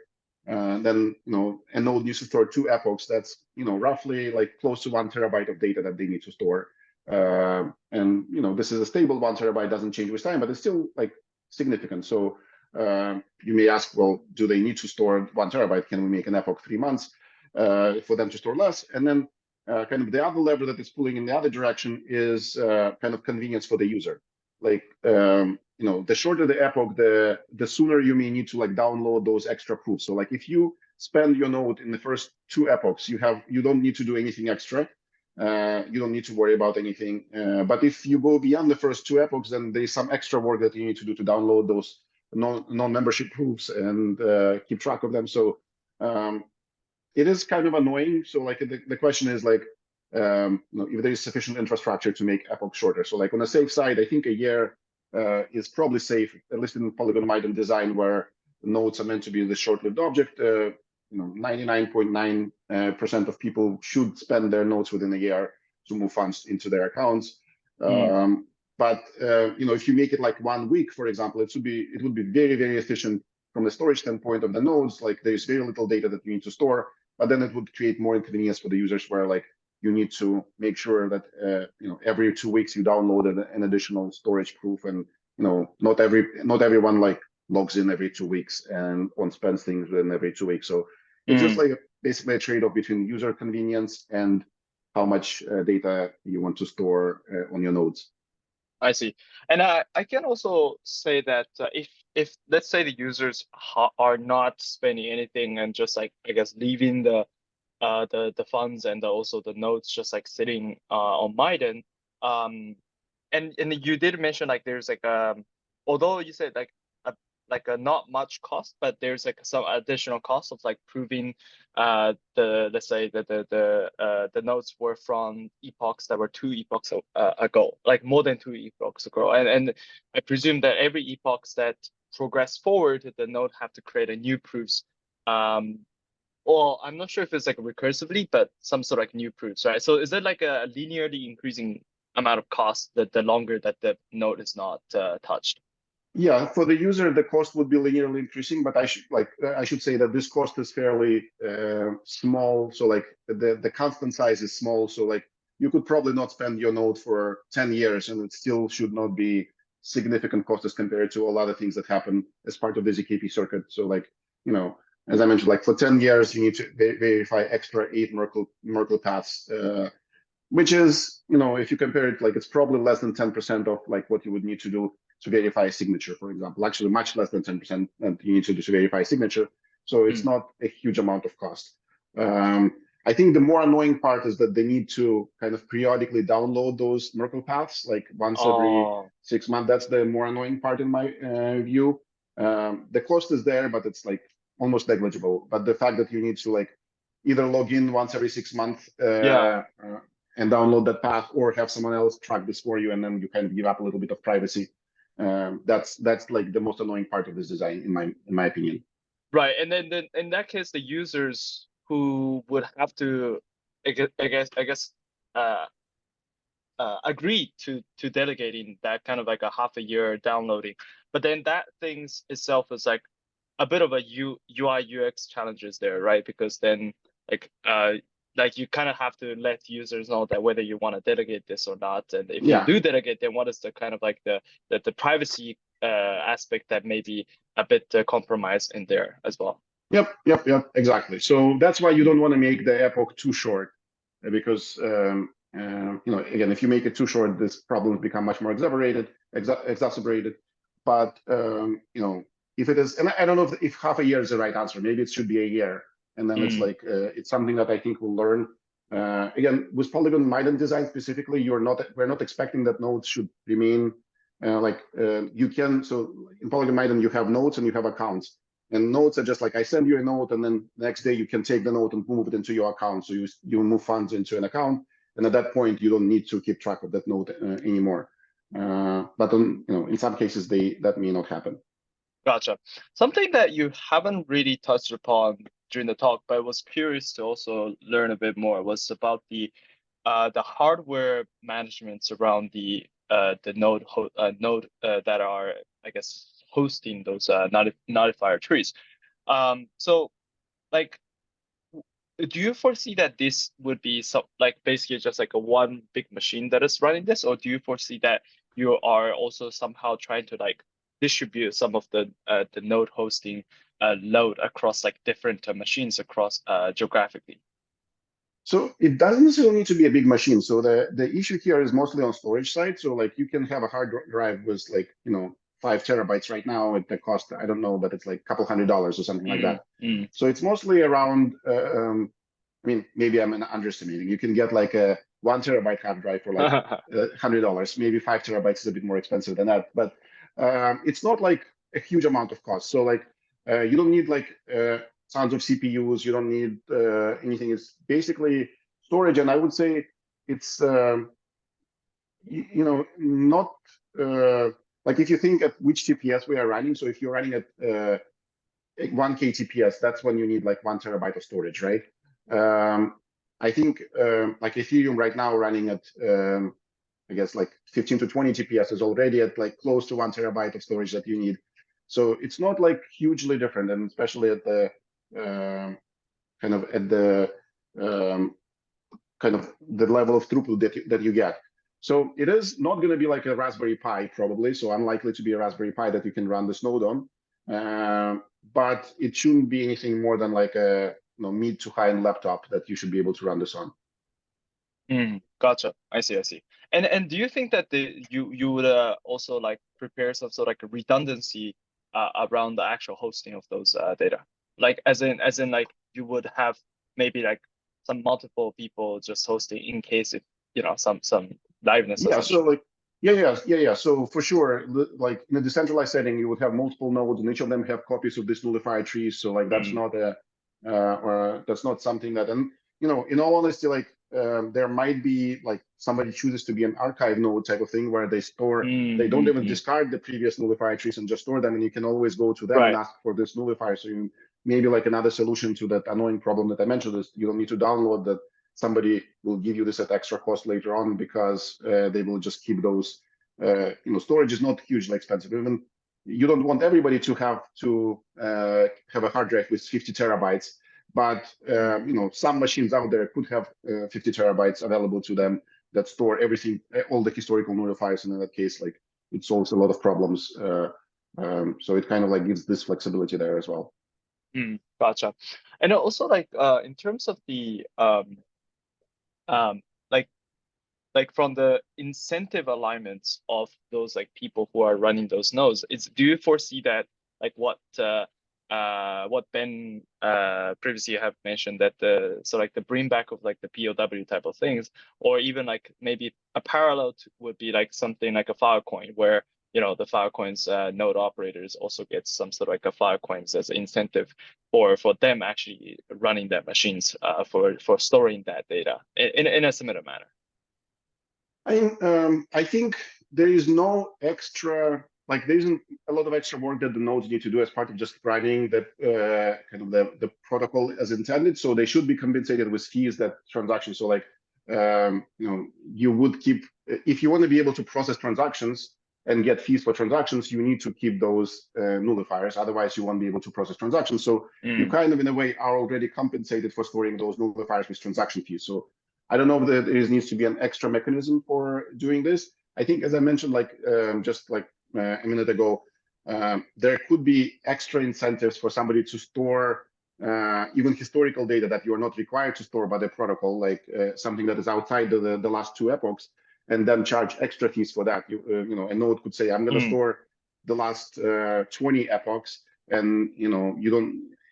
then a node needs to store 2 epochs. That's roughly like close to 1 terabyte of data that they need to store. And this is a stable 1 terabyte, doesn't change with time, but it's still like significant. So you may ask, well, do they need to store 1 terabyte? Can we make an epoch 3 months for them to store less? And then kind of the other lever that is pulling in the other direction is kind of convenience for the user. Like, the shorter the epoch, the sooner you may need to like download those extra proofs. So like if you spend your node in the first 2 epochs, you don't need to do anything extra. You don't need to worry about anything. But if you go beyond the first 2 epochs, then there's some extra work that you need to do to download those non-membership proofs and keep track of them. So it is kind of annoying. So like the question is like, if there is sufficient infrastructure to make epoch shorter. So like on the safe side, I think a year is probably safe, at least in Polygon Maiden design, where nodes are meant to be the short-lived object. 99.9% of people should spend their nodes within a year to move funds into their accounts. But if you make it like 1 week, for example, it would be very, very efficient from the storage standpoint of the nodes. Like there's very little data that you need to store, but then it would create more inconvenience for the users, where like you need to make sure that every 2 weeks you download an additional storage proof, and not everyone like logs in every 2 weeks and spends things within every 2 weeks. So it's just like basically a trade-off between user convenience and how much data you want to store on your nodes. I see. And I can also say that if let's say the users are not spending anything and just like, I guess, leaving the funds and also the nodes just like sitting on Maiden, and you did mention like there's like although you said like a not much cost, but there's like some additional cost of like proving let's say that the nodes were from epochs that were 2 epochs ago, like more than 2 epochs ago, and I presume that every epochs that progress forward, the node have to create a new proofs. Well, I'm not sure if it's like recursively, but some sort of like new proofs, right? So is it like a linearly increasing amount of cost that the longer that the node is not touched? Yeah, for the user, the cost would be linearly increasing, but I should say that this cost is fairly small. So like the constant size is small. So like you could probably not spend your node for 10 years, and it still should not be significant cost as compared to all other things that happen as part of the ZKP circuit. So like, as I mentioned, like for 10 years, you need to verify extra 8 Merkle paths, which is, if you compare it, like it's probably less than 10% of like what you would need to do to verify a signature, for example. Actually, much less than 10% that you need to do to verify a signature. So it's not a huge amount of cost. I think the more annoying part is that they need to kind of periodically download those Merkle paths, like once every 6 months. That's the more annoying part in my view. The cost is there, but it's like almost negligible. But the fact that you need to like either log in once every 6 months and download that path, or have someone else track this for you, and then you kind of give up a little bit of privacy. That's like the most annoying part of this design, in my opinion. Right, and then in that case, the users who would have to, I guess, agree to delegating that kind of like a half a year downloading, but then that things itself is like a bit of a UI UX challenges there, right? Because then like you kind of have to let users know that whether you want to delegate this or not, and if you do delegate, then what is the kind of like the privacy aspect that may be a bit compromised in there as well. Yep, exactly. So that's why you don't want to make the epoch too short, because again, if you make it too short, this problem become much more exacerbated. But if it is, and I don't know if half a year is the right answer. Maybe it should be a year, and then it's like it's something that I think we'll learn. Again, with Polygon Maiden design specifically, we're not expecting that nodes should remain you can. So in Polygon Maiden, you have nodes and you have accounts. And nodes are just like, I send you a node, and then the next day you can take the node and move it into your account. So you move funds into an account. and at that point you don't need to keep track of that node anymore. But in some cases that may not happen. Gotcha. Something that you haven't really touched upon during the talk, but I was curious to also learn a bit more, was about the hardware management around the node that are, I guess, hosting those nullifier trees. So like, do you foresee that this would be basically just like a one big machine that is running this, or do you foresee that you are also somehow trying to like distribute some of the node hosting load across like different machines across geographically? So it doesn't necessarily need to be a big machine. So the issue here is mostly on storage side. So like you can have a hard drive with like 5 terabytes right now at the cost, I don't know, but it's like a couple $100 or something like that. So it's mostly around, I mean, maybe I'm underestimating. You can get like a 1 terabyte hard drive for like $100. Maybe 5 terabytes is a bit more expensive than that, but it's not like a huge amount of cost. So like you don't need like tons of CPUs. You don't need anything. It's basically storage, and I would say it's not like if you think at which TPS we are running. So if you're running at 1K TPS, that's when you need like 1 terabyte of storage, right? I think like Ethereum right now running at I guess like 15 to 20 TPS is already at like close to 1 terabyte of storage that you need. So it's not like hugely different, and especially at the kind of at the kind of the level of throughput that you get. So it is not going to be like a Raspberry Pi probably, so unlikely to be a Raspberry Pi that you can run this node on. But it shouldn't be anything more than like a mid to high-end laptop that you should be able to run this on. Gotcha. I see. And do you think that you would also like prepare some sort of like a redundancy around the actual hosting of those data? Like as in like you would have maybe like some multiple people just hosting in case if some liveness. Yeah. So like yeah. So for sure, like in a decentralized setting, you would have multiple nodes, and each of them have copies of this nullifier tree. So like that's not a or that's not something that, and in all honesty, like there might be like somebody chooses to be an archive node type of thing where they store, they don't even discard the previous nullifier trees and just store them, and you can always go to them and ask for this nullifier. So maybe like another solution to that annoying problem that I mentioned is you don't need to download that. Somebody will give you this at extra cost later on because they will just keep those. Storage is not hugely expensive. Even you don't want everybody to have a hard drive with 50 terabytes, but some machines out there could have 50 terabytes available to them that store everything, all the historical nullifiers, and in that case, like it solves a lot of problems. So it kind of like gives this flexibility there as well. Gotcha. And also like in terms of the like from the incentive alignments of those like people who are running those nodes, do you foresee that like what Ben previously have mentioned, that the bring back of like the POW type of things, or even like maybe a parallel would be like something like a Filecoin where the Filecoin's node operators also get some sort of like a Filecoins as an incentive for them actually running their machines for storing that data in a similar manner. I think there is no extra, like there isn't a lot of extra work that the nodes need to do as part of just running that kind of the protocol as intended. So they should be compensated with fees that transactions. So like you would keep, if you want to be able to process transactions and get fees for transactions, you need to keep those nullifiers. Otherwise, you won't be able to process transactions. So you kind of, in a way, are already compensated for storing those nullifiers with transaction fees. So I don't know if there needs to be an extra mechanism for doing this. I think, as I mentioned, like just like a minute ago, there could be extra incentives for somebody to store even historical data that you are not required to store by the protocol, like something that is outside the last 2 epochs, and then charge extra fees for that. A node could say, I'm going to store the last 20 epochs, and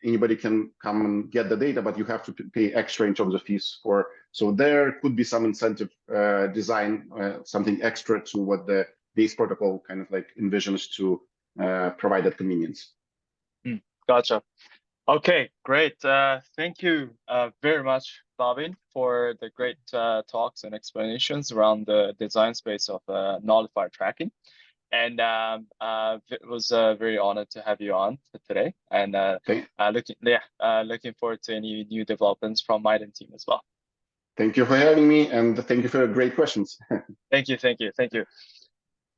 anybody can come and get the data, but you have to pay extra in terms of fees for. So there could be some incentive design, something extra to what the base protocol kind of like envisions to provide that convenience. Gotcha. Okay, great. Thank you very much, Bobby, for the great talks and explanations around the design space of nullifier tracking. And it was very honored to have you on today. And looking forward to any new developments from Maiden team as well. Thank you for having me, and thank you for your great questions. Thank you.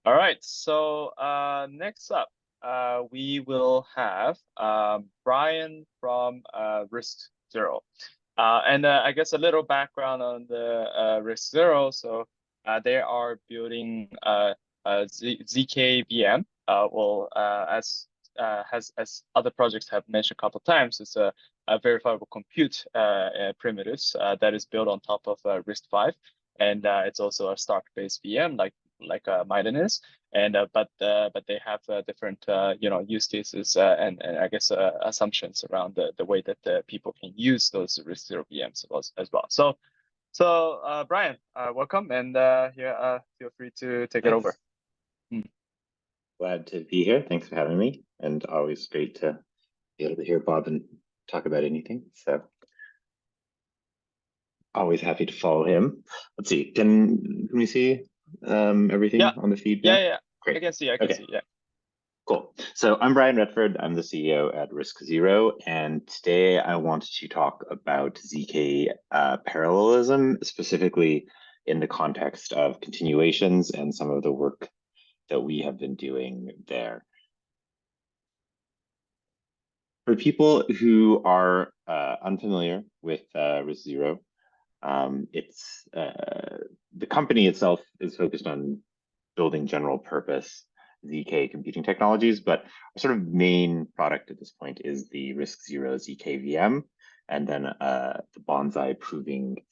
All right, so next up, we will have Brian from RISC-0. And I guess a little background on the RISC-0. So they are building ZKVM. As other projects have mentioned a couple of times, it's a verifiable compute primitives that is built on top of RISC-V, and it's also a Stark-based VM like Maiden is, and but they have different use cases and I guess assumptions around the way that people can use those RISC-0 VMs as well. So Brian, welcome, and feel free to take it over. Glad to be here. Thanks for having me, and always great to be able to hear Bob and talk about anything. So always happy to follow him. Let's see. Can we see everything on the feed now? Yeah. Great. I can see. Yeah. Cool. So I'm Brian Redford. I'm the CEO at RISC-0, and today I want to talk about ZK parallelism, specifically in the context of continuations and some of the work that we have been doing there. For people who are unfamiliar with RISC-0, it's the company itself is focused on building general purpose ZK computing technologies, but our sort of main product at this point is the RISC-0 ZK VM, and then the Bonsai proving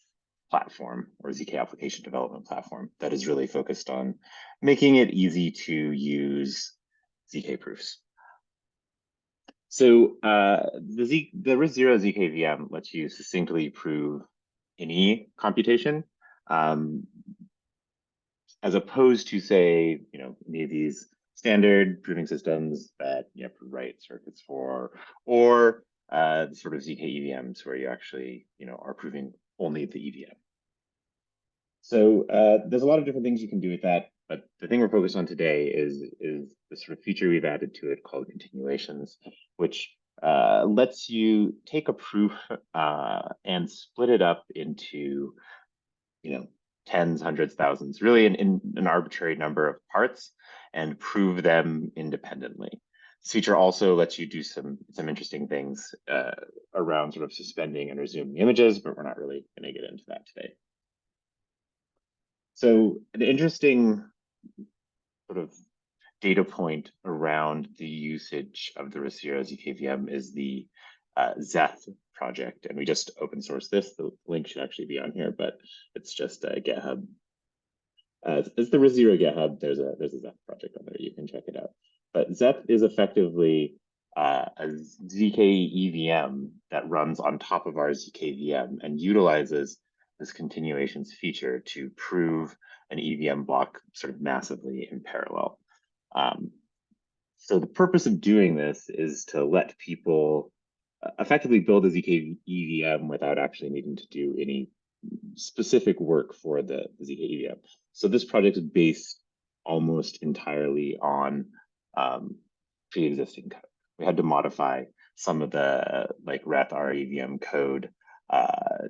platform or ZK application development platform that is really focused on making it easy to use ZK proofs. So the RISC-0 ZK VM lets you succinctly prove any computation, as opposed to, say, any of these standard proving systems that you have to write circuits for, or the sort of ZK EVMs where you actually are proving only the EVM. So there's a lot of different things you can do with that, but the thing we're focused on today is the sort of feature we've added to it called continuations, which lets you take a proof and split it up into tens, hundreds, thousands, really in an arbitrary number of parts, and prove them independently. This feature also lets you do some interesting things around sort of suspending and resuming images, but we're not really going to get into that today. So an interesting sort of data point around the usage of the RISC-0 ZK VM is the Zeth project, and we just open sourced this. The link should actually be on here, but it's just GitHub. It's the RISC-0 GitHub. There's a Zeth project on there. You can check it out. But Zeth is effectively a ZK EVM that runs on top of our ZK VM and utilizes this continuations feature to prove an EVM block sort of massively in parallel. So the purpose of doing this is to let people effectively build a ZK EVM without actually needing to do any specific work for the ZK EVM. So this project is based almost entirely on pre-existing code. We had to modify some of the reth REVM code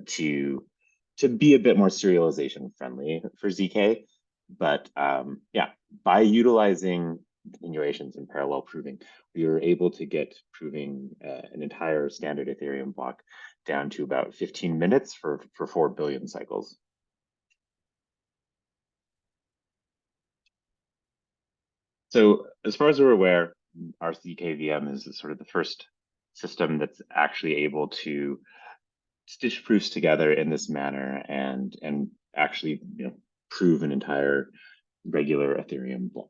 to be a bit more serialization friendly for ZK. But by utilizing continuations and parallel proving, we were able to get proving an entire standard Ethereum block down to about 15 minutes for 4 billion cycles. So as far as we're aware, our ZK VM is sort of the first system that's actually able to stitch proofs together in this manner and actually prove an entire regular Ethereum block.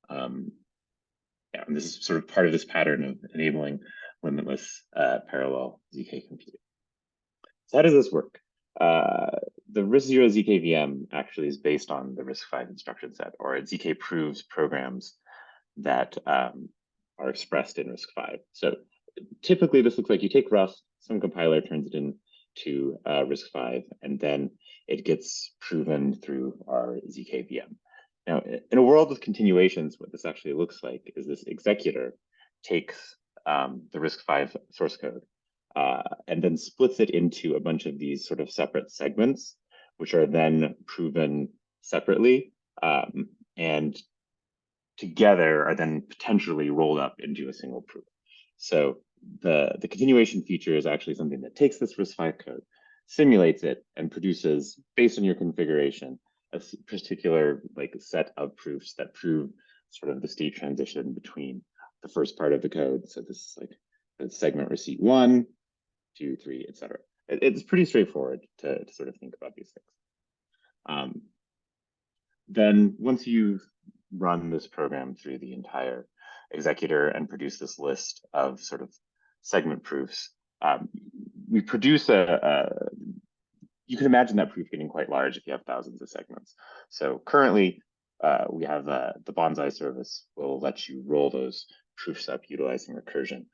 And this is sort of part of this pattern of enabling limitless parallel ZK computing. So how does this work? The RISC-0 ZK VM actually is based on the RISC-V instruction set, or ZK proves programs that are expressed in RISC-V. So typically this looks like you take Rust, some compiler turns it to RISC-V, and then it gets proven through our ZKVM. Now, in a world of continuations, what this actually looks like is this executor takes the RISC-V source code and then splits it into a bunch of these sort of separate segments, which are then proven separately and together are then potentially rolled up into a single proof. So the continuation feature is actually something that takes this RISC-V code, simulates it, and produces, based on your configuration, a particular set of proofs that prove sort of the state transition between the first part of the code. So this is like the segment receipt 1, 2, 3, etc. It's pretty straightforward to sort of think about these things. Then once you've run this program through the entire executor and produce this list of sort of segment proofs, we produce you can imagine that proof getting quite large if you have thousands of segments. So currently, we have the Bonsai service will let you roll those proofs up utilizing recursion.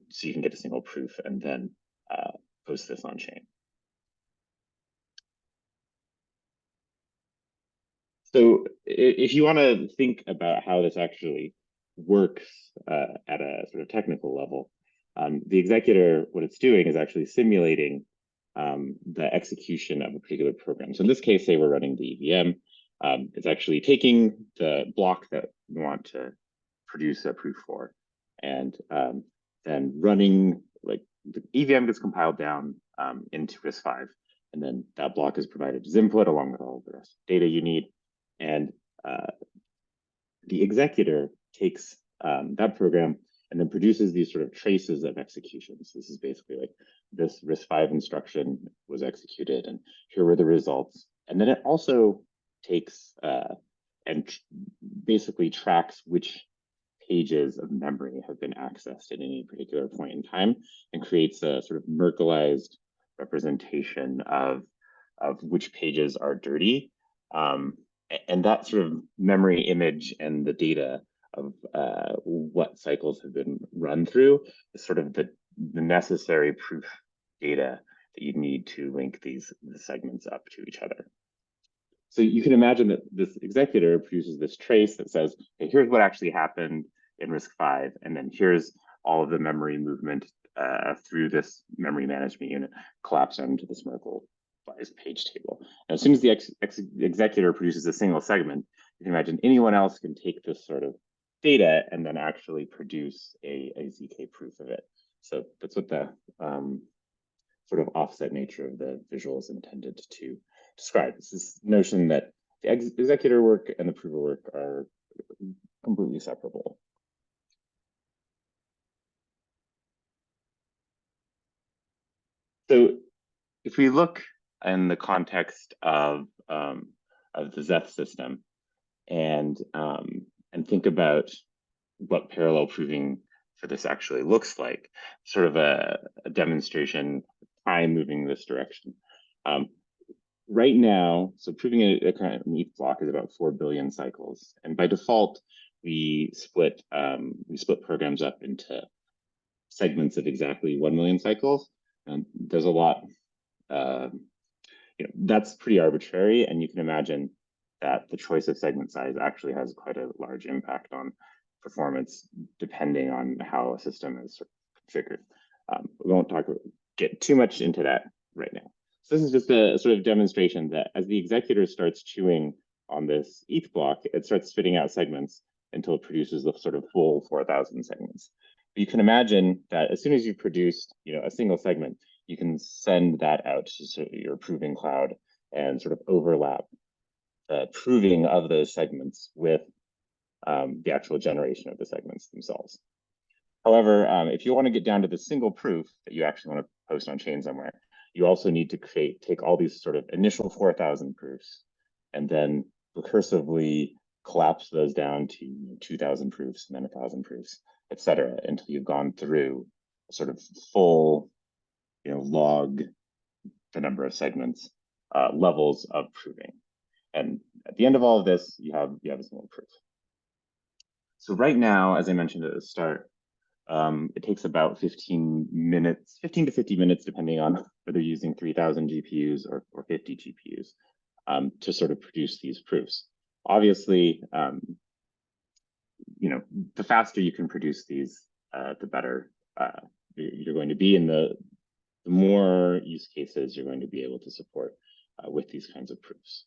So you can get a single proof and then post this on chain. So if you want to think about how this actually works at a sort of technical level, the executor, what it's doing is actually simulating the execution of a particular program. So in this case, say we're running the EVM, it's actually taking the block that we want to produce a proof for, and then running, like the EVM gets compiled down into RISC-V, and then that block is provided as input along with all of the rest of the data you need. And the executor takes that program and then produces these sort of traces of executions. This is basically like this RISC-V instruction was executed, and here were the results. And then it also takes and basically tracks which pages of memory have been accessed at any particular point in time, and creates a sort of Merkleized representation of which pages are dirty. And that sort of memory image and the data of what cycles have been run through is sort of the necessary proof data that you need to link the segments up to each other. So you can imagine that this executor produces this trace that says, hey, here's what actually happened in RISC-V, and then here's all of the memory movement through this memory management unit collapsed into this Merkleized page table. And as soon as the executor produces a single segment, you can imagine anyone else can take this sort of data and then actually produce a ZK proof of it. So that's what the sort of offset nature of the visual is intended to describe. It's this notion that the executor work and the prover work are completely separable. So if we look in the context of the Zeth system and think about what parallel proving for this actually looks like, sort of a demonstration, time moving this direction. Right now, so proving a current ETH block is about 4 billion cycles, and by default, we split programs up into segments of exactly 1 million cycles. And there's a lot, that's pretty arbitrary, and you can imagine that the choice of segment size actually has quite a large impact on performance depending on how a system is configured. We won't get too much into that right now. So this is just a sort of demonstration that as the executor starts chewing on this ETH block, it starts spitting out segments until it produces the sort of full 4,000 segments. But you can imagine that as soon as you've produced a single segment, you can send that out to your proving cloud and sort of overlap the proving of those segments with the actual generation of the segments themselves. However, if you want to get down to the single proof that you actually want to post on chain somewhere, you also need to take all these sort of initial 4,000 proofs and then recursively collapse those down to 2,000 proofs and then 1,000 proofs, et cetera, until you've gone through a sort of full, log the number of segments, levels of proving. And at the end of all of this, you have a single proof. So right now, as I mentioned at the start, It takes about 15 to 50 minutes, depending on whether you're using 3,000 GPUs or 50 GPUs to sort of produce these proofs. Obviously, the faster you can produce these, the better you're going to be, and the more use cases you're going to be able to support with these kinds of proofs.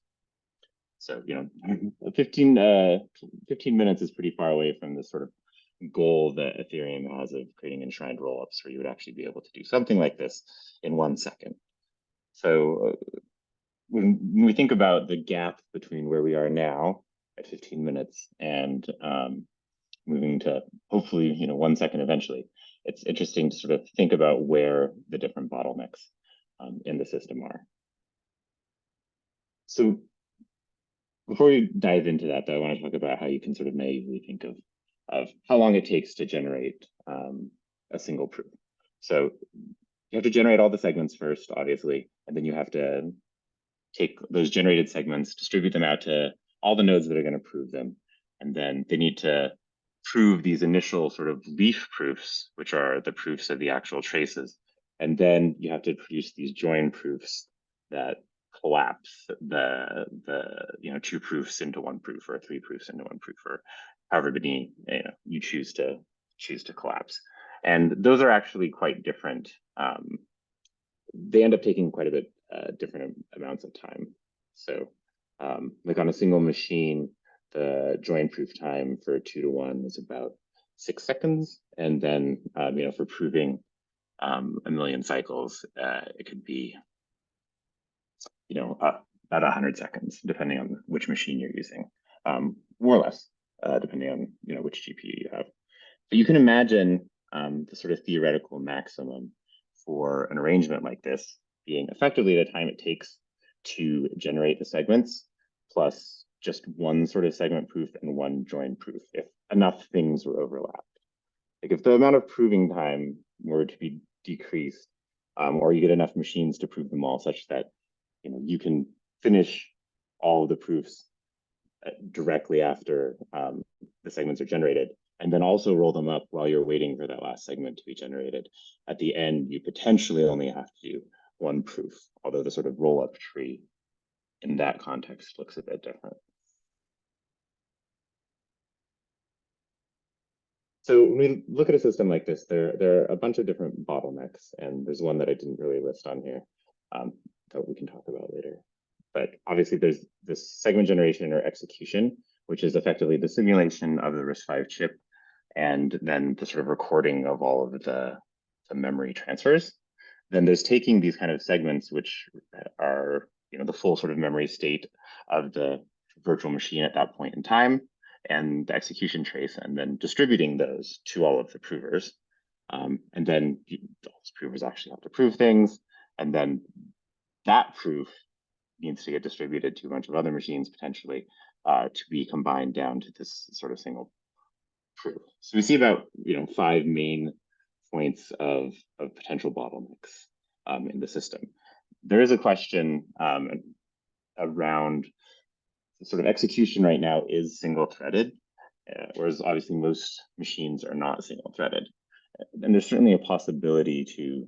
So, 15 minutes is pretty far away from the sort of goal that Ethereum has of creating enshrined rollups, where you would actually be able to do something like this in 1 second. So when we think about the gap between where we are now at 15 minutes and moving to hopefully 1 second eventually, it's interesting to sort of think about where the different bottlenecks in the system are. So before we dive into that, though, I want to talk about how you can sort of naively think of how long it takes to generate a single proof. So you have to generate all the segments first, obviously, and then you have to take those generated segments, distribute them out to all the nodes that are going to prove them, and then they need to prove these initial sort of leaf proofs, which are the proofs of the actual traces. And then you have to produce these join proofs that collapse the 2 proofs into 1 proof, or 3 proofs into 1 proof, or however many you choose to collapse. And those are actually quite different. They end up taking quite a bit different amounts of time. So like on a single machine, the join proof time for 2 to 1 is about 6 seconds. And then for proving 1 million cycles, it could be about 100 seconds, depending on which machine you're using, more or less, depending on which GPU you have. But you can imagine the sort of theoretical maximum for an arrangement like this being effectively the time it takes to generate the segments, plus just 1 sort of segment proof and 1 join proof, if enough things were overlapped. Like if the amount of proving time were to be decreased, or you get enough machines to prove them all such that you can finish all of the proofs directly after the segments are generated, and then also roll them up while you're waiting for that last segment to be generated. At the end, you potentially only have to do 1 proof, although the sort of roll-up tree in that context looks a bit different. So when we look at a system like this, there are a bunch of different bottlenecks, and there's one that I didn't really list on here that we can talk about later. But obviously there's this segment generation or execution, which is effectively the simulation of the RISC-V chip, and then the sort of recording of all of the memory transfers. Then there's taking these kind of segments, which are the full sort of memory state of the virtual machine at that point in time, and the execution trace, and then distributing those to all of the provers. And then those provers actually have to prove things, and then that proof needs to get distributed to a bunch of other machines potentially to be combined down to this sort of single proof. So we see about 5 main points of potential bottlenecks in the system. There is a question around the sort of execution right now is single-threaded, whereas obviously most machines are not single-threaded. And there's certainly a possibility to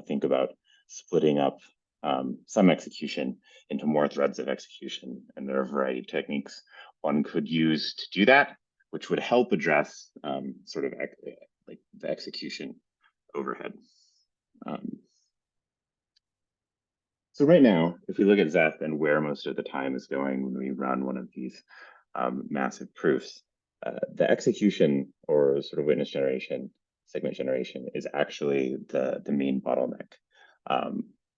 think about splitting up some execution into more threads of execution, and there are a variety of techniques one could use to do that, which would help address sort of like the execution overhead. So right now, if we look at Zeth and where most of the time is going when we run one of these massive proofs, the execution or sort of witness generation, segment generation is actually the main bottleneck.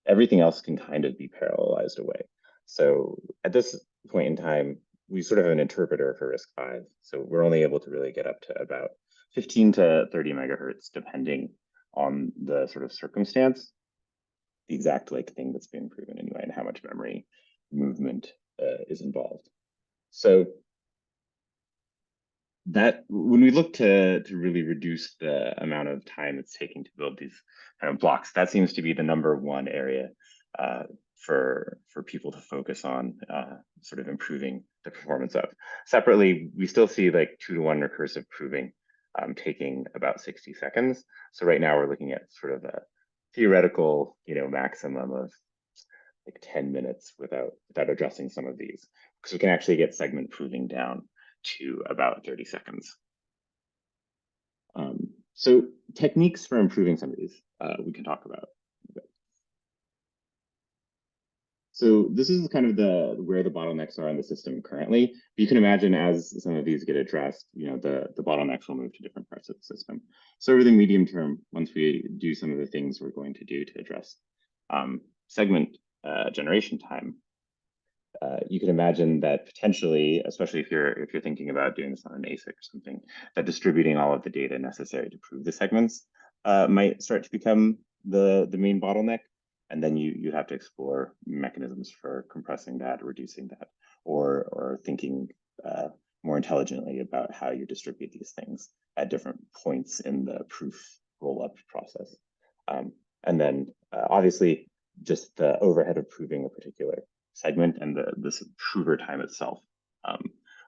Everything else can kind of be parallelized away. So at this point in time, we sort of have an interpreter for RISC-V. So we're only able to really get up to about 15 to 30 megahertz, depending on the sort of circumstance, the exact thing that's being proven anyway, and how much memory movement is involved. So that when we look to really reduce the amount of time it's taking to build these kind of blocks, that seems to be the #1 area for people to focus on, sort of improving the performance of. Separately, we still see 2 to 1 recursive proving taking about 60 seconds. So right now we're looking at sort of a theoretical, maximum of like 10 minutes without addressing some of these, because we can actually get segment proving down to about 30 seconds. So techniques for improving some of these we can talk about. So this is kind of where the bottlenecks are in the system currently. You can imagine as some of these get addressed, the bottlenecks will move to different parts of the system. So over the medium term, once we do some of the things we're going to do to address segment generation time, you can imagine that potentially, especially if you're thinking about doing this on an ASIC or something, that distributing all of the data necessary to prove the segments might start to become the main bottleneck. And then you have to explore mechanisms for compressing that, or reducing that, or thinking more intelligently about how you distribute these things at different points in the proof roll-up process. And then obviously just the overhead of proving a particular segment and this prover time itself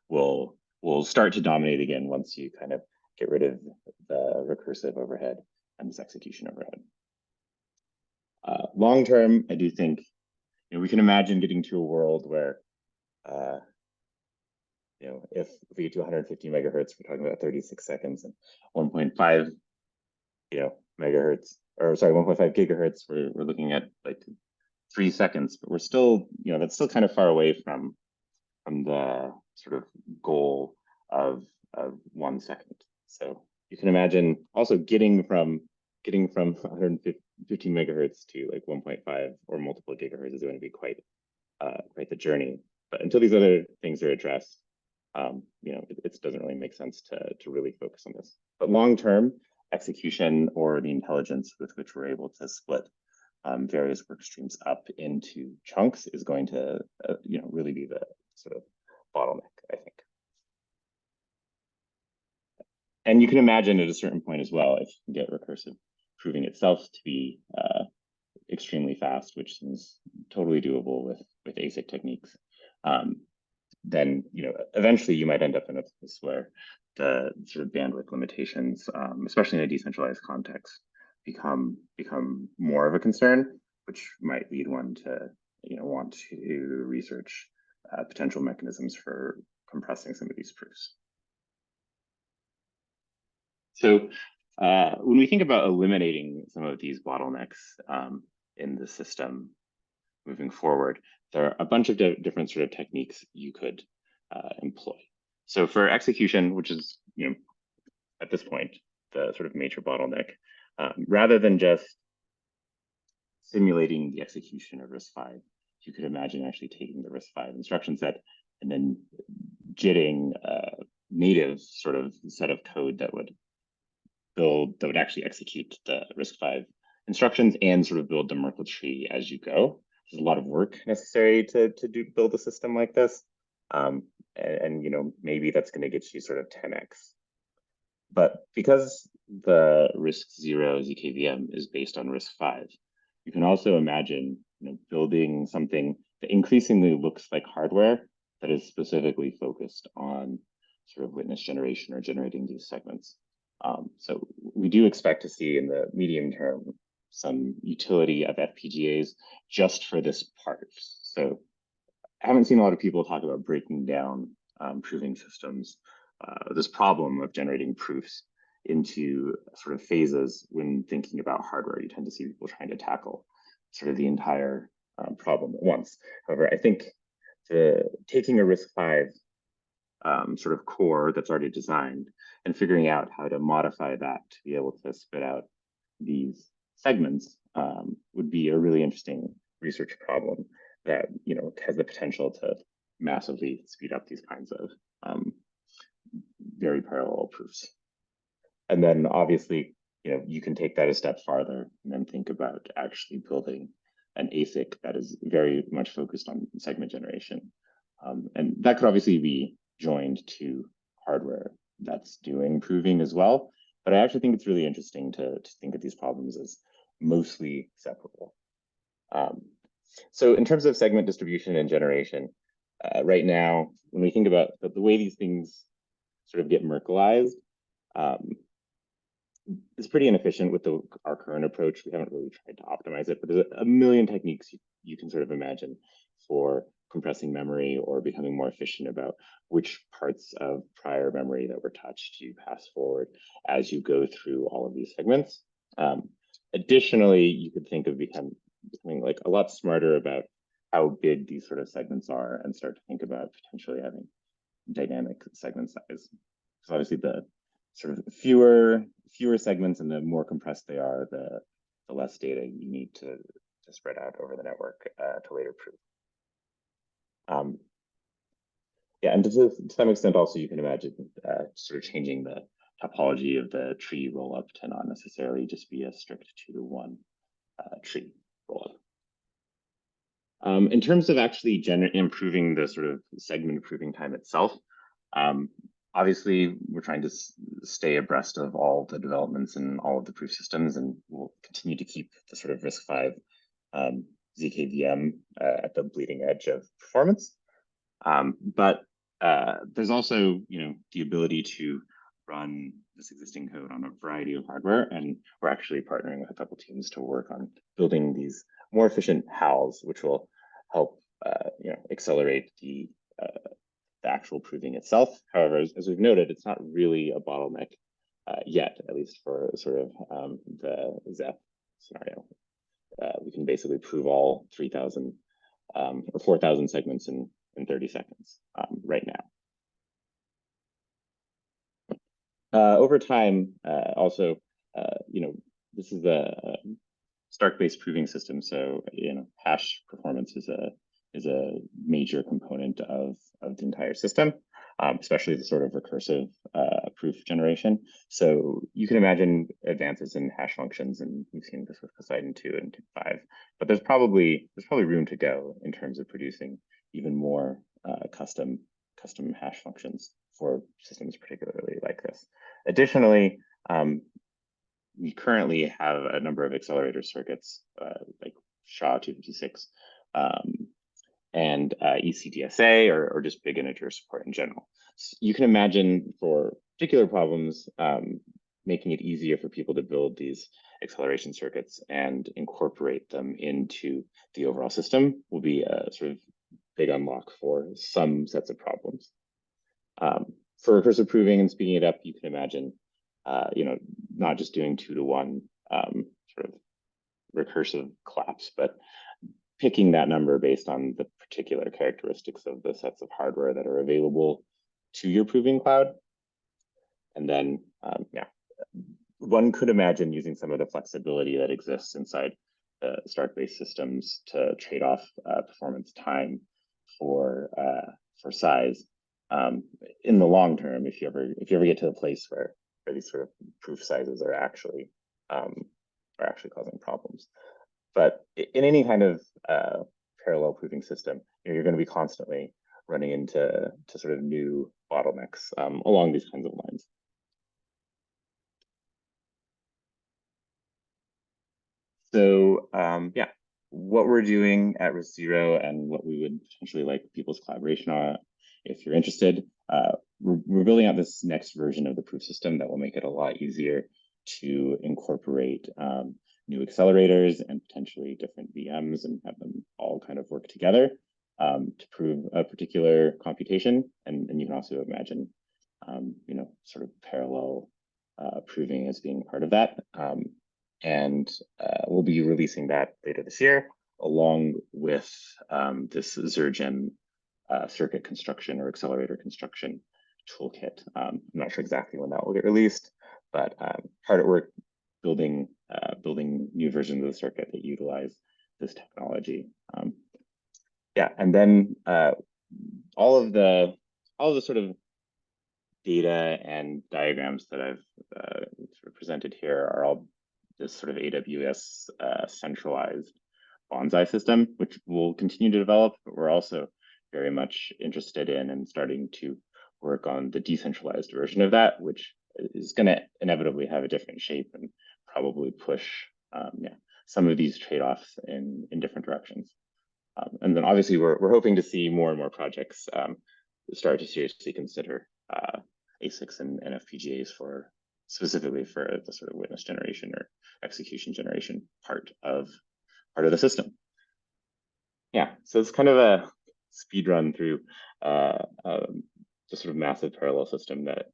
will start to dominate again once you kind of get rid of the recursive overhead and this execution overhead. Long term, I do think we can imagine getting to a world where if we get to 150 megahertz, we're talking about 36 seconds, and 1.5 megahertz, or sorry, 1.5 gigahertz, we're looking at like 3 seconds, but we're still, that's still kind of far away from the sort of goal of 1 second. So you can imagine also getting from 115 megahertz to like 1.5 or multiple gigahertz is going to be quite the journey. But until these other things are addressed, it doesn't really make sense to really focus on this. But long term, execution, or the intelligence with which we're able to split various work streams up into chunks, is going to really be the sort of bottleneck, I think. And you can imagine at a certain point as well, if you can get recursive proving itself to be extremely fast, which seems totally doable with ASIC techniques, then eventually you might end up in a place where the sort of bandwidth limitations, especially in a decentralized context, become more of a concern, which might lead one to want to research potential mechanisms for compressing some of these proofs. So when we think about eliminating some of these bottlenecks in the system moving forward, there are a bunch of different sort of techniques you could employ. So for execution, which is at this point the sort of major bottleneck, rather than just simulating the execution of RISC-V, you could imagine actually taking the RISC-V instruction set and then JITting a native sort of set of code that would actually execute the RISC-V instructions and sort of build the Merkle tree as you go. There's a lot of work necessary to build a system like this, and maybe that's going to get you sort of 10x. But because the RISC-0 ZKVM is based on RISC-V, you can also imagine building something that increasingly looks like hardware that is specifically focused on sort of witness generation or generating these segments. So we do expect to see in the medium term some utility of FPGAs just for this part. So I haven't seen a lot of people talk about breaking down proving systems, this problem of generating proofs into sort of phases when thinking about hardware. You tend to see people trying to tackle sort of the entire problem at once. However, I think taking a RISC-V sort of core that's already designed and figuring out how to modify that to be able to spit out these segments would be a really interesting research problem that has the potential to massively speed up these kinds of very parallel proofs. And then obviously, you can take that a step farther and then think about actually building an ASIC that is very much focused on segment generation. And that could obviously be joined to hardware that's doing proving as well. But I actually think it's really interesting to think of these problems as mostly separable. So in terms of segment distribution and generation, right now, when we think about the way these things sort of get Merkleized, It's pretty inefficient with our current approach. We haven't really tried to optimize it, but there's a million techniques you can sort of imagine for compressing memory or becoming more efficient about which parts of prior memory that were touched you pass forward as you go through all of these segments. Additionally, you could think of becoming like a lot smarter about how big these sort of segments are and start to think about potentially having dynamic segment size. So obviously the sort of fewer segments and the more compressed they are, the less data you need to spread out over the network to later prove. Yeah, and to some extent also you can imagine sort of changing the topology of the tree rollup to not necessarily just be a strict 2-to-1 tree rollup. In terms of actually improving the sort of segment proving time itself, obviously we're trying to stay abreast of all the developments in all of the proof systems, and we'll continue to keep the sort of RISC-V ZKVM at the bleeding edge of performance. But there's also, the ability to run this existing code on a variety of hardware, and we're actually partnering with a couple teams to work on building these more efficient HALs, which will help accelerate the actual proving itself. However, as we've noted, it's not really a bottleneck yet, at least for sort of the ZEP scenario. We can basically prove all 3,000 or 4,000 segments in 30 seconds right now. Over time, also, this is a Stark-based proving system, so hash performance is a major component of the entire system, especially the sort of recursive proof generation. So you can imagine advances in hash functions, and we've seen this with Poseidon 2 and 5. But there's probably room to go in terms of producing even more custom hash functions for systems particularly like this. Additionally, we currently have a number of accelerator circuits like SHA-256 and ECDSA or just big integer support in general. So you can imagine for particular problems, making it easier for people to build these acceleration circuits and incorporate them into the overall system will be a sort of big unlock for some sets of problems. For recursive proving and speeding it up, you can imagine, not just doing 2-to-1 sort of recursive collapse, but picking that number based on the particular characteristics of the sets of hardware that are available to your proving cloud. And then, one could imagine using some of the flexibility that exists inside the Stark-based systems to trade off performance time for size. In the long term, if you ever get to a place where these sort of proof sizes are actually causing problems. But in any kind of parallel proving system, you're going to be constantly running into sort of new bottlenecks along these kinds of lines. So what we're doing at RISC-0 and what we would potentially like people's collaboration on, if you're interested, we're building out this next version of the proof system that will make it a lot easier to incorporate new accelerators and potentially different VMs and have them all kind of work together to prove a particular computation. And you can also imagine, sort of parallel proving as being part of that. And we'll be releasing that later this year, along with this Zergen circuit construction or accelerator construction toolkit. I'm not sure exactly when that will get released, but hard at work building new versions of the circuit that utilize this technology. And then all of the sort of data and diagrams that I've sort of presented here are all this sort of AWS centralized bonsai system, which we'll continue to develop, but we're also very much interested in and starting to work on the decentralized version of that, which is going to inevitably have a different shape and probably push some of these trade-offs in different directions. And then obviously we're hoping to see more and more projects start to seriously consider ASICs and FPGAs for specifically for the sort of witness generation or execution generation part of the system. Yeah, so it's kind of a speed run through the sort of massive parallel system that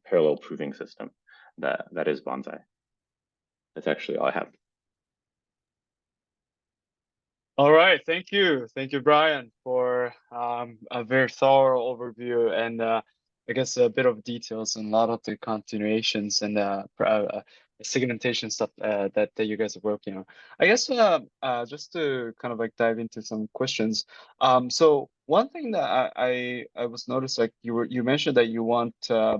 parallel proving system that is Bonsai. That's actually all I have. All right, thank you, Brian, for a very thorough overview and I guess a bit of details on a lot of the continuations and segmentation stuff that you guys are working on. I guess just to kind of like dive into some questions. So one thing that I was noticed, like you mentioned that you want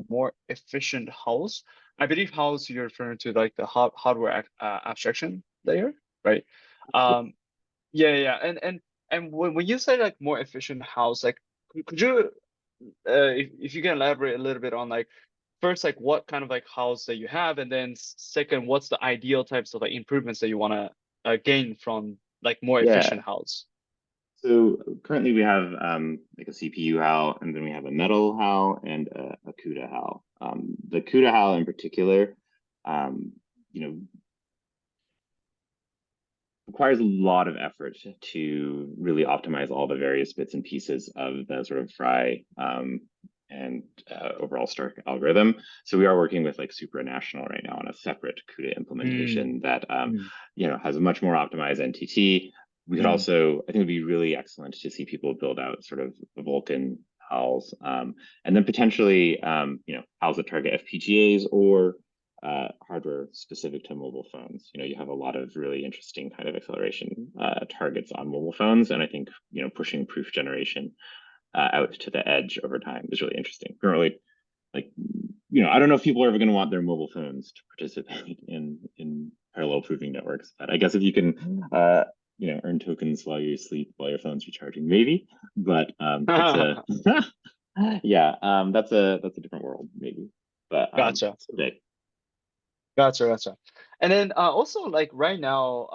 more efficient house. I believe house you're referring to like the hardware abstraction layer, right? Yeah. And when you say like more efficient house, like could you if you can elaborate a little bit on like first like what kind of like house that you have, and then second, what's the ideal types of like improvements that you want to gain from like more efficient house? So currently we have like a CPU HAL, and then we have a metal HAL and a CUDA HAL. The CUDA HAL in particular, you know, requires a lot of effort to really optimize all the various bits and pieces of the sort of Fry and overall Stark algorithm. So we are working with like supranational right now on a separate CUDA implementation that you know, has a much more optimized NTT. We could also, I think it would be really excellent to see people build out sort of the Vulkan HALs, and then potentially you know, HALs that target FPGAs or hardware specific to mobile phones. You know, you have a lot of really interesting kind of acceleration targets on mobile phones, and I think, you know, pushing proof generation out to the edge over time is really interesting. Currently, like, you know, I don't know if people are ever going to want their mobile phones to participate in parallel proving networks, but I guess if you can, you know, earn tokens while you sleep, while your phone's recharging, maybe. But it's a yeah, that's a different world, maybe. But Gotcha. someday. Gotcha. And then also like right now,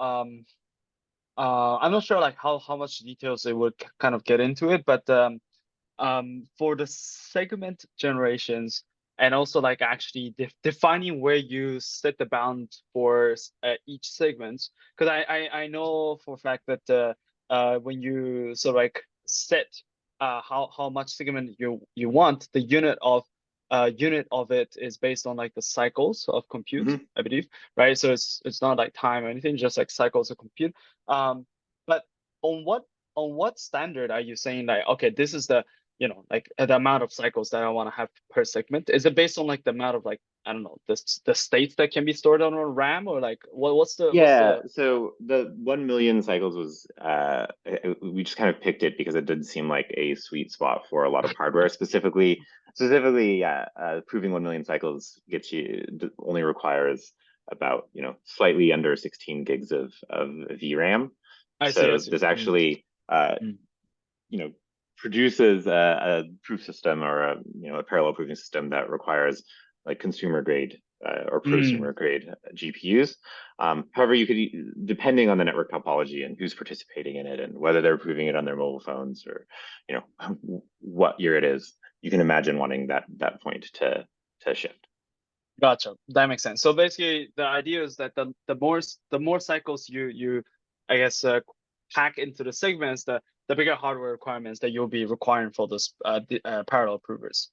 I'm not sure like how much details they would kind of get into it, but for the segment generations and also like actually defining where you set the bound for each segment, because I know for a fact that when you sort of like set how much segment you want, the unit of it is based on like the cycles of compute, I believe, right? So it's not like time or anything, just like cycles of compute. But on what standard are you saying like, okay, this is the, you know, like the amount of cycles that I want to have per segment? Is it based on like the amount of like, I don't know, the states that can be stored on a RAM, or like what's the so the 1 million cycles was we just kind of picked it because it did seem like a sweet spot for a lot of hardware. specifically proving 1 million cycles gets you only requires about, you know, slightly under 16 gigs of VRAM. I see. This actually you know, produces a proof system or a, you know, a parallel proving system that requires like consumer grade or prosumer grade GPUs. However, you could, depending on the network topology and who's participating in it and whether they're proving it on their mobile phones or, you know, what year it is, you can imagine wanting that point to shift. Gotcha. That makes sense. So basically, the idea is that the more cycles you I guess pack into the segments, the bigger hardware requirements that you'll be requiring for those parallel provers.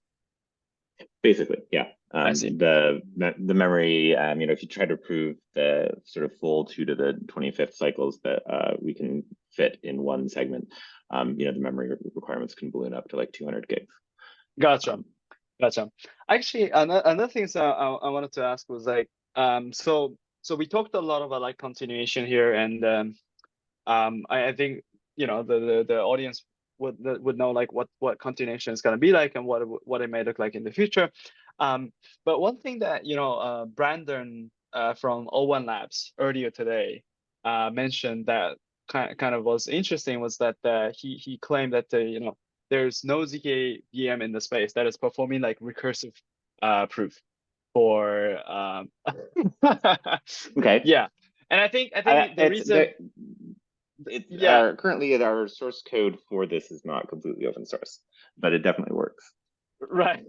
Basically, yeah. I see. The memory, you know, if you try to prove the sort of full 2 to the 25th cycles that we can fit in one segment, you know, the memory requirements can balloon up to like 200 gigs. Gotcha. Actually, another thing I wanted to ask was like, so we talked a lot about like continuation here, and I think, you know, the audience would know like what continuation is going to be like and what it may look like in the future. But one thing that, you know, Brandon from O1 Labs earlier today mentioned that kind of was interesting was that he claimed that you know, there's no ZK VM in the space that is performing like recursive proof for okay. Yeah. And I think the reason currently our source code for this is not completely open source, but it definitely works. Right.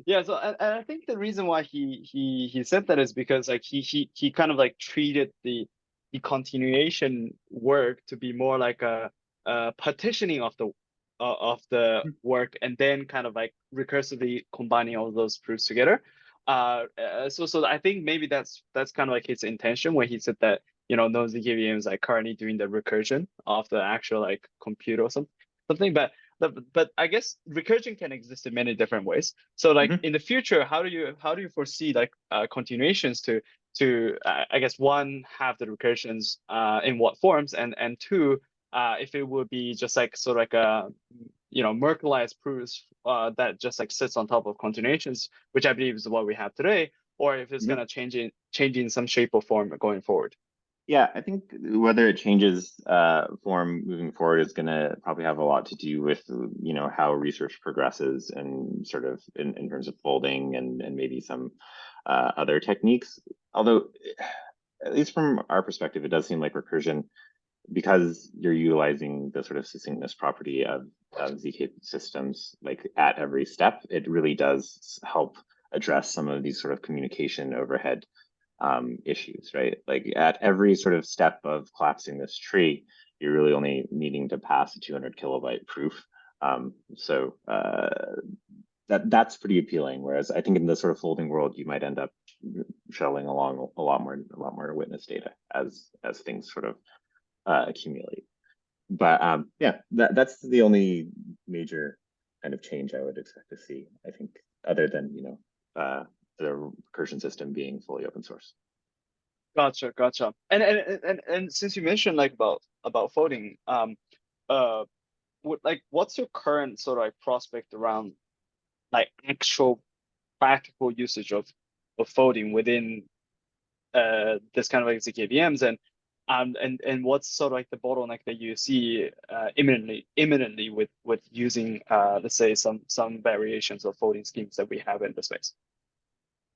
Yeah, so and I think the reason why he said that is because like he kind of like treated the continuation work to be more like a partitioning of the work and then kind of like recursively combining all those proofs together. So I think maybe that's kind of like his intention when he said that, you know, no ZKVM is like currently doing the recursion of the actual like computer or something. But I guess recursion can exist in many different ways. So like in the future, how do you foresee like continuations to I guess one, have the recursions in what forms, and two, if it would be just like sort of like a, you know, Merkleized proofs that just like sits on top of continuations, which I believe is what we have today, or if it's gonna change in some shape or form going forward. Yeah, I think whether it changes form moving forward is going to probably have a lot to do with, you know, how research progresses and sort of in terms of folding and maybe some other techniques. Although, at least from our perspective, it does seem like recursion, because you're utilizing the sort of succinctness property of ZK systems, like at every step, it really does help address some of these sort of communication overhead issues, right? Like at every sort of step of collapsing this tree, you're really only needing to pass a 200 kilobyte proof. So that's pretty appealing. Whereas I think in the sort of folding world, you might end up shuttling along a lot more witness data as things sort of accumulate. But yeah, that's the only major kind of change I would expect to see, I think, other than, you know, the recursion system being fully open source. Gotcha. And since you mentioned like about folding, what's your current sort of like prospect around like actual practical usage of folding within this kind of like ZKVMs, and what's sort of like the bottleneck that you see imminently with using let's say some variations of folding schemes that we have in the space?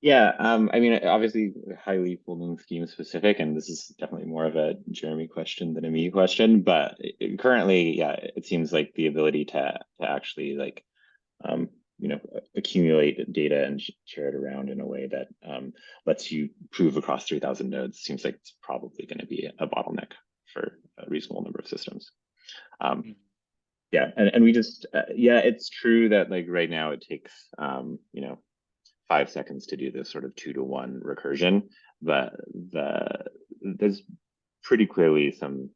Yeah, I mean, obviously highly folding scheme specific, and this is definitely more of a Jeremy question than a me question, but currently, yeah, it seems like the ability to actually like, you know, accumulate data and share it around in a way that lets you prove across 3,000 nodes seems like it's probably going to be a bottleneck for a reasonable number of systems. Yeah, and we just, yeah, it's true that like right now it takes, you know, 5 seconds to do this sort of 2-to-1 recursion, but there's pretty clearly some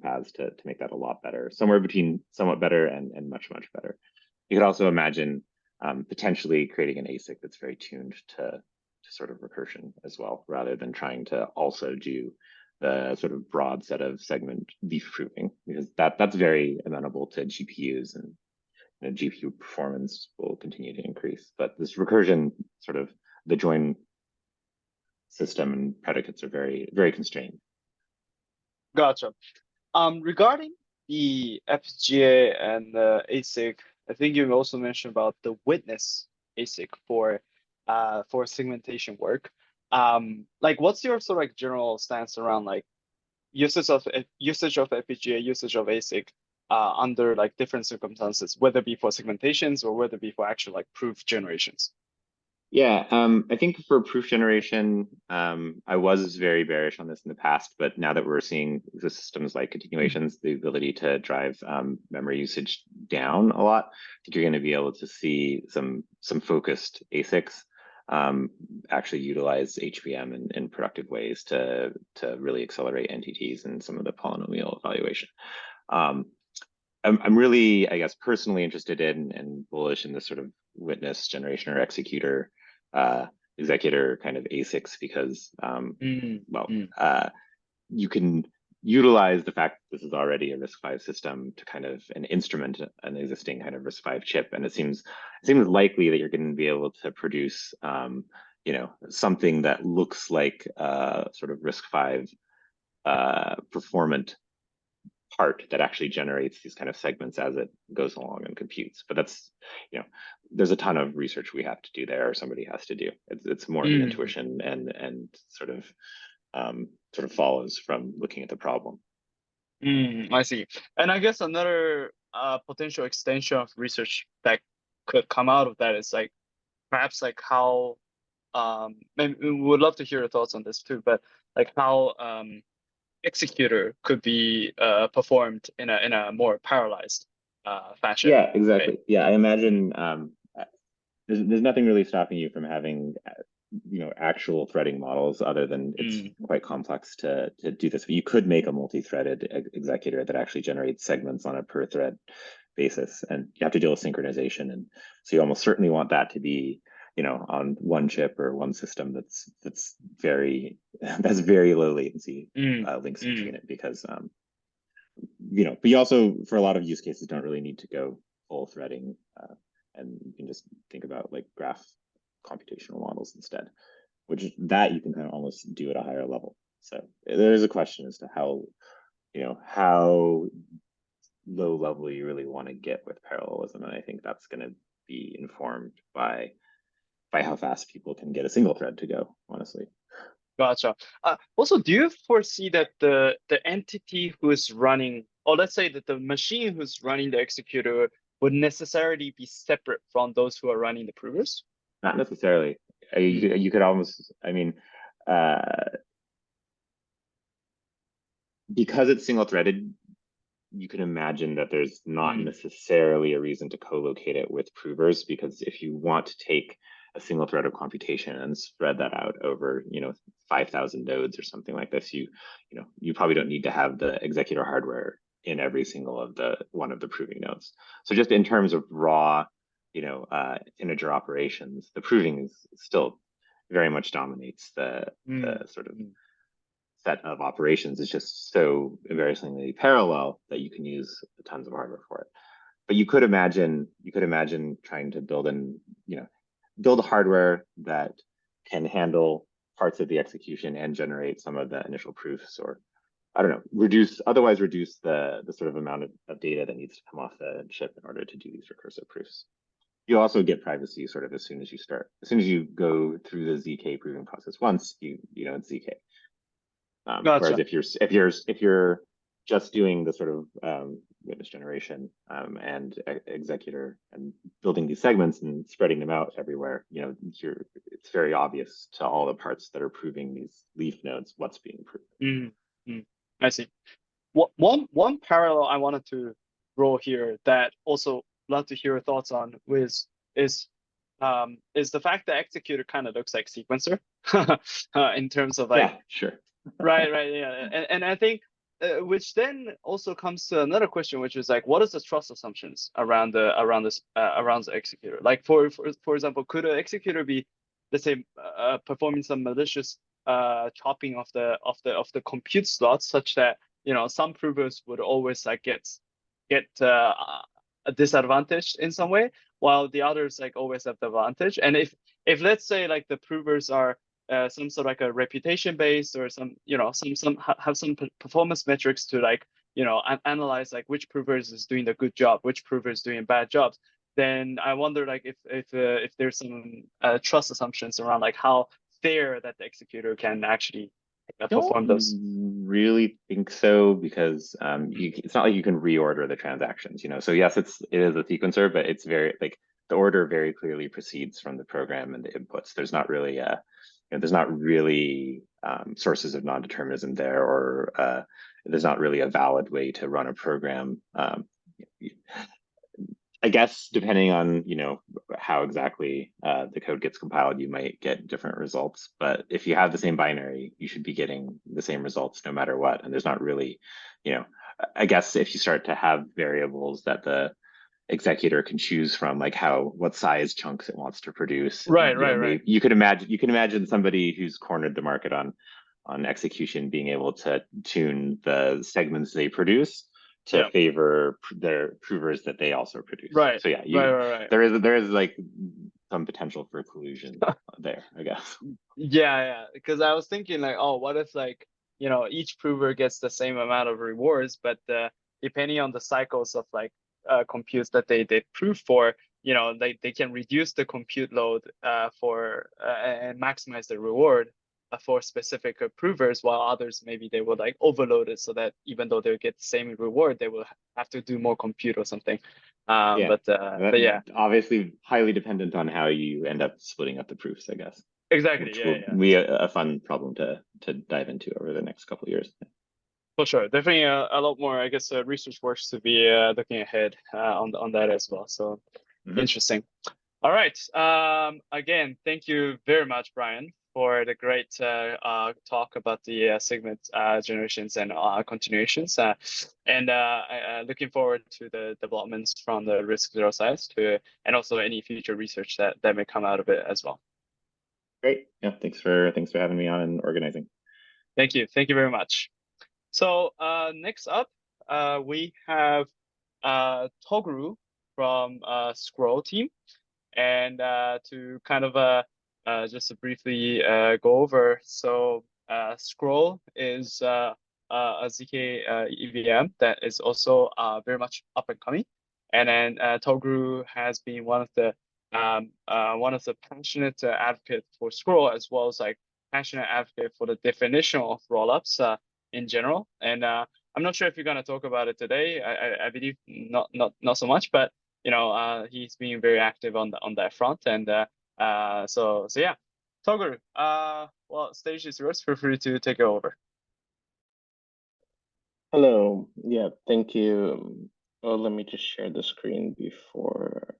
paths to make that a lot better, somewhere between somewhat better and much better. You could also imagine potentially creating an ASIC that's very tuned to sort of recursion as well, rather than trying to also do the sort of broad set of segment beef proofing, because that's very amenable to GPUs, and you know, GPU performance will continue to increase. But this recursion, sort of the join system and predicates are very constrained. Gotcha. Regarding the FPGA and the ASIC, I think you also mentioned about the witness ASIC for segmentation work. Like, what's your sort of like general stance around like usage of FPGA, usage of ASIC under like different circumstances, whether it be for segmentations or whether it be for actual like proof generations? Yeah, I think for proof generation, I was very bearish on this in the past, but now that we're seeing the systems like continuations, the ability to drive memory usage down a lot, I think you're going to be able to see some focused ASICs actually utilize HBM in productive ways to really accelerate NTTs and some of the polynomial evaluation. I'm really, I guess, personally interested in and bullish in this sort of witness generation or executor executor kind of ASICs, because you can utilize the fact that this is already a RISC-V system to kind of an instrument an existing kind of RISC-V chip, and it seems likely that you're going to be able to produce you know, something that looks like sort of RISC-V performant part that actually generates these kind of segments as it goes along and computes. But that's, you know, there's a ton of research we have to do there, or somebody has to do. It's more of an intuition and sort of follows from looking at the problem. I see. And I guess another potential extension of research that could come out of that is like perhaps like how maybe we would love to hear your thoughts on this too, but like how executor could be performed in a more parallelized fashion. Yeah, exactly. Right? Yeah, I imagine there's nothing really stopping you from having actual threading models, other than it's quite complex to do this. But you could make a multi-threaded executor that actually generates segments on a per thread basis, and you have to deal with synchronization, and so you almost certainly want that to be on one chip or one system that's very has very low latency links between it, because but you also, for a lot of use cases, don't really need to go full threading, and you can just think about like graph computational models instead, which that you can kind of almost do at a higher level. So there's a question as to how low level you really want to get with parallelism, and I think that's going to be informed by how fast people can get a single thread to go, honestly. Gotcha. Also, do you foresee that the entity who is running, or let's say that the machine who's running the executor would necessarily be separate from those who are running the provers? Not necessarily. You could almost, I mean, because it's single threaded, you can imagine that there's not necessarily a reason to co-locate it with provers, because if you want to take a single thread of computation and spread that out over 5,000 nodes or something like this, you probably don't need to have the executor hardware in every single of one of the proving nodes. So just in terms of raw integer operations, the proving is still very much dominates the sort of set of operations. Is just so embarrassingly parallel that you can use tons of hardware for it. But you could imagine trying to build hardware that can handle parts of the execution and generate some of the initial proofs, or I don't know, otherwise reduce the sort of amount of data that needs to come off the chip in order to do these recursive proofs. You also get privacy sort of as soon as you go through the ZK proving process once, it's ZK. Gotcha. Whereas if you're just doing the sort of witness generation and executor and building these segments and spreading them out everywhere, it's very obvious to all the parts that are proving these leaf nodes what's being proved. I see. One parallel I wanted to draw here that also love to hear your thoughts on is the fact that executor kind of looks like sequencer in terms of like sure. right, yeah, and I think which then also comes to another question, which is like, what is the trust assumptions around the executor? Like for example, could an executor be, let's say, performing some malicious chopping of the compute slots, such that some provers would always like get disadvantaged in some way, while the others like always have the advantage. And if let's say like the provers are some sort of like a reputation based, or some have some performance metrics to like analyze like which provers is doing the good job, which prover is doing bad jobs, then I wonder like if there's some trust assumptions around like how fair that the executor can actually perform those. I don't really think so, because it's not like you can reorder the transactions, So yes, it is a sequencer, but it's very like the order very clearly proceeds from the program and the inputs. There's not really sources of non-determinism there, or there's not really a valid way to run a program. I guess depending on how exactly the code gets compiled, you might get different results. But if you have the same binary, you should be getting the same results no matter what. And there's not really, I guess if you start to have variables that the executor can choose from, like what size chunks it wants to produce. Right. You can imagine somebody who's cornered the market on execution being able to tune the segments they produce to favor their provers that they also produce. Right. So right. There is like some potential for collusion there, I guess. Yeah. Because I was thinking like, oh, what if like each prover gets the same amount of rewards, but depending on the cycles of like computes that they prove for, they can reduce the compute load for and maximize the reward. for specific provers, while others maybe they will like overload it so that even though they get the same reward, they will have to do more compute or something. Yeah, But yeah, obviously highly dependent on how you end up splitting up the proofs, I guess. exactly. Which Yeah, will yeah. be a fun problem to dive into over the next couple of years. For sure, definitely a lot more, I guess, research works to be looking ahead on that as well. So interesting. All right. Again, thank you very much, Brian, for the great talk about the segment generations and continuations. And looking forward to the developments from the risk zero size and also any future research that may come out of it as well. Great. Yeah. Thanks for having me on and organizing. Thank you. Thank you very much. So next up, we have Togru from Scroll team. And to kind of just to briefly go over, so Scroll is a ZK EVM that is also very much up and coming, and then Togru has been one of the passionate advocates for Scroll, as well as like passionate advocate for the definition of rollups in general. And I'm not sure if you're going to talk about it today. I believe not so much, but you know, he's being very active on that front, and so yeah, Togru, well, stage is yours. Feel free to take it over. Hello. Yeah, thank you. Oh, let me just share the screen before.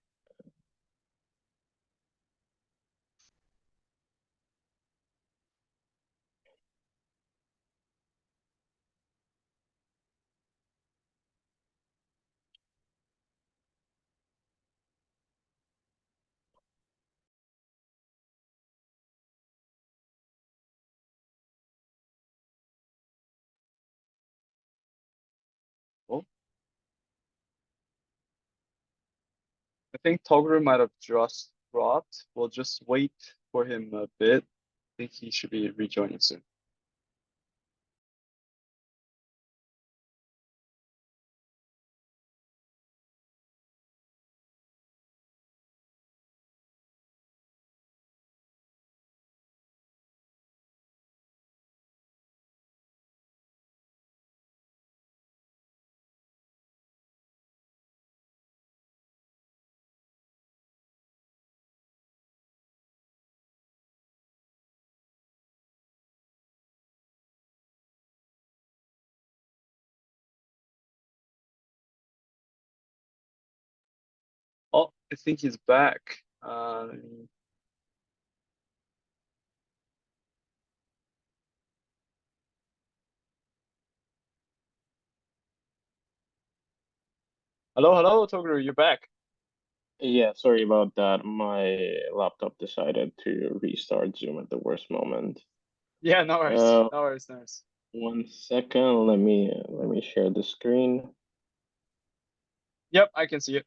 Cool. I think Togru might have just dropped. We'll just wait for him a bit. I think he should be rejoining soon. Oh, I think he's back. Hello, Togru, you're back. Yeah, sorry about that. My laptop decided to restart Zoom at the worst moment. Yeah, no worries. No worries, no worries. 1 second. Let me share the screen. Yep, I can see it.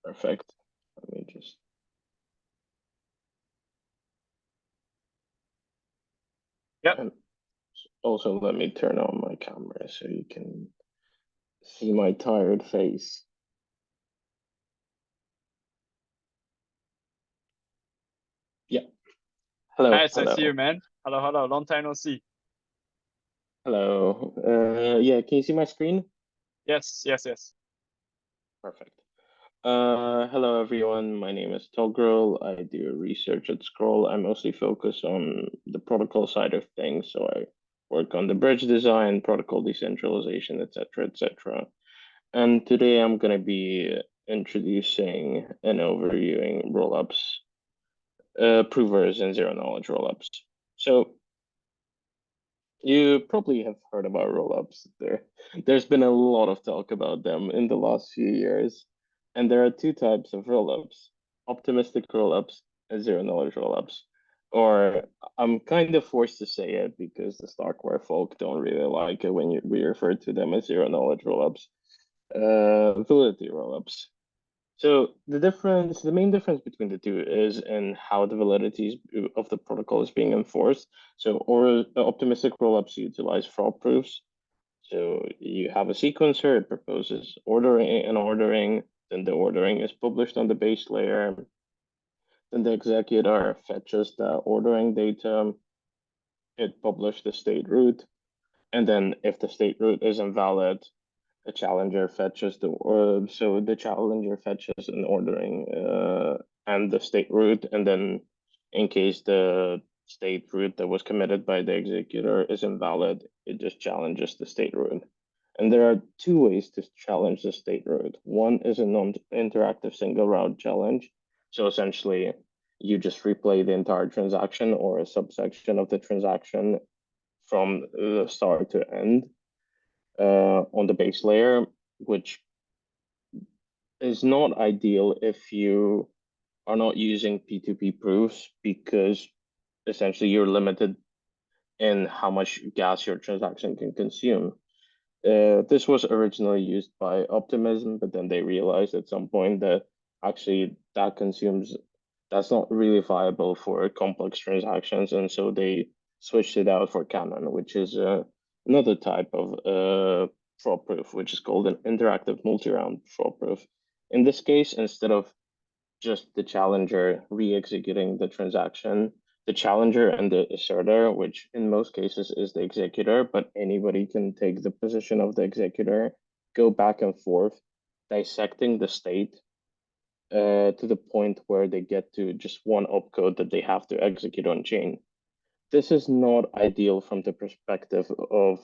Perfect. Let me just. Yep. And also, let me turn on my camera so you can see my tired face. Yeah. Hello. Nice, hello. I see you, man. Hello. Long time no see. Hello. Yeah, can you see my screen? Yes. Perfect. Hello everyone. My name is Togrul. I do research at Scroll. I mostly focus on the protocol side of things. So I work on the bridge design, protocol decentralization, etc., etc. And today I'm going to be introducing and overviewing rollups, provers, and zero knowledge rollups. So you probably have heard about rollups. There's been a lot of talk about them in the last few years. And there are two types of rollups: optimistic rollups and zero knowledge rollups. Or I'm kind of forced to say it because the Starkware folk don't really like it when we refer to them as zero knowledge rollups, validity rollups. So the main difference between the two is in how the validity of the protocol is being enforced. So, optimistic rollups utilize fraud proofs. So you have a sequencer, it proposes ordering, then the ordering is published on the base layer. Then the executor fetches the ordering data. It publishes the state root. And then if the state root is invalid, the challenger fetches the challenger fetches an ordering and the state root. And then in case the state root that was committed by the executor is invalid, it just challenges the state root. And there are two ways to challenge the state root. One is a non-interactive single route challenge. So essentially, you just replay the entire transaction or a subsection of the transaction from the start to end on the base layer, which is not ideal if you are not using P2P proofs, because essentially you're limited in how much gas your transaction can consume. This was originally used by Optimism, but then they realized at some point that actually that's not really viable for complex transactions, and so they switched it out for Canon, which is another type of fraud proof, which is called an interactive multi-round fraud proof. In this case, instead of just the challenger re-executing the transaction, the challenger and the asserter, which in most cases is the executor, but anybody can take the position of the executor, go back and forth, dissecting the state to the point where they get to just one opcode that they have to execute on chain. This is not ideal from the perspective of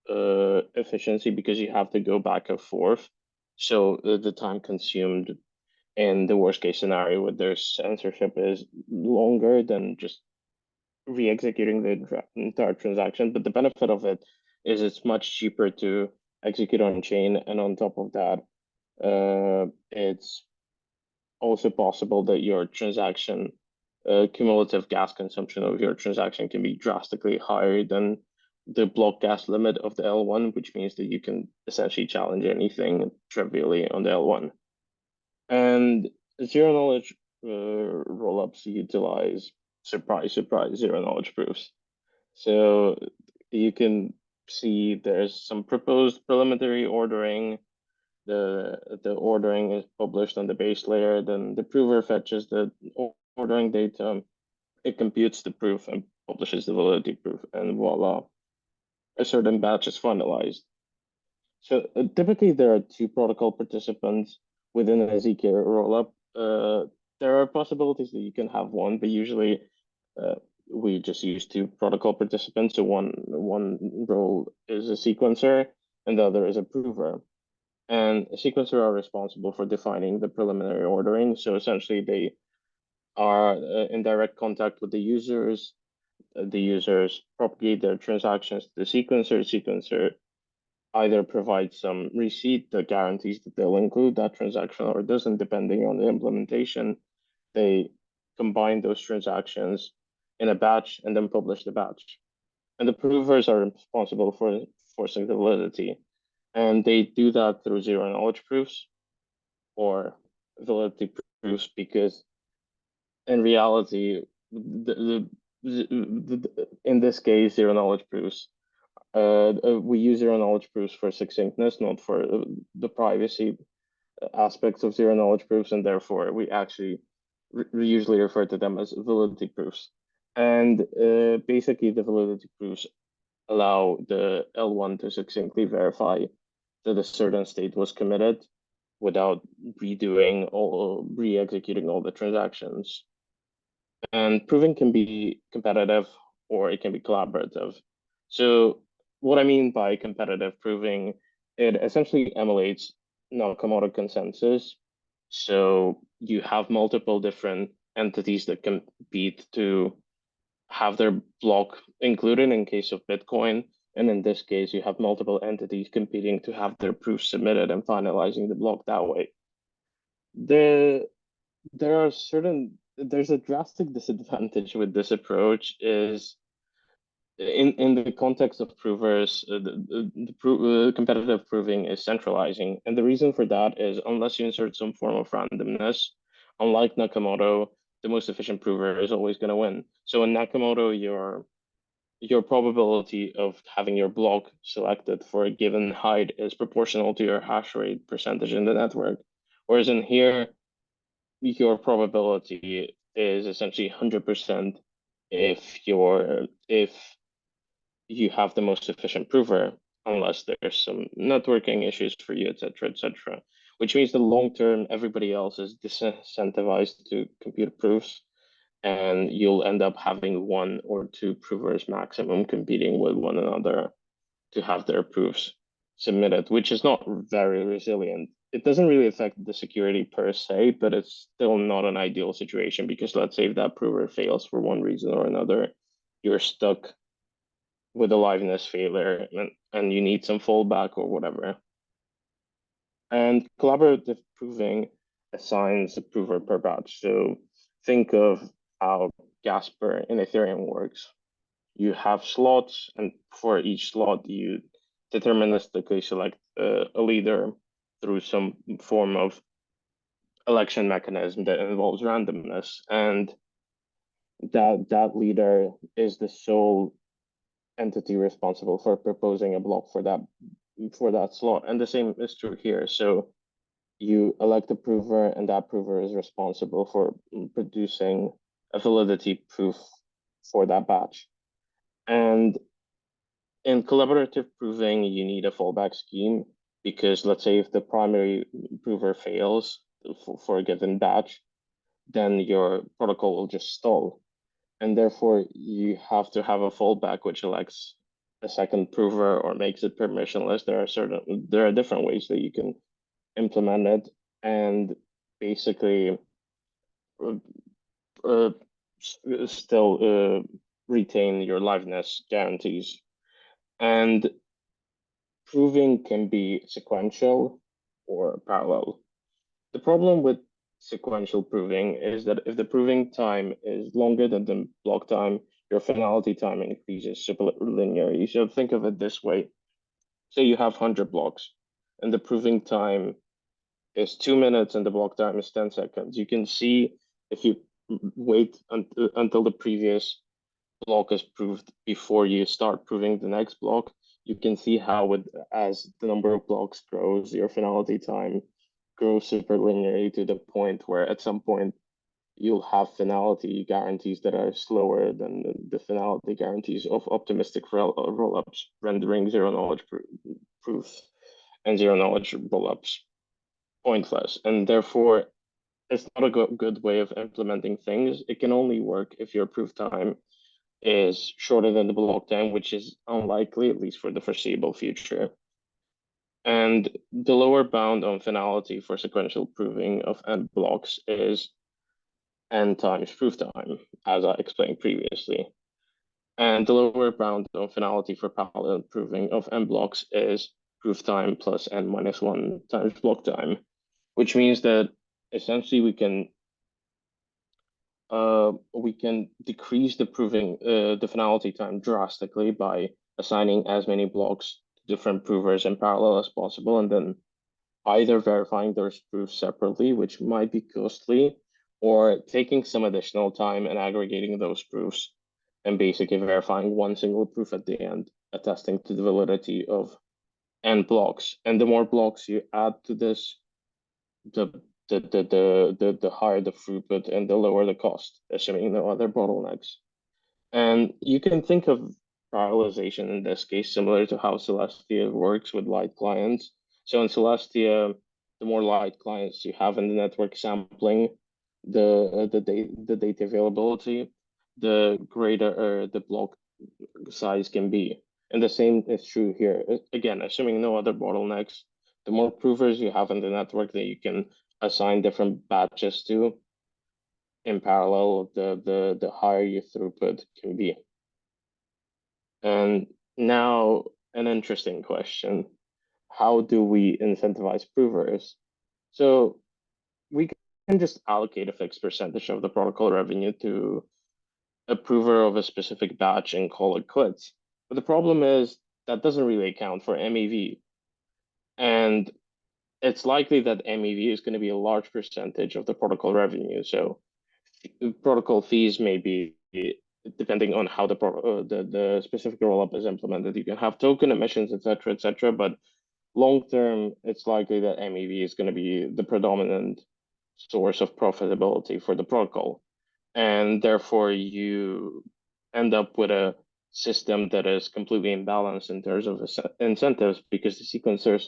efficiency, because you have to go back and forth. So the time consumed in the worst case scenario where there's censorship is longer than just re-executing the entire transaction. But the benefit of it is it's much cheaper to execute on chain, and on top of that, it's also possible that your transaction cumulative gas consumption of your transaction can be drastically higher than the block gas limit of the L1, which means that you can essentially challenge anything trivially on the L1. And zero knowledge rollups utilize, surprise, surprise, zero knowledge proofs. So you can see there's some proposed preliminary ordering. The ordering is published on the base layer. Then the prover fetches the ordering data. It computes the proof and publishes the validity proof, and voila, a certain batch is finalized. So typically there are two protocol participants within a ZK rollup. There are possibilities that you can have one, but usually we just use two protocol participants. So one role is a sequencer and the other is a prover. And a sequencer are responsible for defining the preliminary ordering. So essentially they are in direct contact with the users. The users propagate their transactions to the sequencer. Sequencer either provides some receipt that guarantees that they'll include that transaction or doesn't, depending on the implementation. They combine those transactions in a batch and then publish the batch. And the provers are responsible for forcing the validity. And they do that through zero knowledge proofs or validity proofs, because in reality, in this case, zero knowledge proofs, we use zero knowledge proofs for succinctness, not for the privacy aspects of zero knowledge proofs, and therefore we actually usually refer to them as validity proofs. And basically, the validity proofs allow the L1 to succinctly verify that a certain state was committed without re-executing all the transactions. And proving can be competitive or it can be collaborative. So what I mean by competitive proving, it essentially emulates Nakamoto consensus. So you have multiple different entities that compete to have their block included in case of Bitcoin. And in this case, you have multiple entities competing to have their proofs submitted and finalizing the block that way. There's a drastic disadvantage with this approach is in the context of provers, competitive proving is centralizing. And the reason for that is unless you insert some form of randomness, unlike Nakamoto, the most efficient prover is always going to win. So in Nakamoto, your probability of having your block selected for a given height is proportional to your hash rate percentage in the network. Whereas in here, your probability is essentially 100% if you have the most efficient prover, unless there's some networking issues for you, etc., which means that long term, everybody else is disincentivized to compute proofs, and you'll end up having 1 or 2 provers maximum competing with one another to have their proofs submitted, which is not very resilient. It doesn't really affect the security per se, but it's still not an ideal situation, because let's say if that prover fails for one reason or another, you're stuck with a liveness failure and you need some fallback or whatever. And collaborative proving assigns a prover per batch. So think of how Gasper in Ethereum works. You have slots, and for each slot, you deterministically select a leader through some form of election mechanism that involves randomness. And that leader is the sole entity responsible for proposing a block for that slot. And the same is true here. So you elect a prover, and that prover is responsible for producing a validity proof for that batch. And in collaborative proving, you need a fallback scheme, because let's say if the primary prover fails for a given batch, then your protocol will just stall. And therefore, you have to have a fallback which elects a second prover or makes it permissionless. There are different ways that you can implement it, and basically still retain your liveness guarantees. And proving can be sequential or parallel. The problem with sequential proving is that if the proving time is longer than the block time, your finality time increases superlinearly. So think of it this way. Say you have 100 blocks, and the proving time is 2 minutes and the block time is 10 seconds. You can see if you wait until the previous block is proved before you start proving the next block, you can see how as the number of blocks grows, your finality time grows superlinearly to the point where at some point you'll have finality guarantees that are slower than the finality guarantees of optimistic rollups, rendering zero knowledge proofs and zero knowledge rollups pointless. And therefore, it's not a good way of implementing things. It can only work if your proof time is shorter than the block time, which is unlikely, at least for the foreseeable future. And the lower bound on finality for sequential proving of n blocks is n times proof time, as I explained previously. And the lower bound on finality for parallel proving of n blocks is proof time plus n minus 1 times block time, which means that essentially we can decrease the finality time drastically by assigning as many blocks to different provers in parallel as possible, and then either verifying those proofs separately, which might be costly, or taking some additional time and aggregating those proofs and basically verifying one single proof at the end, attesting to the validity of n blocks. And the more blocks you add to this, the higher the throughput and the lower the cost, assuming no other bottlenecks. And you can think of parallelization in this case similar to how Celestia works with light clients. So in Celestia, the more light clients you have in the network sampling the data availability, the greater the block size can be. And the same is true here. Again, assuming no other bottlenecks, the more provers you have in the network that you can assign different batches to in parallel, the higher your throughput can be. And now an interesting question. How do we incentivize provers? So we can just allocate a fixed percentage of the protocol revenue to a prover of a specific batch and call it quits. But the problem is that doesn't really account for MEV. And it's likely that MEV is going to be a large percentage of the protocol revenue. So protocol fees may be, depending on how the specific rollup is implemented, you can have token emissions, etc. But long term, it's likely that MEV is going to be the predominant source of profitability for the protocol. and therefore you end up with a system that is completely imbalanced in terms of incentives, because the sequencers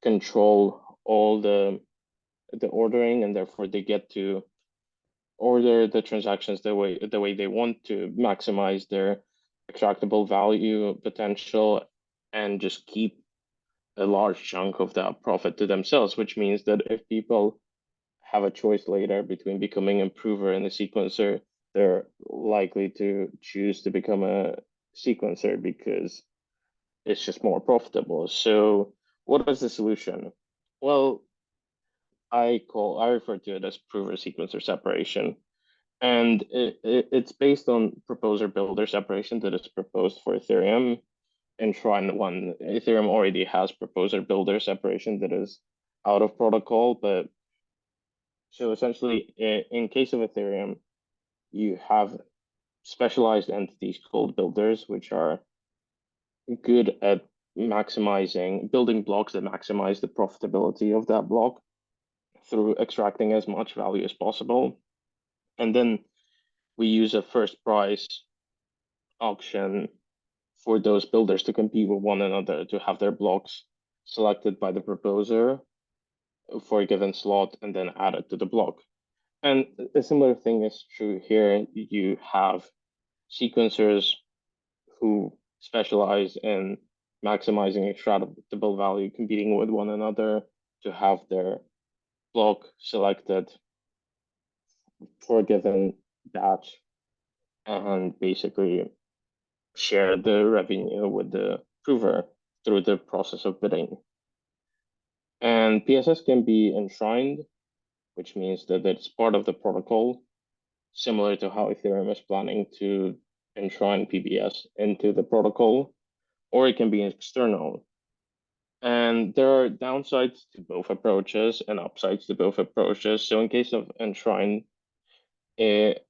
control all the ordering, and therefore they get to order the transactions the way they want to maximize their extractable value potential, and just keep a large chunk of that profit to themselves, which means that if people have a choice later between becoming a prover and a sequencer, they're likely to choose to become a sequencer because it's just more profitable. So what is the solution? Well, I refer to it as prover sequencer separation. And it's based on proposer builder separation that is proposed for Ethereum. Enshrine 1, Ethereum already has proposer builder separation that is out of protocol. But so essentially, in case of Ethereum, you have specialized entities called builders, which are good at building blocks that maximize the profitability of that block through extracting as much value as possible. And then we use a first price auction for those builders to compete with one another, to have their blocks selected by the proposer for a given slot and then added to the block. And a similar thing is true here. You have sequencers who specialize in maximizing extractable value, competing with one another to have their block selected for a given batch, and basically share the revenue with the prover through the process of bidding. And PSS can be enshrined, which means that it's part of the protocol, similar to how Ethereum is planning to enshrine PBS into the protocol, or it can be external. And there are downsides to both approaches and upsides to both approaches. So in case of enshrine, it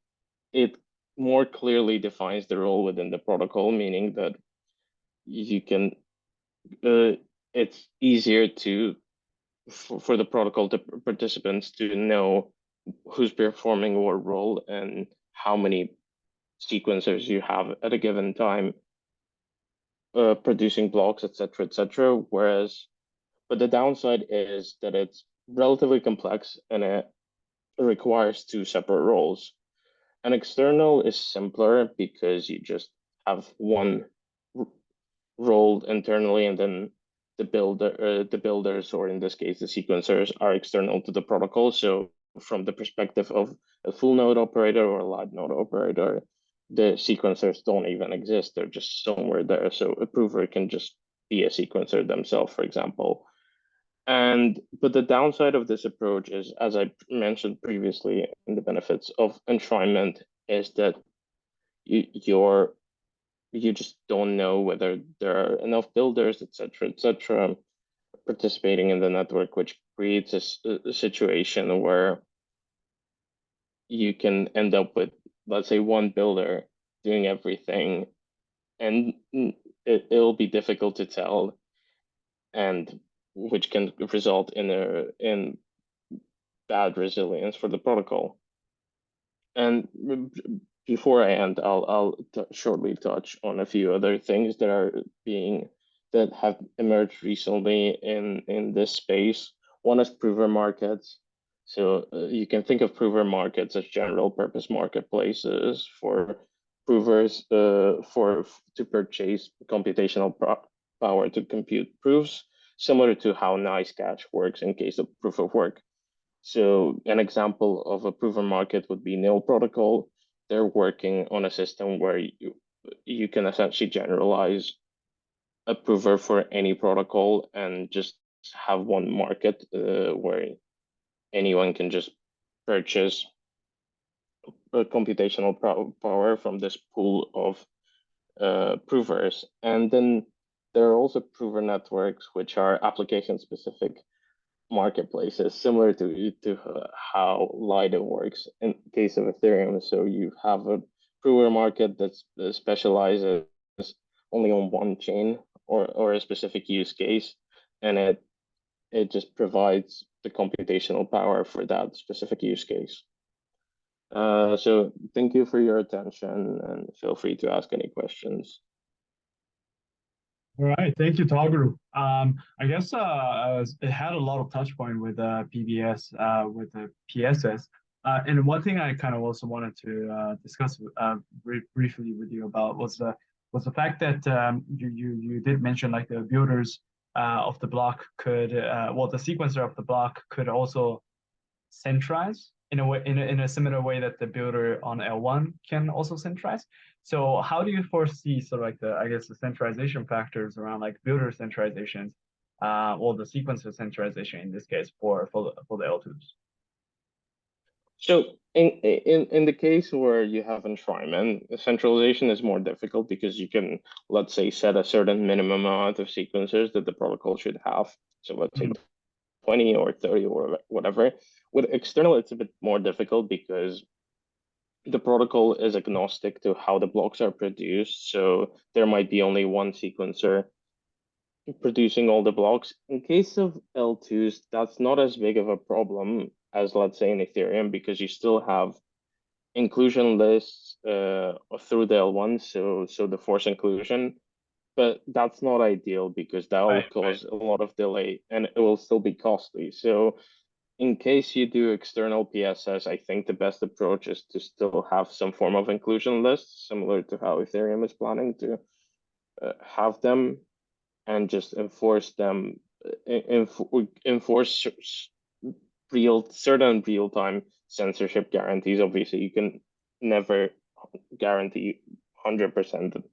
more clearly defines the role within the protocol, meaning that you can, it's easier for the protocol participants to know who's performing what role and how many sequencers you have at a given time, producing blocks, etc., etc. But the downside is that it's relatively complex and it requires two separate roles. An external is simpler because you just have one role internally, and then the builders, or in this case, the sequencers, are external to the protocol. So from the perspective of a full node operator or a light node operator, the sequencers don't even exist. They're just somewhere there. So a prover can just be a sequencer themselves, for example. But the downside of this approach is, as I mentioned previously, in the benefits of enshrinement, is that you just don't know whether there are enough builders, etc., participating in the network, which creates a situation where you can end up with, let's say, one builder doing everything, and it'll be difficult to tell, and which can result in bad resilience for the protocol. And before I end, I'll shortly touch on a few other things that have emerged recently in this space. One is prover markets. So you can think of prover markets as general purpose marketplaces for provers to purchase computational power to compute proofs, similar to how NiceCash works in case of proof of work. So an example of a prover market would be Nil Protocol. They're working on a system where you can essentially generalize a prover for any protocol and just have one market where anyone can just purchase computational power from this pool of provers. And then there are also prover networks, which are application-specific marketplaces, similar to how Lido works in case of Ethereum. So you have a prover market that specializes only on one chain or a specific use case, and it just provides the computational power for that specific use case. So thank you for your attention and feel free to ask any questions. All right, thank you, Togru. I guess it had a lot of touch point with PBS, with the PSS. And one thing I kind of also wanted to discuss briefly with you about was the fact that you did mention like the builders of the block could well, the sequencer of the block could also centralize in a way, in a similar way that the builder on L1 can also centralize. So how do you foresee sort of like the, I guess, the centralization factors around like builder centralizations, or the sequencer centralization in this case for the L2s? So in the case where you have enshrinement, centralization is more difficult because you can, let's say, set a certain minimum amount of sequencers that the protocol should have. So let's say 20 or 30 or whatever. With external, it's a bit more difficult because the protocol is agnostic to how the blocks are produced. So there might be only one sequencer producing all the blocks. In case of L2s, that's not as big of a problem as, let's say, in Ethereum, because you still have inclusion lists through the L1, so the force inclusion. But that's not ideal because that will cause a lot of delay and it will still be costly. So in case you do external PSS, I think the best approach is to still have some form of inclusion lists, similar to how Ethereum is planning to have them, and just enforce them, enforce certain real-time censorship guarantees. Obviously, you can never guarantee 100% that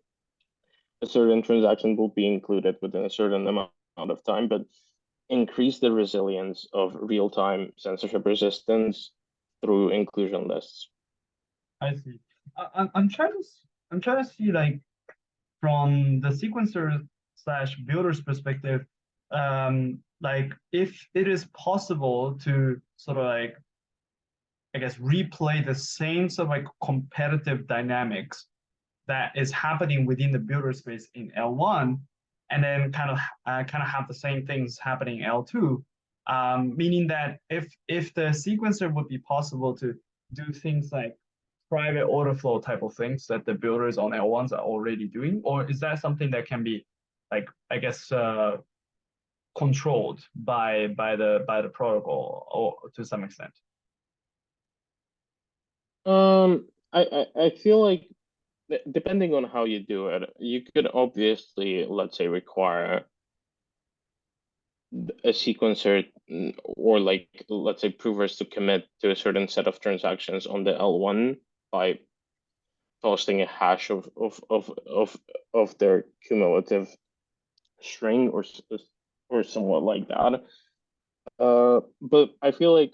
a certain transaction will be included within a certain amount of time, but increase the resilience of real-time censorship resistance through inclusion lists. I see. I'm trying to see like from the sequencer slash builder's perspective, like if it is possible to sort of like, I guess, replay the same sort of like competitive dynamics that is happening within the builder space in L1, and then kind of have the same things happening in L2, meaning that if the sequencer would be possible to do things like private order flow type of things that the builders on L1s are already doing, or is that something that can be like, I guess, controlled by the protocol or to some extent? I feel like depending on how you do it, you could obviously, let's say, require a sequencer or like, let's say, provers to commit to a certain set of transactions on the L1 by posting a hash of their cumulative string or somewhat like that. But I feel like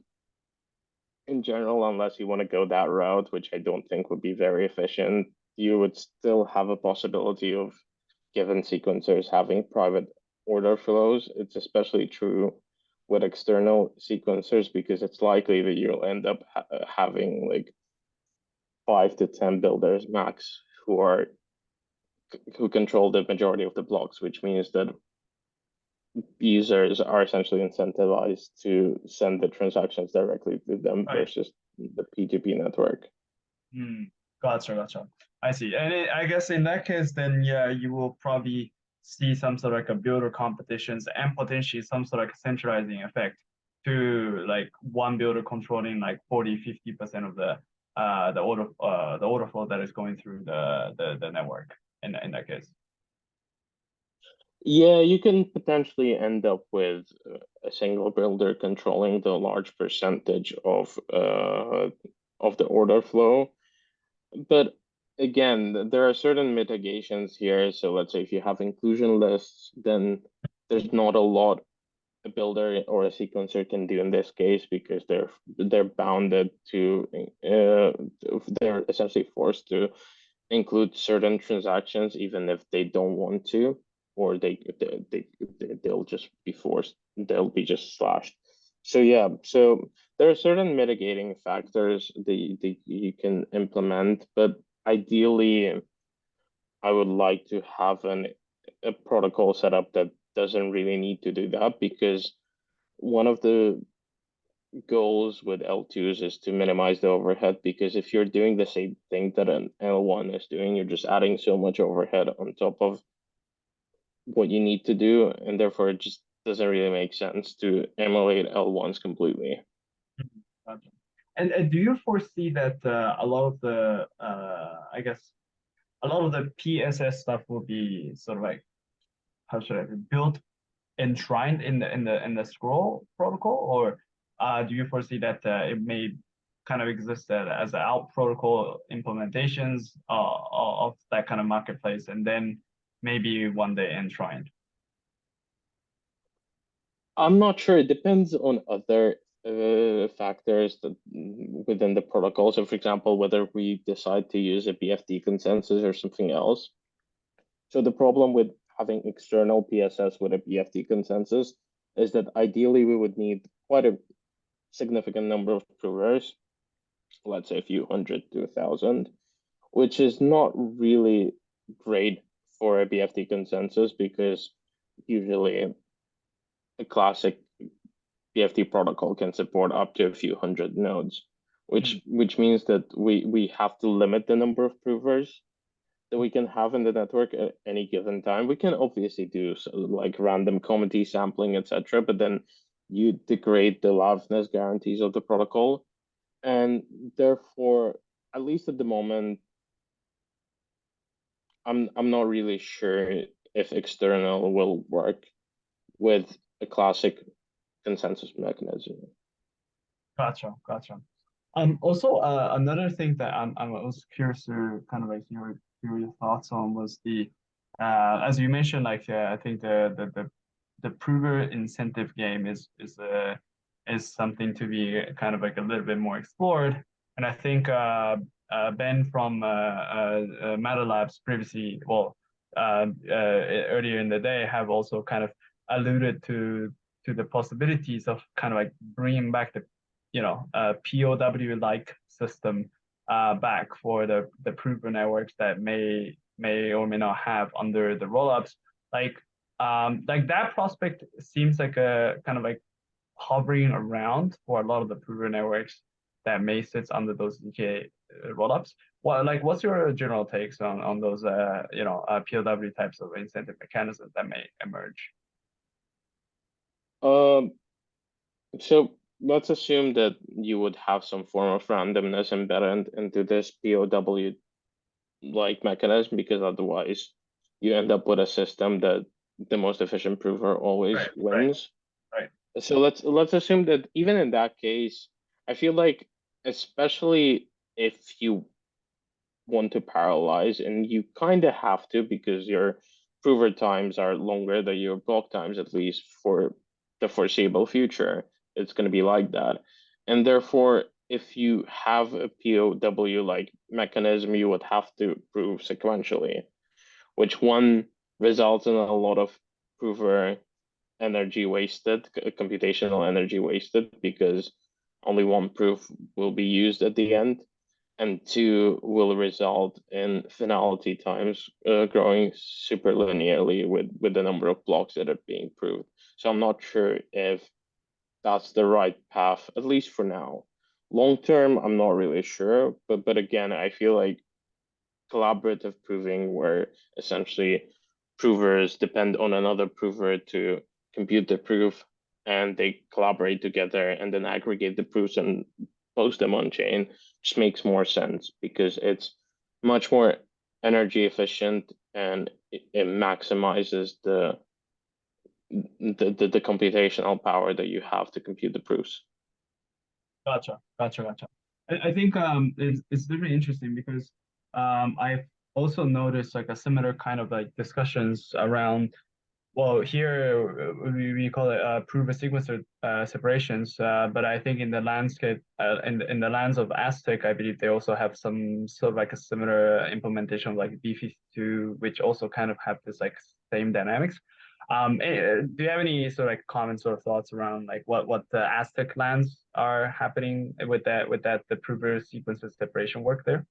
in general, unless you want to go that route, which I don't think would be very efficient, you would still have a possibility of given sequencers having private order flows. It's especially true with external sequencers because it's likely that you'll end up having like 5 to 10 builders max who control the majority of the blocks, which means that users are essentially incentivized to send the transactions directly to them versus the P2P network. Gotcha. I see. And I guess in that case, then yeah, you will probably see some sort of like a builder competitions and potentially some sort of like centralizing effect to like one builder controlling like 40-50% of the order flow that is going through the network in that case. Yeah, you can potentially end up with a single builder controlling the large percentage of the order flow. But again, there are certain mitigations here. So let's say if you have inclusion lists, then there's not a lot a builder or a sequencer can do in this case because they're bounded to they're essentially forced to include certain transactions even if they don't want to, or they'll just be forced, they'll be just slashed. So yeah, so there are certain mitigating factors that you can implement, but ideally I would like to have a protocol set up that doesn't really need to do that, because one of the goals with L2s is to minimize the overhead, because if you're doing the same thing that an L1 is doing, you're just adding so much overhead on top of what you need to do, and therefore it just doesn't really make sense to emulate L1s completely. Gotcha. And do you foresee that a lot of the I guess a lot of the PSS stuff will be sort of like, how should I say, built enshrined in the scroll protocol, or do you foresee that it may kind of exist as an out protocol implementations of that kind of marketplace, and then maybe one day enshrined? I'm not sure. It depends on other factors that within the protocol. So, for example, whether we decide to use a BFD consensus or something else. So the problem with having external PSS with a BFD consensus is that ideally we would need quite a significant number of provers, let's say a few hundred to 1,000, which is not really great for a BFD consensus, because usually a classic BFD protocol can support up to a few hundred nodes, which means that we have to limit the number of provers that we can have in the network at any given time. We can obviously do like random committee sampling, etc., but then you degrade the liveness guarantees of the protocol, and therefore, at least at the moment, I'm not really sure if external will work with a classic consensus mechanism. Gotcha. Also, another thing that I'm also curious to kind of like hear your thoughts on was the as you mentioned, like I think the prover incentive game is something to be kind of like a little bit more explored, and I think Ben from Matter Labs previously, earlier in the day, have also kind of alluded to the possibilities of kind of like bringing back the POW-like system back for the prover networks that may or may not have under the rollups. Like that prospect seems like a kind of like hovering around for a lot of the prover networks that may sit under those ZK rollups. What's your general takes on those POW types of incentive mechanisms that may emerge? So let's assume that you would have some form of randomness embedded into this POW like mechanism, because otherwise you end up with a system that the most efficient prover always wins. Right. So let's assume that even in that case, I feel like, especially if you want to parallelize, and you kind of have to, because your prover times are longer than your block times, at least for the foreseeable future, it's going to be like that. And therefore, if you have a POW like mechanism, you would have to prove sequentially, which one results in a lot of prover energy wasted, computational energy wasted, because only one proof will be used at the end, and two will result in finality times growing super linearly with the number of blocks that are being proved. So I'm not sure if that's the right path, at least for now. Long term, I'm not really sure, but again, I feel like collaborative proving, where essentially provers depend on another prover to compute the proof, and they collaborate together and then aggregate the proofs and post them on chain, just makes more sense, because it's much more energy efficient, and it maximizes the computational power that you have to compute the proofs. Gotcha. I think it's very interesting, because I've also noticed like a similar kind of like discussions around, well, here we call it prover sequencer separations, but I think in the landscape, in the lands of Aztec, I believe they also have some sort of like a similar implementation of like B52, which also kind of have this like same dynamics. Do you have any sort of like comments or thoughts around like what the Aztec lands are happening with the prover sequencer separation work there?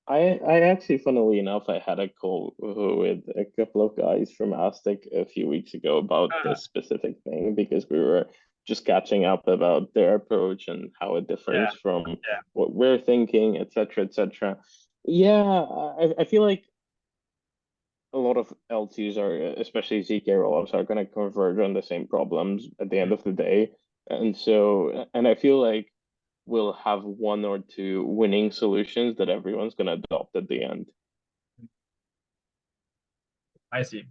I actually, funnily enough, I had a call with a couple of guys from Aztec a few weeks ago about this specific thing, because we were just catching up about their approach and how it differs from what we're thinking, etc., etc. Yeah, I feel like a lot of L2s are, especially ZK rollups, are going to converge on the same problems at the end of the day. And so, and I feel like we'll have one or two winning solutions that everyone's going to adopt at the end. I see.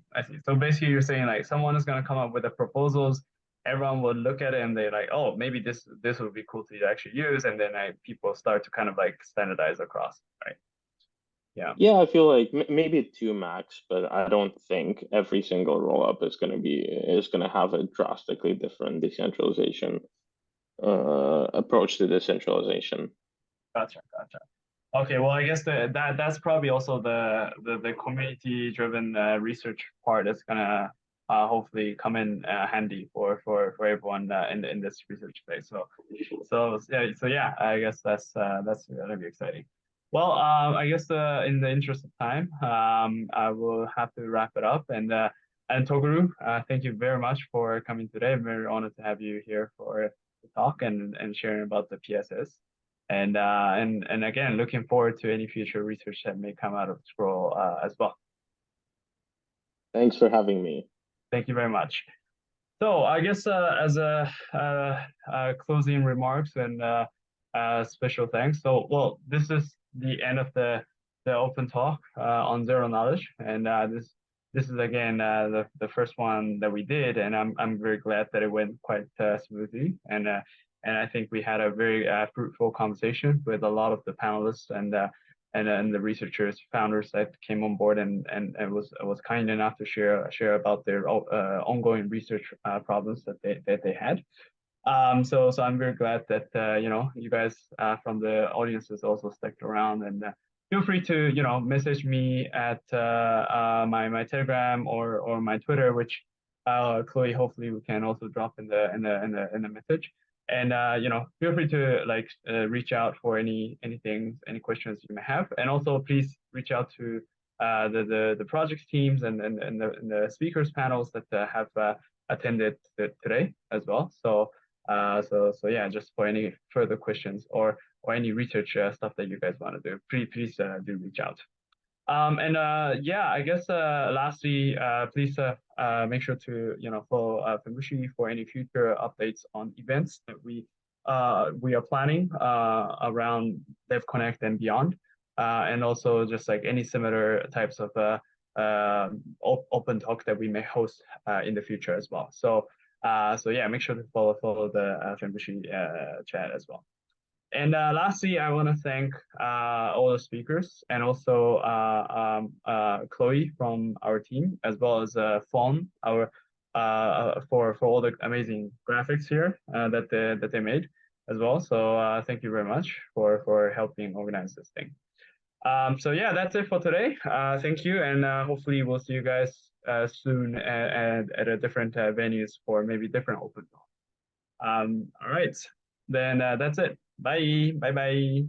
So basically you're saying like someone is going to come up with the proposals, everyone will look at it and they're like, oh, maybe this would be cool to actually use. And then people start to kind of like standardize across, right? Yeah. Yeah, I feel like maybe 2 max, but I don't think every single rollup is going to have a drastically different decentralization approach to decentralization. Gotcha. Okay, well, I guess that's probably also the community-driven research part that's gonna hopefully come in handy for everyone in this research space. So yeah, I guess that's gonna be exciting. Well, I guess in the interest of time, I will have to wrap it up. And Toguru, thank you very much for coming today. I'm very honored to have you here for the talk and sharing about the PSS. And again, looking forward to any future research that may come out of Scroll as well. Thanks for having me. Thank you very much. So I guess as a closing remarks and special thanks. So well, this is the end of the open talk on zero knowledge, and this is again the first one that we did, and I'm very glad that it went quite smoothly, and I think we had a very fruitful conversation with a lot of the panelists and the researchers, founders that came on board and was kind enough to share about their ongoing research problems that they had. So I'm very glad that you guys from the audiences also stuck around, and feel free to message me at my Telegram or my Twitter, which Chloe hopefully we can also drop in the message. And feel free to reach out for any questions you may have, and also please reach out to the project teams and the speakers panels that have attended today as well. So yeah, just for any further questions or any research stuff that you guys want to do, please do reach out. Yeah, I guess lastly, please make sure to follow Fenbushi for any future updates on events that we are planning around DevConnect and beyond, and also just like any similar types of open talk that we may host in the future as well. So yeah, make sure to follow the Fenbushi chat as well. And lastly, I want to thank all the speakers and also Chloe from our team, as well as Fawn, our for all the amazing graphics here that they made as well. So thank you very much for helping organize this thing. So yeah, that's it for today. Thank you, and hopefully we'll see you guys soon at a different venues for maybe different open talk. All right, then that's it. Bye. Bye.